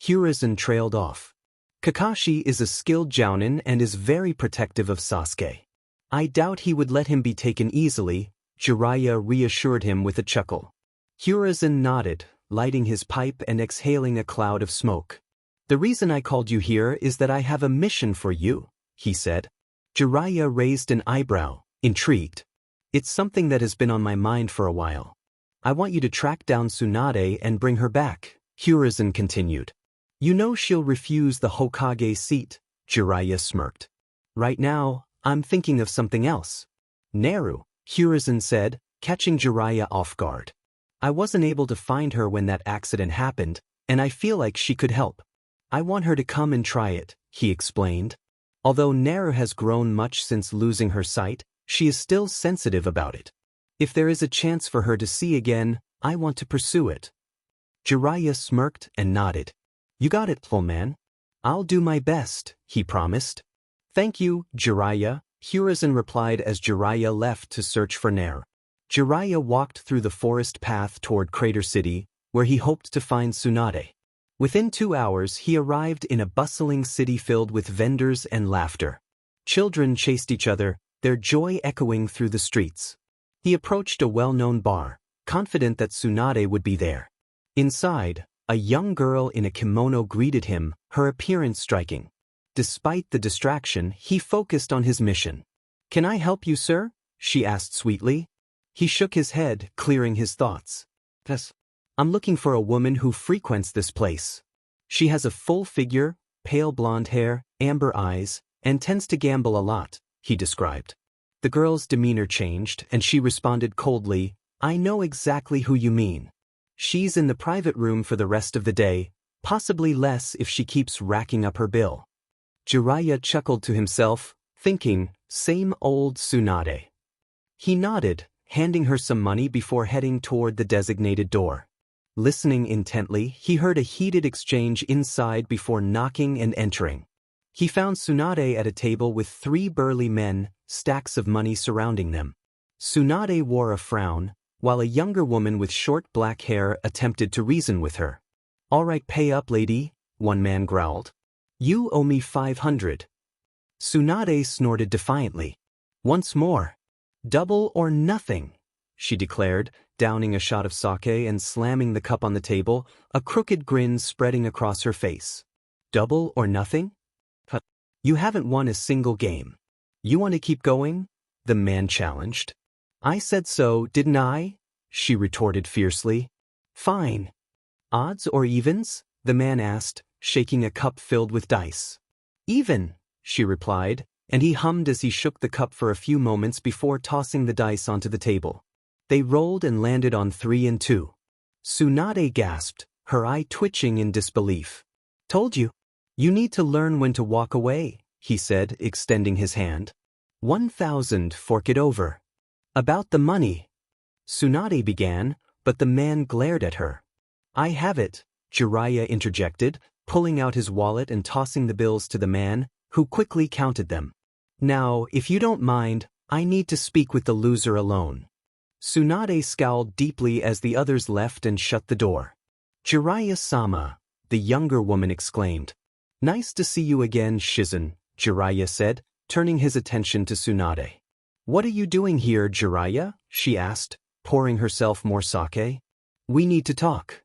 S1: Hiruzen trailed off. Kakashi is a skilled jounin and is very protective of Sasuke. I doubt he would let him be taken easily, Jeriah reassured him with a chuckle. Hiruzen nodded, lighting his pipe and exhaling a cloud of smoke. The reason I called you here is that I have a mission for you, he said. Jeriah raised an eyebrow, intrigued. It's something that has been on my mind for a while. I want you to track down Tsunade and bring her back, Hiruzen continued. You know she'll refuse the Hokage seat, Jeriah smirked. Right now, I'm thinking of something else. Naru, Hiruzen said, catching Jeriah off guard. I wasn't able to find her when that accident happened, and I feel like she could help. I want her to come and try it, he explained. Although Naru has grown much since losing her sight, she is still sensitive about it. If there is a chance for her to see again, I want to pursue it. Jeriah smirked and nodded. You got it, full man. I'll do my best, he promised. Thank you, Jeriah, Hiruzen replied as Jeriah left to search for Naru. Jeriah walked through the forest path toward Crater City, where he hoped to find Tsunade. Within 2 hours he arrived in a bustling city filled with vendors and laughter. Children chased each other, their joy echoing through the streets. He approached a well-known bar, confident that Tsunade would be there. Inside, a young girl in a kimono greeted him, her appearance striking. Despite the distraction, he focused on his mission. Can I help you, sir? She asked sweetly. He shook his head, clearing his thoughts. Yes. I'm looking for a woman who frequents this place. She has a full figure, pale blonde hair, amber eyes, and tends to gamble a lot, he described. The girl's demeanor changed, and she responded coldly, I know exactly who you mean. She's in the private room for the rest of the day, possibly less if she keeps racking up her bill. Jeriah chuckled to himself, thinking, same old Tsunade. He nodded, handing her some money before heading toward the designated door. Listening intently, he heard a heated exchange inside before knocking and entering. He found Tsunade at a table with 3 burly men, stacks of money surrounding them. Tsunade wore a frown, while a younger woman with short black hair attempted to reason with her. All right, pay up, lady, one man growled. You owe me 500. Tsunade snorted defiantly. Once more. Double or nothing, she declared, downing a shot of sake and slamming the cup on the table, a crooked grin spreading across her face. Double or nothing? You haven't won a single game. You want to keep going? The man challenged. I said so, didn't I? She retorted fiercely. Fine. Odds or evens? The man asked, shaking a cup filled with dice. Even, she replied, and he hummed as he shook the cup for a few moments before tossing the dice onto the table. They rolled and landed on 3 and 2. Tsunade gasped, her eye twitching in disbelief. Told you. You need to learn when to walk away, he said, extending his hand. 1,000, fork it over. About the money. Tsunade began, but the man glared at her. I have it, Jeriah interjected, pulling out his wallet and tossing the bills to the man, who quickly counted them. Now, if you don't mind, I need to speak with the loser alone. Tsunade scowled deeply as the others left and shut the door. Jeriah-sama, the younger woman exclaimed. Nice to see you again, Shizun, Jeriah said, turning his attention to Tsunade. What are you doing here, Jeriah? She asked, pouring herself more sake. We need to talk.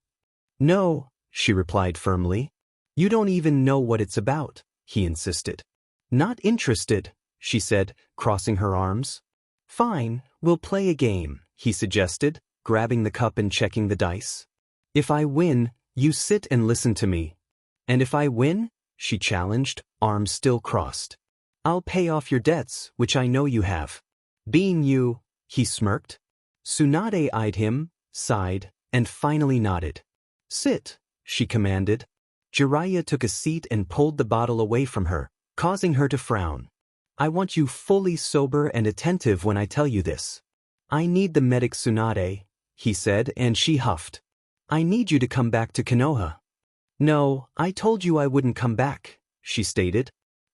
S1: No, she replied firmly. You don't even know what it's about, he insisted. Not interested, she said, crossing her arms. Fine, we'll play a game, he suggested, grabbing the cup and checking the dice. If I win, you sit and listen to me. And if I win, she challenged, arms still crossed. I'll pay off your debts, which I know you have. Being you, he smirked. Tsunade eyed him, sighed, and finally nodded. Sit, she commanded. Jeriah took a seat and pulled the bottle away from her, causing her to frown. I want you fully sober and attentive when I tell you this. I need the medic Tsunade, he said, and she huffed. I need you to come back to Konoha. No, I told you I wouldn't come back, she stated.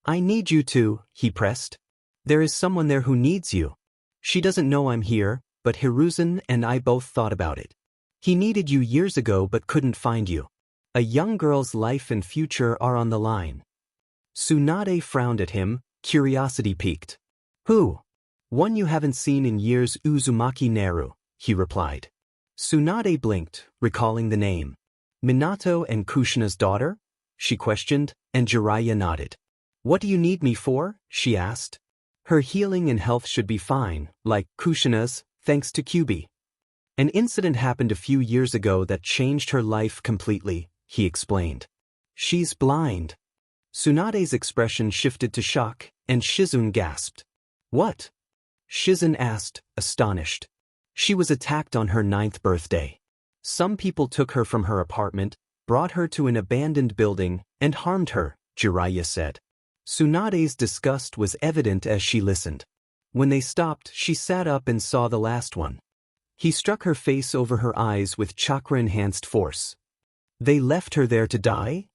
S1: I need you to, he pressed. There is someone there who needs you. She doesn't know I'm here, but Hiruzen and I both thought about it. He needed you years ago but couldn't find you. A young girl's life and future are on the line. Tsunade frowned at him, curiosity piqued. Who? One you haven't seen in years, Uzumaki Naru, he replied. Tsunade blinked, recalling the name. Minato and Kushina's daughter? She questioned, and Jeriah nodded. What do you need me for? She asked. Her healing and health should be fine, like Kushina's, thanks to Kyubi. An incident happened a few years ago that changed her life completely, he explained. She's blind. Tsunade's expression shifted to shock, and Shizun gasped. What? Shizun asked, astonished. She was attacked on her 9th birthday. Some people took her from her apartment, brought her to an abandoned building, and harmed her, Jeriah said. Tsunade's disgust was evident as she listened. When they stopped, she sat up and saw the last one. He struck her face over her eyes with chakra-enhanced force. They left her there to die?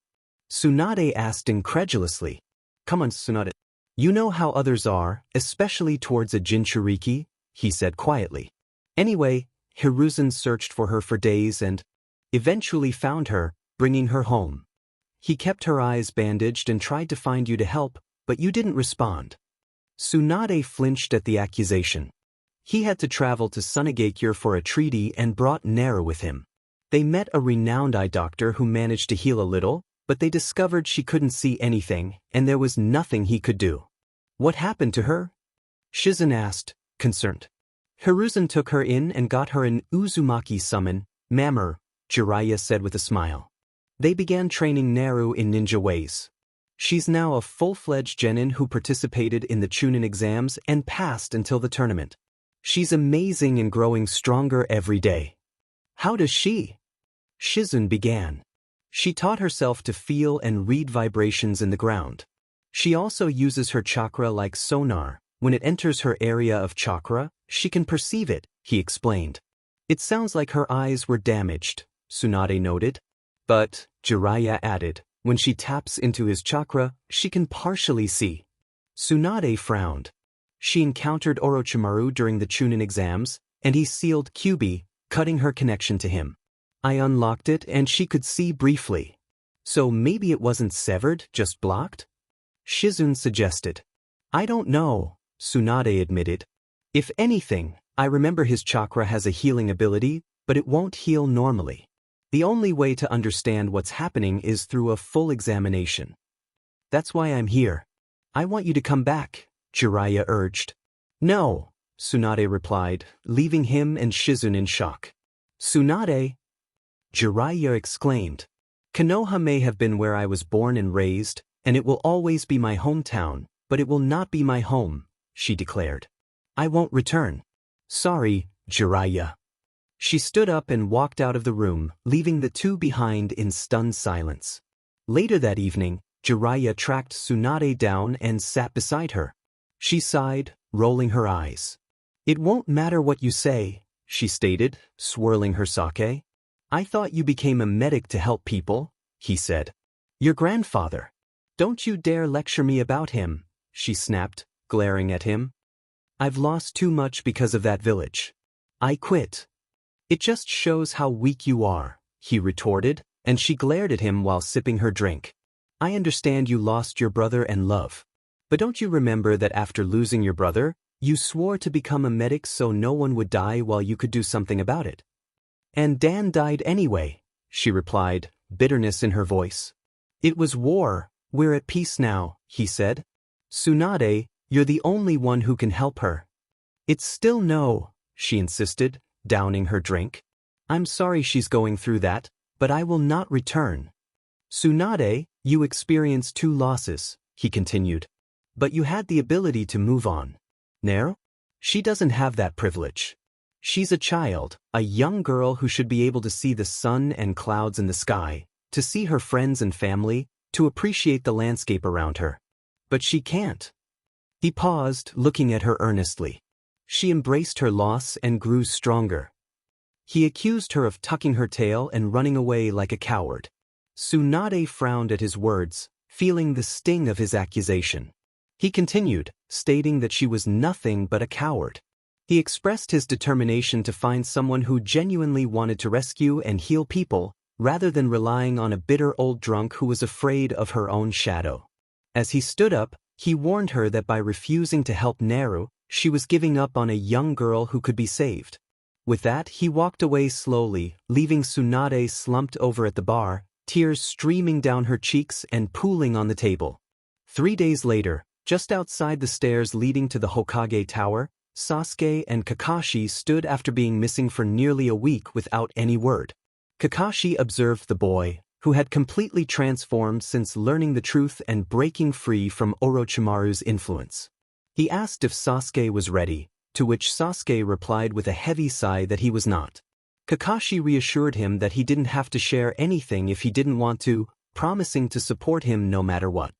S1: Tsunade asked incredulously. Come on, Tsunade. You know how others are, especially towards a Jinchuriki, he said quietly. Anyway, Hiruzen searched for her for days and eventually found her, bringing her home. He kept her eyes bandaged and tried to find you to help, but you didn't respond. Tsunade flinched at the accusation. He had to travel to Sunagakure for a treaty and brought Naru with him. They met a renowned eye doctor who managed to heal a little, but they discovered she couldn't see anything, and there was nothing he could do. What happened to her? Shizun asked, concerned. Hiruzen took her in and got her an Uzumaki summon, Mamur, Jeriah said with a smile. They began training Naru in ninja ways. She's now a full-fledged genin who participated in the Chunin exams and passed until the tournament. She's amazing and growing stronger every day. How does she? Shizun began. She taught herself to feel and read vibrations in the ground. She also uses her chakra like sonar. When it enters her area of chakra, she can perceive it, he explained. It sounds like her eyes were damaged, Tsunade noted. But, Jeriah added, when she taps into his chakra, she can partially see. Tsunade frowned. She encountered Orochimaru during the Chunin exams, and he sealed Kyubi, cutting her connection to him. I unlocked it and she could see briefly. So maybe it wasn't severed, just blocked? Shizun suggested. I don't know, Tsunade admitted. If anything, I remember his chakra has a healing ability, but it won't heal normally. The only way to understand what's happening is through a full examination. That's why I'm here. I want you to come back, Jeriah urged. No, Tsunade replied, leaving him and Shizun in shock. Tsunade? Jeriah exclaimed. Konoha may have been where I was born and raised, and it will always be my hometown, but it will not be my home, she declared. I won't return. Sorry, Jeriah. She stood up and walked out of the room, leaving the two behind in stunned silence. Later that evening, Jeriah tracked Tsunade down and sat beside her. She sighed, rolling her eyes. It won't matter what you say, she stated, swirling her sake. I thought you became a medic to help people, he said. Your grandfather. Don't you dare lecture me about him, she snapped, glaring at him. I've lost too much because of that village. I quit. It just shows how weak you are, he retorted, and she glared at him while sipping her drink. I understand you lost your brother and love. But don't you remember that after losing your brother, you swore to become a medic so no one would die while you could do something about it? And Dan died anyway, she replied, bitterness in her voice. It was war, we're at peace now, he said. Tsunade, you're the only one who can help her. It's still no, she insisted, downing her drink. I'm sorry she's going through that, but I will not return. Tsunade, you experienced 2 losses, he continued. But you had the ability to move on. Naru? She doesn't have that privilege. She's a child, a young girl who should be able to see the sun and clouds in the sky, to see her friends and family, to appreciate the landscape around her. But she can't. He paused, looking at her earnestly. She embraced her loss and grew stronger. He accused her of tucking her tail and running away like a coward. Tsunade frowned at his words, feeling the sting of his accusation. He continued, stating that she was nothing but a coward. He expressed his determination to find someone who genuinely wanted to rescue and heal people, rather than relying on a bitter old drunk who was afraid of her own shadow. As he stood up, he warned her that by refusing to help Naru, she was giving up on a young girl who could be saved. With that, he walked away slowly, leaving Tsunade slumped over at the bar, tears streaming down her cheeks and pooling on the table. 3 days later, just outside the stairs leading to the Hokage Tower, Sasuke and Kakashi stood after being missing for nearly a week without any word. Kakashi observed the boy, who had completely transformed since learning the truth and breaking free from Orochimaru's influence. He asked if Sasuke was ready, to which Sasuke replied with a heavy sigh that he was not. Kakashi reassured him that he didn't have to share anything if he didn't want to, promising to support him no matter what.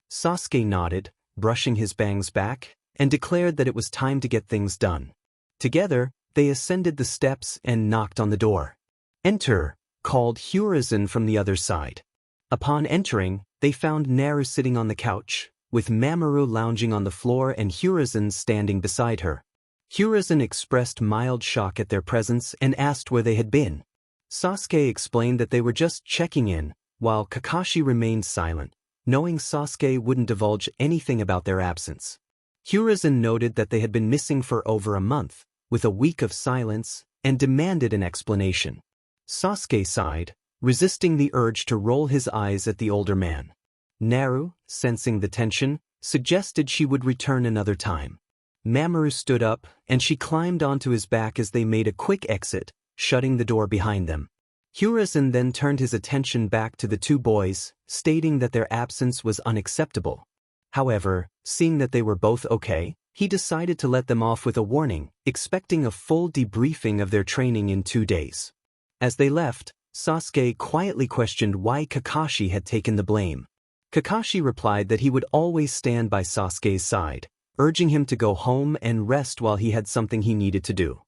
S1: Sasuke nodded, brushing his bangs back, and declared that it was time to get things done. Together, they ascended the steps and knocked on the door. Enter, called Hiruzen from the other side. Upon entering, they found Naru sitting on the couch, with Mamoru lounging on the floor and Hiruzen standing beside her. Hiruzen expressed mild shock at their presence and asked where they had been. Sasuke explained that they were just checking in, while Kakashi remained silent, knowing Sasuke wouldn't divulge anything about their absence. Hiruzen noted that they had been missing for over a month, with a week of silence, and demanded an explanation. Sasuke sighed, resisting the urge to roll his eyes at the older man. Naru, sensing the tension, suggested she would return another time. Mamoru stood up, and she climbed onto his back as they made a quick exit, shutting the door behind them. Hiruzen then turned his attention back to the 2 boys, stating that their absence was unacceptable. However, seeing that they were both okay, he decided to let them off with a warning, expecting a full debriefing of their training in 2 days. As they left, Sasuke quietly questioned why Kakashi had taken the blame. Kakashi replied that he would always stand by Sasuke's side, urging him to go home and rest while he had something he needed to do.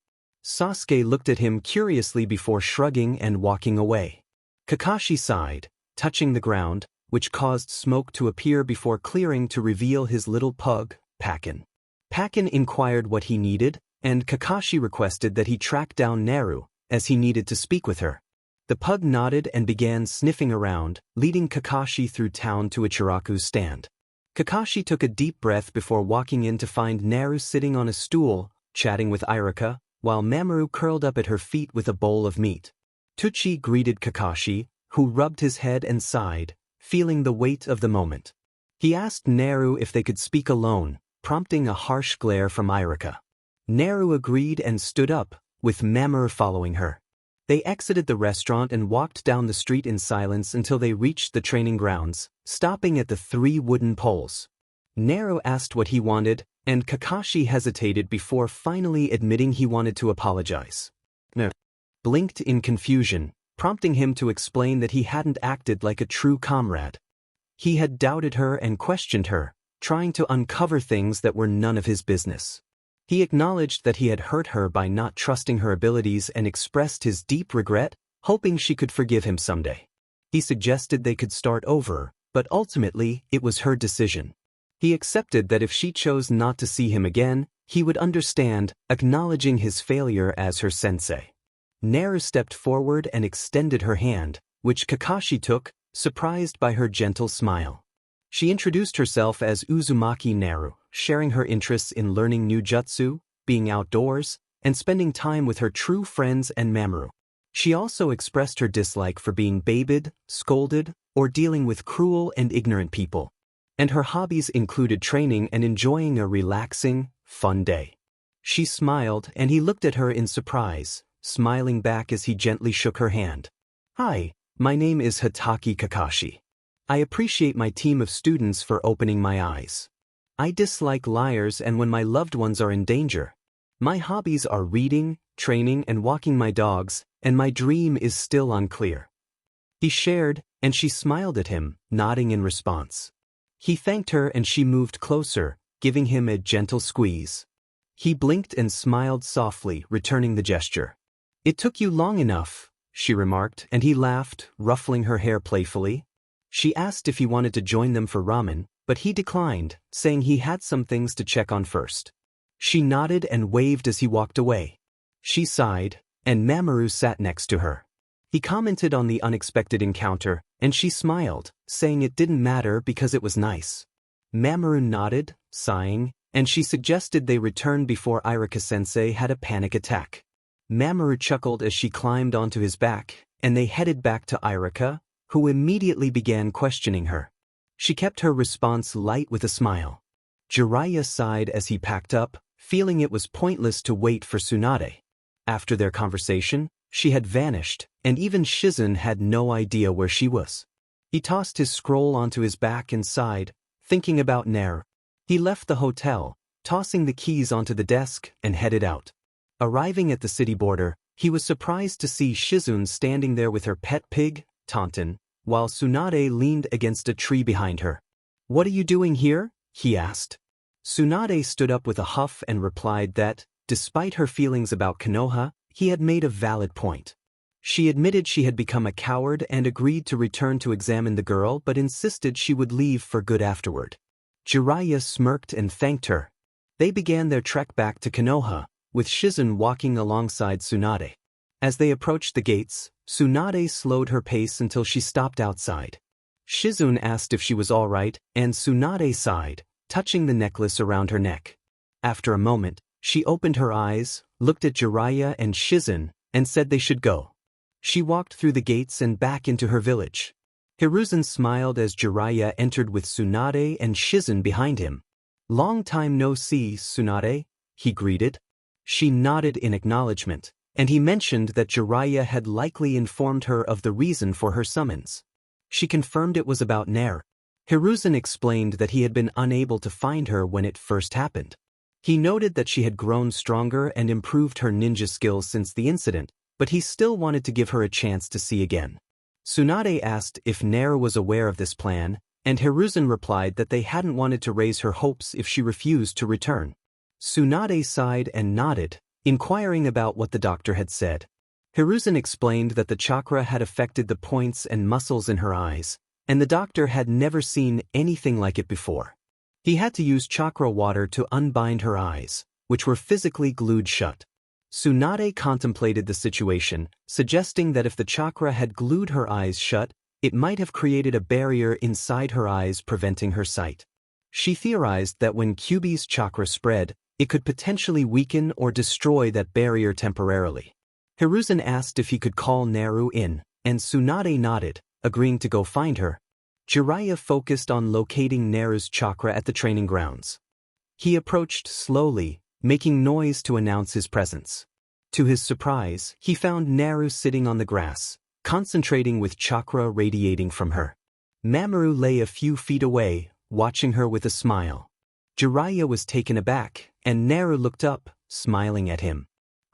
S1: Sasuke looked at him curiously before shrugging and walking away. Kakashi sighed, touching the ground, which caused smoke to appear before clearing to reveal his little pug, Pakin. Pakin inquired what he needed, and Kakashi requested that he track down Naru, as he needed to speak with her. The pug nodded and began sniffing around, leading Kakashi through town to Ichiraku's stand. Kakashi took a deep breath before walking in to find Naru sitting on a stool, chatting with Irika, while Mamoru curled up at her feet with a bowl of meat. Tuchi greeted Kakashi, who rubbed his head and sighed, feeling the weight of the moment. He asked Naru if they could speak alone, prompting a harsh glare from Irika. Naru agreed and stood up, with Mamoru following her. They exited the restaurant and walked down the street in silence until they reached the training grounds, stopping at the 3 wooden poles. Naru asked what he wanted, and Kakashi hesitated before finally admitting he wanted to apologize. Naru blinked in confusion, prompting him to explain that he hadn't acted like a true comrade. He had doubted her and questioned her, trying to uncover things that were none of his business. He acknowledged that he had hurt her by not trusting her abilities and expressed his deep regret, hoping she could forgive him someday. He suggested they could start over, but ultimately it was her decision. He accepted that if she chose not to see him again, he would understand, acknowledging his failure as her sensei. Naru stepped forward and extended her hand, which Kakashi took, surprised by her gentle smile. She introduced herself as Uzumaki Naru, sharing her interests in learning new jutsu, being outdoors, and spending time with her true friends and Mamoru. She also expressed her dislike for being babied, scolded, or dealing with cruel and ignorant people. And her hobbies included training and enjoying a relaxing, fun day. She smiled and he looked at her in surprise, smiling back as he gently shook her hand. "Hi, my name is Hitaki Kakashi. I appreciate my team of students for opening my eyes. I dislike liars and when my loved ones are in danger. My hobbies are reading, training and walking my dogs, and my dream is still unclear." He shared, and she smiled at him, nodding in response. He thanked her and she moved closer, giving him a gentle squeeze. He blinked and smiled softly, returning the gesture. "It took you long enough," she remarked, and he laughed, ruffling her hair playfully. She asked if he wanted to join them for ramen, but he declined, saying he had some things to check on first. She nodded and waved as he walked away. She sighed, and Mamoru sat next to her. He commented on the unexpected encounter, and she smiled, saying it didn't matter because it was nice. Mamoru nodded, sighing, and she suggested they return before Irika-sensei had a panic attack. Mamoru chuckled as she climbed onto his back, and they headed back to Irika, who immediately began questioning her. She kept her response light with a smile. Jeriah sighed as he packed up, feeling it was pointless to wait for Tsunade. After their conversation, she had vanished, and even Shizun had no idea where she was. He tossed his scroll onto his back and sighed, thinking about Naru. He left the hotel, tossing the keys onto the desk, and headed out. Arriving at the city border, he was surprised to see Shizun standing there with her pet pig, Tunin, while Tsunade leaned against a tree behind her. "What are you doing here?" he asked. Tsunade stood up with a huff and replied that, despite her feelings about Konoha, he had made a valid point. She admitted she had become a coward and agreed to return to examine the girl but insisted she would leave for good afterward. Jeriah smirked and thanked her. They began their trek back to Konoha, with Shizun walking alongside Tsunade. As they approached the gates, Tsunade slowed her pace until she stopped outside. Shizun asked if she was all right, and Tsunade sighed, touching the necklace around her neck. After a moment, she opened her eyes, looked at Jeriah and Shizun, and said they should go. She walked through the gates and back into her village. Hiruzen smiled as Jeriah entered with Tsunade and Shizun behind him. "Long time no see, Tsunade," he greeted. She nodded in acknowledgement, and he mentioned that Jeriah had likely informed her of the reason for her summons. She confirmed it was about Naru. Hiruzen explained that he had been unable to find her when it first happened. He noted that she had grown stronger and improved her ninja skills since the incident, but he still wanted to give her a chance to see again. Tsunade asked if Naru was aware of this plan, and Hiruzen replied that they hadn't wanted to raise her hopes if she refused to return. Tsunade sighed and nodded, inquiring about what the doctor had said. Hiruzen explained that the chakra had affected the points and muscles in her eyes, and the doctor had never seen anything like it before. He had to use chakra water to unbind her eyes, which were physically glued shut. Tsunade contemplated the situation, suggesting that if the chakra had glued her eyes shut, it might have created a barrier inside her eyes preventing her sight. She theorized that when Kyuubi's chakra spread, it could potentially weaken or destroy that barrier temporarily. Hiruzen asked if he could call Naru in, and Tsunade nodded, agreeing to go find her. Jeriah focused on locating Naru's chakra at the training grounds. He approached slowly, making noise to announce his presence. To his surprise, he found Naru sitting on the grass, concentrating with chakra radiating from her. Mamoru lay a few feet away, watching her with a smile. Jeriah was taken aback, and Naru looked up, smiling at him.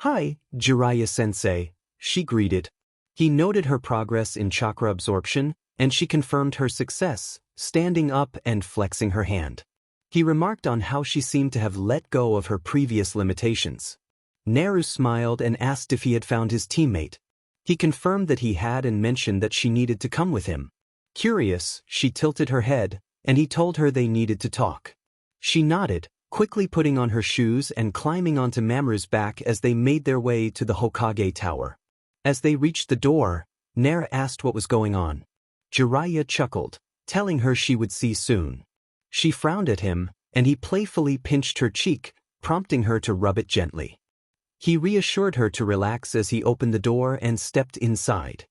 S1: "Hi, Jeriah-sensei," she greeted. He noted her progress in chakra absorption, and she confirmed her success, standing up and flexing her hand. He remarked on how she seemed to have let go of her previous limitations. Naru smiled and asked if he had found his teammate. He confirmed that he had and mentioned that she needed to come with him. Curious, she tilted her head, and he told her they needed to talk. She nodded, quickly putting on her shoes and climbing onto Mamoru's back as they made their way to the Hokage Tower. As they reached the door, Naru asked what was going on. Jeriah chuckled, telling her she would see soon. She frowned at him, and he playfully pinched her cheek, prompting her to rub it gently. He reassured her to relax as he opened the door and stepped inside.